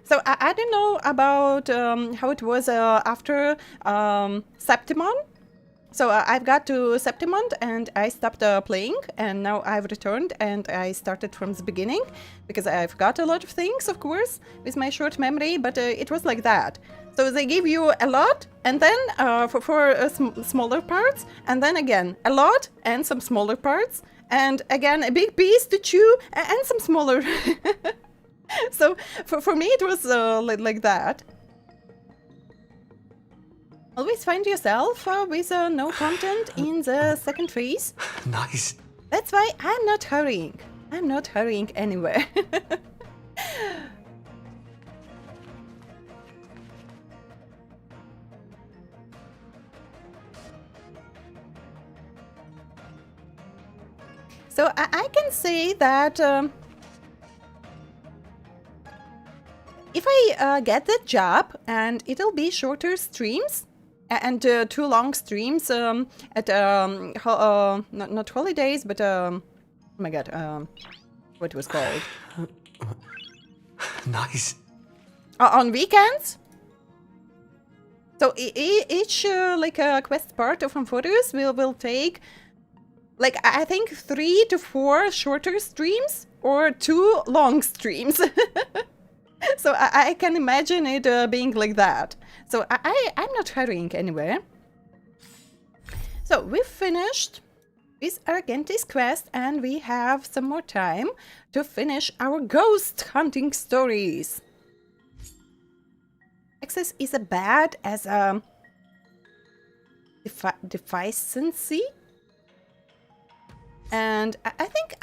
Speaker 1: So I don't know about how it was after Septimon. So I've got to Septimon and I stopped playing, and now I've returned and I started from the beginning because I've got a lot of things, of course, with my short memory, but it was like that. So they give you a lot and then for smaller parts, and then again a lot and some smaller parts, and again a big piece to chew and some smaller. So for me it was like that. Always find yourself with no content in the second phase.
Speaker 11: Nice.
Speaker 1: That's why I'm not hurrying. I'm not hurrying anywhere. So I can say that if I get that job and it'll be shorter streams, and 2 long streams at not holidays, but oh my god, what was called?
Speaker 11: Nice.
Speaker 1: On weekends. So each like quest part of Amphoreus will take Like, I think 3 to 4 shorter streams or 2 long streams. So I can imagine it being like that. So I'm not hurrying anywhere. So we've finished with Argente's quest and we have some more time to finish our ghost hunting stories. Access is as bad as deficiency. And I think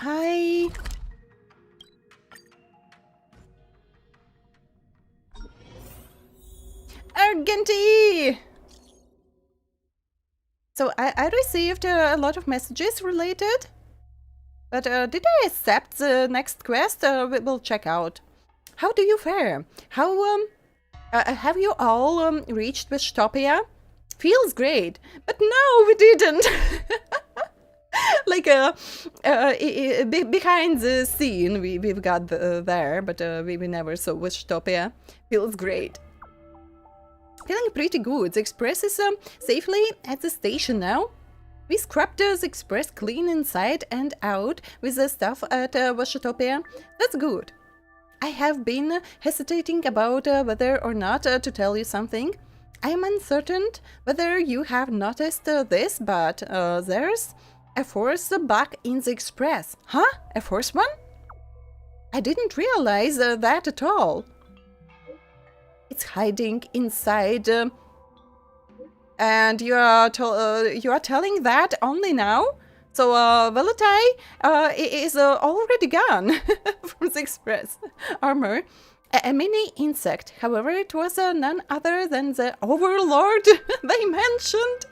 Speaker 1: Argenti! So I received a lot of messages related, but did I accept the next quest? We'll check out. How do you fare? How have you all reached Wishtopia? Feels great, but no, we didn't. Like behind the scene, we've got there, but we never saw Wishtopia. Feels great. Feeling pretty good. The express is safely at the station now. We scrubbed the express clean inside and out with the stuff at Wishtopia. That's good. I have been hesitating about whether or not to tell you something. I am uncertain whether you have noticed this, but there's a force bug in the express. Huh? A force one? I didn't realize that at all. It's hiding inside, and you are telling that only now. So Velatai is already gone from the express armor. A mini insect. However, it was none other than the overlord they mentioned.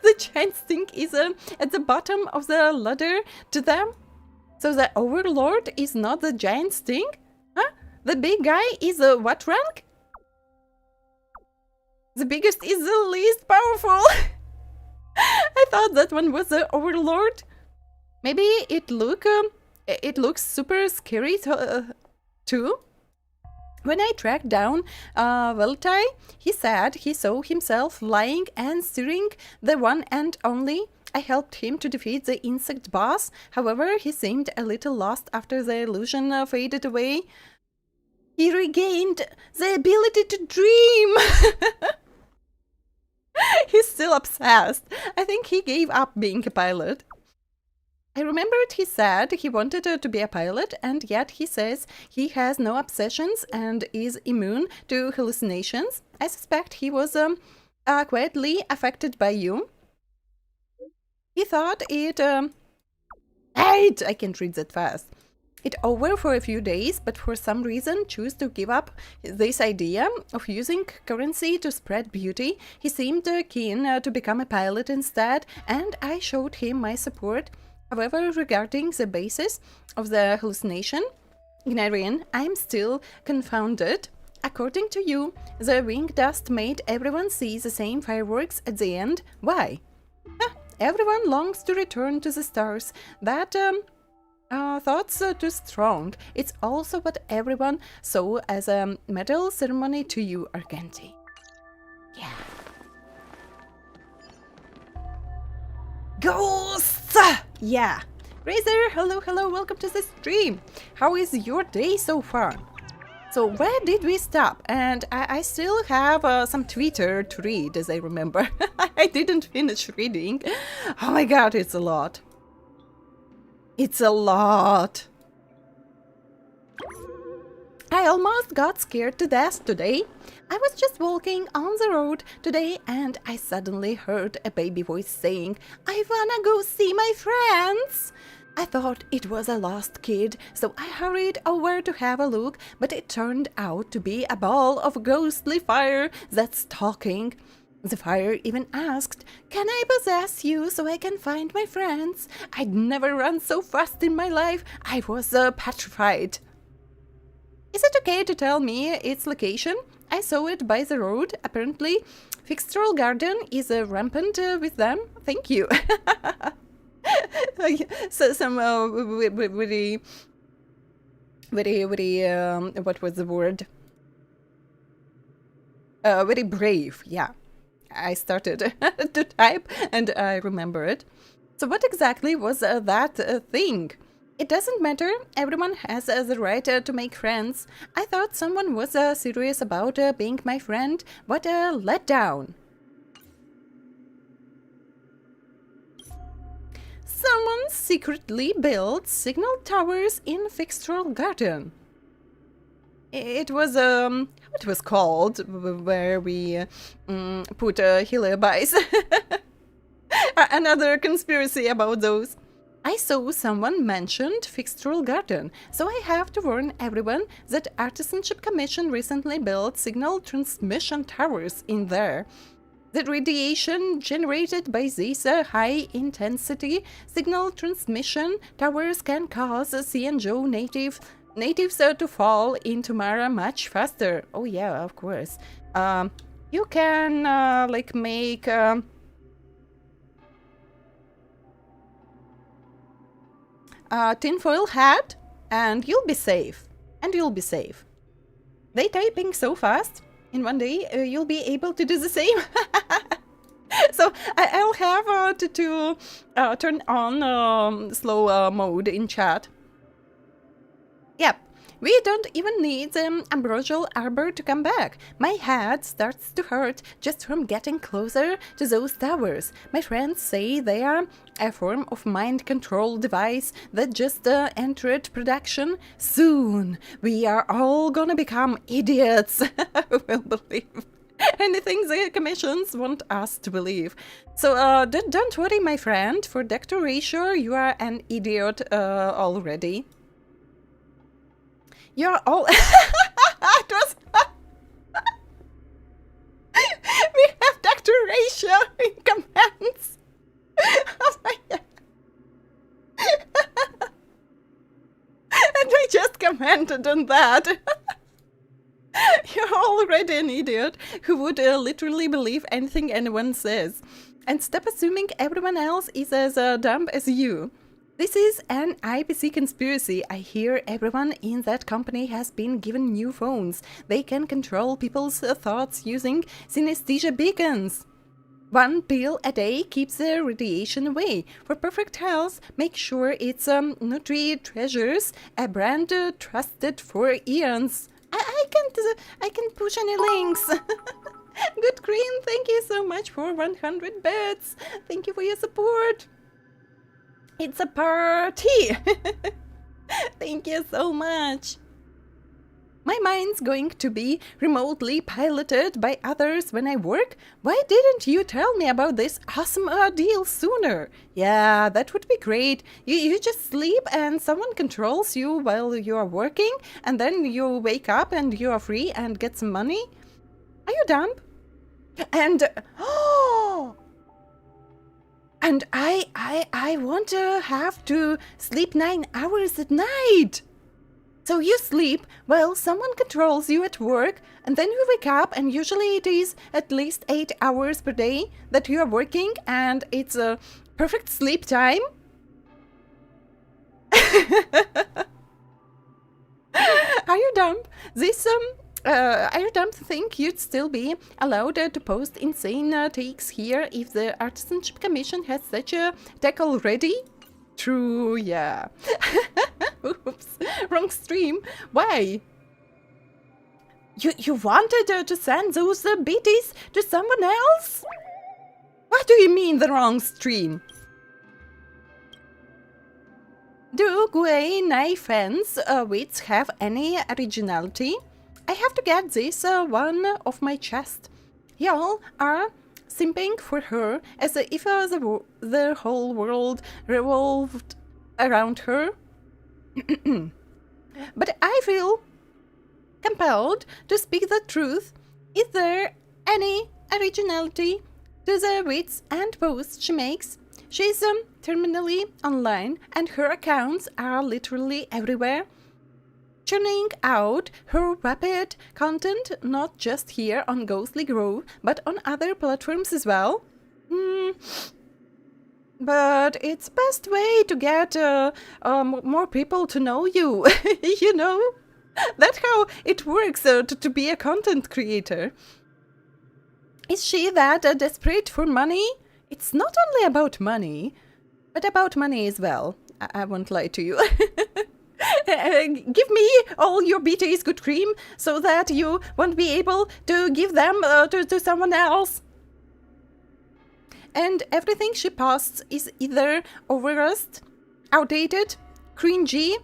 Speaker 1: The giant stink is at the bottom of the ladder to them. So the overlord is not the giant stink? Huh? The big guy is what rank? The biggest is the least powerful. I thought that one was the overlord. Maybe it looks super scary too. When I tracked down Veltai, he said he saw himself lying and steering the one and only. I helped him to defeat the insect boss. However, he seemed a little lost after the illusion faded away. He regained the ability to dream. He's still obsessed. I think he gave up being a pilot. I remembered he said he wanted to be a pilot, and yet he says he has no obsessions and is immune to hallucinations. I suspect he was quietly affected by you. He thought it... I can't read that fast. It over for a few days, but for some reason chose to give up this idea of using currency to spread beauty. He seemed keen to become a pilot instead, and I showed him my support. However, regarding the basis of the hallucination, Igniraen, I'm still confounded. According to you, the wing dust made everyone see the same fireworks at the end. Why? Everyone longs to return to the stars. That thought's too strong. It's also what everyone saw as a medal ceremony to you, Argenti. Yeah. Ghosts! Yeah. Razor, hello, welcome to the stream. How is your day so far? So where did we stop? And I still have some Twitter to read, as I remember. I didn't finish reading. Oh my god, it's a lot. It's a lot. I almost got scared to death today. I was just walking on the road today and I suddenly heard a baby voice saying, "I wanna go see my friends." I thought it was a lost kid, so I hurried over to have a look, but it turned out to be a ball of ghostly fire that's talking. The fire even asked, "Can I possess you so I can find my friends?" I'd never run so fast in my life. I was petrified. Is it okay to tell me its location? I saw it by the road. Apparently, Fixtral Garden is rampant with them. Thank you. So some very, what was the word? Very brave, yeah. I started to type and I remember it. So what exactly was that thing? It doesn't matter, everyone has the right to make friends. I thought someone was serious about being my friend. What a letdown. Someone secretly built signal towers in Fixtral Garden. It was, what it was called, where we put Heliobis. Another conspiracy about those. I saw someone mentioned Fixtral Garden, so I have to warn everyone that Artisanship Commission recently built signal transmission towers in there. The radiation generated by these high-intensity signal transmission towers can cause CNJO natives to fall into Mara much faster. Oh yeah, of course. You can like make tinfoil hat and you'll be safe. They typing so fast. In one day you'll be able to do the same. So I'll have to turn on slow mode in chat. Yep, we don't even need the ambrosial arbor to come back. My head starts to hurt just from getting closer to those towers. My friends say they are a form of mind control device that just entered production. Soon, we are all gonna become idiots. We'll believe anything the commissions want us to believe. So don't worry, my friend. For Dr. Ratio, you are an idiot already. You're all... It was... We have Dr. Ratio in commands. Oh my god. And I just commented on that. You're already an idiot who would literally believe anything anyone says. And stop assuming everyone else is as dumb as you. This is an IPC conspiracy. I hear everyone in that company has been given new phones. They can control people's thoughts using synesthesia beacons. One pill a day keeps the radiation away. For perfect health, make sure it's Nutri Treasures, a brand trusted for eons. I can't push any links. Good Green, thank you so much for 100 bits. Thank you for your support. It's a party! Thank you so much! My mind's going to be remotely piloted by others when I work? Why didn't you tell me about this awesome deal sooner? Yeah, that would be great. You just sleep and someone controls you while you are working, and then you wake up and you are free and get some money? Are you dumb? And... oh! And I want to have to sleep 9 hours at night. So you sleep while someone controls you at work, and then you wake up, and usually it is at least 8 hours per day that you are working, and it's a perfect sleep time. Are you dumb? Are you dumb to think you'd still be allowed to post insane takes here if the Artisanship Commission has such a tech already? True, yeah. Oops, wrong stream. Why? You wanted to send those BTs to someone else? What do you mean the wrong stream? Do Gui Nai fans wits have any originality? I have to get this one off my chest. Y'all are simping for her as if the whole world revolved around her. But I feel compelled to speak the truth. Is there any originality to the wits and posts she makes? She's terminally online and her accounts are literally everywhere, churning out her rapid content not just here on Ghostly Grove, but on other platforms as well. But it's best way to get more people to know you, you know? That's how it works to be a content creator. Is she that desperate for money? It's not only about money. but about money as well. I won't lie to you. Give me all your BT's good cream so that you won't be able to give them to someone else. And everything she posts is either overused, outdated, cringy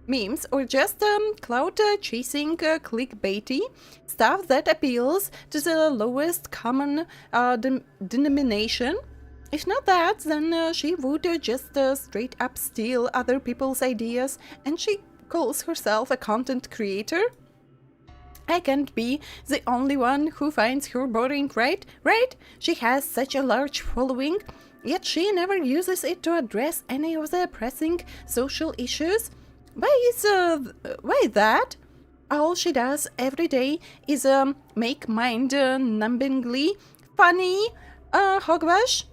Speaker 1: memes, or just clout chasing clickbaity stuff that appeals to the lowest common denomination. If not that, then she would just straight up steal other people's ideas, and she calls herself a content creator. I can't be the only one who finds her boring, right? Right? She has such a large following, yet she never uses it to address any of the pressing social issues. Why is that? All she does every day is make mind-numbingly funny hogwash.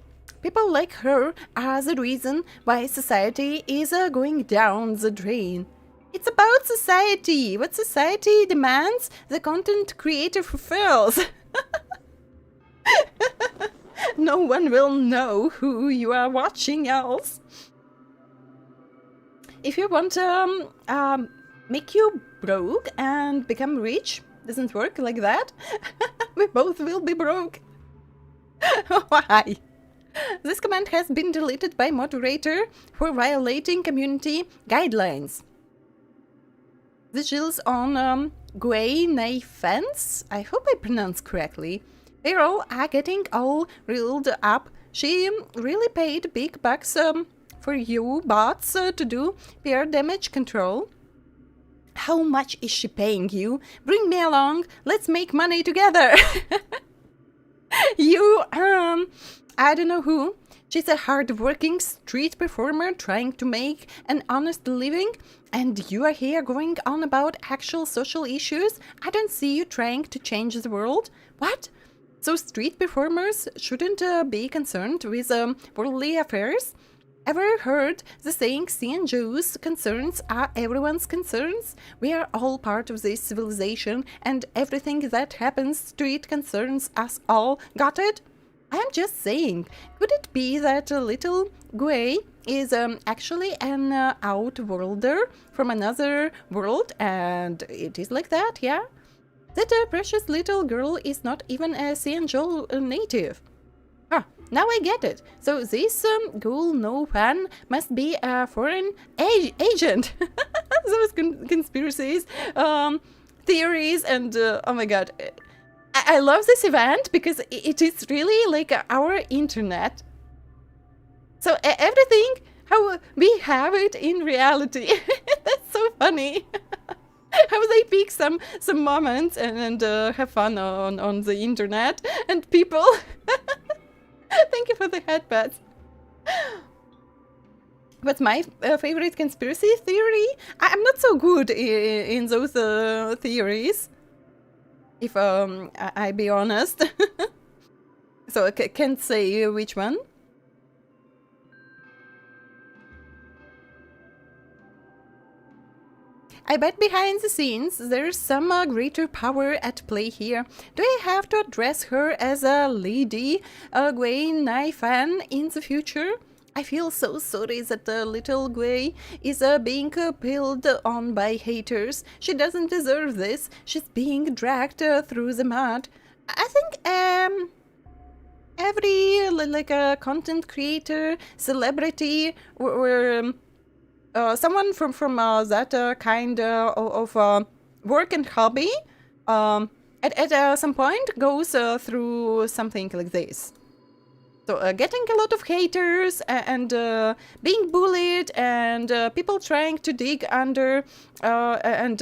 Speaker 1: People like her are the reason why society is going down the drain. It's about society. What society demands, the content creator fulfills. No one will know who you are watching else. If you want to make you broke and become rich, doesn't work like that. We both will be broke. Why? This comment has been deleted by moderator for violating community guidelines. Visuals on Gui Nei Fence. I hope I pronounced correctly. They all are getting all reeled up. She really paid big bucks for you bots to do PR damage control. How much is she paying you? Bring me along. Let's make money together. You, I don't know who. She's a hard-working street performer trying to make an honest living, and you are here going on about actual social issues? I don't see you trying to change the world. What? So street performers shouldn't be concerned with worldly affairs? Ever heard the saying, seeing Jews' concerns are everyone's concerns? We are all part of this civilization, and everything that happens to it concerns us all. Got it? I'm just saying, could it be that little Gui is actually an outworlder from another world, and it is like that, yeah? That precious little girl is not even a Cianjol native. Ah, now I get it. So this ghoul no fan must be a foreign agent. Those conspiracies, theories, and oh my god. I love this event because it is really like our internet. So everything, how we have it in reality. That's so funny. How they pick some moments and have fun on the internet and people. Thank you for the headpads. What's my favorite conspiracy theory? I'm not so good in those theories, if I be honest. So I can't say which one. I bet behind the scenes there's some greater power at play here. Do I have to address her as a lady, Gui Nai fan in the future? I feel so sorry that little Gui is being pilled on by haters. She doesn't deserve this. She's being dragged through the mud. I think every like a content creator, celebrity, or someone from that kind of work and hobby at some point goes through something like this. So getting a lot of haters and being bullied and people trying to dig under and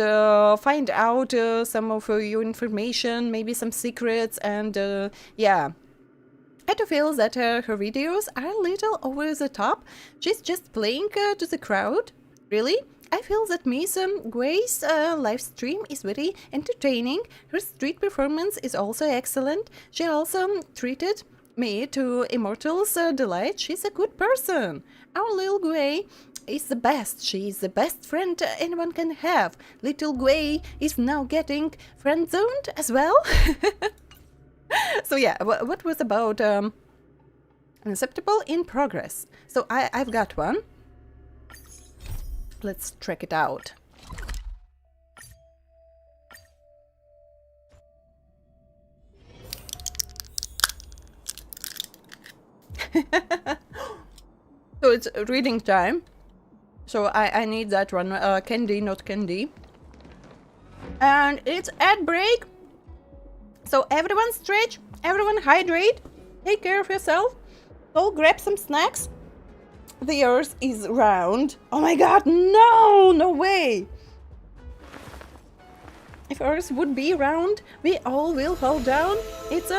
Speaker 1: find out some of your information, maybe some secrets, and yeah. I do feel that her videos are a little over the top. She's just playing to the crowd. Really? I feel that Miss Gui's live stream is very entertaining. Her street performance is also excellent. She also treated me to Immortal's delight. She's a good person. Our little Gui is the best. She is the best friend anyone can have. Little Gui is now getting friend-zoned as well. So yeah, what was about Unacceptable in progress. So I've got one. Let's check it out. So it's reading time. So I need that one. Candy, not candy. And it's ad break. So everyone stretch, everyone hydrate, take care of yourself. Go grab some snacks. The earth is round. Oh my god, no! No way! If earth would be round, we all will fall down. It's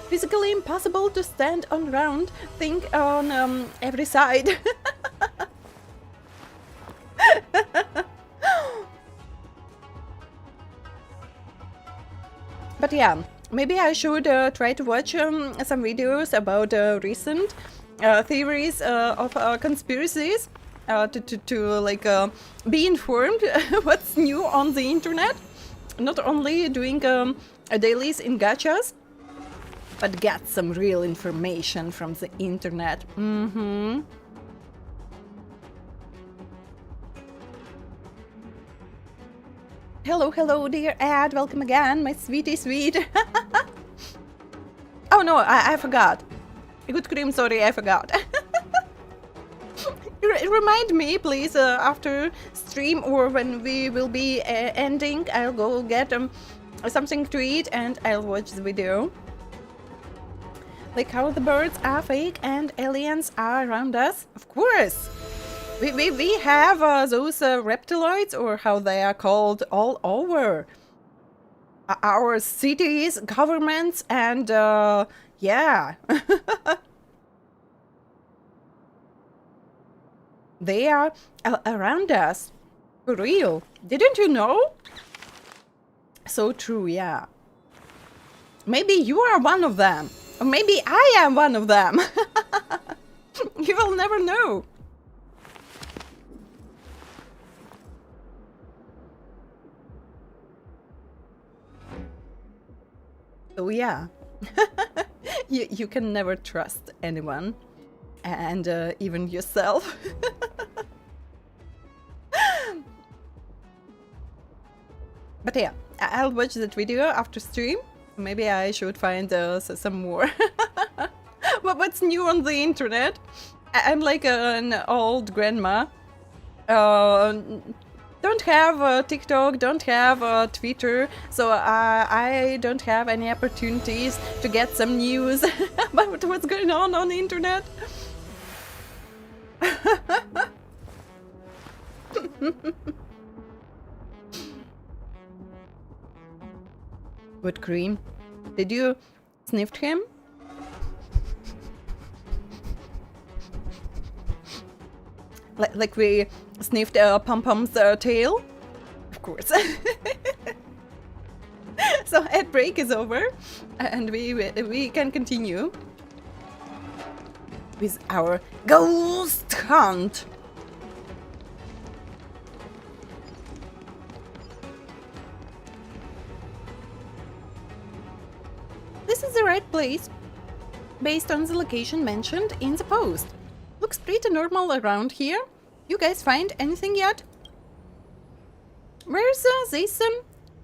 Speaker 1: physically impossible to stand on round. Think on every side. But yeah, maybe I should try to watch some videos about recent theories of conspiracies to like be informed what's new on the internet. Not only doing dailies in gachas, but get some real information from the internet. Hello, hello, dear ad. Welcome again, my sweetie sweet. Oh no, I forgot. Good cream, sorry, I forgot. Remind me, please, after stream or when we will be ending, I'll go get something to eat and I'll watch the video. Like how the birds are fake and aliens are around us? Of course! We have those reptiloids, or how they are called, all over our cities, governments, and yeah. They are around us. For real. Didn't you know? So true, yeah. Maybe you are one of them. Or maybe I am one of them. You will never know. So yeah, you can never trust anyone, and even yourself. But yeah, I'll watch that video after stream. Maybe I should find some more. What's new on the internet? I'm like an old grandma. Don't have TikTok, don't have Twitter, so I don't have any opportunities to get some news about what's going on the internet. What cream? Did you sniff him? Like we sniffed Pom-Pom's tail? Of course. So ad break is over, and we can continue with our ghost hunt. This is the right place, based on the location mentioned in the post. Looks pretty normal around here. You guys find anything yet? Where's this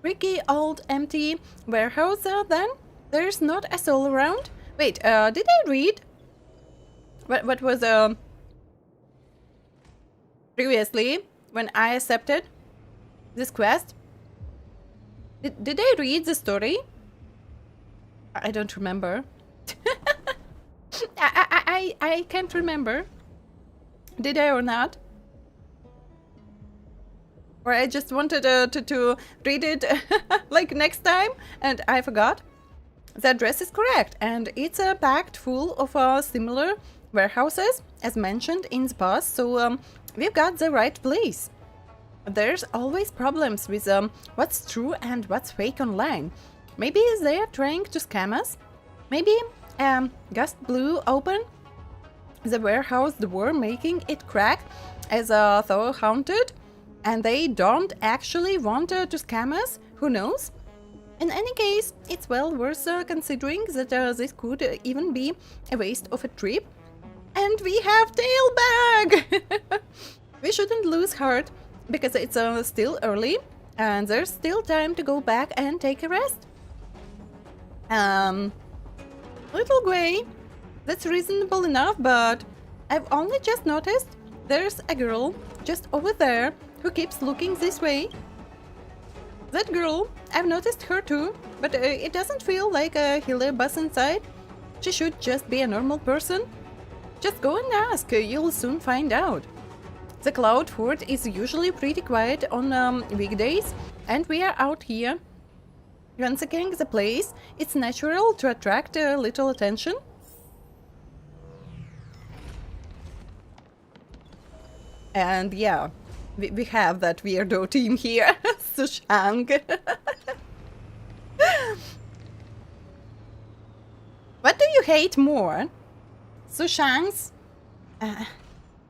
Speaker 1: tricky old empty warehouse then? There's not a soul around? Wait, did I read? What was previously when I accepted this quest? Did I read the story? I don't remember. I can't remember. Did I or not? Or I just wanted to read it like next time and I forgot. The address is correct and it's packed full of similar warehouses as mentioned in the past, so we've got the right place. There's always problems with what's true and what's fake online. Maybe they're trying to scam us? Maybe gust blew open the warehouse door, making it crack as though haunted, and they don't actually want to scam us? Who knows? In any case, it's well worth considering that this could even be a waste of a trip. And we have Tailbag! We shouldn't lose heart, because it's still early, and there's still time to go back and take a rest. Little Grey, that's reasonable enough, but I've only just noticed there's a girl just over there who keeps looking this way. That girl, I've noticed her too, but it doesn't feel like a healer bus inside. She should just be a normal person. Just go and ask, you'll soon find out. The Cloud Fort is usually pretty quiet on weekdays, and we are out here ransacking the place. It's natural to attract a little attention. And yeah, we have that weirdo team here, Sushang. What do you hate more? Sushang's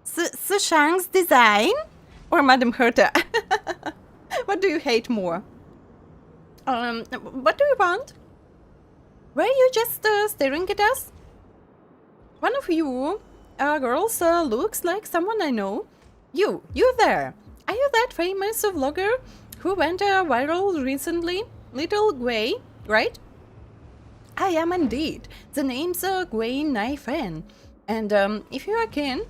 Speaker 1: Sushang's design or Madame HERTA? What do you hate more? What do you want? Were you just staring at us? One of you girls looks like someone I know. You there. Are you that famous vlogger who went viral recently? Little Gwei, right? I am indeed. The name's Gwei Naifen. And if you are keen,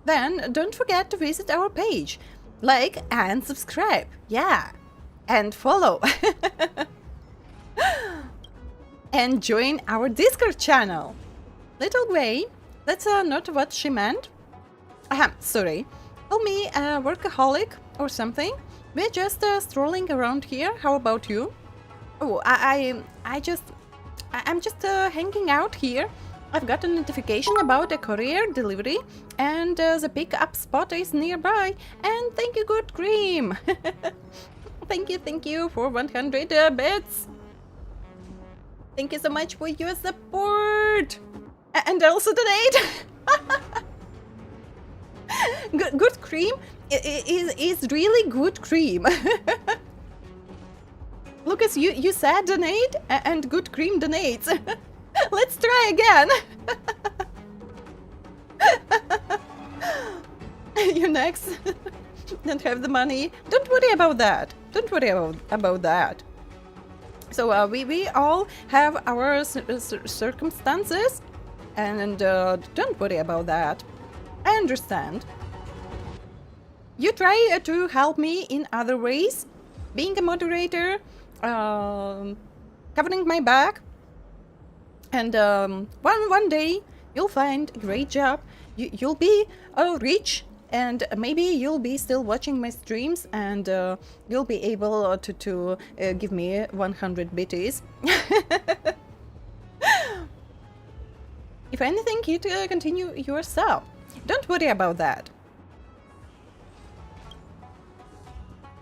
Speaker 1: then don't forget to visit our page. Like and subscribe. Yeah. And follow. And join our Discord channel. Little Gwei, that's not what she meant. Sorry. Call me a workaholic or something. We're just strolling around here. How about you? Oh, I'm just hanging out here. I've got a notification about a courier delivery, and the pickup spot is nearby. And thank you, Good Cream. Thank you for 100 bits. Thank you so much for your support. And also donate. Good Cream is really good cream. Lucas, you said donate, and Good Cream donates. Let's try again. You next. Don't have the money. Don't worry about that. Don't worry about that. So we all have our circumstances, and don't worry about that. I understand. You try to help me in other ways, being a moderator, covering my back, and one day you'll find a great job. You'll be rich, and maybe you'll be still watching my streams, and you'll be able to give me 100 bits. If anything, you continue yourself. Don't worry about that.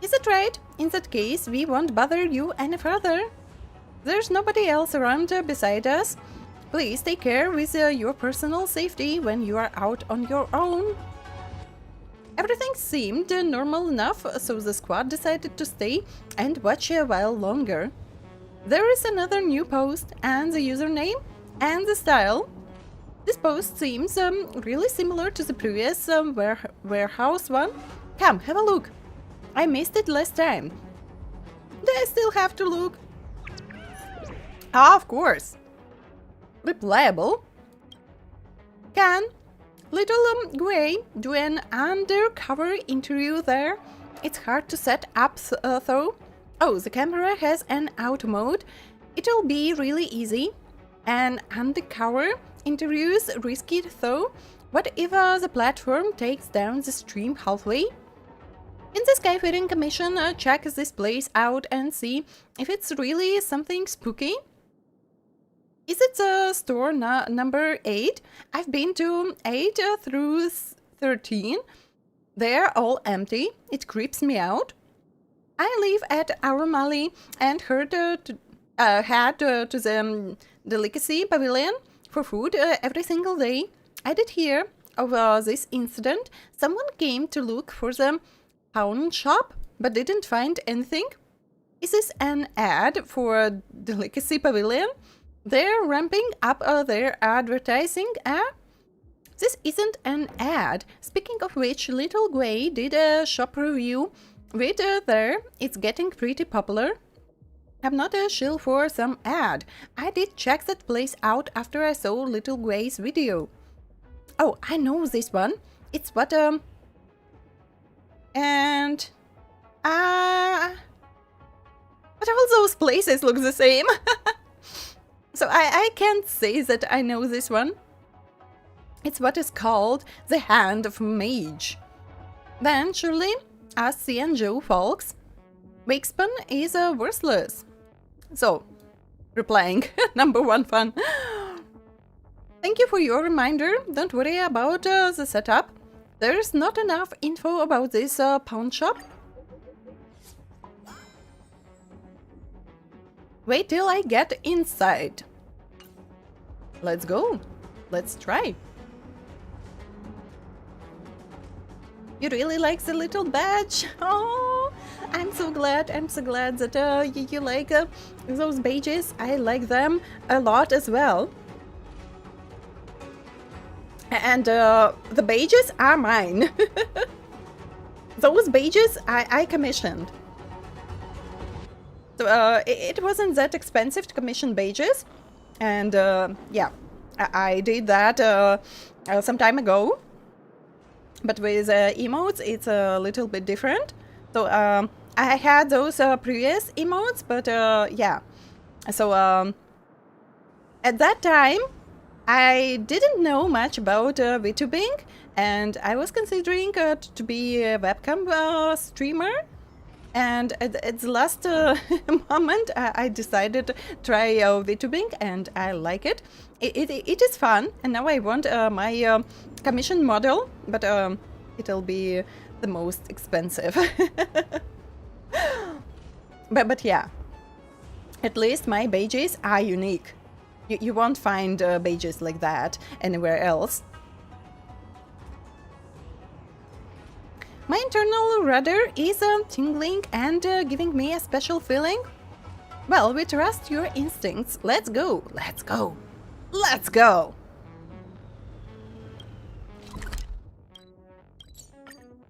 Speaker 1: Is it right? In that case, we won't bother you any further. There's nobody else around beside us. Please take care with your personal safety when you are out on your own. Everything seemed normal enough, so the squad decided to stay and watch a while longer. There is another new post, and the username, and the style. This post seems really similar to the previous warehouse one. Come, have a look. I missed it last time. Do I still have to look? Ah, of course. Replayable. Can Little Grey do an undercover interview there? It's hard to set up though. Oh, the camera has an auto mode. It'll be really easy. An undercover interviews risky though. What if the platform takes down the stream halfway? In the Skyfaring Commission, check this place out and see if it's really something spooky. Is it store number 8? I've been to 8 through 13. They're all empty. It creeps me out. I live at Arumali and head to the Delicacy Pavilion for food every single day. I did hear of this incident. Someone came to look for the pawn shop but didn't find anything. Is this an ad for Delicacy Pavilion? They're ramping up their advertising, This isn't an ad. Speaking of which, Little Gwei did a shop review with there. It's getting pretty popular. I'm not a shill for some ad. I did check that place out after I saw Little Gwei's video. Oh, I know this one. It's what and but all those places look the same. So I can't say that I know this one. It's what is called the Hand of Mage. Then surely, as C and Joe folks, Wakespan is worthless. So, replying, number one fun. Thank you for your reminder. Don't worry about the setup. There's not enough info about this pawn shop. Wait till I get inside. Let's go. Let's try. You really like the little badge? Oh, I'm so glad that you like those badges. I like them a lot as well. And the badges are mine. Those badges I commissioned. So it wasn't that expensive to commission badges. And yeah, I did that some time ago. But with emotes, it's a little bit different. So I had those previous emotes, but yeah. So at that time, I didn't know much about VTubing, and I was considering to be a webcam streamer. And at the last moment, I decided to try VTubing, and I like it. It is fun, and now I want my commission model, but it'll be the most expensive. but yeah, at least my badges are unique. You won't find badges like that anywhere else. My internal rudder is tingling and giving me a special feeling. Well, we trust your instincts. Let's go, let's go, let's go!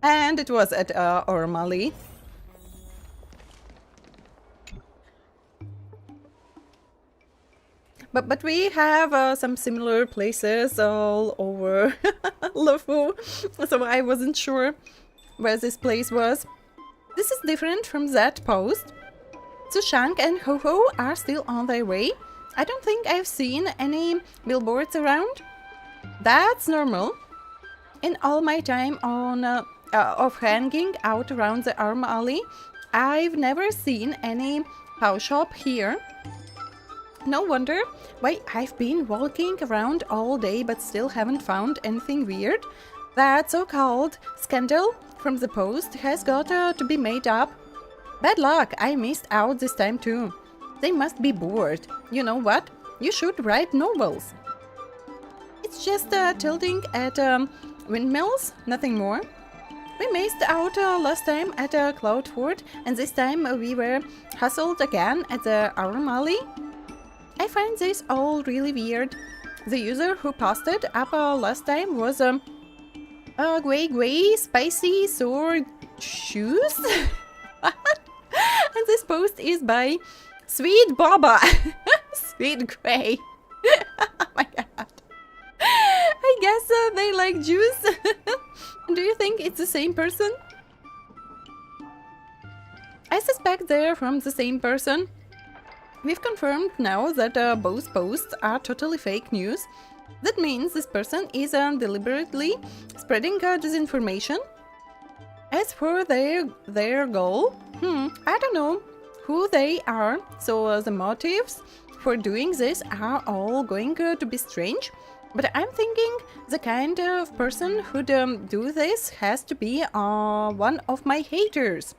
Speaker 1: And it was at Ormali. But we have some similar places all over Lufu, so I wasn't sure where this place was. This is different from that post. Sushank and Ho-Ho are still on their way. I don't think I've seen any billboards around. That's normal. In all my time on of hanging out around the Arm Alley, I've never seen any house shop here. No wonder why I've been walking around all day but still haven't found anything weird. That so-called scandal from the post has got to be made up. Bad luck, I missed out this time too. They must be bored. You know what? You should write novels. It's just tilting at windmills, nothing more. We missed out last time at Cloudford, and this time we were hustled again at the Arm Alley. I find this all really weird. The user who posted up last time was Gwei Spicy Sword Shoes? And this post is by Sweet Baba. Sweet Grey. Oh my god. I guess they like juice. Do you think it's the same person? I suspect they're from the same person. We've confirmed now that both posts are totally fake news. That means this person is deliberately spreading disinformation. As for their goal, I don't know who they are, so the motives for doing this are all going to be strange. But I'm thinking the kind of person who'd do this has to be one of my haters.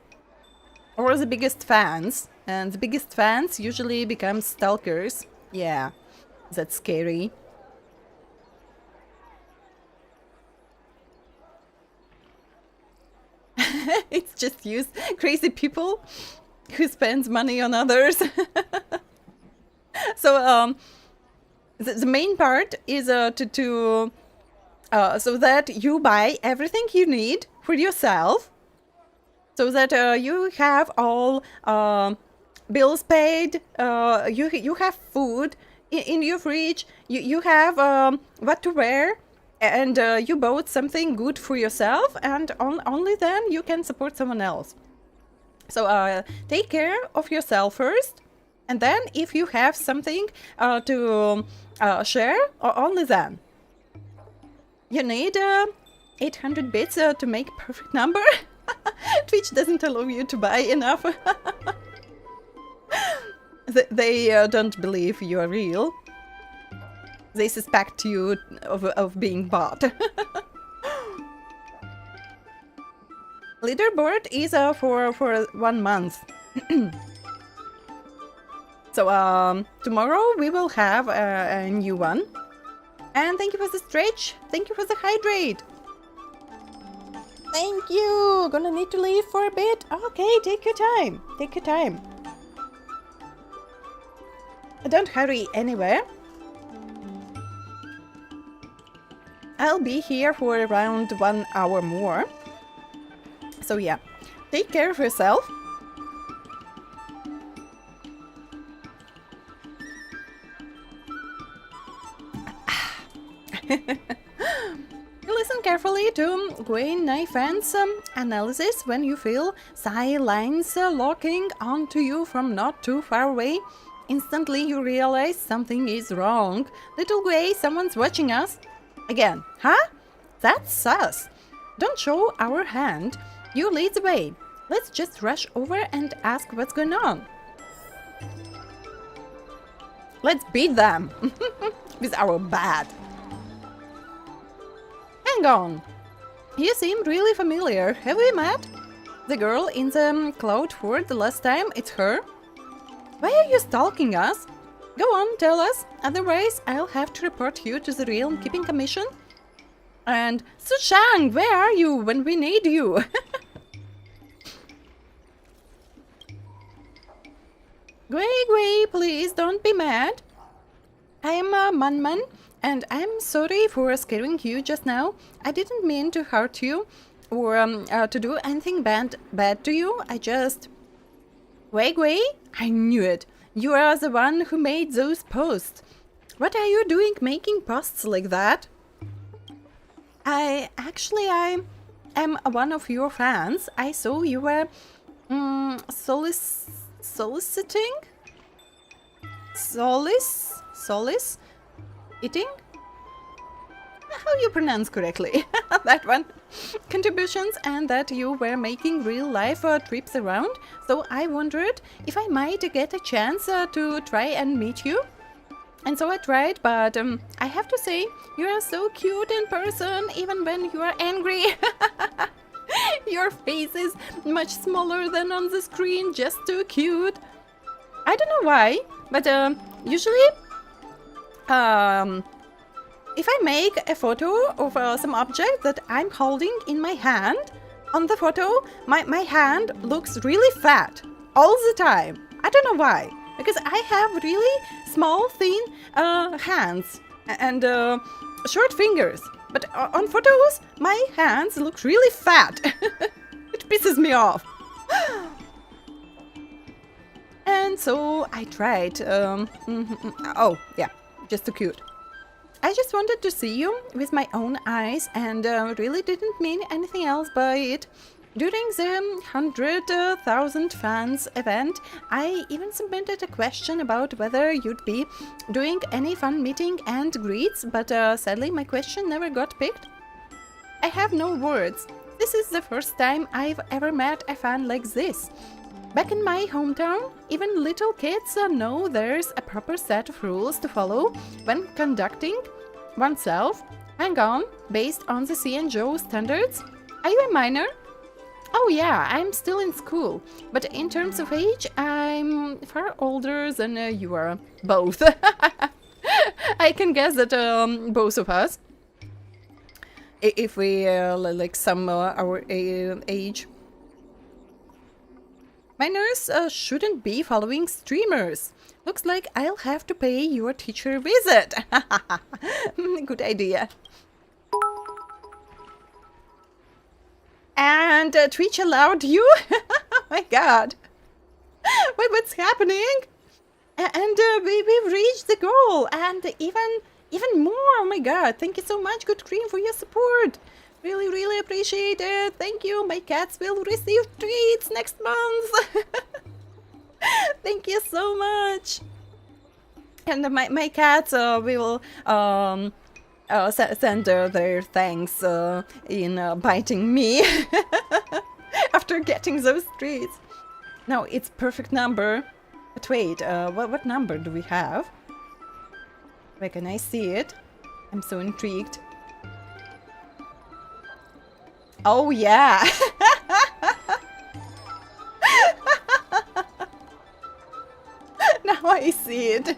Speaker 1: Or the biggest fans. And the biggest fans usually become stalkers. Yeah, that's scary. It's just used crazy people who spends money on others. So the main part is to so that you buy everything you need for yourself, so that you have all bills paid, you have food in your fridge, you have what to wear, and you bought something good for yourself, and only then you can support someone else. So take care of yourself first, and then if you have something to share, only then. You need 800 bits to make perfect number. Twitch doesn't allow you to buy enough. They don't believe you are real. They suspect you of being bought. Leaderboard is for 1 month. So tomorrow we will have a new one. And thank you for the stretch. Thank you for the hydrate. Thank you. Gonna need to leave for a bit. Okay, take your time. Take your time. Don't hurry anywhere. I'll be here for around 1 hour more. So yeah, take care of yourself. Listen carefully to Gwen Knife's analysis when you feel psi lines locking onto you from not too far away. Instantly you realize something is wrong. Little Gray, someone's watching us. Again, huh? That's sus. Don't show our hand. You lead the way. Let's just rush over and ask what's going on. Let's beat them with our bat. Hang on. You seem really familiar. Have we met? The girl in the cloud fort the last time, it's her? Why are you stalking us? Go on, tell us. Otherwise, I'll have to report you to the Realm Keeping Commission. And Sushang, where are you when we need you? Gui, please don't be mad. I am Manman, and I'm sorry for scaring you just now. I didn't mean to hurt you or to do anything bad to you. I just... Gui, I knew it. You are the one who made those posts. What are you doing making posts like that? I am one of your fans. I saw you were soliciting? Eating? How you pronounce correctly? That one. Contributions, and that you were making real life trips around. So I wondered if I might get a chance to try and meet you. And so I tried, but I have to say, you are so cute in person, even when you are angry. Your face is much smaller than on the screen, just too cute. I don't know why, but usually, if I make a photo of some object that I'm holding in my hand, on the photo, my hand looks really fat all the time. I don't know why. Because I have really small, thin hands and short fingers. But on photos, my hands look really fat. It pisses me off. And so I tried. Oh, yeah, just too cute. I just wanted to see you with my own eyes and really didn't mean anything else by it. During the 100,000 fans event, I even submitted a question about whether you'd be doing any fan meeting and greets, but sadly my question never got picked. I have no words. This is the first time I've ever met a fan like this. Back in my hometown, even little kids know there's a proper set of rules to follow when conducting oneself. Hang on, based on the C and Joe standards. Are you a minor? Oh yeah, I'm still in school, but in terms of age, I'm far older than you are both. I can guess that both of us, if we like sum our age. Minors shouldn't be following streamers. Looks like I'll have to pay your teacher a visit. Good idea. and Twitch allowed you? Oh my god. Wait, what's happening? And we've reached the goal, and even more. Oh my god, thank you so much, Good Cream, for your support. Really, really appreciate it. Thank you. My cats will receive treats next month. Thank you so much. And my cats will send their thanks in biting me after getting those treats. No, it's perfect number. But wait, what number do we have? Where can I see it? I'm so intrigued. Oh yeah! Now I see it.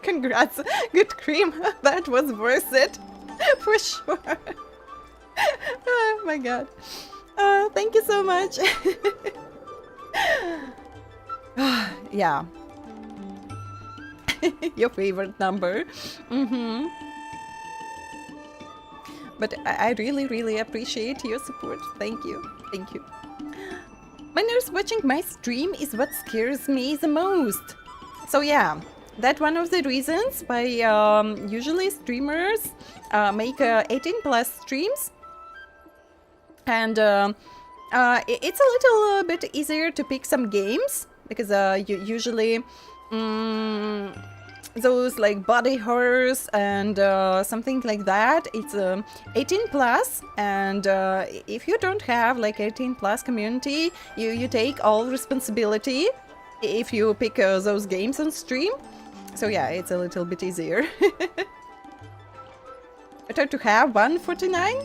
Speaker 1: Congrats, Good Cream. That was worth it. For sure. Oh my god. Thank you so much. Yeah. Your favorite number. But I really, really appreciate your support. Thank you. Thank you. Miners watching my stream is what scares me the most. So yeah, that's one of the reasons why usually streamers make 18 plus streams. And it's a little bit easier to pick some games because usually those like body horrors and something like that, it's 18 plus, and if you don't have like 18 plus community, you take all responsibility if you pick those games on stream. So yeah, it's a little bit easier. Better to have 149.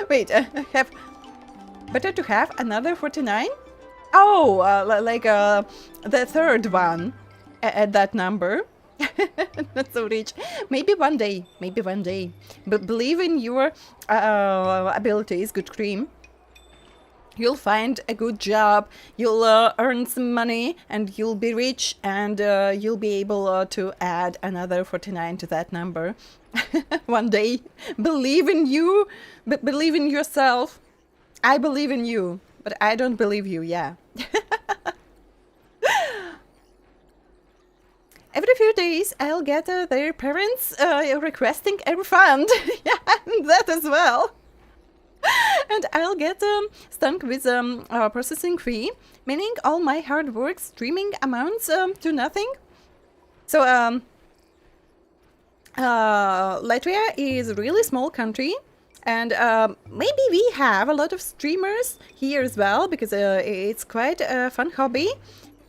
Speaker 1: Wait, better to have another 49? Oh, like the third one at that number. Not so rich. Maybe one day. Maybe one day. But believe in your abilities, Good Cream. You'll find a good job. You'll earn some money, and you'll be rich, and you'll be able to add another 49 to that number. One day. Believe in you. Believe in yourself. I believe in you. But I don't believe you, yeah. Every few days I'll get their parents requesting a refund. Yeah, that as well. And I'll get stunk with processing fee, meaning all my hard work streaming amounts to nothing. So Latvia is a really small country. And maybe we have a lot of streamers here as well, because it's quite a fun hobby.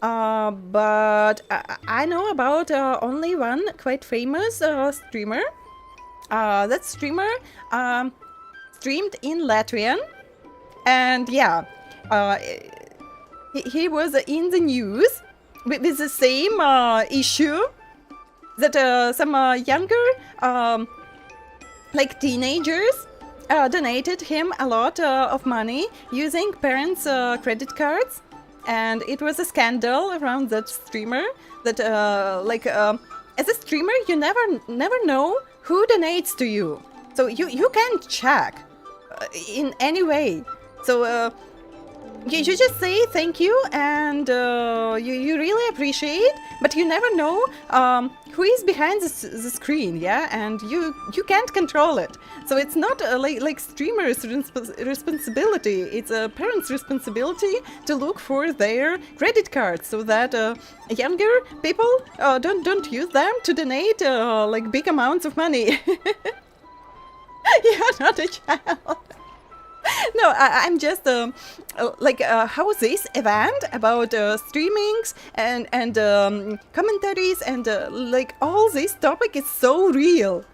Speaker 1: But I know about only one quite famous streamer. That streamer streamed in Latvian. And yeah, he was in the news with the same issue that some younger, like teenagers, donated him a lot of money using parents' credit cards, and it was a scandal around that streamer. That as a streamer, you never know who donates to you, so you can't check in any way. So you just say thank you, and you really appreciate, but you never know who is behind the screen, yeah, and you can't control it. So it's not like streamers' responsibility, it's a parent's responsibility to look for their credit cards so that younger people don't use them to donate like big amounts of money. You're not a child. No, I'm just like how this event about streamings and commentaries and like all this topic is so real.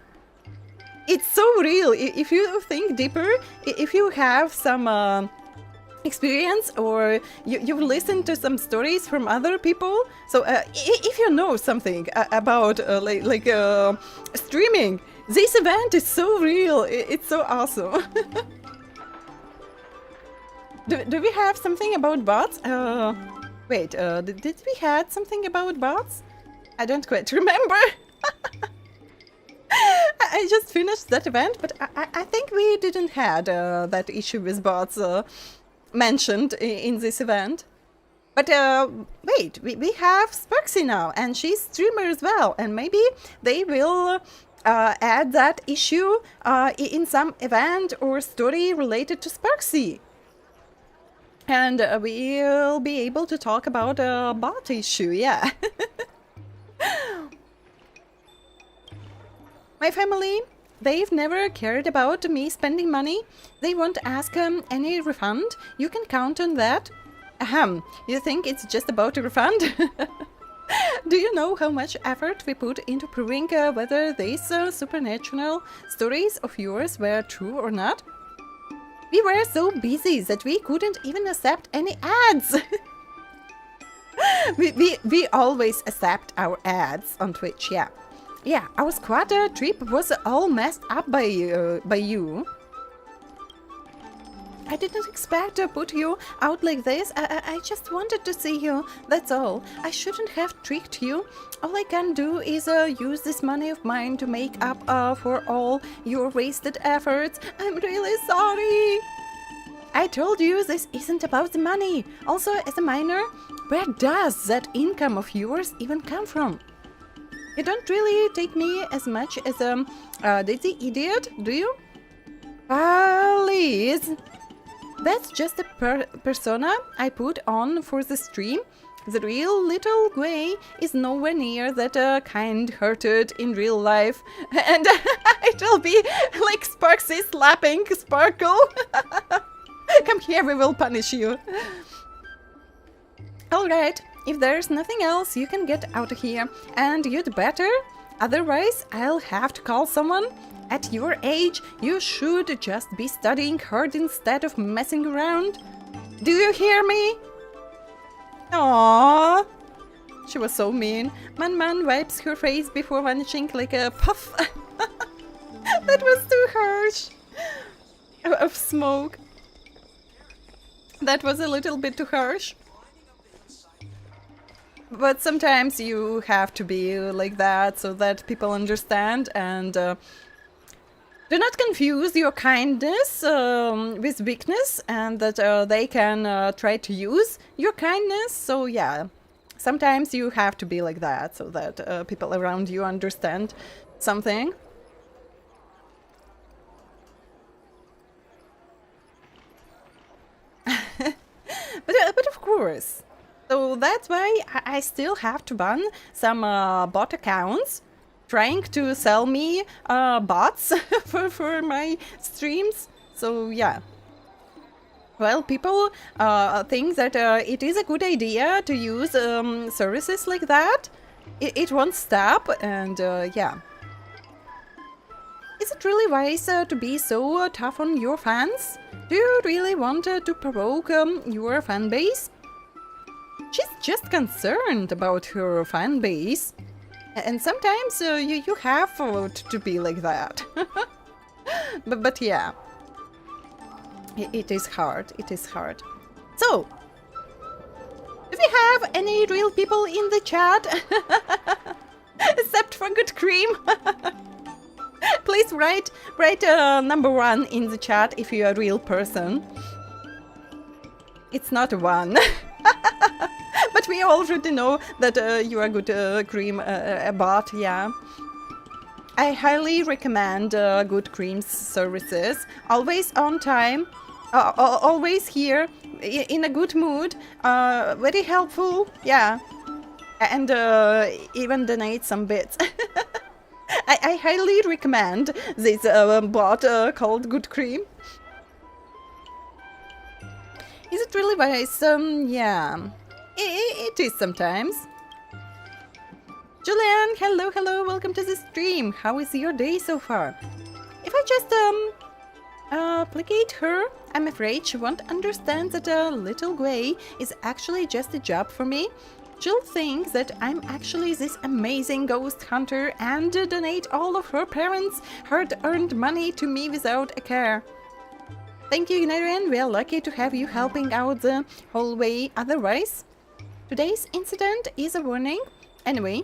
Speaker 1: It's so real. If you think deeper, if you have some experience or you've listened to some stories from other people, so if you know something about like streaming, this event is so real. It's so awesome. Do we have something about bots? Wait, did we had something about bots? I don't quite remember. I just finished that event, but I think we didn't had that issue with bots mentioned in this event. But wait, we have Sparksy now, and she's streamer as well, and maybe they will add that issue in some event or story related to Sparksy. And we'll be able to talk about a bot issue, yeah. My family, they've never cared about me spending money. They won't ask any refund. You can count on that. Ahem, you think it's just about a refund? Do you know how much effort we put into proving whether these supernatural stories of yours were true or not? We were so busy that we couldn't even accept any ads. we always accept our ads on Twitch, yeah. Yeah, our squad trip was all messed up by you. I didn't expect to put you out like this. I just wanted to see you, that's all. I shouldn't have tricked you. All I can do is use this money of mine to make up for all your wasted efforts. I'm really sorry. I told you this isn't about the money. Also, as a minor, where does that income of yours even come from? You don't really take me as much as Daisy Idiot, do you? Please. That's just a persona I put on for the stream. The real little Gwei is nowhere near that kind-hearted in real life. And it'll be like Sparksy slapping Sparkle. Come here, we will punish you. Alright, if there's nothing else, you can get out of here. And you'd better. Otherwise, I'll have to call someone. At your age, you should just be studying hard instead of messing around. Do you hear me? Aww. She was so mean. Man wipes her face before vanishing like a puff. That was too harsh. Of smoke. That was a little bit too harsh. But sometimes you have to be like that so that people understand and do not confuse your kindness with weakness, and that they can try to use your kindness. So yeah, sometimes you have to be like that so that people around you understand something. But of course. So that's why I still have to ban some bot accounts trying to sell me bots for my streams. So yeah. Well, people think that it is a good idea to use services like that. It won't stop, and yeah. Is it really wise to be so tough on your fans? Do you really want to provoke your fan base? She's just concerned about her fan base. And sometimes you have to be like that. but yeah. It is hard. It is hard. So, do we have any real people in the chat? Except for Good Cream. Please write number 1 in the chat if you're a real person. It's not a 1. But we already know that you are Good Cream bot, yeah. I highly recommend Good Cream's services. Always on time, always here, in a good mood, very helpful, yeah. And even donate some bits. I highly recommend this bot called Good Cream. Is it really wise? Yeah. It is sometimes. Julian, hello, welcome to the stream. How is your day so far? If I just placate her, I'm afraid she won't understand that little Gwei is actually just a job for me. She'll think that I'm actually this amazing ghost hunter and donate all of her parents' hard-earned money to me without a care. Thank you, Igniraen. We are lucky to have you helping out the whole way otherwise. Today's incident is a warning. Anyway,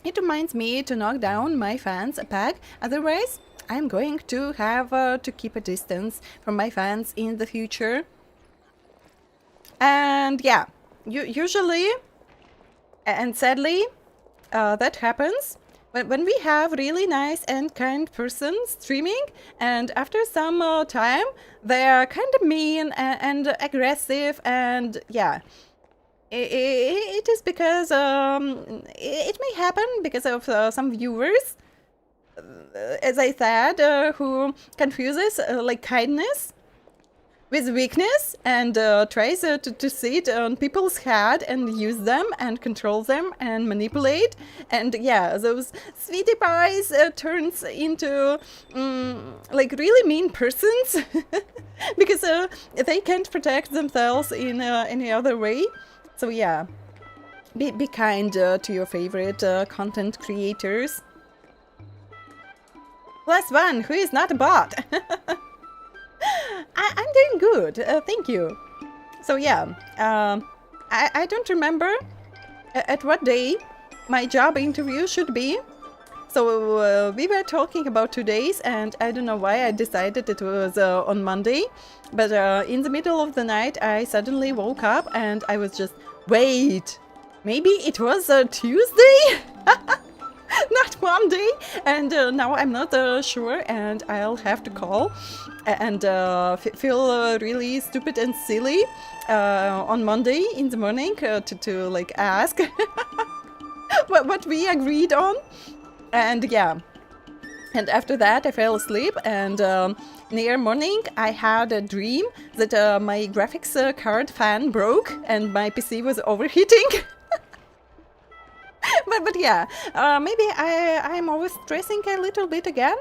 Speaker 1: It reminds me to knock down my fans a peg, otherwise I'm going to have to keep a distance from my fans in the future. And yeah, usually and sadly that happens when we have really nice and kind person streaming, and after some time they are kind of mean and aggressive, and yeah. It is because it may happen because of some viewers, as I said, who confuses like kindness with weakness and tries to sit on people's head and use them and control them and manipulate, and yeah, those sweetie pies turns into like really mean persons because they can't protect themselves in any other way. So yeah, be kind to your favorite content creators. Plus one who is not a bot. I'm doing good, thank you. So yeah, I don't remember at what day my job interview should be. So we were talking about 2 days, and I don't know why I decided it was on Monday. But in the middle of the night I suddenly woke up and I was just, wait, maybe it was Tuesday? Not Monday, and now I'm not sure, and I'll have to call and feel really stupid and silly on Monday in the morning to like ask what we agreed on. And yeah, and after that I fell asleep, and near morning I had a dream that my graphics card fan broke and my PC was overheating. But yeah, maybe I'm always stressing a little bit again,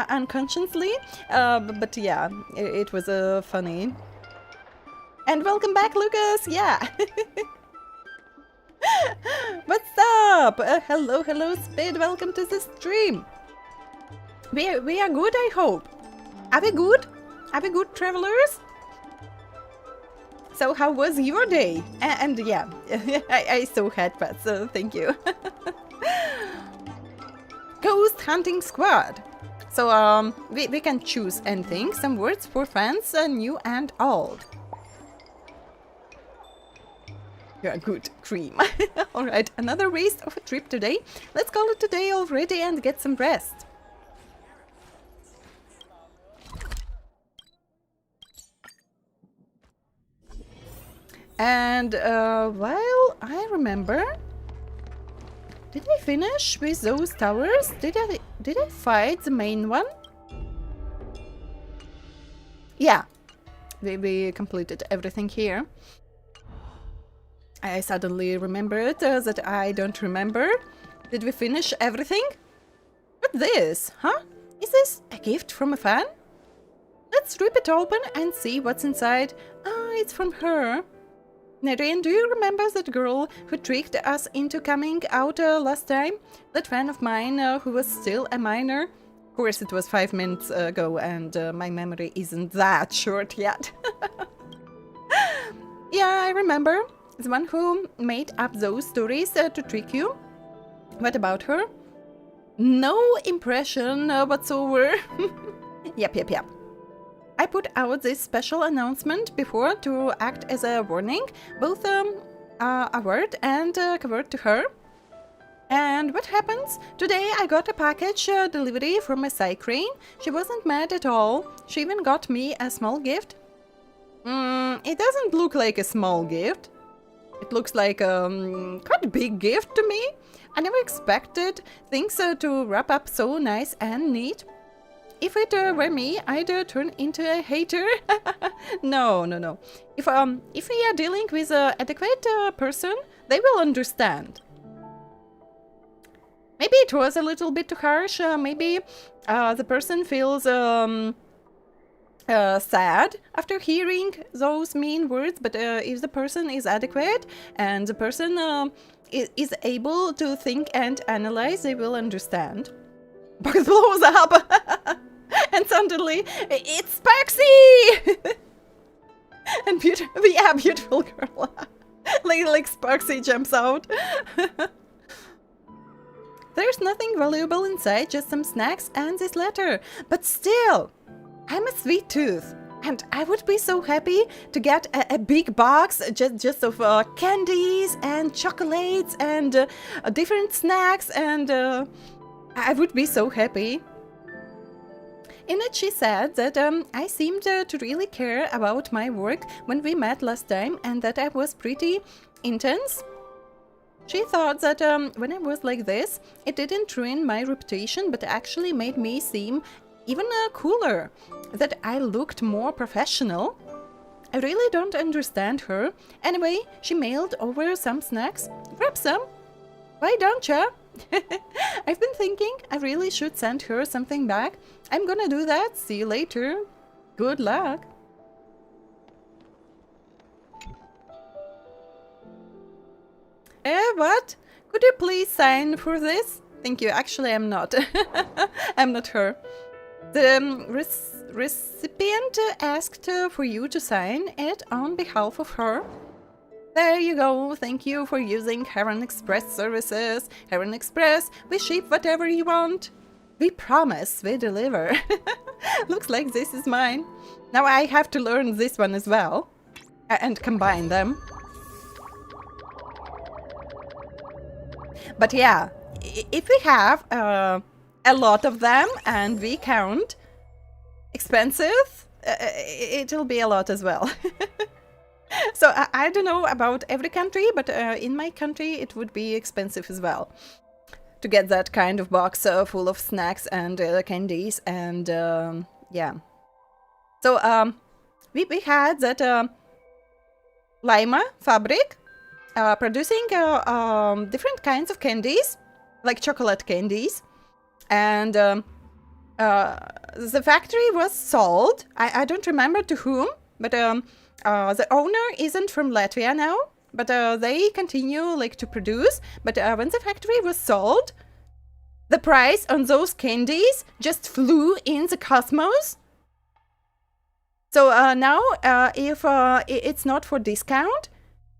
Speaker 1: unconsciously, but yeah, it was funny. And welcome back, Lucas, yeah! What's up? Hello, Spid, welcome to the stream! We are good, I hope. Are we good? Are we good, travelers? So how was your day? And yeah, I saw headpads, so thank you. Ghost Hunting Squad. So we can choose anything, some words for fans, new and old. Yeah, good, cream. Alright, another waste of a trip today. Let's call it today already and get some rest. And while I remember, did I finish with those towers? Did I fight the main one? Yeah, we completed everything here. I suddenly remembered that I don't remember. Did we finish everything? What's this? Huh? Is this a gift from a fan? Let's rip it open and see what's inside. Ah, it's from her. Igniraen, do you remember that girl who tricked us into coming out last time? That fan of mine who was still a minor? Of course, it was 5 minutes ago and my memory isn't that short yet. Yeah, I remember. The one who made up those stories to trick you. What about her? No impression whatsoever. Yep. I put out this special announcement before to act as a warning, both award and covered to her. And what happens? Today I got a package delivery from a Cycrane. She wasn't mad at all. She even got me a small gift. It doesn't look like a small gift. It looks like quite a big gift to me. I never expected things to wrap up so nice and neat. If it were me, I'd turn into a hater. No. If we are dealing with an adequate person, they will understand. Maybe it was a little bit too harsh. Maybe the person feels sad after hearing those mean words. But if the person is adequate and the person is able to think and analyze, they will understand. Box blows up! And suddenly, it's Sparksy! And beautiful girl. like Sparksy jumps out. There's nothing valuable inside, just some snacks and this letter. But still, I'm a sweet tooth. And I would be so happy to get a big box just of candies and chocolates and different snacks, and I would be so happy. In it she said that I seemed to really care about my work when we met last time and that I was pretty intense. She thought that when I was like this, it didn't ruin my reputation but actually made me seem even cooler, that I looked more professional. I really don't understand her. Anyway, she mailed over some snacks. Grab some. Why don't ya? I've been thinking I really should send her something back. I'm gonna do that. See you later. Good luck. What? Could you please sign for this? Thank you. Actually, I'm not. I'm not her. The recipient asked for you to sign it on behalf of her. There you go. Thank you for using HERTA Express services. HERTA Express, we ship whatever you want. We promise we deliver. Looks like this is mine. Now I have to learn this one as well and combine them. But yeah, if we have a lot of them and we count expensive, it'll be a lot as well. So I don't know about every country, but in my country it would be expensive as well to get that kind of box full of snacks and candies and yeah. So we had that Lima fabric producing different kinds of candies, like chocolate candies, and the factory was sold. I don't remember to whom, but the owner isn't from Latvia now, but they continue like to produce. But when the factory was sold, the price on those candies just flew in the cosmos. So now, if it's not for discount,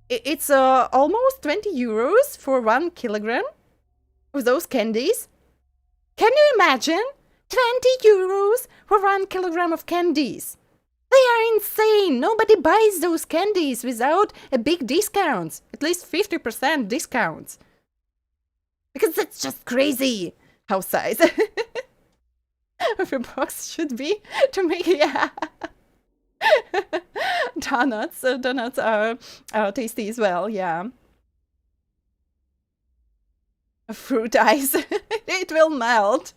Speaker 1: it's almost 20 euros for 1 kilogram of those candies. Can you imagine? 20 euros for 1 kilogram of candies. They are insane. Nobody buys those candies without a big discounts, at least 50% discounts. Because that's just crazy. House size of a box should be to make, yeah. Donuts are tasty as well, yeah. Fruit ice, it will melt.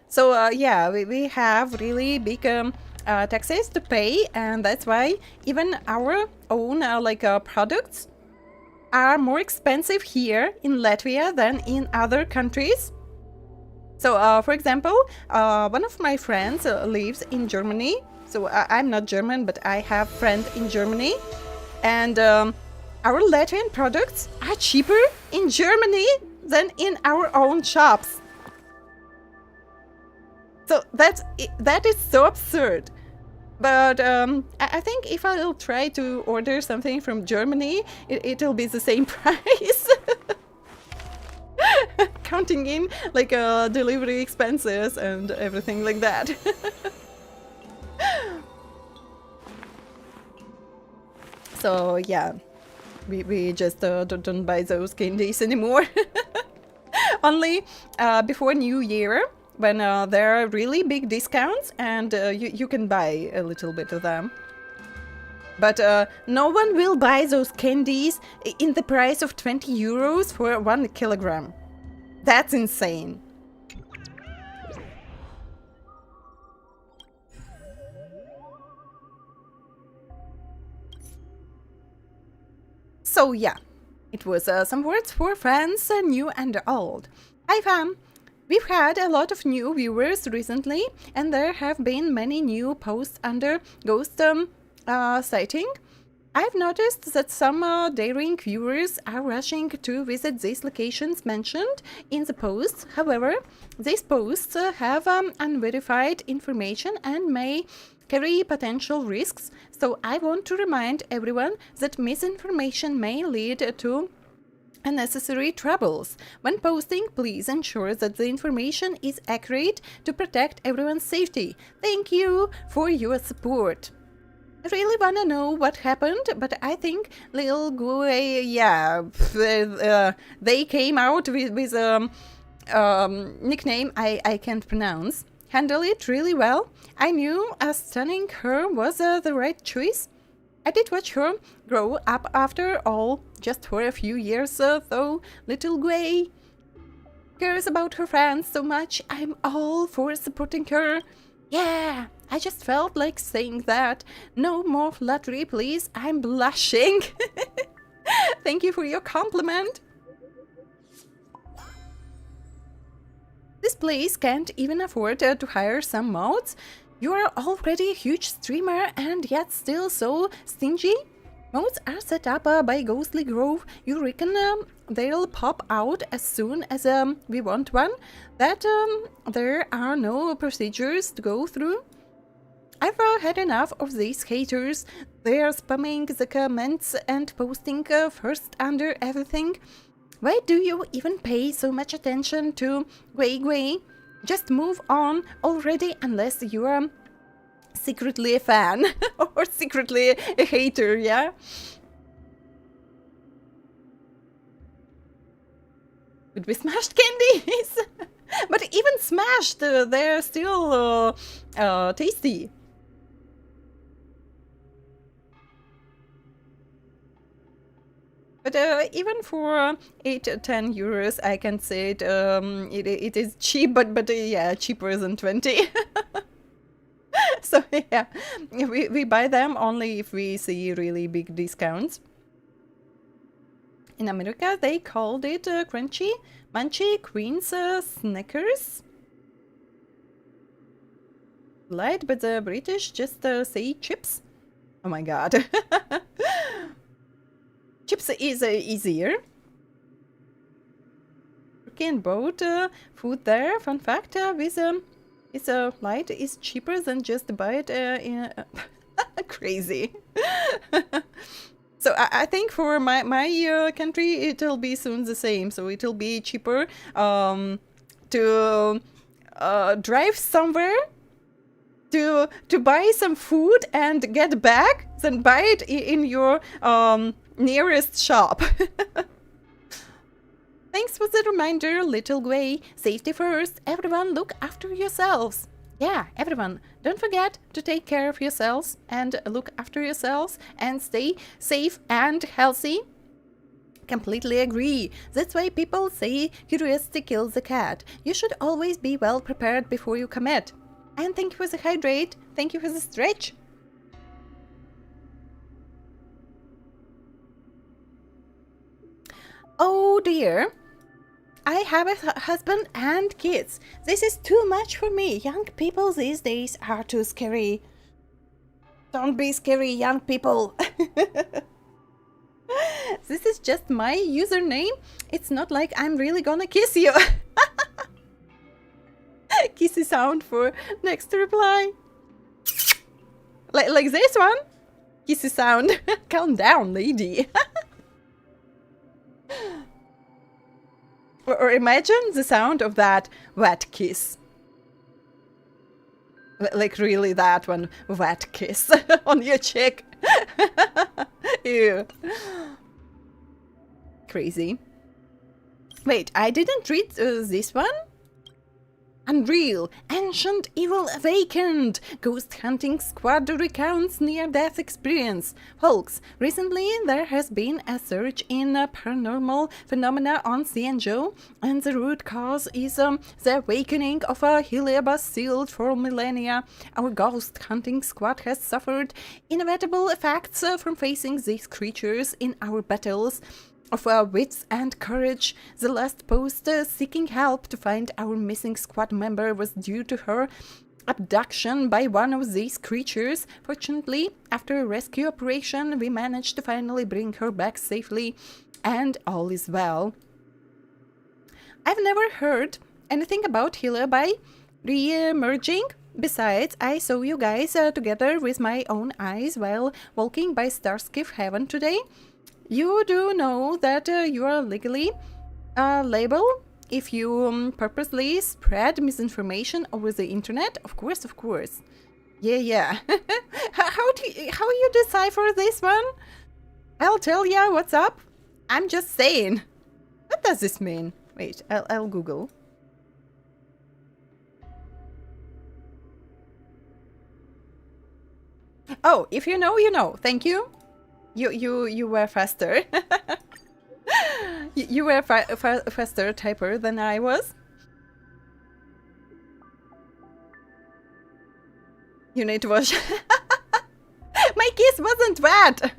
Speaker 1: So yeah, we have really big taxes to pay, and that's why even our own products are more expensive here in Latvia than in other countries. So, for example, one of my friends lives in Germany. So I'm not German, but I have a friend in Germany. And our Latvian products are cheaper in Germany than in our own shops. So that is so absurd. But I think if I'll try to order something from Germany, it'll be the same price. Counting in like delivery expenses and everything like that. So yeah, we just don't buy those candies anymore. Only before New Year, when there are really big discounts and you can buy a little bit of them. But no one will buy those candies in the price of 20 euros for 1 kilogram. That's insane. So yeah, it was some words for friends, new and old. Hi fam! We've had a lot of new viewers recently, and there have been many new posts under Ghost sighting. I've noticed that some daring viewers are rushing to visit these locations mentioned in the posts. However, these posts have unverified information and may carry potential risks, so I want to remind everyone that misinformation may lead to unnecessary troubles. When posting, please ensure that the information is accurate to protect everyone's safety. Thank you for your support. I really want to know what happened, but I think Lil Gui, they came out with a nickname I can't pronounce. Handle it really well. I knew stunning her was the right choice. I did watch her grow up after all, just for a few years though. Little Gui cares about her fans so much. I'm all for supporting her. Yeah, I just felt like saying that. No more flattery, please. I'm blushing. Thank you for your compliment. This place can't even afford to hire some mods. You are already a huge streamer and yet still so stingy? Modes are set up by Ghostly Grove. You reckon they'll pop out as soon as we want one? That there are no procedures to go through? I've had enough of these haters. They're spamming the comments and posting first under everything. Why do you even pay so much attention to Gui Gui? Just move on already unless you are secretly a fan or secretly a hater, yeah? Would we smashed candies? But even smashed, they're still tasty. But even for 8 or 10 euros, I can say it is cheap, but yeah, cheaper than 20. So yeah, we buy them only if we see really big discounts. In America, they called it Crunchy Munchy Queen's Snickers. Light, but the British just say chips. Oh my god. Chips is easier. You can both food there. Fun fact: with light is cheaper than just buy it in crazy. So I think for my country it'll be soon the same. So it'll be cheaper to drive somewhere to buy some food and get back than buy it in your nearest shop. Thanks for the reminder, Little Gui. Safety first. Everyone look after yourselves. Yeah, everyone, don't forget to take care of yourselves and look after yourselves and stay safe and healthy. Completely agree. That's why people say curiosity kills the cat. You should always be well prepared before you commit. And thank you for the hydrate. Thank you for the stretch. Oh dear. I have a husband and kids. This is too much for me. Young people these days are too scary. Don't be scary, young people. This is just my username. It's not like I'm really gonna kiss you. Kissy sound for next reply. Like this one. Kissy sound. Calm down, lady. Or imagine the sound of that wet kiss. Like really that one, wet kiss on your cheek. Ew. Crazy. Wait, I didn't read this one? Unreal, Ancient Evil Awakened, Ghost Hunting Squad recounts near-death experience. Folks, recently there has been a surge in paranormal phenomena on CNGO, and the root cause is the awakening of a Heliobus sealed for millennia. Our Ghost Hunting Squad has suffered inevitable effects from facing these creatures in our battles of wits and courage. The last post seeking help to find our missing squad member was due to her abduction by one of these creatures. Fortunately, after a rescue operation, we managed to finally bring her back safely, and all is well. I've never heard anything about Hilabai re-emerging. Besides, I saw you guys together with my own eyes while walking by Starskip Heaven today. You do know that you are legally liable if you purposely spread misinformation over the internet. Of course, of course. Yeah. How you decipher this one? I'll tell ya what's up. I'm just saying. What does this mean? Wait, I'll Google. Oh, if you know, you know. Thank you. You were faster. You were a faster typer than I was. You need to wash. My kiss wasn't wet.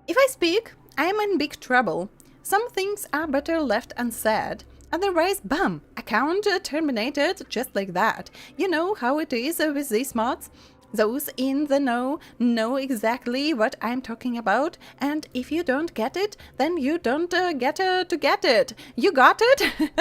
Speaker 1: If I speak, I am in big trouble. Some things are better left unsaid. Otherwise, bam, account terminated just like that. You know how it is with these mods? Those in the know exactly what I'm talking about, and if you don't get it, then you don't get to get it. You got it?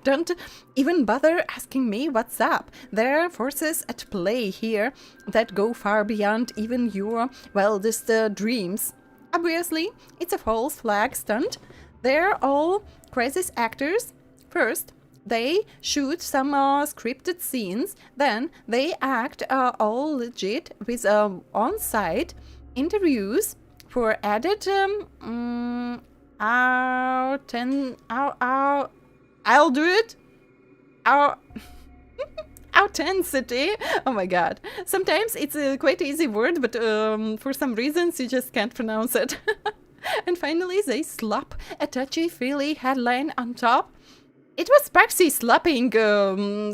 Speaker 1: Don't even bother asking me what's up. There are forces at play here that go far beyond even your wildest dreams. Obviously, it's a false flag stunt. They're all crisis actors. First, they shoot some scripted scenes, then they act all legit with on-site interviews for added I'll do it. Authenticity. Oh my god. Sometimes it's a quite easy word, but for some reasons you just can't pronounce it. And finally they slap a touchy-feely headline on top. It was Sparksy slapping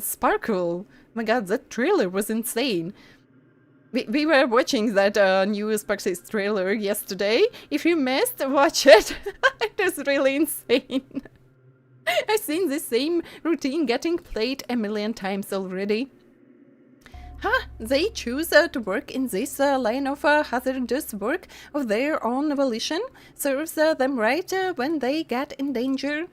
Speaker 1: Sparkle. Oh my god, that trailer was insane. We were watching that new Sparksy's trailer yesterday. If you missed, watch it. It is really insane. I've seen the same routine getting played a million times already. They choose to work in this line of hazardous work of their own volition. Serves them right when they get in danger.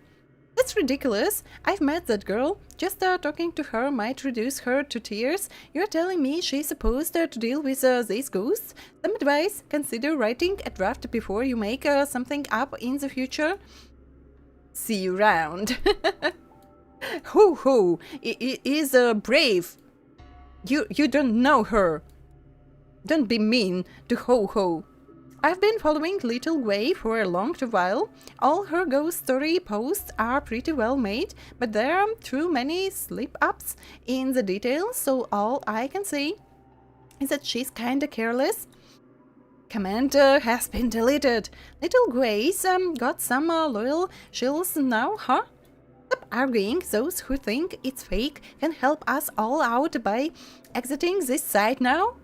Speaker 1: That's ridiculous. I've met that girl. Just talking to her might reduce her to tears. You're telling me she's supposed to deal with these ghosts? Some advice: consider writing a draft before you make something up in the future. See you round. Ho is brave. You don't know her. Don't be mean to Ho. I've been following Little Gwei for a long while. All her ghost story posts are pretty well made, but there are too many slip-ups in the details, so all I can say is that she's kinda careless. Command has been deleted. Little Gwei's got some loyal shills now, huh? Stop arguing. Those who think it's fake can help us all out by exiting this site now.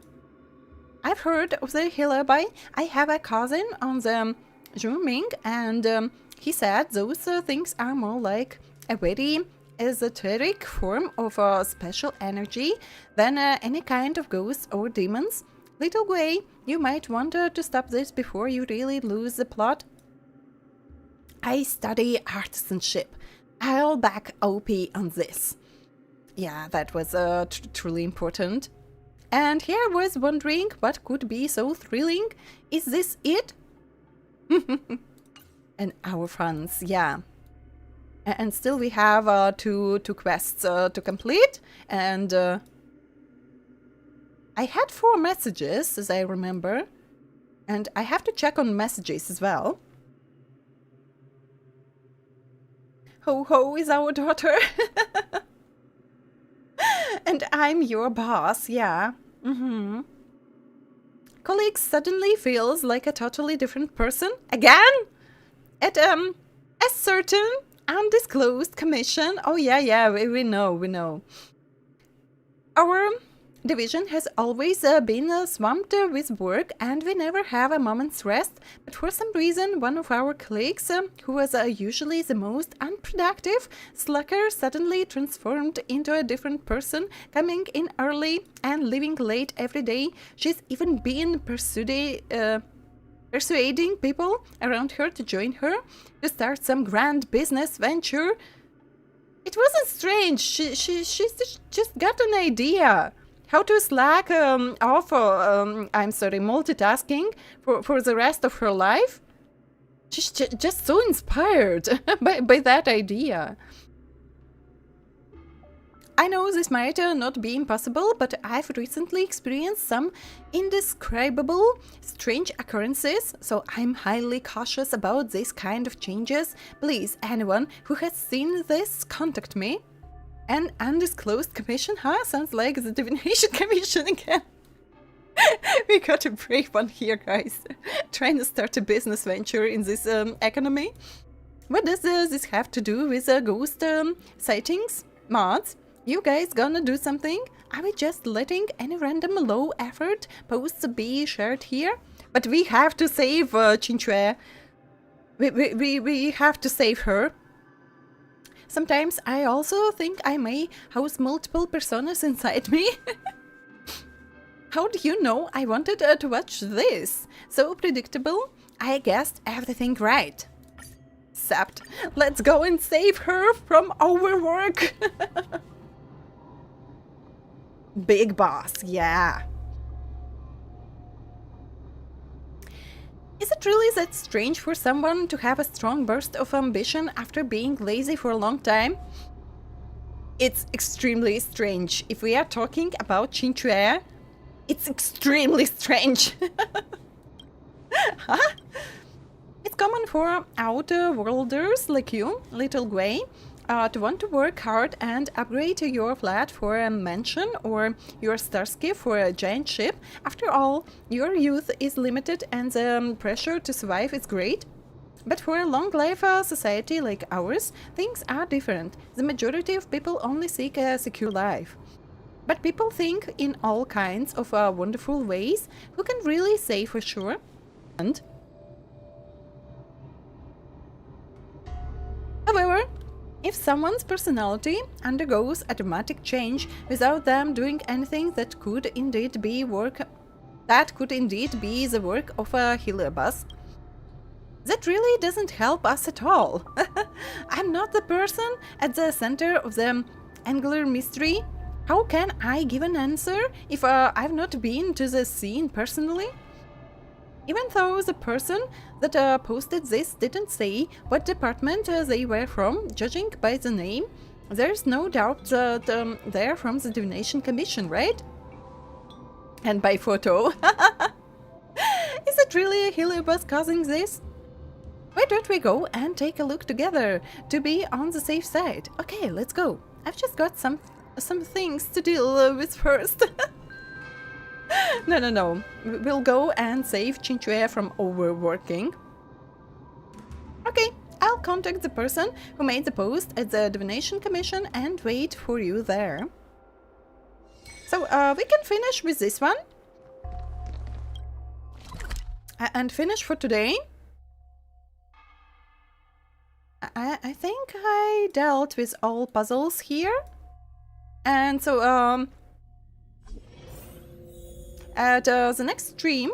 Speaker 1: I've heard of the Hilabai. I have a cousin on the Zooming, and he said those things are more like a very esoteric form of special energy than any kind of ghosts or demons. Little Gwei, you might want to stop this before you really lose the plot. I study artisanship. I'll back OP on this. Yeah, that was truly important. And here I was wondering what could be so thrilling. Is this it? And our friends, yeah. And still we have two quests to complete. And I had 4 messages, as I remember. And I have to check on messages as well. Ho is our daughter. And I'm your boss, yeah. Colleague suddenly feels like a totally different person. Again? At a certain undisclosed commission. Oh yeah, we know. Our division has always been swamped with work and we never have a moment's rest, but for some reason one of our colleagues, who was usually the most unproductive slacker, suddenly transformed into a different person, coming in early and leaving late every day. She's even been persuading people around her to join her, to start some grand business venture. It wasn't strange, she just got an idea. How to slack off, multitasking for the rest of her life? She's just so inspired by that idea. I know this might not be impossible, but I've recently experienced some indescribable strange occurrences, so I'm highly cautious about this kind of changes. Please, anyone who has seen this, contact me. An undisclosed commission, huh? Sounds like the divination commission again. We got a brave one here, guys. Trying to start a business venture in this economy. What does this have to do with ghost sightings? Mods, you guys gonna do something? Are we just letting any random low-effort posts be shared here? But we have to save Chinchue. We have to save her. Sometimes I also think I may house multiple personas inside me. How do you know I wanted to watch this? So predictable. I guessed everything right. Except, let's go and save her from overwork. Big boss, yeah. Is it really that strange for someone to have a strong burst of ambition after being lazy for a long time? It's extremely strange. If we are talking about Chinchue, it's extremely strange. Huh? It's common for outer-worlders like you, Little Gwei, to want to work hard and upgrade your flat for a mansion or your starship for a giant ship. After all, your youth is limited and the pressure to survive is great. But for a long-life society like ours, things are different. The majority of people only seek a secure life. But people think in all kinds of wonderful ways. Who can really say for sure? And however, if someone's personality undergoes a dramatic change without them doing anything, that could indeed be the work of a Heliobus. That really doesn't help us at all. I'm not the person at the center of the angular mystery. How can I give an answer if I've not been to the scene personally? Even though the person that posted this didn't say what department they were from, judging by the name, there's no doubt that they're from the Divination Commission, right? And by photo. Is it really a Heliobus causing this? Why don't we go and take a look together to be on the safe side? Okay, let's go. I've just got some things to deal with first. No. We'll go and save Chinchue from overworking. Okay, I'll contact the person who made the post at the Divination Commission and wait for you there. So, we can finish with this one. And finish for today. I think I dealt with all puzzles here. And so, at the next stream,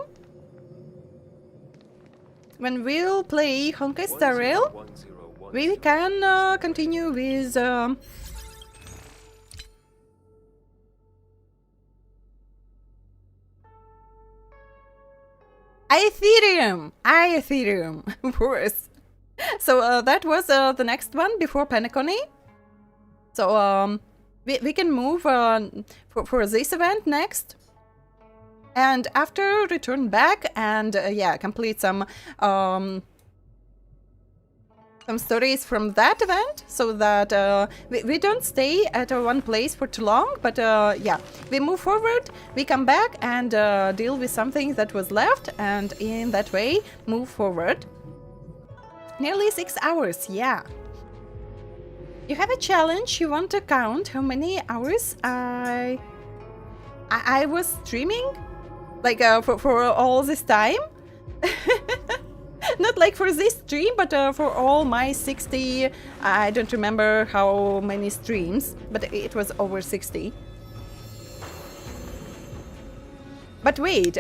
Speaker 1: when we'll play Honkai Star Rail, we can continue with Ethereum, of course. So that was the next one before Penacony. So we can move for this event next. And after return back and yeah, complete some stories from that event, so that we don't stay at one place for too long, but yeah, we move forward, we come back and deal with something that was left, and in that way move forward. Nearly 6 hours, yeah. You have a challenge, you want to count how many hours I I was streaming, like for all this time. Not like for this stream, but for all my 60, I don't remember how many streams, but it was over 60. But wait,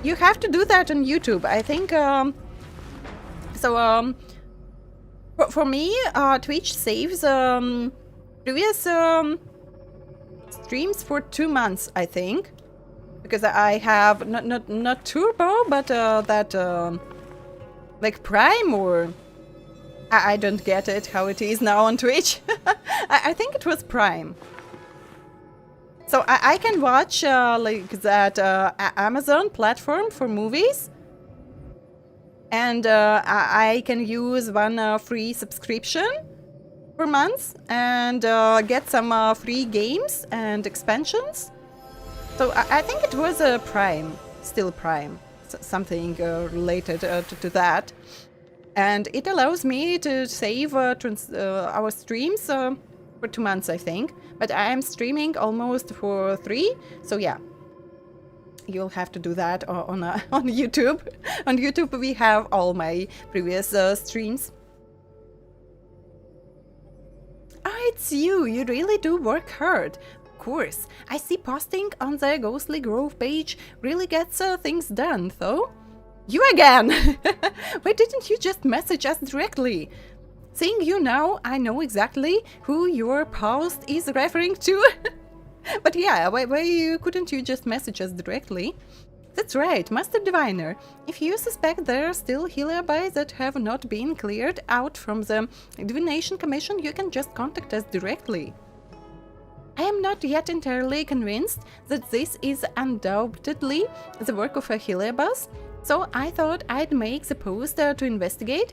Speaker 1: you have to do that on YouTube, I think. For me, Twitch saves previous streams for 2 months, I think, because I have not Turbo, but that like Prime, or I don't get it how it is now on Twitch. I think it was Prime. So I can watch like that Amazon platform for movies, and I can use one free subscription per month and get some free games and expansions. So I think it was Prime, still Prime, something related to that. And it allows me to save our streams for 2 months, I think. But I am streaming almost for 3, so yeah. You'll have to do that on YouTube. On YouTube we have all my previous streams. Ah, it's you! You really do work hard. Of course. I see posting on the Ghostly Grove page really gets things done, though. You again! Why didn't you just message us directly? Seeing you now, I know exactly who your post is referring to. But yeah, why couldn't you just message us directly? That's right, Master Diviner. If you suspect there are still Heliabi that have not been cleared out from the Divination Commission, you can just contact us directly. I am not yet entirely convinced that this is undoubtedly the work of a Heliabus, so I thought I'd make the post to investigate.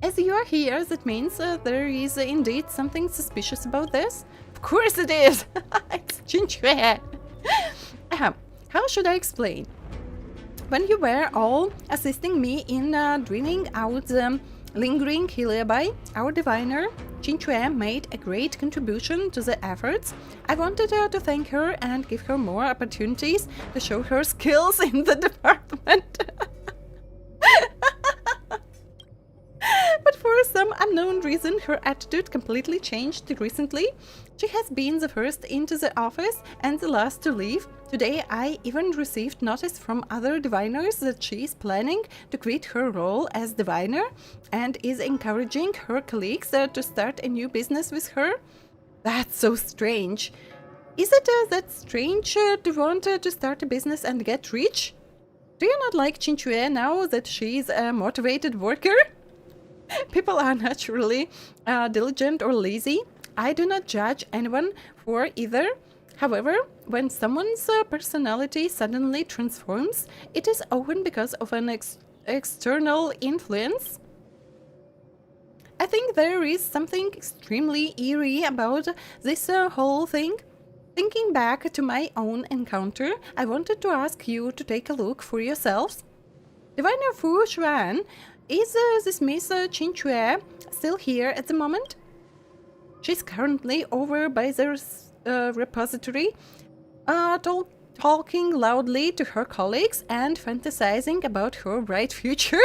Speaker 1: As you are here, that means there is indeed something suspicious about this. Of course it is! It's Chinchue! How should I explain? When you were all assisting me in dreaming out the lingering Heliabi, our diviner, Chinchue, made a great contribution to the efforts. I wanted to thank her and give her more opportunities to show her skills in the department. But for some unknown reason, her attitude completely changed recently. She has been the first into the office and the last to leave. Today I even received notice from other diviners that she is planning to quit her role as diviner and is encouraging her colleagues to start a new business with her. That's so strange. Is it that strange to want to start a business and get rich? Do you not like Chinchue now that she is a motivated worker? People are naturally diligent or lazy. I do not judge anyone for either. However, when someone's personality suddenly transforms, it is often because of an external influence. I think there is something extremely eerie about this whole thing. Thinking back to my own encounter, I wanted to ask you to take a look for yourselves. Diviner Fu Xuan, is this Miss Chinchue still here at the moment? She's currently over by the repository, talking loudly to her colleagues and fantasizing about her bright future.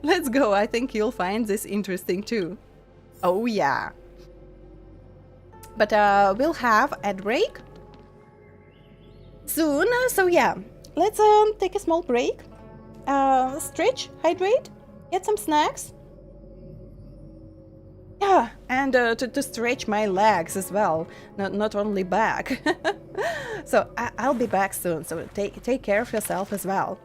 Speaker 1: Let's go, I think you'll find this interesting too. Oh yeah. But we'll have ad break soon, so yeah, let's take a small break, stretch, hydrate, get some snacks. Yeah, and to stretch my legs as well, not only back. So I'll be back soon, so take care of yourself as well.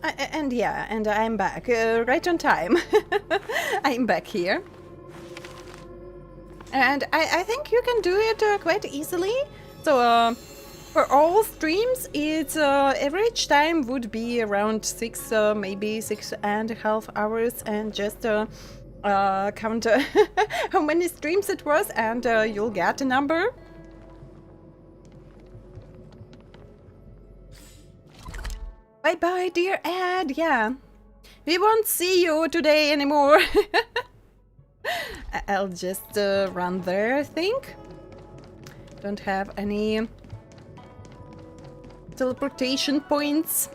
Speaker 1: And yeah, and I'm back, right on time. I'm back here. And I think you can do it quite easily. So, for all streams, its average time would be around 6, maybe 6.5 hours, and just count how many streams it was, and you'll get a number. Bye bye, dear Ed. Yeah, we won't see you today anymore. I'll just run there, I think. Don't have any teleportation points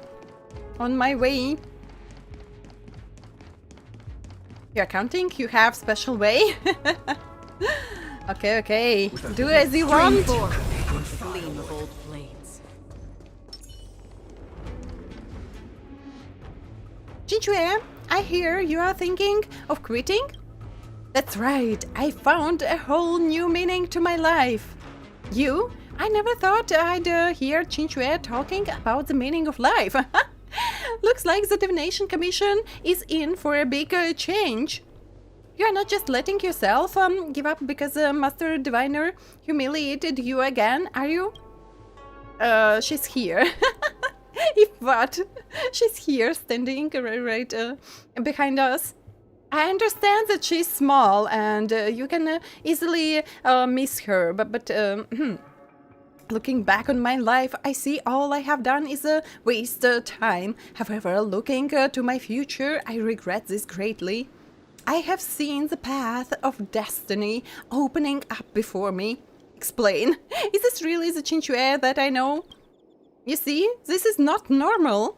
Speaker 1: on my way. You're counting? You have special way? Okay, okay. Do as you want.
Speaker 12: Gleam of old blades.
Speaker 1: Jinchue, I hear you are thinking of quitting? That's right, I found a whole new meaning to my life. You? I never thought I'd hear Jinchue talking about the meaning of life. Looks like the Divination Commission is in for a big change. You're not just letting yourself give up because Master Diviner humiliated you again, are you? She's here. If what? She's here, standing right behind us. I understand that she's small and you can easily miss her, but looking back on my life, I see all I have done is waste time. However, looking to my future, I regret this greatly. I have seen the path of destiny opening up before me. Explain. Is this really the Jinchue that I know? You see, this is not normal.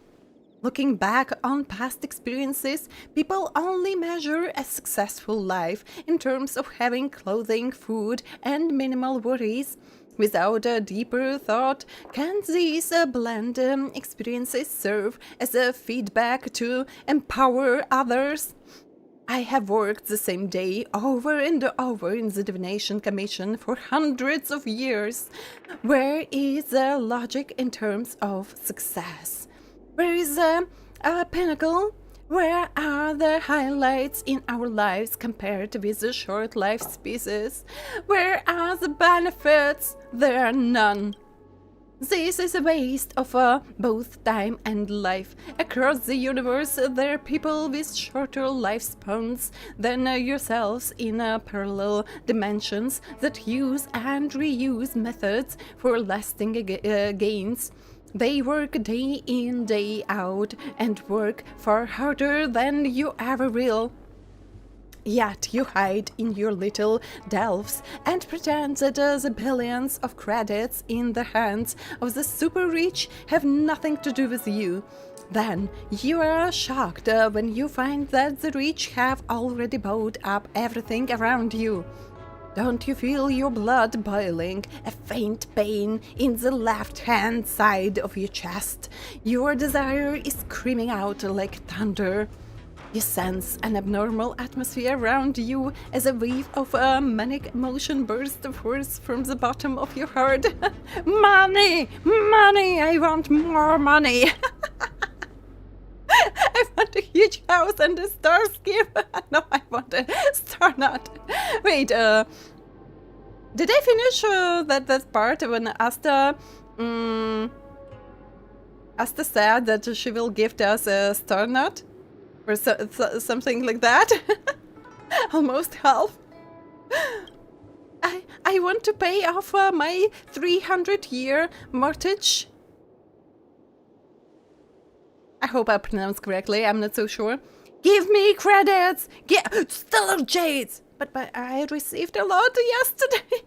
Speaker 1: Looking back on past experiences, people only measure a successful life in terms of having clothing, food, and minimal worries. Without a deeper thought, can these bland experiences serve as a feedback to empower others? I have worked the same day over and over in the Divination Commission for hundreds of years. Where is the logic in terms of success? Where is the pinnacle? Where are the highlights in our lives compared with the short life species? Where are the benefits? There are none. This is a waste of both time and life. Across the universe, there are people with shorter lifespans than yourselves in parallel dimensions that use and reuse methods for lasting gains. They work day in, day out, and work far harder than you ever will. Yet you hide in your little delves and pretend that the billions of credits in the hands of the super rich have nothing to do with you. Then you are shocked when you find that the rich have already bought up everything around you. Don't you feel your blood boiling, a faint pain in the left-hand side of your chest? Your desire is screaming out like thunder. You sense an abnormal atmosphere around you as a wave of manic emotion bursts forth from the bottom of your heart. Money! Money! I want more money! I want a huge house and a starship. No, I want a star nut. Wait, did I finish that part when Asta said that she will gift us a star nut? Or something like that? Almost half. I want to pay off my 300-year mortgage. I hope I pronounced correctly, I'm not so sure. Give me credits! Stellar Jades! But I received a lot yesterday.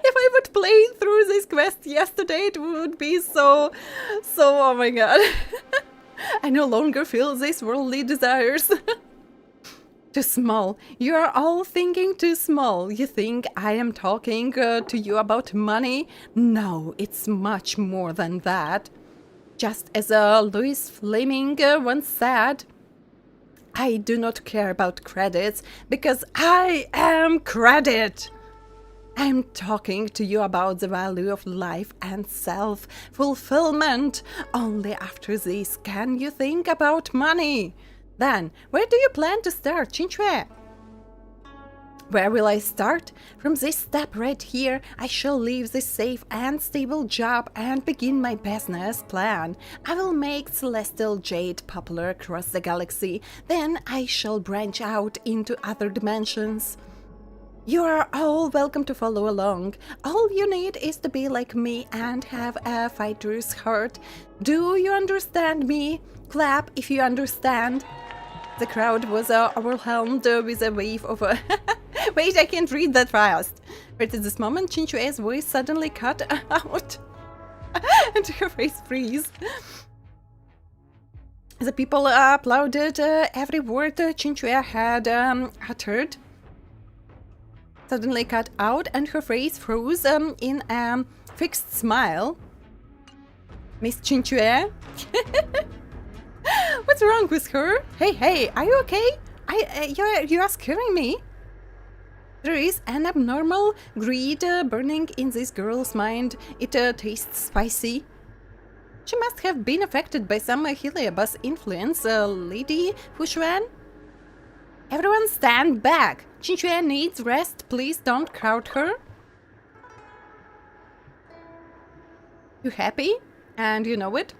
Speaker 1: If I would play through this quest yesterday, it would be so, oh my god. I no longer feel these worldly desires. Too small. You are all thinking too small. You think I am talking to you about money? No, it's much more than that. Just as Louis Fleming once said, I do not care about credits because I am credit. I'm talking to you about the value of life and self-fulfillment. Only after this can you think about money. Then, where do you plan to start, Chinchue? Where will I start? From this step right here, I shall leave this safe and stable job and begin my business plan. I will make Celestial Jade popular across the galaxy. Then I shall branch out into other dimensions. You are all welcome to follow along. All you need is to be like me and have a fighter's heart. Do you understand me? Clap if you understand. The crowd was overwhelmed with a wave of a... Wait, I can't read that fast. Right at this moment, Chinchue's voice suddenly cut out and her face freeze. The people applauded every word Chinchue had uttered. Suddenly cut out and her face froze in a fixed smile. Miss Chinchue? What's wrong with her? Hey, are you okay? You are scaring me. There is an abnormal greed burning in this girl's mind. It tastes spicy. She must have been affected by some Heliobus influence, Lady Fushuan. Everyone stand back. Chinchue needs rest. Please don't crowd her. You happy? And you know it?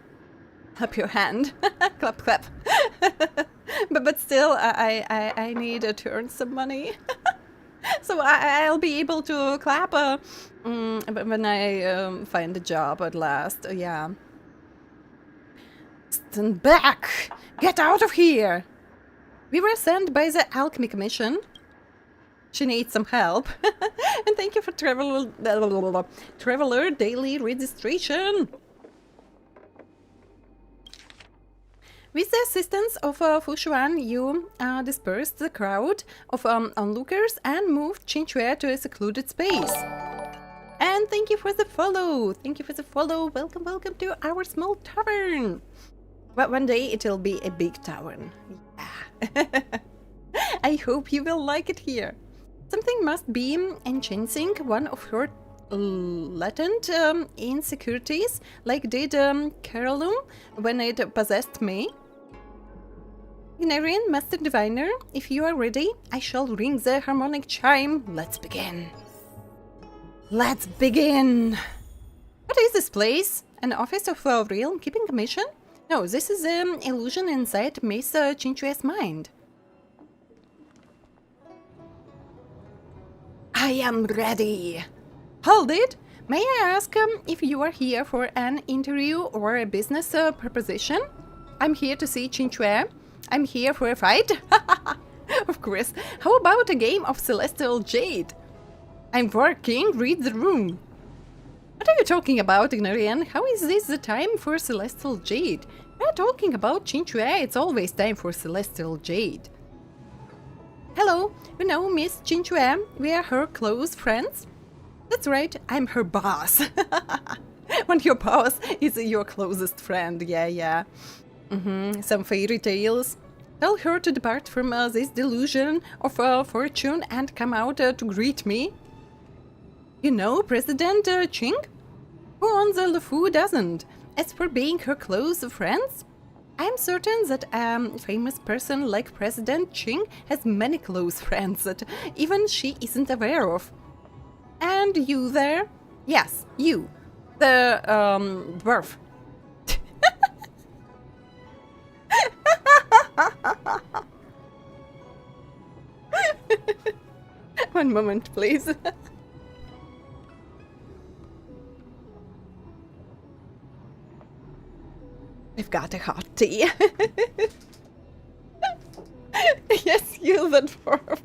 Speaker 1: Clap your hand. Clap, clap. but still, I need to earn some money. So I'll be able to clap when I find a job at last. Yeah. Stand back! Get out of here! We were sent by the Alchemy Commission. She needs some help. And thank you for Traveler Daily Registration. With the assistance of Fushuan, you dispersed the crowd of onlookers and moved Chinchue to a secluded space. And thank you for the follow! Thank you for the follow! Welcome, welcome to our small tavern! But one day it'll be a big tavern. Yeah. I hope you will like it here. Something must be enhancing one of her latent insecurities, like did Carolum when it possessed me. Igniraen, Master Diviner, if you are ready, I shall ring the harmonic chime. Let's begin. Let's begin! What is this place? An office of Realm Keeping Commission? No, this is an illusion inside Miss Chinchue's mind. I am ready! Hold it! May I ask if you are here for an interview or a business proposition? I'm here to see Chinchue. I'm here for a fight. Of course. How about a game of Celestial Jade? I'm working. Read the room. What are you talking about, Igniraen? How is this the time for Celestial Jade? We're talking about Chinchue. It's always time for Celestial Jade. Hello, you know Miss Chinchue. We are her close friends. That's right, I'm her boss. When your boss is your closest friend, yeah. Some fairy tales. Tell her to depart from this delusion of fortune and come out to greet me. You know President Ching? Who on the LeFou doesn't? As for being her close friends, I'm certain that a famous person like President Ching has many close friends that even she isn't aware of. And you there? Yes, you. The, dwarf. One moment, please. I've got a hot tea. Yes, you the dwarf.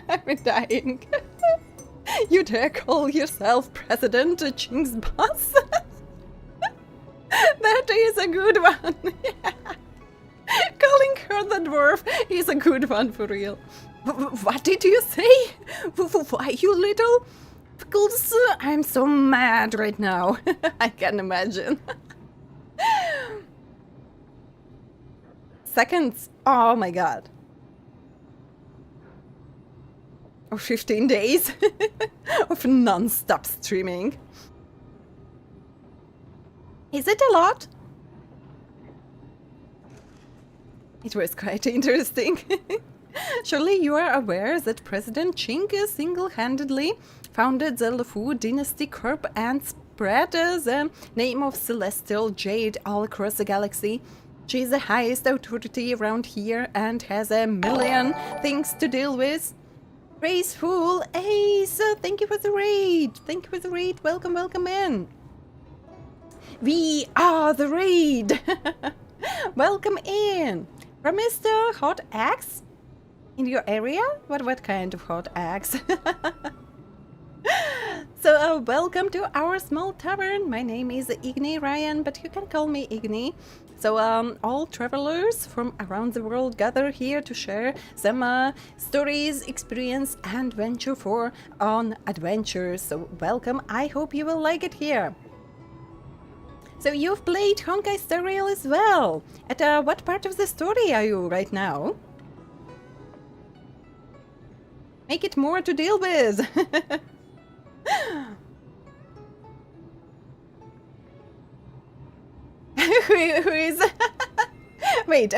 Speaker 1: I'm dying. You dare call yourself President Ching's boss? That is a good one. Yeah. Calling her the dwarf is a good one for real. What did you say? Why, you little pickles? I'm so mad right now. I can imagine. Seconds. Oh my god. Or 15 days of non-stop streaming. Is it a lot? It was quite interesting. Surely you are aware that President Qing single-handedly founded the Lufu dynasty corp and spread the name of Celestial Jade all across the galaxy. She is the highest authority around here and has a million things to deal with. Graceful Ace, thank you for the raid. Thank you for the raid. Welcome, welcome in. We are the raid. Welcome in. From Mr. Hot Axe in your area? What kind of hot axe? So welcome to our small tavern. My name is Igniraen, but you can call me Igni. So all travelers from around the world gather here to share some stories, experience, and venture for on adventures. So welcome. I hope you will like it here. So you've played Honkai Star Rail as well. At what part of the story are you right now? Make it more to deal with. Who is? Wait,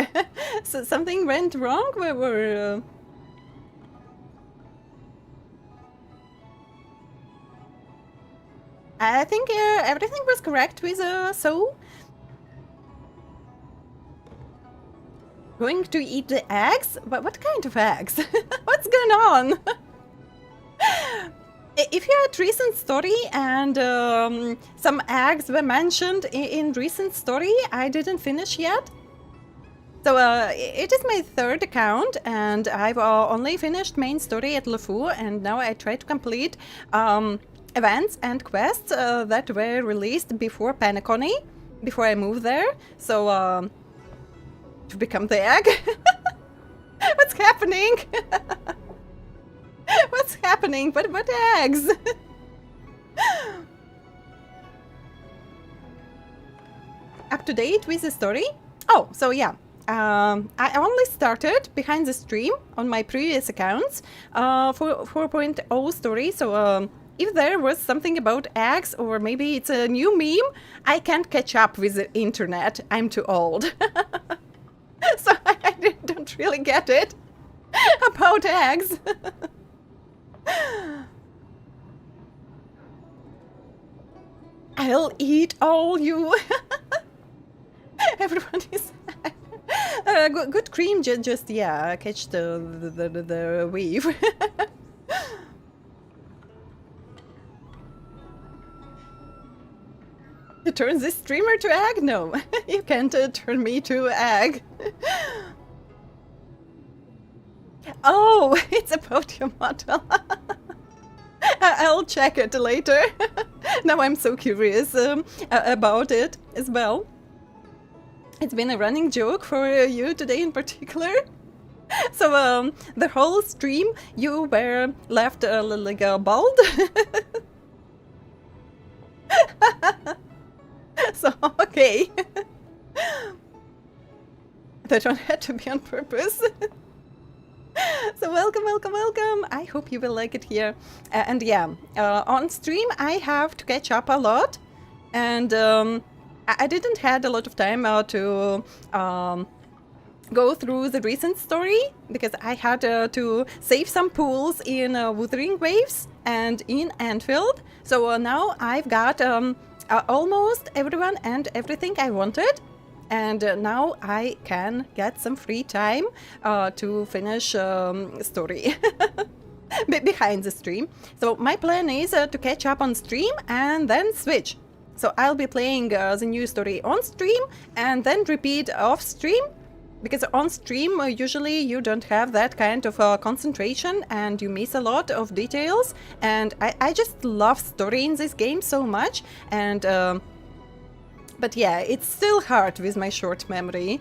Speaker 1: so something went wrong? I think everything was correct with So. Going to eat the eggs? But what kind of eggs? What's going on? If you had recent story and some eggs were mentioned in recent story, I didn't finish yet. So it is my third account and I've only finished main story at Lufu, and now I try to complete events and quests that were released before Panacony, before I moved there. So to become the egg. What's happening? What's happening? What eggs? Up to date with the story? Oh, so yeah. I only started behind the stream on my previous accounts for 4.0 story. So if there was something about eggs or maybe it's a new meme, I can't catch up with the internet. I'm too old. So I don't really get it about eggs. I'll eat all you. Everyone is good cream. Just yeah, catch the weave. You turn this streamer to egg? No, you can't turn me to egg. Oh, it's about your model. I'll check it later. Now I'm so curious about it as well. It's been a running joke for you today in particular. So the whole stream you were left like bald. So okay. That one had to be on purpose. So welcome, welcome, welcome. I hope you will like it here. And yeah, on stream I have to catch up a lot. And I didn't had a lot of time to go through the recent story because I had to save some pools in Wuthering Waves and in Anfield. So now I've got almost everyone and everything I wanted. And now I can get some free time to finish story behind the stream. So my plan is to catch up on stream and then switch. So I'll be playing the new story on stream and then repeat off stream. Because on stream usually you don't have that kind of concentration and you miss a lot of details. And I just love story in this game so much. And but yeah, it's still hard with my short memory.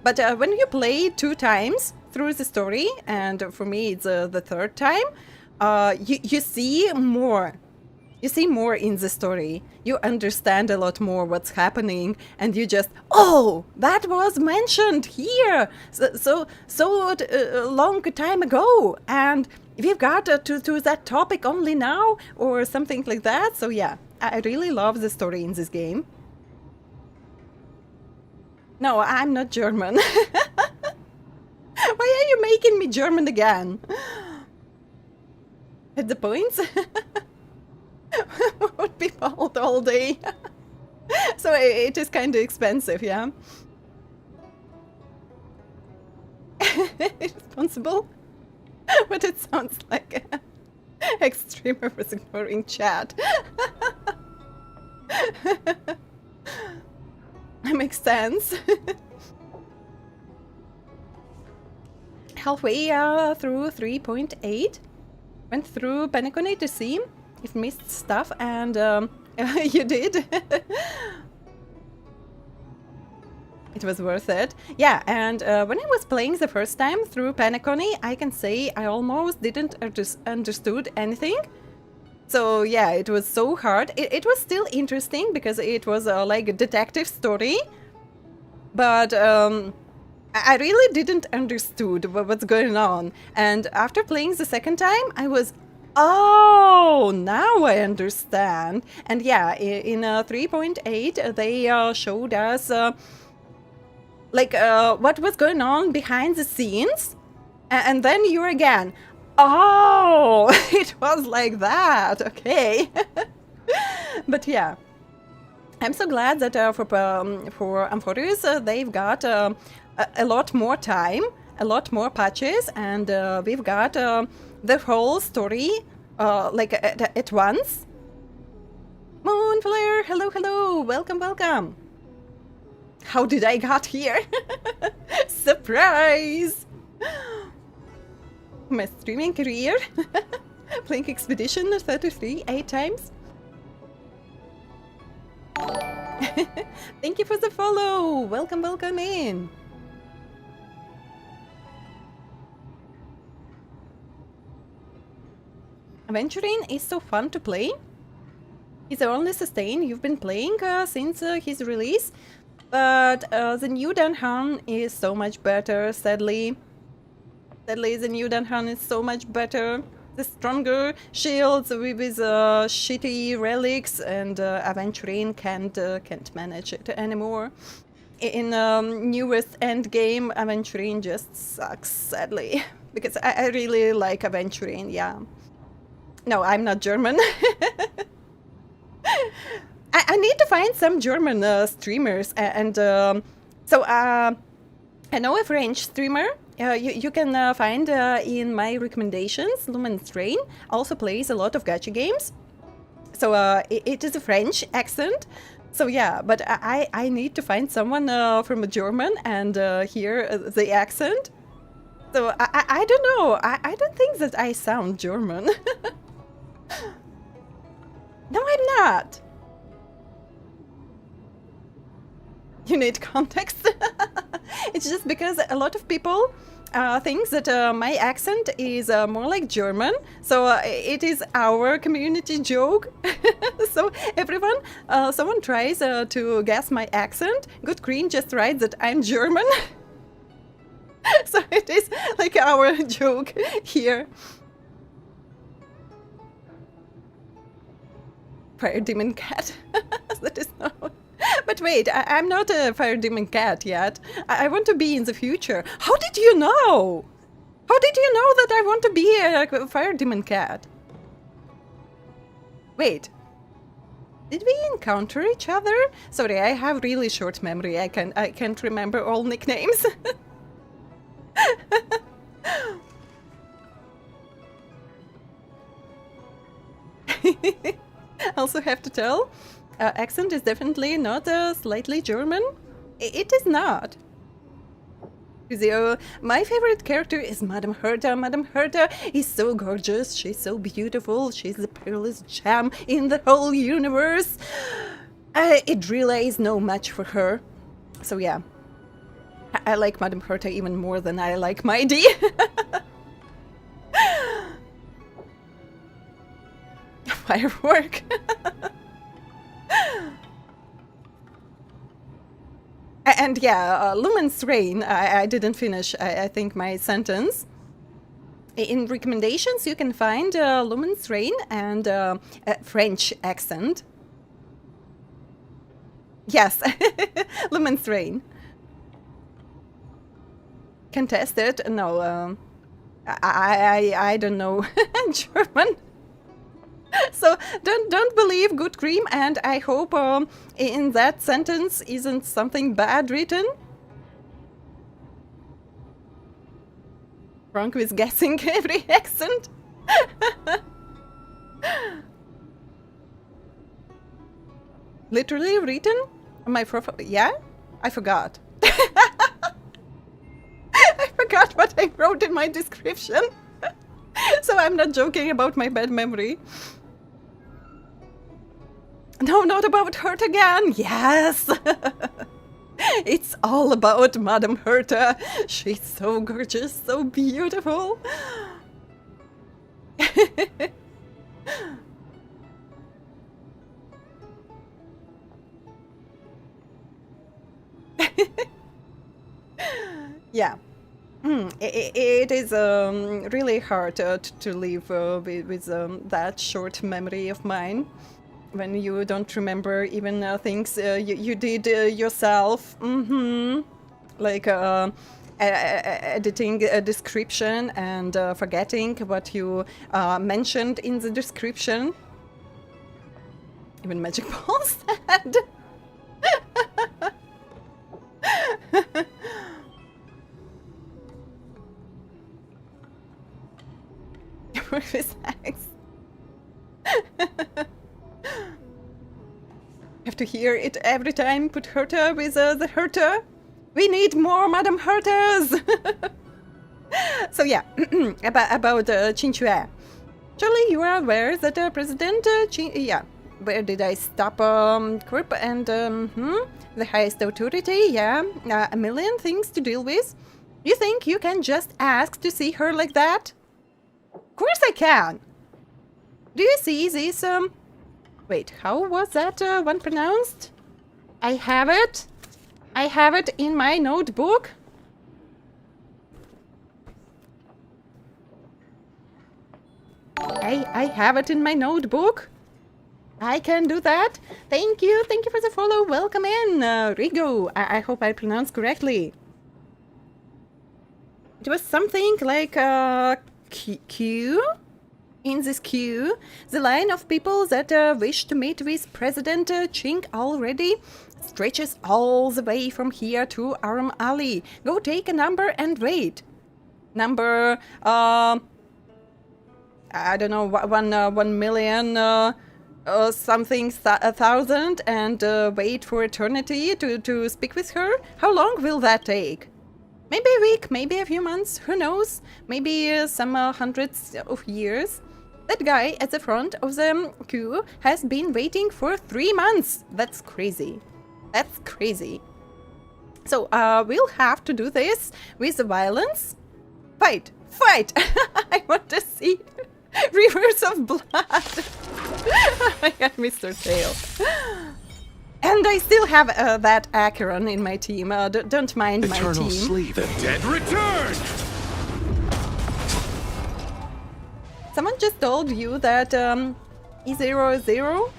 Speaker 1: But when you play 2 times through the story, and for me it's the 3rd time, you see more. You see more in the story. You understand a lot more what's happening, and you just, oh, that was mentioned here so long time ago, and we've got to that topic only now, or something like that. So yeah, I really love the story in this game. No, I'm not German. Why are you making me German again? At the points? Would be bald all day. So it is kind of expensive, yeah. Responsible? But it sounds like extremer was ignoring chat. That makes sense. Halfway through 3.8. Went through Penacony to see if missed stuff, and you did. It was worth it. Yeah, and when I was playing the first time through Penacony, I can say I almost didn't understood anything. So yeah, it was so hard. It was still interesting because it was like a detective story, but I really didn't understood what's going on. And after playing the second time, I was, oh, now I understand. And yeah, in 3.8, they showed us like what was going on behind the scenes, and then you're again, oh, it was like that, okay. But yeah, I'm so glad that for Amphoris they've got a lot more time, a lot more patches, and we've got the whole story like at once. Moonflare, hello, hello, welcome, welcome. How did I got here? Surprise! My streaming career. Playing Expedition 33 8 times. Thank you for the follow. Welcome, welcome in. Aventurine is so fun to play. He's the only sustain you've been playing since his release. But the new Danhan is so much better, sadly. Sadly, the new Danhan is so much better. The stronger shields with shitty relics, and Aventurine can't manage it anymore. In newest endgame, Aventurine just sucks, sadly. Because I really like Aventurine, yeah. No, I'm not German. I need to find some German streamers, and so I know a French streamer. You can find in my recommendations. Lumen's Rain also plays a lot of gacha games, so it is a French accent. So yeah, but I need to find someone from a German and hear the accent. So I don't know. I don't think that I sound German. No, I'm not. You need context. It's just because a lot of people think that my accent is more like German, so it is our community joke. So everyone, someone tries to guess my accent, Good Green just writes that I'm German. So it is like our joke here. Fire Demon Cat. That is not... But wait, I'm not a Fire Demon Cat yet. I want to be in the future. How did you know? How did you know that I want to be a Fire Demon Cat? Wait. Did we encounter each other? Sorry, I have really short memory. I can't remember all nicknames. Also have to tell, accent is definitely not slightly German. It is not. My favorite character is Madame HERTA. Madame HERTA is so gorgeous, she's so beautiful, she's the peerless gem in the whole universe. It really is no match for her. So yeah, I like Madame HERTA even more than I like Mighty. firework. And yeah, Lumen's Rain, I didn't finish, I think, my sentence. In recommendations, you can find Lumen's Rain and French accent. Yes, Lumen's Rain. Contested? No, I don't know German. So don't believe Good Cream, and I hope in that sentence isn't something bad written. Frank is guessing every accent. Literally written on my profile. Yeah, I forgot. I forgot what I wrote in my description. So I'm not joking about my bad memory. No, not about HERTA again. Yes. It's all about Madame HERTA. She's so gorgeous, so beautiful. Yeah. It is really hard to live with that short memory of mine, when you don't remember even things you did yourself. Like editing a description and forgetting what you mentioned in the description. Even Magic Ball said. Have to hear it every time. Put HERTA with the HERTA. We need more Madame HERTAs. So yeah, about Qinque. Surely you are aware that President yeah, where did I stop? Corp and the highest authority. Yeah, a million things to deal with. You think you can just ask to see her like that? Of course I can. Do you see this? Wait, how was that one pronounced? I have it. I have it in my notebook. I have it in my notebook. I can do that. Thank you for the follow. Welcome in, Rigo. I hope I pronounced correctly. It was something like queue. In this queue, the line of people that wish to meet with President Ching already stretches all the way from here to Aram Alley. Go take a number and wait. Number, I don't know, 1 million something thousand, and wait for eternity to speak with her. How long will that take? Maybe a week, maybe a few months, who knows? Maybe some hundreds of years. That guy at the front of the queue has been waiting for 3 months. That's crazy. That's crazy. So we'll have to do this with violence. Fight! Fight! I want to see rivers of blood. Oh my god, Mr. Tail. And I still have that Acheron in my team. Don't mind my team.
Speaker 2: Eternal sleep. The dead return!
Speaker 1: Someone just told you that E00,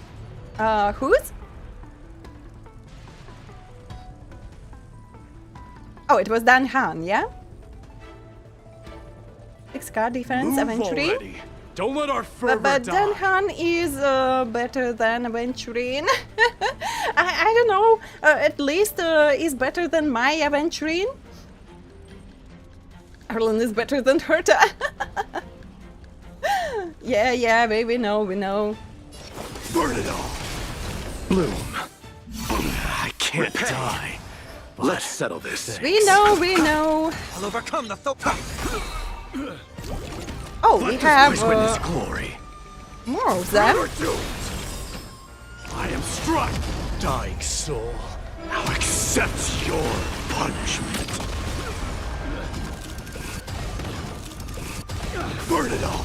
Speaker 1: whose? Oh, it was Dan Han, yeah? 6-card defense, Aventurine.
Speaker 2: Don't let our fervor
Speaker 1: But Dan Han is better than Aventurine. I don't know, at least is better than my Aventurine. Arlen is better than HERTA. Yeah, we know.
Speaker 2: Burn it all! Bloom. I can't die. Let's settle this.
Speaker 1: We know.
Speaker 3: I'll overcome the
Speaker 1: Oh, we have
Speaker 2: witness glory.
Speaker 1: more of them.
Speaker 2: I am struck, dying soul. Now accept your punishment. Burn it all.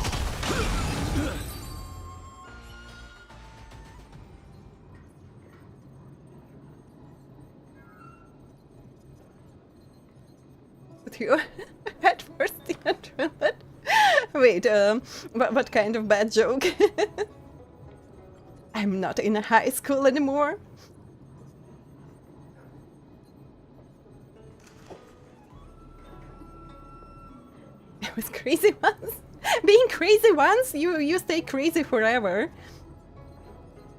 Speaker 1: to at first the Android. Wait, what kind of bad joke? I'm not in a high school anymore. I was crazy once. Being crazy once, you stay crazy forever.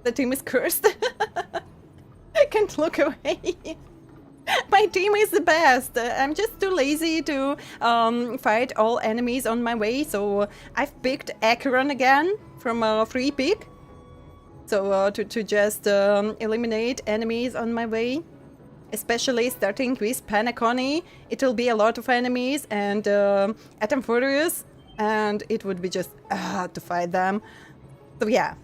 Speaker 1: The team is cursed. I can't look away. My team is the best. I'm just too lazy to fight all enemies on my way, so I've picked Acheron again from a free pick. So to just eliminate enemies on my way. Especially starting with Panaconi, it will be a lot of enemies, and Atom Furious, and it would be just to fight them. So yeah.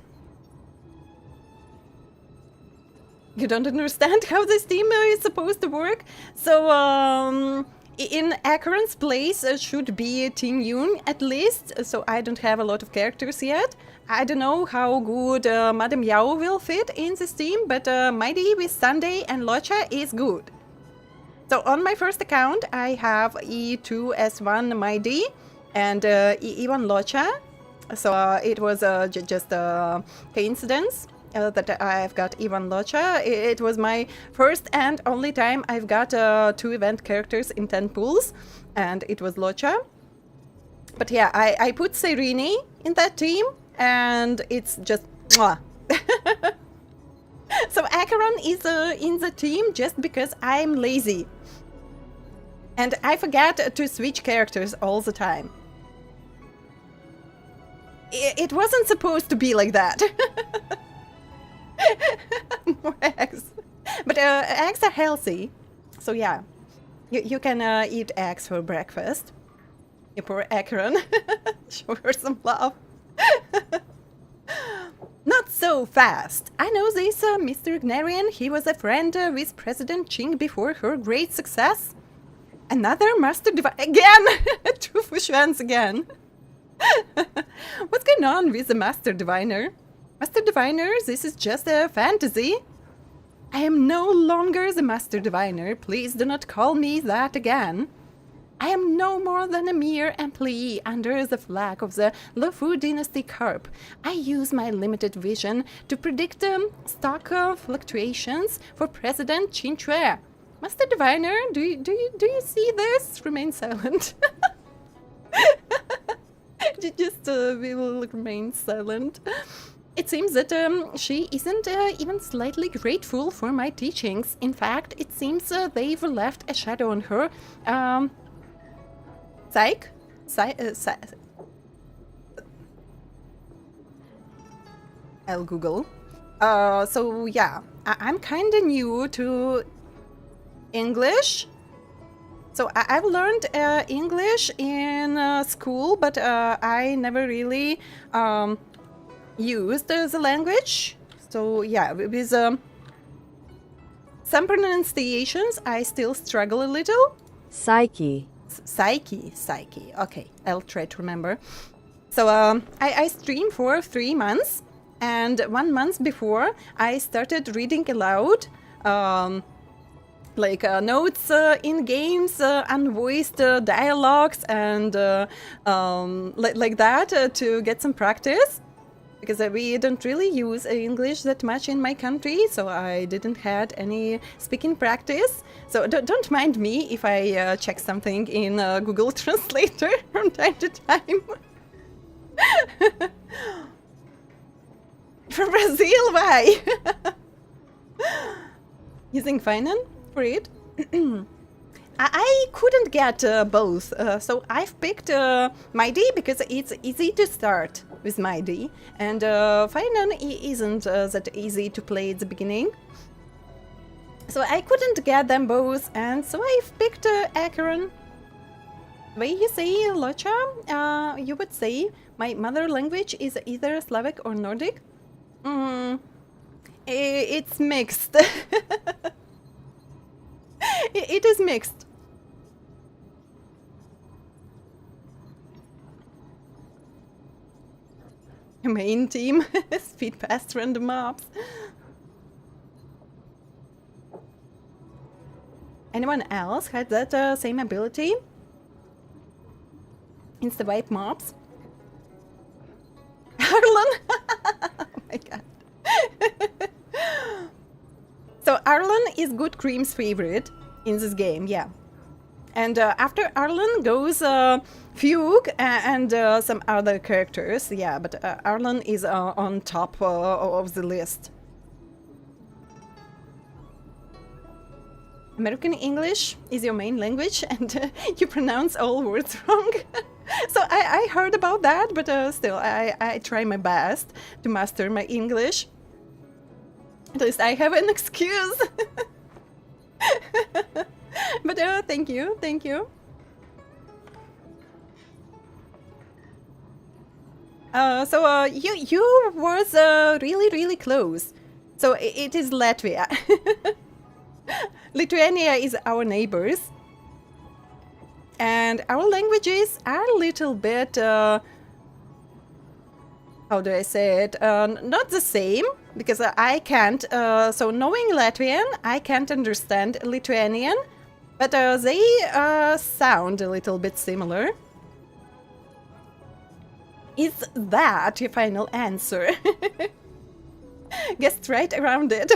Speaker 1: You don't understand how this team is supposed to work? So in Acheron's place should be Ting Yun at least, so I don't have a lot of characters yet. I don't know how good Madame Yao will fit in this team, but Mighty with Sunday and Locha is good. So on my first account I have E2S1 Mighty and E1 Locha. So it was just a coincidence that I've got Ivan Locha. It was my first and only time I've got 2 event characters in 10 pools, and it was Locha. But yeah, I put Seirini in that team, and it's just mwah. So Acheron is in the team just because I'm lazy. And I forget to switch characters all the time. It wasn't supposed to be like that. More eggs. But eggs are healthy. So yeah, you can eat eggs for breakfast. You poor Acheron. Show her some love. Not so fast. I know this Mr. Igniraen. He was a friend with President Qing before her great success. Another Master Diviner. Again! 2 Fushuans again. What's going on with the Master Diviner? Master Diviner, this is just a fantasy. I am no longer the Master Diviner. Please do not call me that again. I am no more than a mere employee under the flag of the Lufu Dynasty Corp. I use my limited vision to predict stock fluctuations for President Qin Shui. Master Diviner, do you see this? Remain silent. Just we will remain silent. It seems that she isn't even slightly grateful for my teachings. In fact, it seems they've left a shadow on her. Psych? I'll Google. So yeah, I'm kinda new to English. So I've learned English in school, but I never really used the language. So yeah, with some pronunciations I still struggle a little.
Speaker 13: Psyche.
Speaker 1: Psyche. Okay, I'll try to remember. So I streamed for 3 months, and 1 month before I started reading aloud like notes in games, unvoiced dialogues, and like that to get some practice. Because we don't really use English that much in my country, so I didn't had any speaking practice. So don't mind me if I check something in Google Translator from time to time. From Brazil, why? Using Finan for it? I couldn't get both, so I've picked Mighty because it's easy to start with Mighty, and Finan isn't that easy to play at the beginning. So I couldn't get them both, and so I've picked Acheron. The way you say Locha, you would say my mother language is either Slavic or Nordic. It's mixed. It is mixed. Main team, speed past random mobs. Anyone else had that same ability? Insta white mobs. Arlen! Oh my god. So Arlen is Good Cream's favorite in this game, yeah. And after Arlen goes Fugue and some other characters, yeah, but Arlen is on top of the list. American English is your main language and you pronounce all words wrong. So I heard about that, but still I try my best to master my English. At least I have an excuse. But thank you, thank you. So you was really close. So it is Latvia. Lithuania is our neighbors. And our languages are a little bit, how do I say it, not the same, because I can't, so knowing Latvian, I can't understand Lithuanian, but they sound a little bit similar. Is that your final answer? Guessed right around it.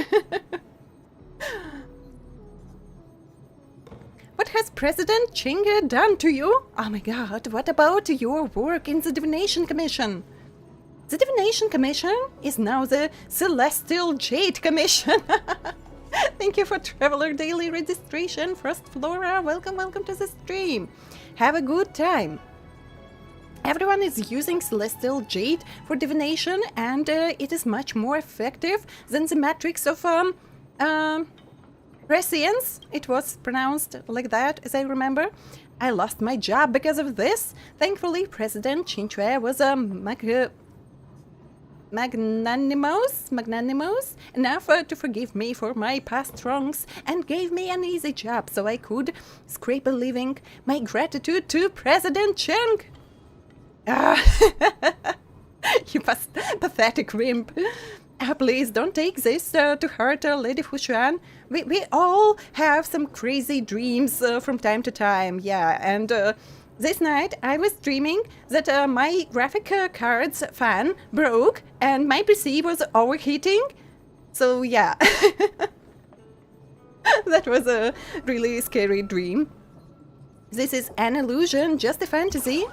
Speaker 1: What has President Ching done to you? Oh my god, what about your work in the Divination Commission? The Divination Commission is now the Celestial Jade Commission. Thank you for Traveler Daily registration. First Flora, welcome to the stream. Have a good time. Everyone is using Celestial Jade for divination, and it is much more effective than the matrix of prescience. It was pronounced like that, as I remember. I lost my job because of this. Thankfully, President Chinchue was magnanimous enough to forgive me for my past wrongs and gave me an easy job so I could scrape a living. My gratitude to President Cheng. You pathetic wimp. Please don't take this to hurt Lady Fushuan. We all have some crazy dreams from time to time, yeah, and this night I was dreaming that my graphic cards fan broke and my PC was overheating. So yeah, that was a really scary dream. This is an illusion, just a fantasy.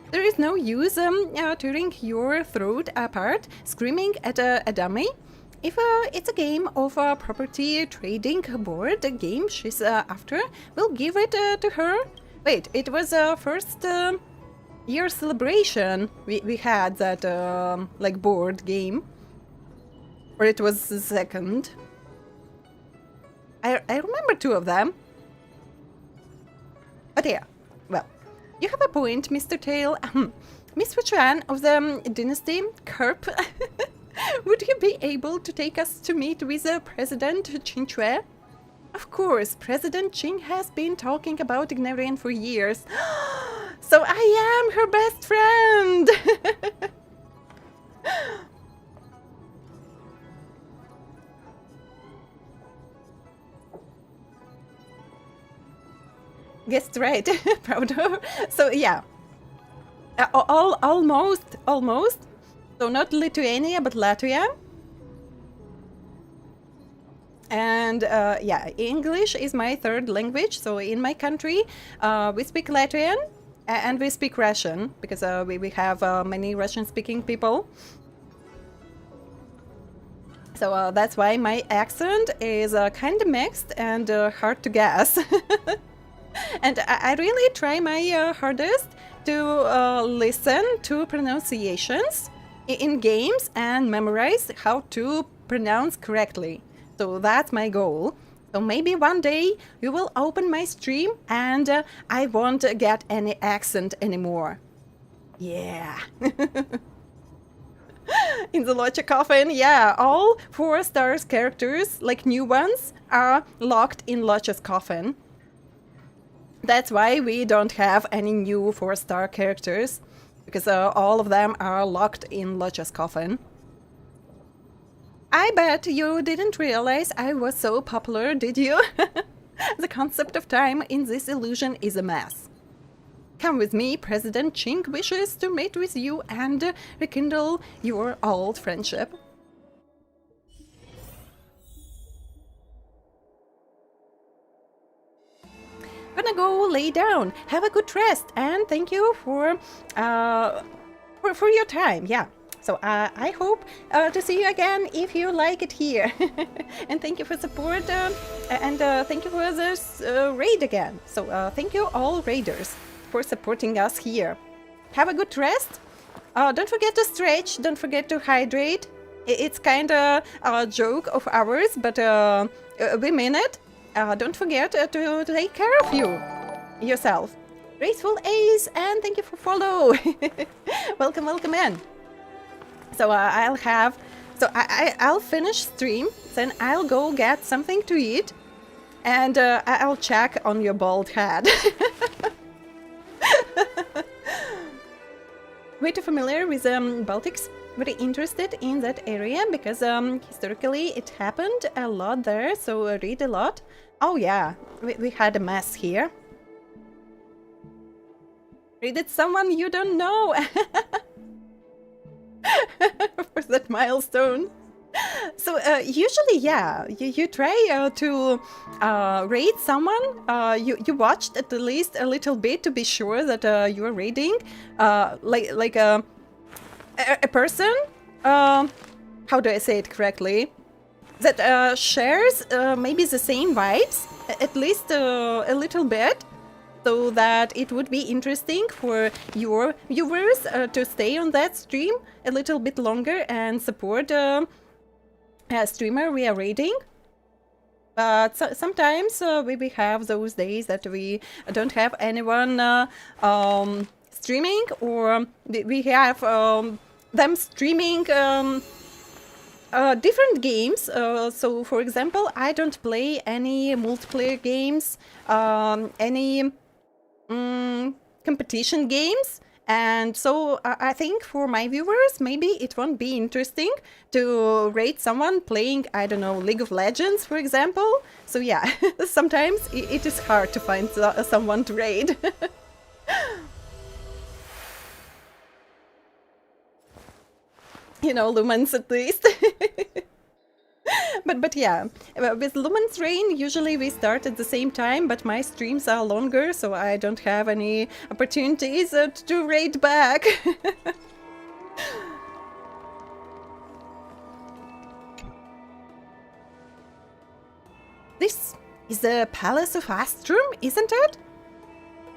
Speaker 1: There is no use tearing your throat apart, screaming at a dummy. If it's a game of a property trading board game she's after, we'll give it to her. Wait, it was first year celebration we had that like board game, or it was the second. I remember two of them, but yeah, well, you have a point, Mr. Tail. Miss Fuchuan of the dynasty Kerp, would you be able to take us to meet with President Chinchue? Of course, President Ching has been talking about Igniraen for years. So I am her best friend! Guessed right. Proud of her. So yeah. Almost. So not Lithuania, but Latvia. And yeah, English is my third language. So in my country, we speak Latvian and we speak Russian, because we have many Russian-speaking people. So that's why my accent is kind of mixed and hard to guess. And I really try my hardest to listen to pronunciations in games and memorize how to pronounce correctly. So that's my goal. So maybe one day you will open my stream and I won't get any accent anymore. Yeah. In the Locha coffin, yeah, all 4 stars characters, like new ones, are locked in Locha's coffin. That's why we don't have any new 4-star characters, because all of them are locked in Locha's coffin. I bet you didn't realize I was so popular, did you? The concept of time in this illusion is a mess. Come with me, President Ching wishes to meet with you and rekindle your old friendship. Gonna go lay down. Have a good rest, and thank you for your time. Yeah. So I hope to see you again if you like it here. And thank you for support, and thank you for this raid again. So thank you all raiders for supporting us here. Have a good rest. Don't forget to stretch. Don't forget to hydrate. It's kind of a joke of ours, but we mean it. Don't forget to take care of yourself. Graceful Ace, and thank you for follow. welcome in. So I'll finish stream, then I'll go get something to eat, and I'll check on your bald head. Way too familiar with Baltics. Very interested in that area because historically it happened a lot there, so I read a lot. Oh yeah, we had a mess here. Read it someone you don't know. For that milestone. So usually, yeah, you try to raid someone. You watched at least a little bit to be sure that you are raiding, like a person. How do I say it correctly? That shares maybe the same vibes, at least a little bit. So that it would be interesting for your viewers to stay on that stream a little bit longer and support a streamer we are raiding. But sometimes we have those days that we don't have anyone streaming, or we have them streaming different games. So, for example, I don't play any multiplayer games, any competition games, and so I think for my viewers maybe it won't be interesting to raid someone playing, I don't know, League of Legends, for example. So yeah, sometimes it is hard to find someone to raid. You know, Lumens at least. But yeah, with Lumen's Reign, usually we start at the same time, but my streams are longer, so I don't have any opportunities to raid back. This is the Palace of Astrum, isn't it?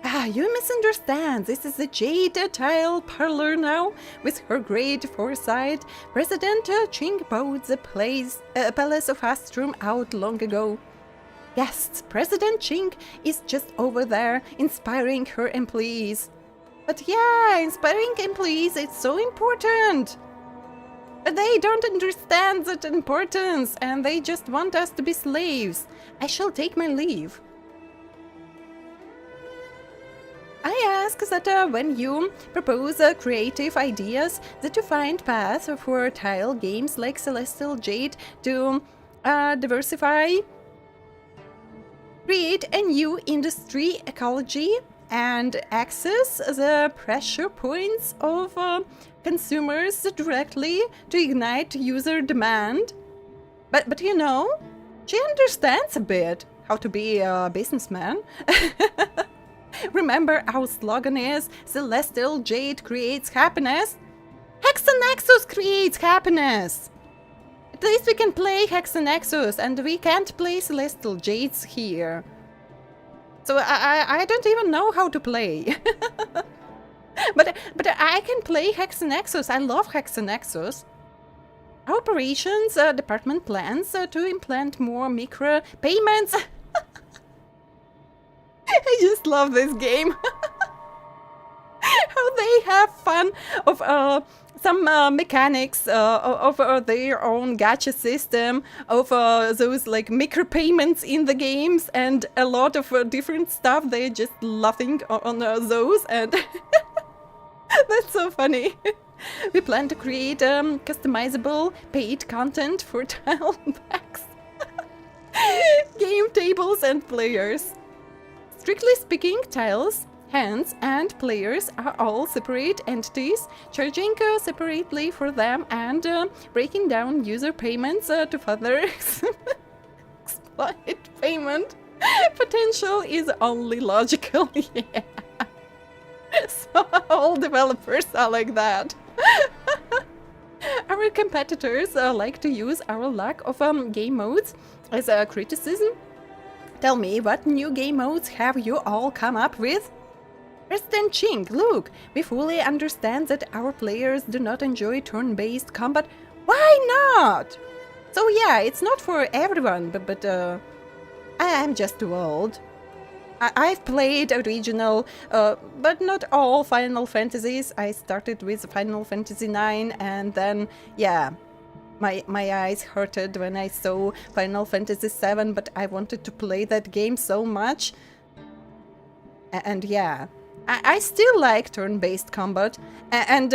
Speaker 1: Ah, you misunderstand. This is the Jade Tile Parlor now. With her great foresight, President Ching bought the Palace of Astrum out long ago. Yes, President Ching is just over there, inspiring her employees. But yeah, inspiring employees is so important. But they don't understand that importance, and they just want us to be slaves. I shall take my leave. I ask that when you propose creative ideas, that you find paths for tile games like Celestial Jade to diversify, create a new industry ecology, and access the pressure points of consumers directly to ignite user demand. But you know, she understands a bit how to be a businessman. Remember, our slogan is Celestial Jade creates happiness. Hexanexus creates happiness. At least we can play Hexanexus, and we can't play Celestial Jades here. So I don't even know how to play. but I can play Hexanexus. I love Hexanexus. Our operations department plans to implant more micro payments. I just love this game. How they have fun of some mechanics of their own gacha system, of those like micropayments in the games, and a lot of different stuff. They're just laughing on those, and that's so funny. We plan to create customizable paid content for tile packs, game tables, and players. Strictly speaking, tiles Hands and players are all separate entities, charging separately for them and breaking down user payments to further exploit payment potential is only logical. Yeah. So all developers are like that. Our competitors like to use our lack of game modes as a criticism. Tell me, what new game modes have you all come up with? President Ching, look, we fully understand that our players do not enjoy turn-based combat. Why not? So yeah, it's not for everyone, but I'm just too old. I've played original, but not all Final Fantasies. I started with Final Fantasy IX, and then, yeah, my eyes hurted when I saw Final Fantasy VII, but I wanted to play that game so much. And yeah, I still like turn-based combat, and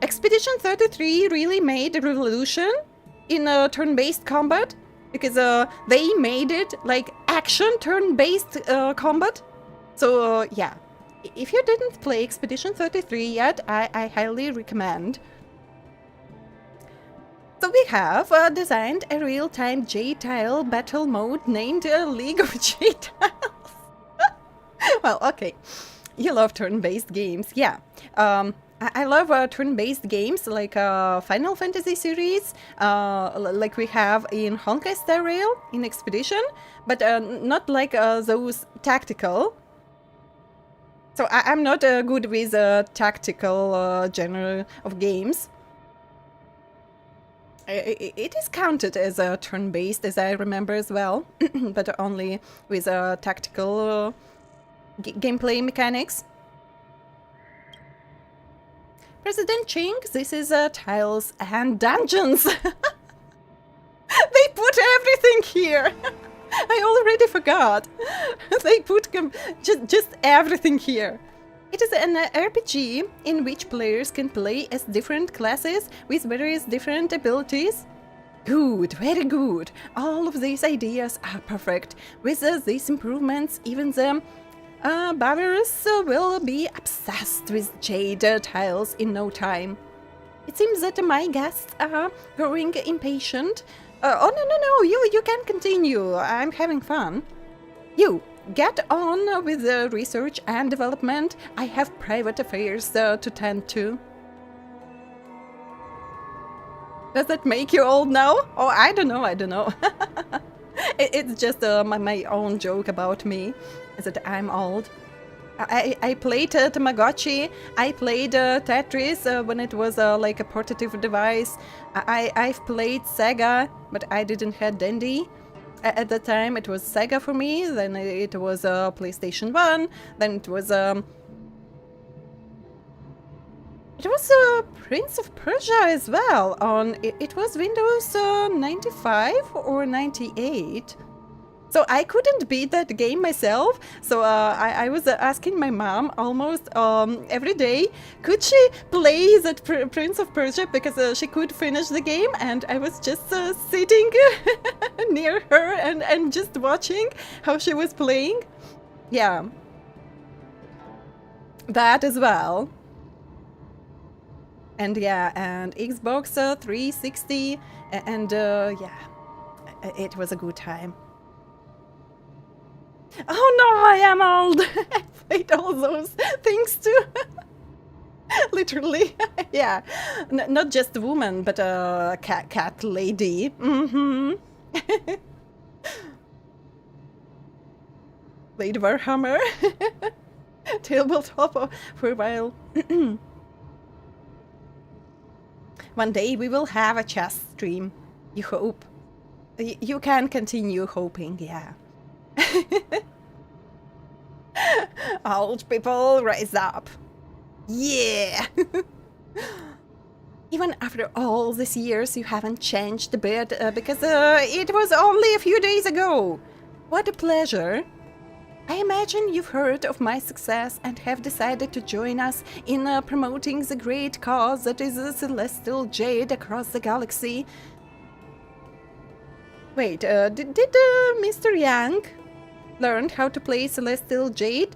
Speaker 1: Expedition 33 really made a revolution in turn-based combat. Because they made it like action turn-based combat. So yeah, if you didn't play Expedition 33 yet, I highly recommend. So we have designed a real-time J-Tile battle mode named League of J-Tiles. Well, okay, you love turn-based games, yeah. I love turn-based games like Final Fantasy series, like we have in Honkai Star Rail in Expedition, but not like those tactical. So I'm not good with tactical genre of games. It is counted as a turn-based, as I remember as well, but only with tactical gameplay mechanics. President Ching, this is Tiles and Dungeons. They put everything here. I already forgot. They put just everything here. It is an RPG in which players can play as different classes with various different abilities. Good, very good. All of these ideas are perfect. With these improvements, even the Bavarians will be obsessed with jade tiles in no time. It seems that my guests are growing impatient. Oh, no, you can continue. I'm having fun. You, get on with the research and development. I have private affairs to tend to. Does that make you old now? Oh, I don't know. It's just my own joke about me, is that I'm old. I played Tamagotchi, I played Tetris when it was like a portative device. I've played Sega, but I didn't have Dendy. At the time it was Sega for me, then it was PlayStation 1, then it was Prince of Persia as well. It was Windows 95 or 98. So I couldn't beat that game myself, so I was asking my mom almost every day, could she play that Prince of Persia, because she could finish the game, and I was just sitting near her and just watching how she was playing. Yeah. That as well. And yeah, and Xbox 360, and yeah, it was a good time. Oh no, I am old! I played all those things too. Literally, yeah. Not just a woman, but a cat lady. Mm-hmm. Played Warhammer. Tabletop for a while. One day we will have a chess stream. You hope. You can continue hoping, yeah. Old people, rise up. Yeah! Even after all these years, you haven't changed a bit, because it was only a few days ago. What a pleasure. I imagine you've heard of my success and have decided to join us in promoting the great cause that is a celestial jade across the galaxy. Wait, did Mr. Yang learn how to play celestial jade?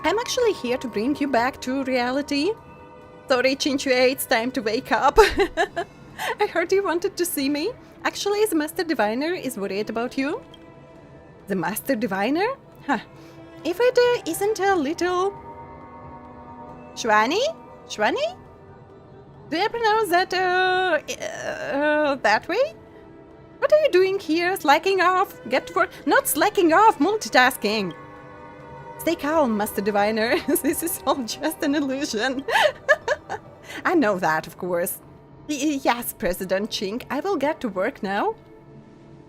Speaker 1: I'm actually here to bring you back to reality. Sorry, Chinchue, it's time to wake up. I heard you wanted to see me. Actually, the Master Diviner is worried about you. The Master Diviner? Huh. If it isn't a little... Shwani? Shwani? Do I pronounce that, that way? What are you doing here? Slacking off? Get to work? Not slacking off, multitasking. Stay calm, Master Diviner. This is all just an illusion. I know that, of course. Yes, President Chink, I will get to work now.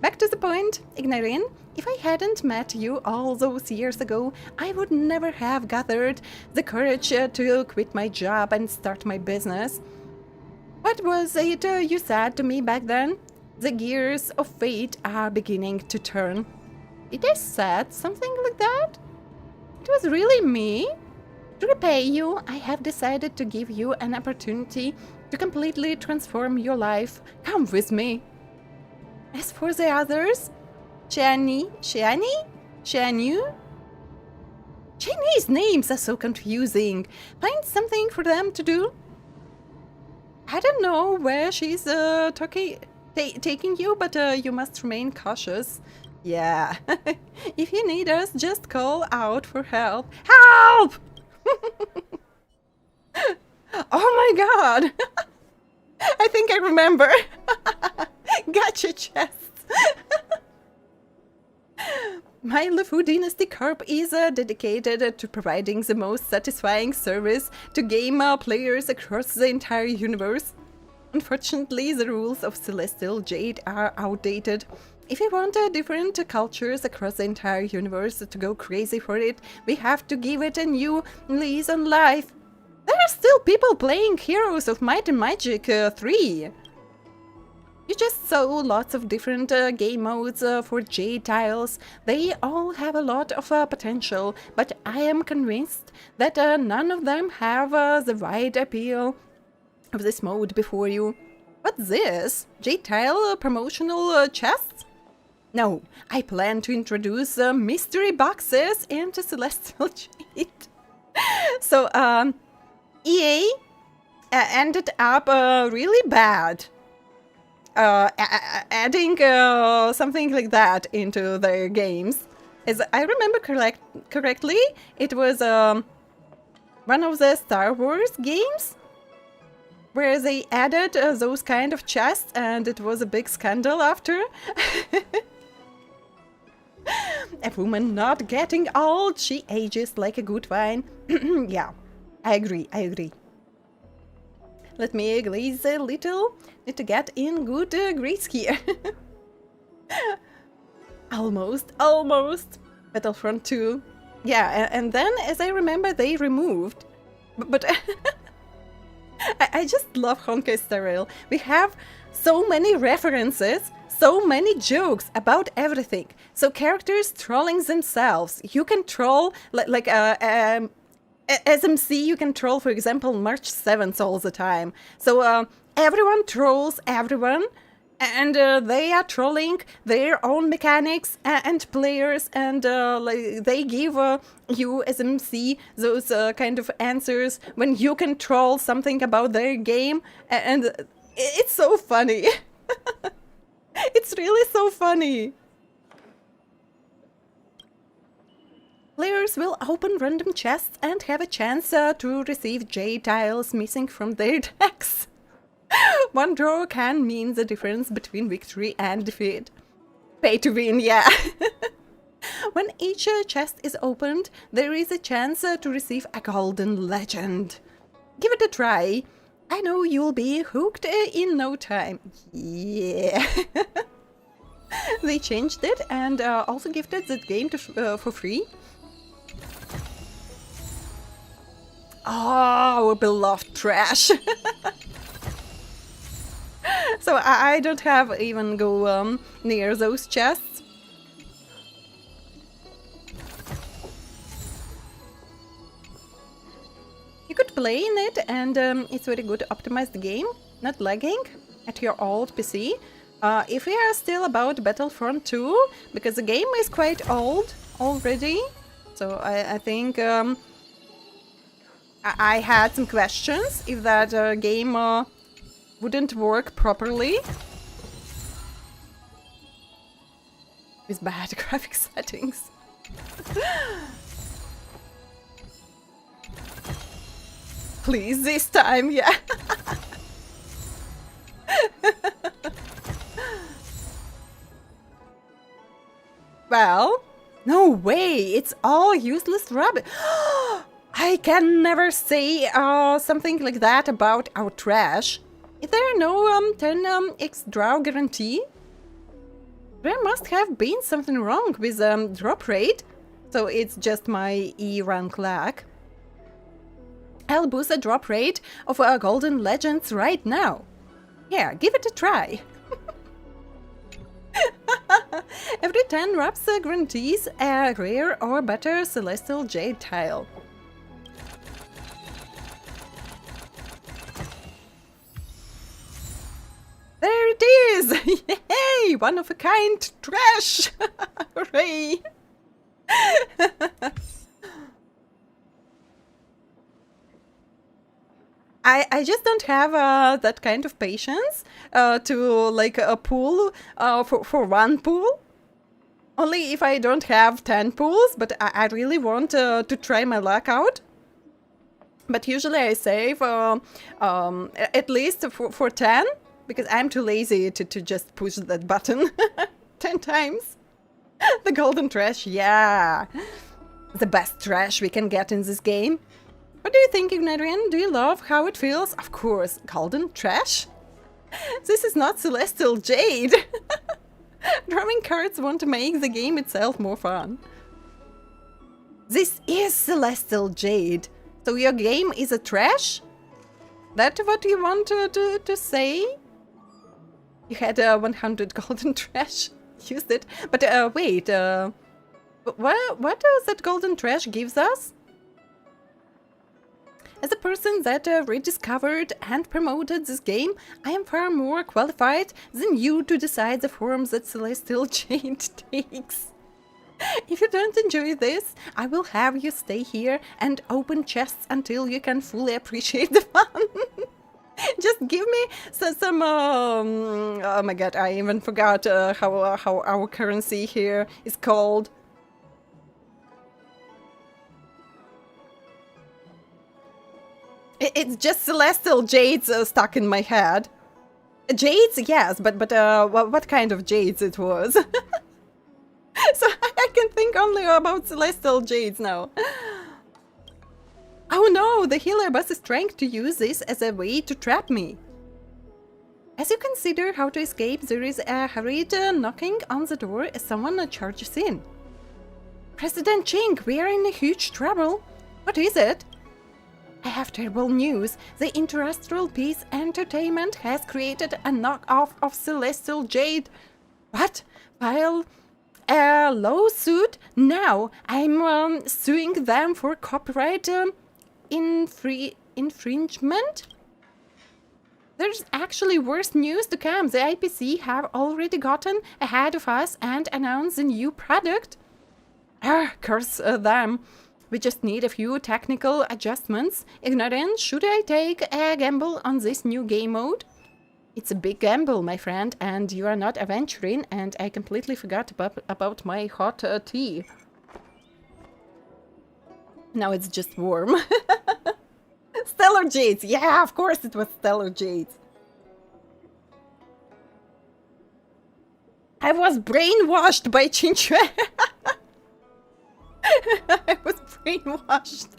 Speaker 1: Back to the point, Igniraen. If I hadn't met you all those years ago, I would never have gathered the courage to quit my job and start my business. What was it you said to me back then? The gears of fate are beginning to turn. Did I said something like that? It was really me? To repay you, I have decided to give you an opportunity to completely transform your life. Come with me. As for the others, Chinese names are so confusing. Find something for them to do. I don't know where she's taking you, but you must remain cautious. Yeah. If you need us, just call out for help. Help! Oh my god! I think I remember. Gacha chests. My LeFou Dynasty Corp is dedicated to providing the most satisfying service to game players across the entire universe. Unfortunately, the rules of Celestial Jade are outdated. If we want different cultures across the entire universe to go crazy for it, we have to give it a new lease on life. There are still people playing Heroes of Might and Magic 3. You just saw lots of different game modes for Jade tiles. They all have a lot of potential, but I am convinced that none of them have the wide appeal of this mode before you. What's this? Jade tile promotional chests? No, I plan to introduce mystery boxes into Celestial Jade. So, EA ended up really bad. Adding something like that into their games. As I remember correctly, it was one of the Star Wars games where they added those kind of chests, and it was a big scandal after. A woman not getting old, she ages like a good wine. Yeah, I agree. Let me glaze a little. Need to get in good grease here. Almost. Battlefront 2. Yeah, and then, as I remember, they removed. But I just love Honkai Star Rail. We have so many references, so many jokes about everything. So characters trolling themselves. You can troll, like SMC, you can troll, for example, March 7th all the time. So everyone trolls everyone, and they are trolling their own mechanics and players, and like they give you, SMC, those kind of answers when you can troll something about their game, and it's so funny. It's really so funny. Players will open random chests and have a chance to receive Jade tiles missing from their decks. One draw can mean the difference between victory and defeat. Pay to win, yeah. When each chest is opened, there is a chance to receive a golden legend. Give it a try. I know you'll be hooked in no time. Yeah. They changed it and also gifted the game to, for free. Oh, our beloved trash. So I don't have even go near those chests. You could play in it, and it's very good to optimize the game, not lagging at your old PC. If we are still about Battlefront 2, because the game is quite old already, so I think I had some questions if that game wouldn't work properly with bad graphic settings. Please, this time, yeah. Well, no way, it's all useless rubbish. I can never say something like that about our trash. Is there no 10x draw guarantee? There must have been something wrong with drop rate, so it's just my E rank lag. I'll boost the drop rate of Golden Legends right now. Yeah, give it a try. Every 10 wraps guarantees a rare or better Celestial Jade tile. There it is! Yay! One of a kind trash! Hooray! I just don't have that kind of patience to like a pool for one pool. Only if I don't have 10 pools, but I really want to try my luck out. But usually I save at least for 10, because I'm too lazy to just push that button 10 times. The golden trash, yeah! The best trash we can get in this game. What do you think, Igniraen? Do you love how it feels? Of course, golden trash? This is not Celestial Jade! Drawing cards won't make the game itself more fun. This is Celestial Jade! So your game is a trash? That what you want to say? You had 100 golden trash. Used it. But wait, what does that golden trash gives us? As a person that rediscovered and promoted this game, I am far more qualified than you to decide the forms that Celestial Jade takes. If you don't enjoy this, I will have you stay here and open chests until you can fully appreciate the fun. Just give me some oh my god, I even forgot how our currency here is called. It's just Celestial Jades stuck in my head. Jades, yes, but what kind of Jades it was? So I can think only about Celestial Jades now. Oh no, the healer boss is trying to use this as a way to trap me. As you consider how to escape, there is a hurried knocking on the door as someone charges in. President Ching, we are in a huge trouble. What is it? I have terrible news. The Interastral Peace Entertainment has created a knockoff of Celestial Jade. What? File a lawsuit? Now I'm suing them for copyright infringement? There's actually worse news to come. The IPC have already gotten ahead of us and announced a new product. Curse them. We just need a few technical adjustments. Igniraen, should I take a gamble on this new game mode? It's a big gamble, my friend, and you are not adventuring, and I completely forgot about my hot tea. Now it's just warm. Stellar Jades! Yeah, of course it was Stellar Jades. I was brainwashed by Chinchue. I was brainwashed.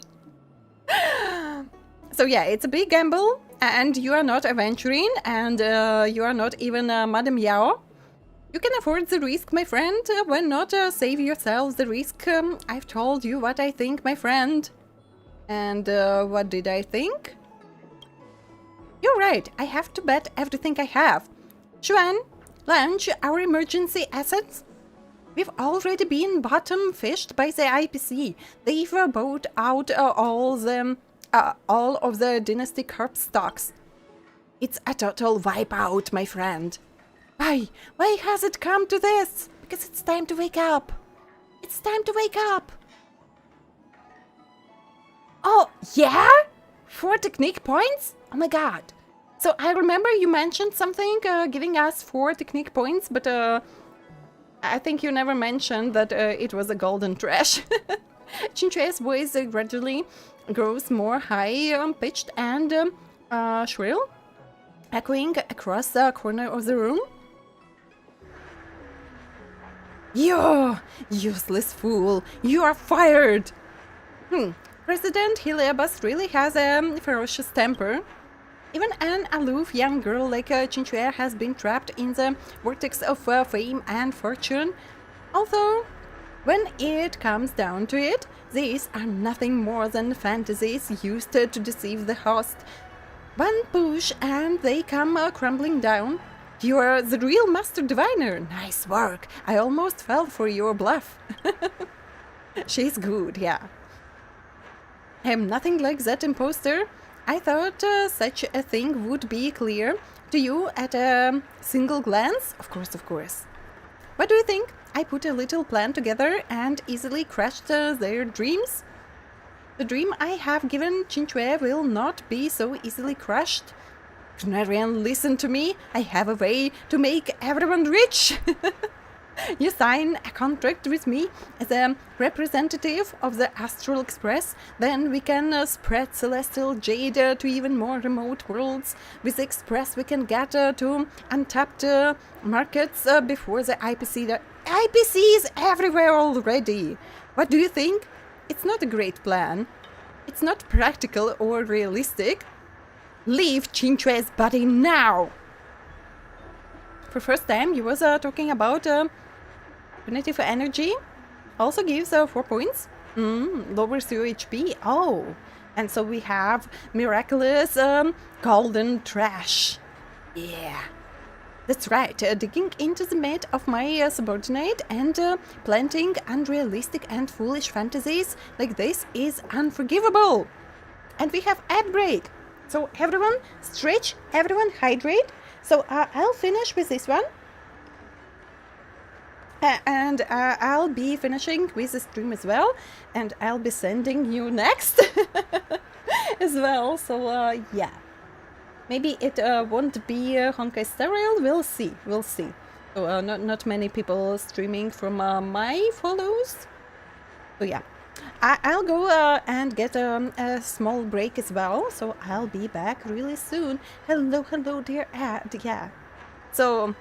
Speaker 1: So yeah, it's a big gamble, and you are not adventuring, and you are not even Madame Yao. You can afford the risk, my friend. Why not save yourself the risk? I've told you what I think, my friend. And what did I think? You're right, I have to bet everything I have. Xuan, launch our emergency assets. We've already been bottom fished by the IPC. They've bought out all of the Dynasty Corp stocks. It's a total wipeout, my friend. Why? Why has it come to this? Because it's time to wake up. It's time to wake up. Oh, yeah? 4 technique points? Oh my god. So I remember you mentioned something giving us 4 technique points, but I think you never mentioned that it was a golden trash. Chinchue's voice gradually grows more high-pitched and shrill, echoing across the corner of the room. You useless fool! You are fired! President Heliabas really has a ferocious temper. Even an aloof young girl like Chinchue has been trapped in the vortex of fame and fortune. Although, when it comes down to it, these are nothing more than fantasies used to deceive the host. One push and they come crumbling down. You're the real master diviner. Nice work. I almost fell for your bluff. She's good, yeah. I'm nothing like that imposter. I thought such a thing would be clear to you at a single glance. Of course, of course. What do you think? I put a little plan together and easily crushed their dreams. The dream I have given Chinchue will not be so easily crushed. Igniraen, listen to me. I have a way to make everyone rich. You sign a contract with me as a representative of the Astral Express, then we can spread celestial jade to even more remote worlds. With the Express we can get to untapped markets before the IPC. The IPC is everywhere already. What do you think? It's not a great plan. It's not practical or realistic. Leave Chinchue's body now! For first time, you was talking about cognitive energy. Also gives 4 points. Lowers your HP. Oh, and so we have miraculous golden trash. Yeah, that's right. Digging into the mate of my subordinate and planting unrealistic and foolish fantasies like this is unforgivable. And we have ad break. So everyone stretch, everyone hydrate. So I'll finish with this one. And I'll be finishing with the stream as well. And I'll be sending you next as well. So yeah. Maybe it won't be Honkai Star Rail. We'll see. We'll see. So not many people streaming from my follows. So yeah. I'll go and get a small break as well, so I'll be back really soon. Hello, dear ad. Yeah. So,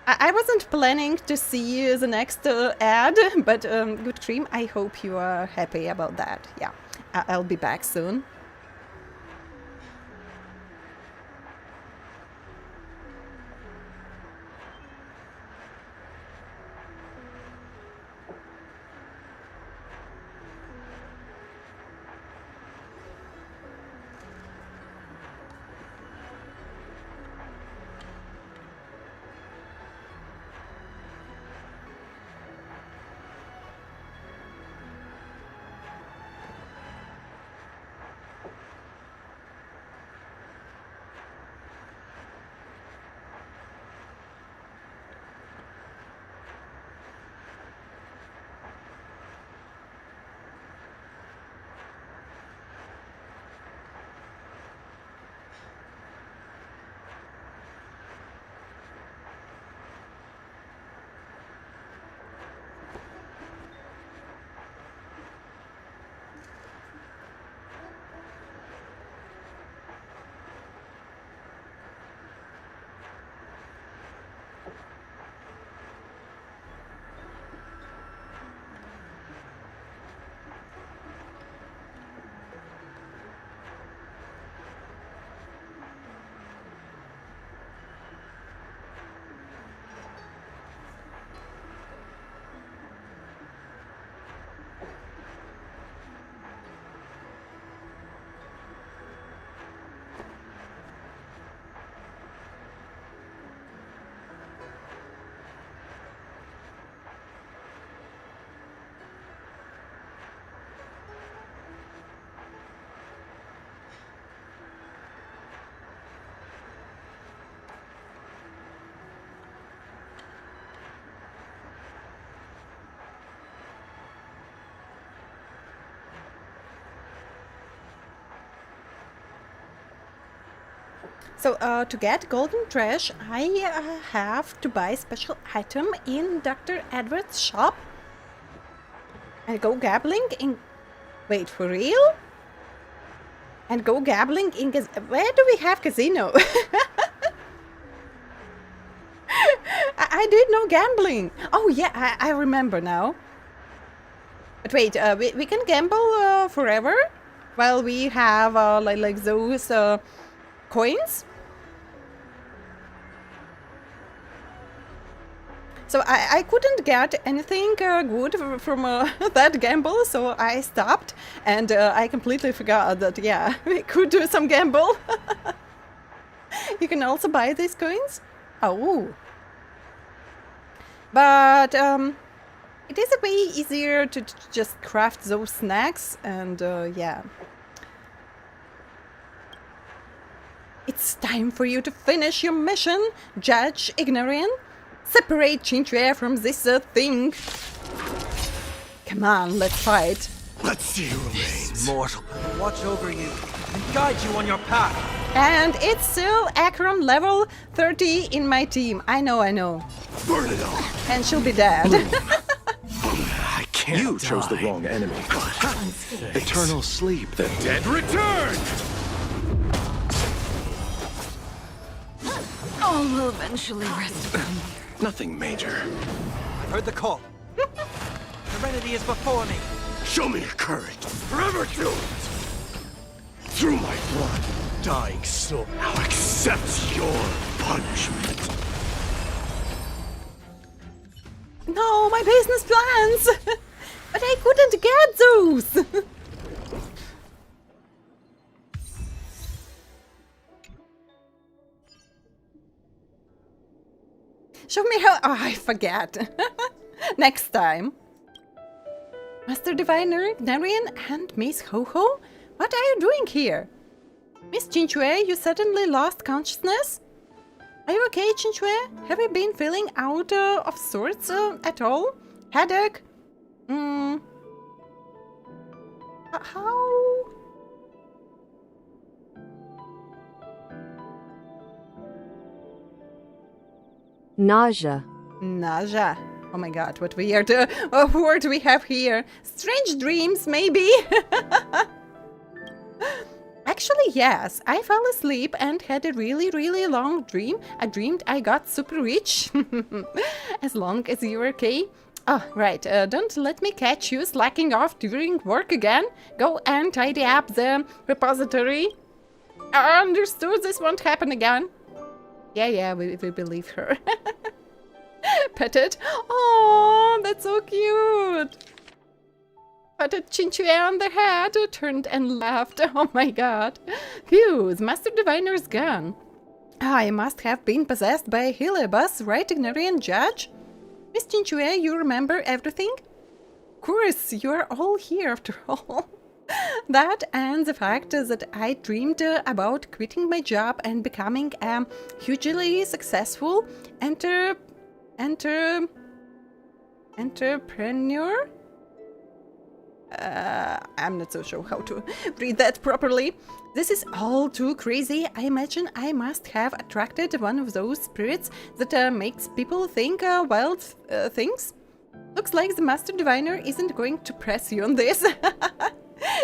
Speaker 1: I wasn't planning to see the next ad, but good stream. I hope you are happy about that. Yeah, I'll be back soon. So to get golden trash, I have to buy special item in Dr. Edward's shop. And go gambling in... Wait, for real? And go gambling in... Where do we have casino? I did no gambling. Oh yeah, I remember now. But wait, we can gamble forever? While we have like those coins? So I couldn't get anything good from that gamble, so I stopped, and I completely forgot that, yeah, we could do some gamble. You can also buy these coins? Oh. But it is a way easier to just craft those snacks, and yeah. It's time for you to finish your mission, Judge Igniraen. Separate Chinchue from this thing. Come on, let's fight.
Speaker 2: Let's see who remains.
Speaker 3: Mortal will watch over you and guide you on your path.
Speaker 1: And it's still Akron level 30 in my team. I know.
Speaker 2: Burn it all.
Speaker 1: And she'll be dead.
Speaker 2: I can't. You chose the wrong enemy. Eternal sleep.
Speaker 9: The dead return!
Speaker 12: All will eventually rest upon you.
Speaker 2: Nothing major.
Speaker 3: I've heard the call. Serenity is before me.
Speaker 2: Show me your courage. Forever do it. Through my blood, dying soul now accepts your punishment.
Speaker 1: No, my business plans! But I couldn't get those! Show me how... Oh, I forget. Next time. Master Diviner, Igniraen, and Miss Ho-Ho? What are you doing here? Miss Chinchue, you suddenly lost consciousness? Are you okay, Chinchue? Have you been feeling out of sorts at all? Headache? How?
Speaker 13: Nausea.
Speaker 1: Nausea. Oh my god, what weird word we have here. Strange dreams, maybe? Actually, yes. I fell asleep and had a really long dream. I dreamed I got super rich. As long as you're okay. Oh, right. Don't let me catch you slacking off during work again. Go and tidy up the repository. Understood, this won't happen again. Yeah, we believe her. Pet it. Oh, that's so cute. Patted Chinchue on the head, turned and laughed. Oh my god. Phew, the Master Diviner's gone. I must have been possessed by a Heliobus, right, Igniraen Judge? Miss Chinchue, you remember everything? Of course, you are all here after all. That and the fact that I dreamed about quitting my job and becoming a hugely successful entrepreneur? I'm not so sure how to read that properly. This is all too crazy. I imagine I must have attracted one of those spirits that makes people think wild things. Looks like the Master Diviner isn't going to press you on this.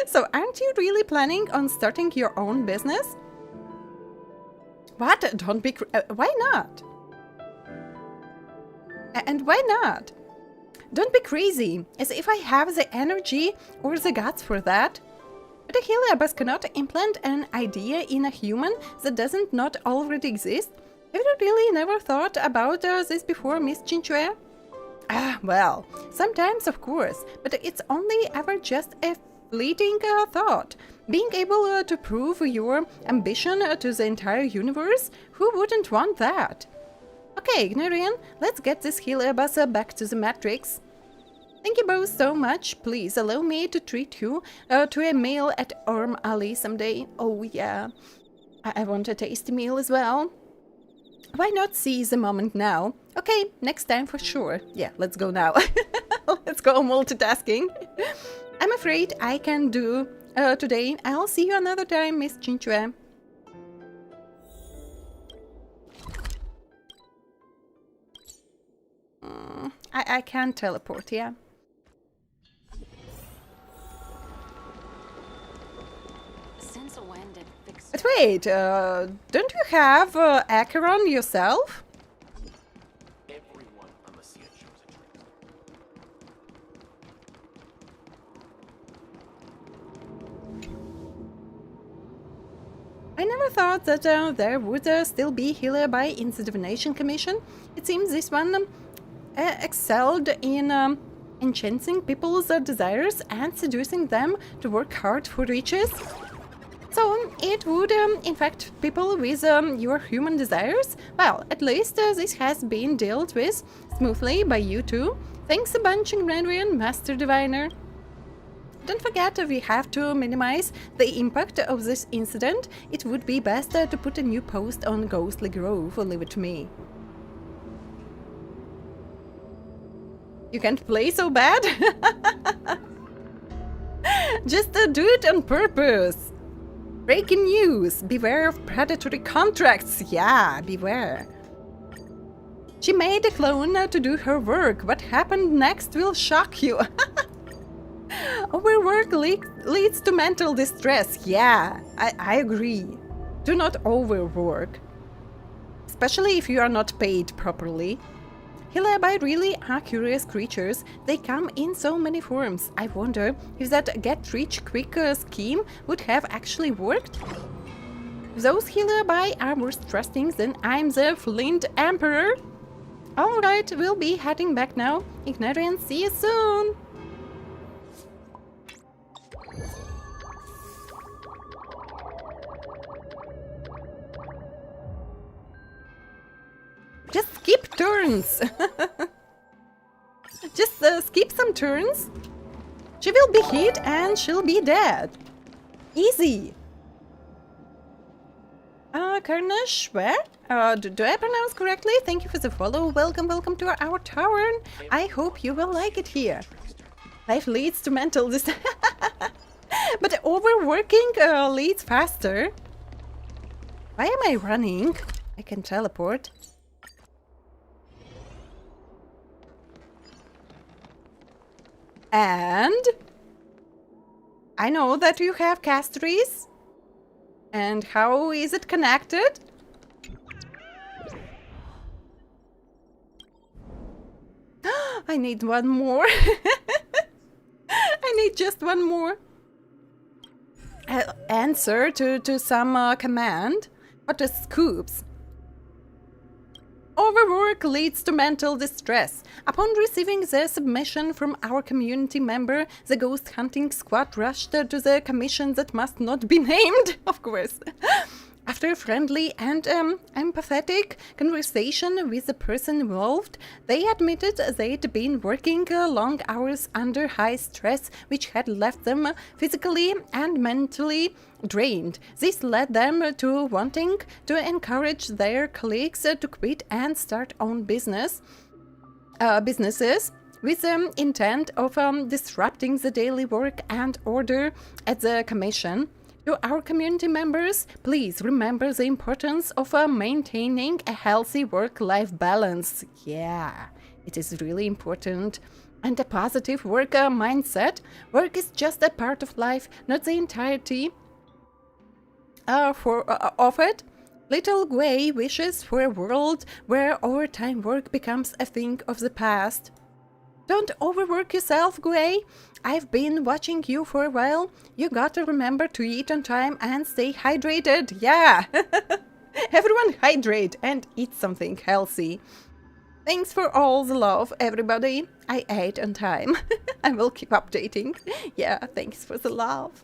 Speaker 1: So aren't you really planning on starting your own business? What? Don't be... why not? And why not? Don't be crazy, as if I have the energy or the guts for that. But a Heliobus cannot implant an idea in a human that doesn't not already exist. Have you really never thought about this before, Miss Chinchue? Well, sometimes of course, but it's only ever just a fleeting thought. Being able to prove your ambition to the entire universe, who wouldn't want that? Okay, Igniraen, let's get this Heliobus back to the Matrix. Thank you both so much. Please allow me to treat you to a meal at Orm Ali someday. Oh yeah, I want a tasty meal as well. Why not seize the moment now? Okay, next time for sure. Yeah, let's go now. Let's go multitasking. I'm afraid I can do today. I'll see you another time, Miss Chinchue. I can teleport, yeah.
Speaker 12: Since when did
Speaker 1: But wait, don't you have Acheron yourself?
Speaker 2: Everyone Amicia chose a drink.
Speaker 1: I never thought that there would still be healer by in the Divination Commission. It seems this one excelled in enchanting people's desires and seducing them to work hard for riches. So it would infect people with your human desires? Well, at least this has been dealt with smoothly by you two. Thanks a bunch, Igniraen, Master Diviner. Don't forget, we have to minimize the impact of this incident. It would be best to put a new post on Ghostly Grove. Leave it to me. You can't play so bad? Just do it on purpose. Breaking news. Beware of predatory contracts. Yeah, beware. She made a clone to do her work. What happened next will shock you. Overwork leads to mental distress. Yeah, I agree. Do not overwork. Especially if you are not paid properly. Hilabi really are curious creatures. They come in so many forms. I wonder if that get-rich-quick scheme would have actually worked? If those Hilabi are worth trusting, then I'm the Flint Emperor. Alright, we'll be heading back now. Igniraen, see you soon! Just skip turns. Just skip some turns. She will be hit and she'll be dead. Easy. Karnash, where? Do I pronounce correctly? Thank you for the follow. Welcome to our tavern. I hope you will like it here. Life leads to mental but overworking leads faster. Why am I running? I can teleport. And I know that you have castries. And how is it connected? I need one more. I need just one more answer to some command. What are scoops? Overwork leads to mental distress. Upon receiving the submission from our community member, the ghost hunting squad rushed to the commission that must not be named, of course. After a friendly and empathetic conversation with the person involved, they admitted they'd been working long hours under high stress, which had left them physically and mentally drained. This led them to wanting to encourage their colleagues to quit and start own businesses with the intent of disrupting the daily work and order at the commission. To our community members, please remember the importance of maintaining a healthy work-life balance. Yeah, it is really important. And a positive work mindset. Work is just a part of life, not the entirety of it. Little Gwei wishes for a world where overtime work becomes a thing of the past. Don't overwork yourself, Gwei. I've been watching you for a while. You gotta remember to eat on time and stay hydrated. Yeah! Everyone hydrate and eat something healthy. Thanks for all the love, everybody. I ate on time. I will keep updating. Yeah, thanks for the love.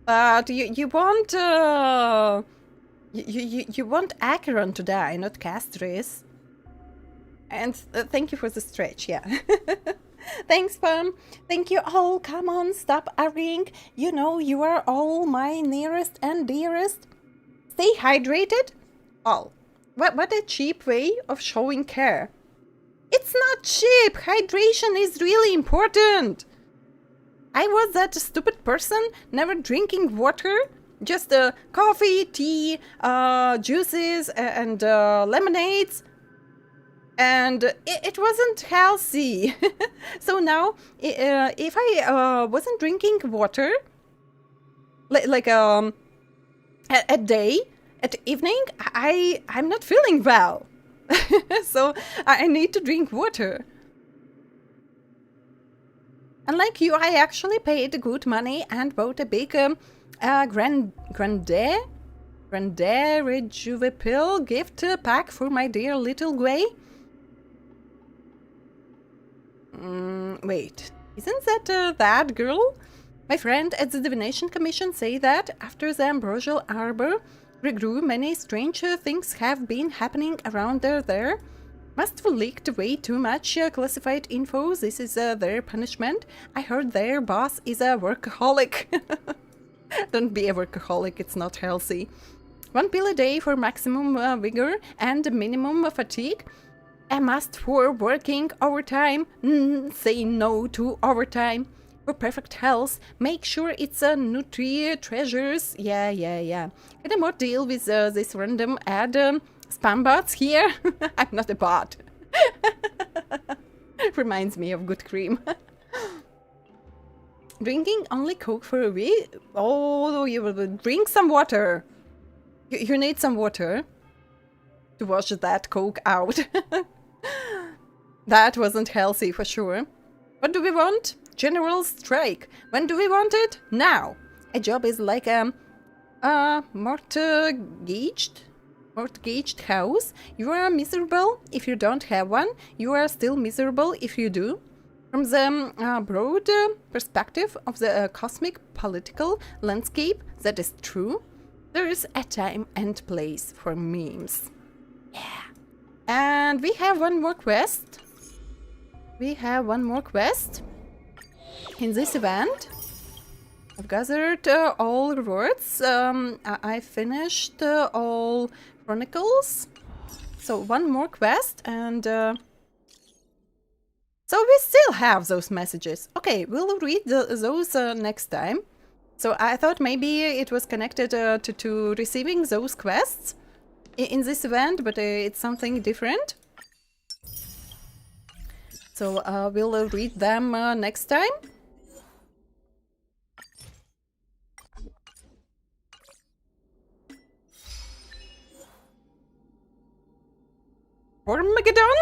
Speaker 1: But you want you want Acheron to die, not Castris. And thank you for the stretch, yeah. Thanks, Pam. Thank you all. Come on, stop arguing. You know you are all my nearest and dearest. Stay hydrated. All. What a cheap way of showing care. It's not cheap. Hydration is really important. I was that stupid person, never drinking water. just coffee, tea, juices, and lemonades. And it wasn't healthy. So now, if I wasn't drinking water, like at day, at evening, I'm not feeling well. So I need to drink water. Unlike you, I actually paid good money and bought a big Grande Rejuve gift pack for my dear little Gwei. Wait, isn't that that girl? My friend at the Divination Commission say that after the Ambrosial Arbor regrew, many strange things have been happening around there. Must have leaked way too much classified info. This is their punishment. I heard their boss is a workaholic. Don't be a workaholic, it's not healthy. 1 pill a day for maximum vigor and minimum fatigue. A must for working overtime. Say no to overtime. For perfect health, make sure it's a Nutri Treasures. Yeah. Can I more deal with this random ad spam bots here? I'm not a bot. Reminds me of good cream. Drinking only Coke for a week? Oh, you will drink some water. You need some water to wash that Coke out. That wasn't healthy for sure. What do we want? General strike. When do we want it? Now. A job is like a mortgaged house. You are miserable if you don't have one. You are still miserable if you do. From the broad perspective of the cosmic political landscape, that is true. There is a time and place for memes. Yeah. And we have one more quest. In this event. I've gathered all rewards. I finished all chronicles. So one more quest and... So we still have those messages. Okay, we'll read those next time. So I thought maybe it was connected to receiving those quests in this event, but it's something different. So we'll read them next time. Armageddon?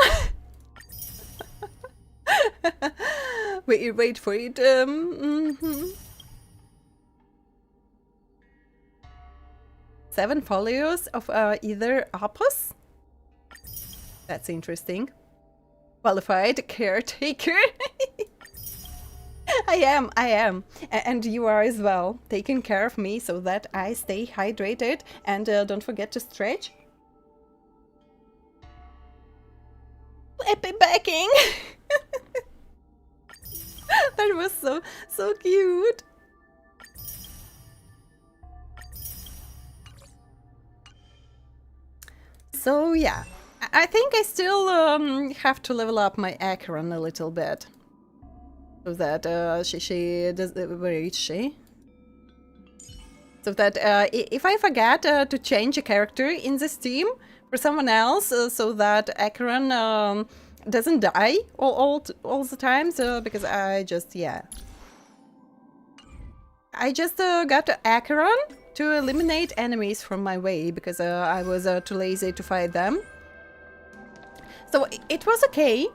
Speaker 1: Wait for it. 7 folios of either opus. That's interesting. Qualified caretaker. I am. And you are as well. Taking care of me so that I stay hydrated and don't forget to stretch. Epic backing. That was so cute. So yeah, I think I still have to level up my Acheron a little bit. So that she does. Where is she? So that if I forget to change a character in this team for someone else, so that Acheron doesn't die all the time, so because I just got Acheron to eliminate enemies from my way because I was too lazy to fight them. So it was okay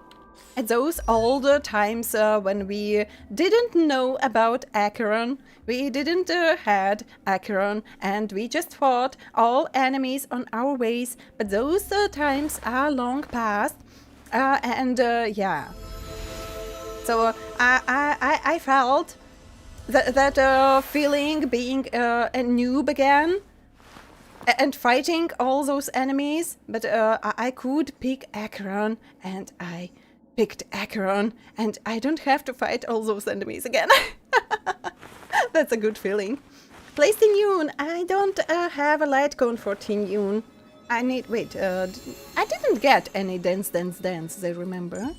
Speaker 1: at those old times when we didn't know about Acheron, we didn't had Acheron, and we just fought all enemies on our ways, but those times are long past. Yeah. So I felt that feeling being a noob again and fighting all those enemies, but I could pick Acheron, and I picked Acheron, and I don't have to fight all those enemies again. That's a good feeling. Play Tinyun. I don't have a light cone for Tinyun. I need... Wait, I didn't get any dance, I remember.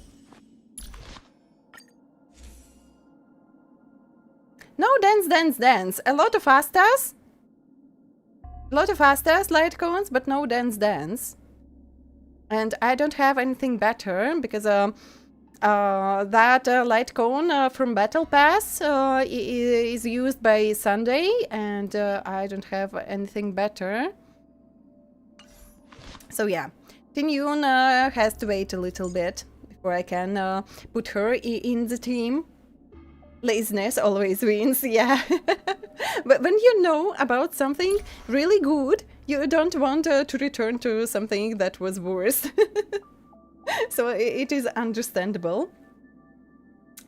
Speaker 1: No dance. A lot of Astas? A lot of Astas light cones, but no dance. And I don't have anything better because that light cone from Battle Pass is used by Sunday, and I don't have anything better. So yeah, Tinyun has to wait a little bit before I can put her in the team. Laziness always wins, yeah. But when you know about something really good, you don't want to return to something that was worse. So it is understandable.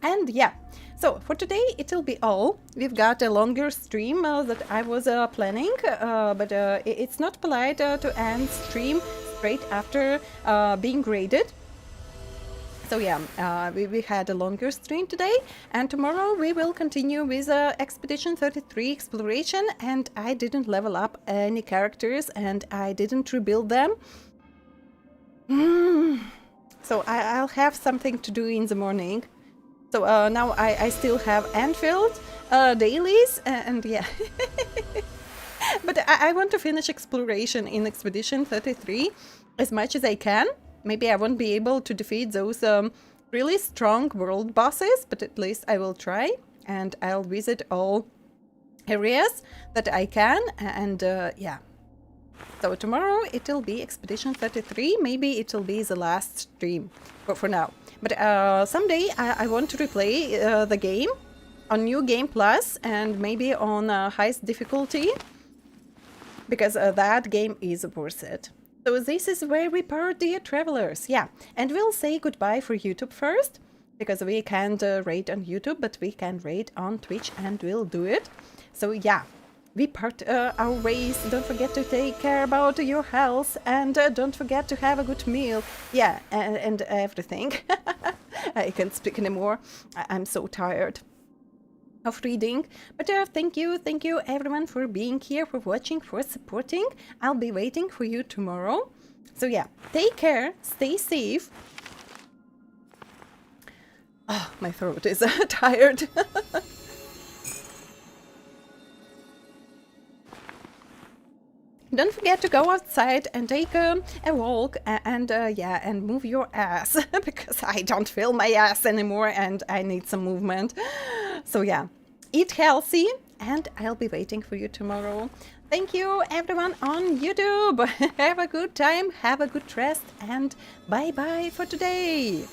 Speaker 1: And yeah, so for today it'll be all. We've got a longer stream that I was planning, but it's not polite to end stream straight after being graded. So yeah, we had a longer stream today, and tomorrow we will continue with Expedition 33 exploration, and I didn't level up any characters and I didn't rebuild them. So I'll have something to do in the morning. So now I still have Anfield dailies, and yeah. But I want to finish exploration in Expedition 33 as much as I can. Maybe I won't be able to defeat those really strong world bosses, but at least I will try, and I'll visit all areas that I can, and yeah. So tomorrow it'll be Expedition 33, maybe it'll be the last stream for now. But someday I want to replay the game on New Game Plus, and maybe on highest difficulty, because that game is worth it. So this is where we part, dear travelers. Yeah, and we'll say goodbye for YouTube first, because we can't rate on YouTube, but we can rate on Twitch, and we'll do it. So yeah, we part our ways. Don't forget to take care about your health, and don't forget to have a good meal. Yeah, and everything. I can't speak anymore. I'm so tired of reading. But thank you everyone for being here, for watching, for supporting. I'll be waiting for you tomorrow. So yeah, take care, stay safe. Oh, my throat is tired. Don't forget to go outside and take a walk, and yeah, and move your ass, because I don't feel my ass anymore and I need some movement. So yeah, eat healthy, and I'll be waiting for you tomorrow. Thank you everyone on YouTube. Have a good time, have a good rest, and bye bye for today.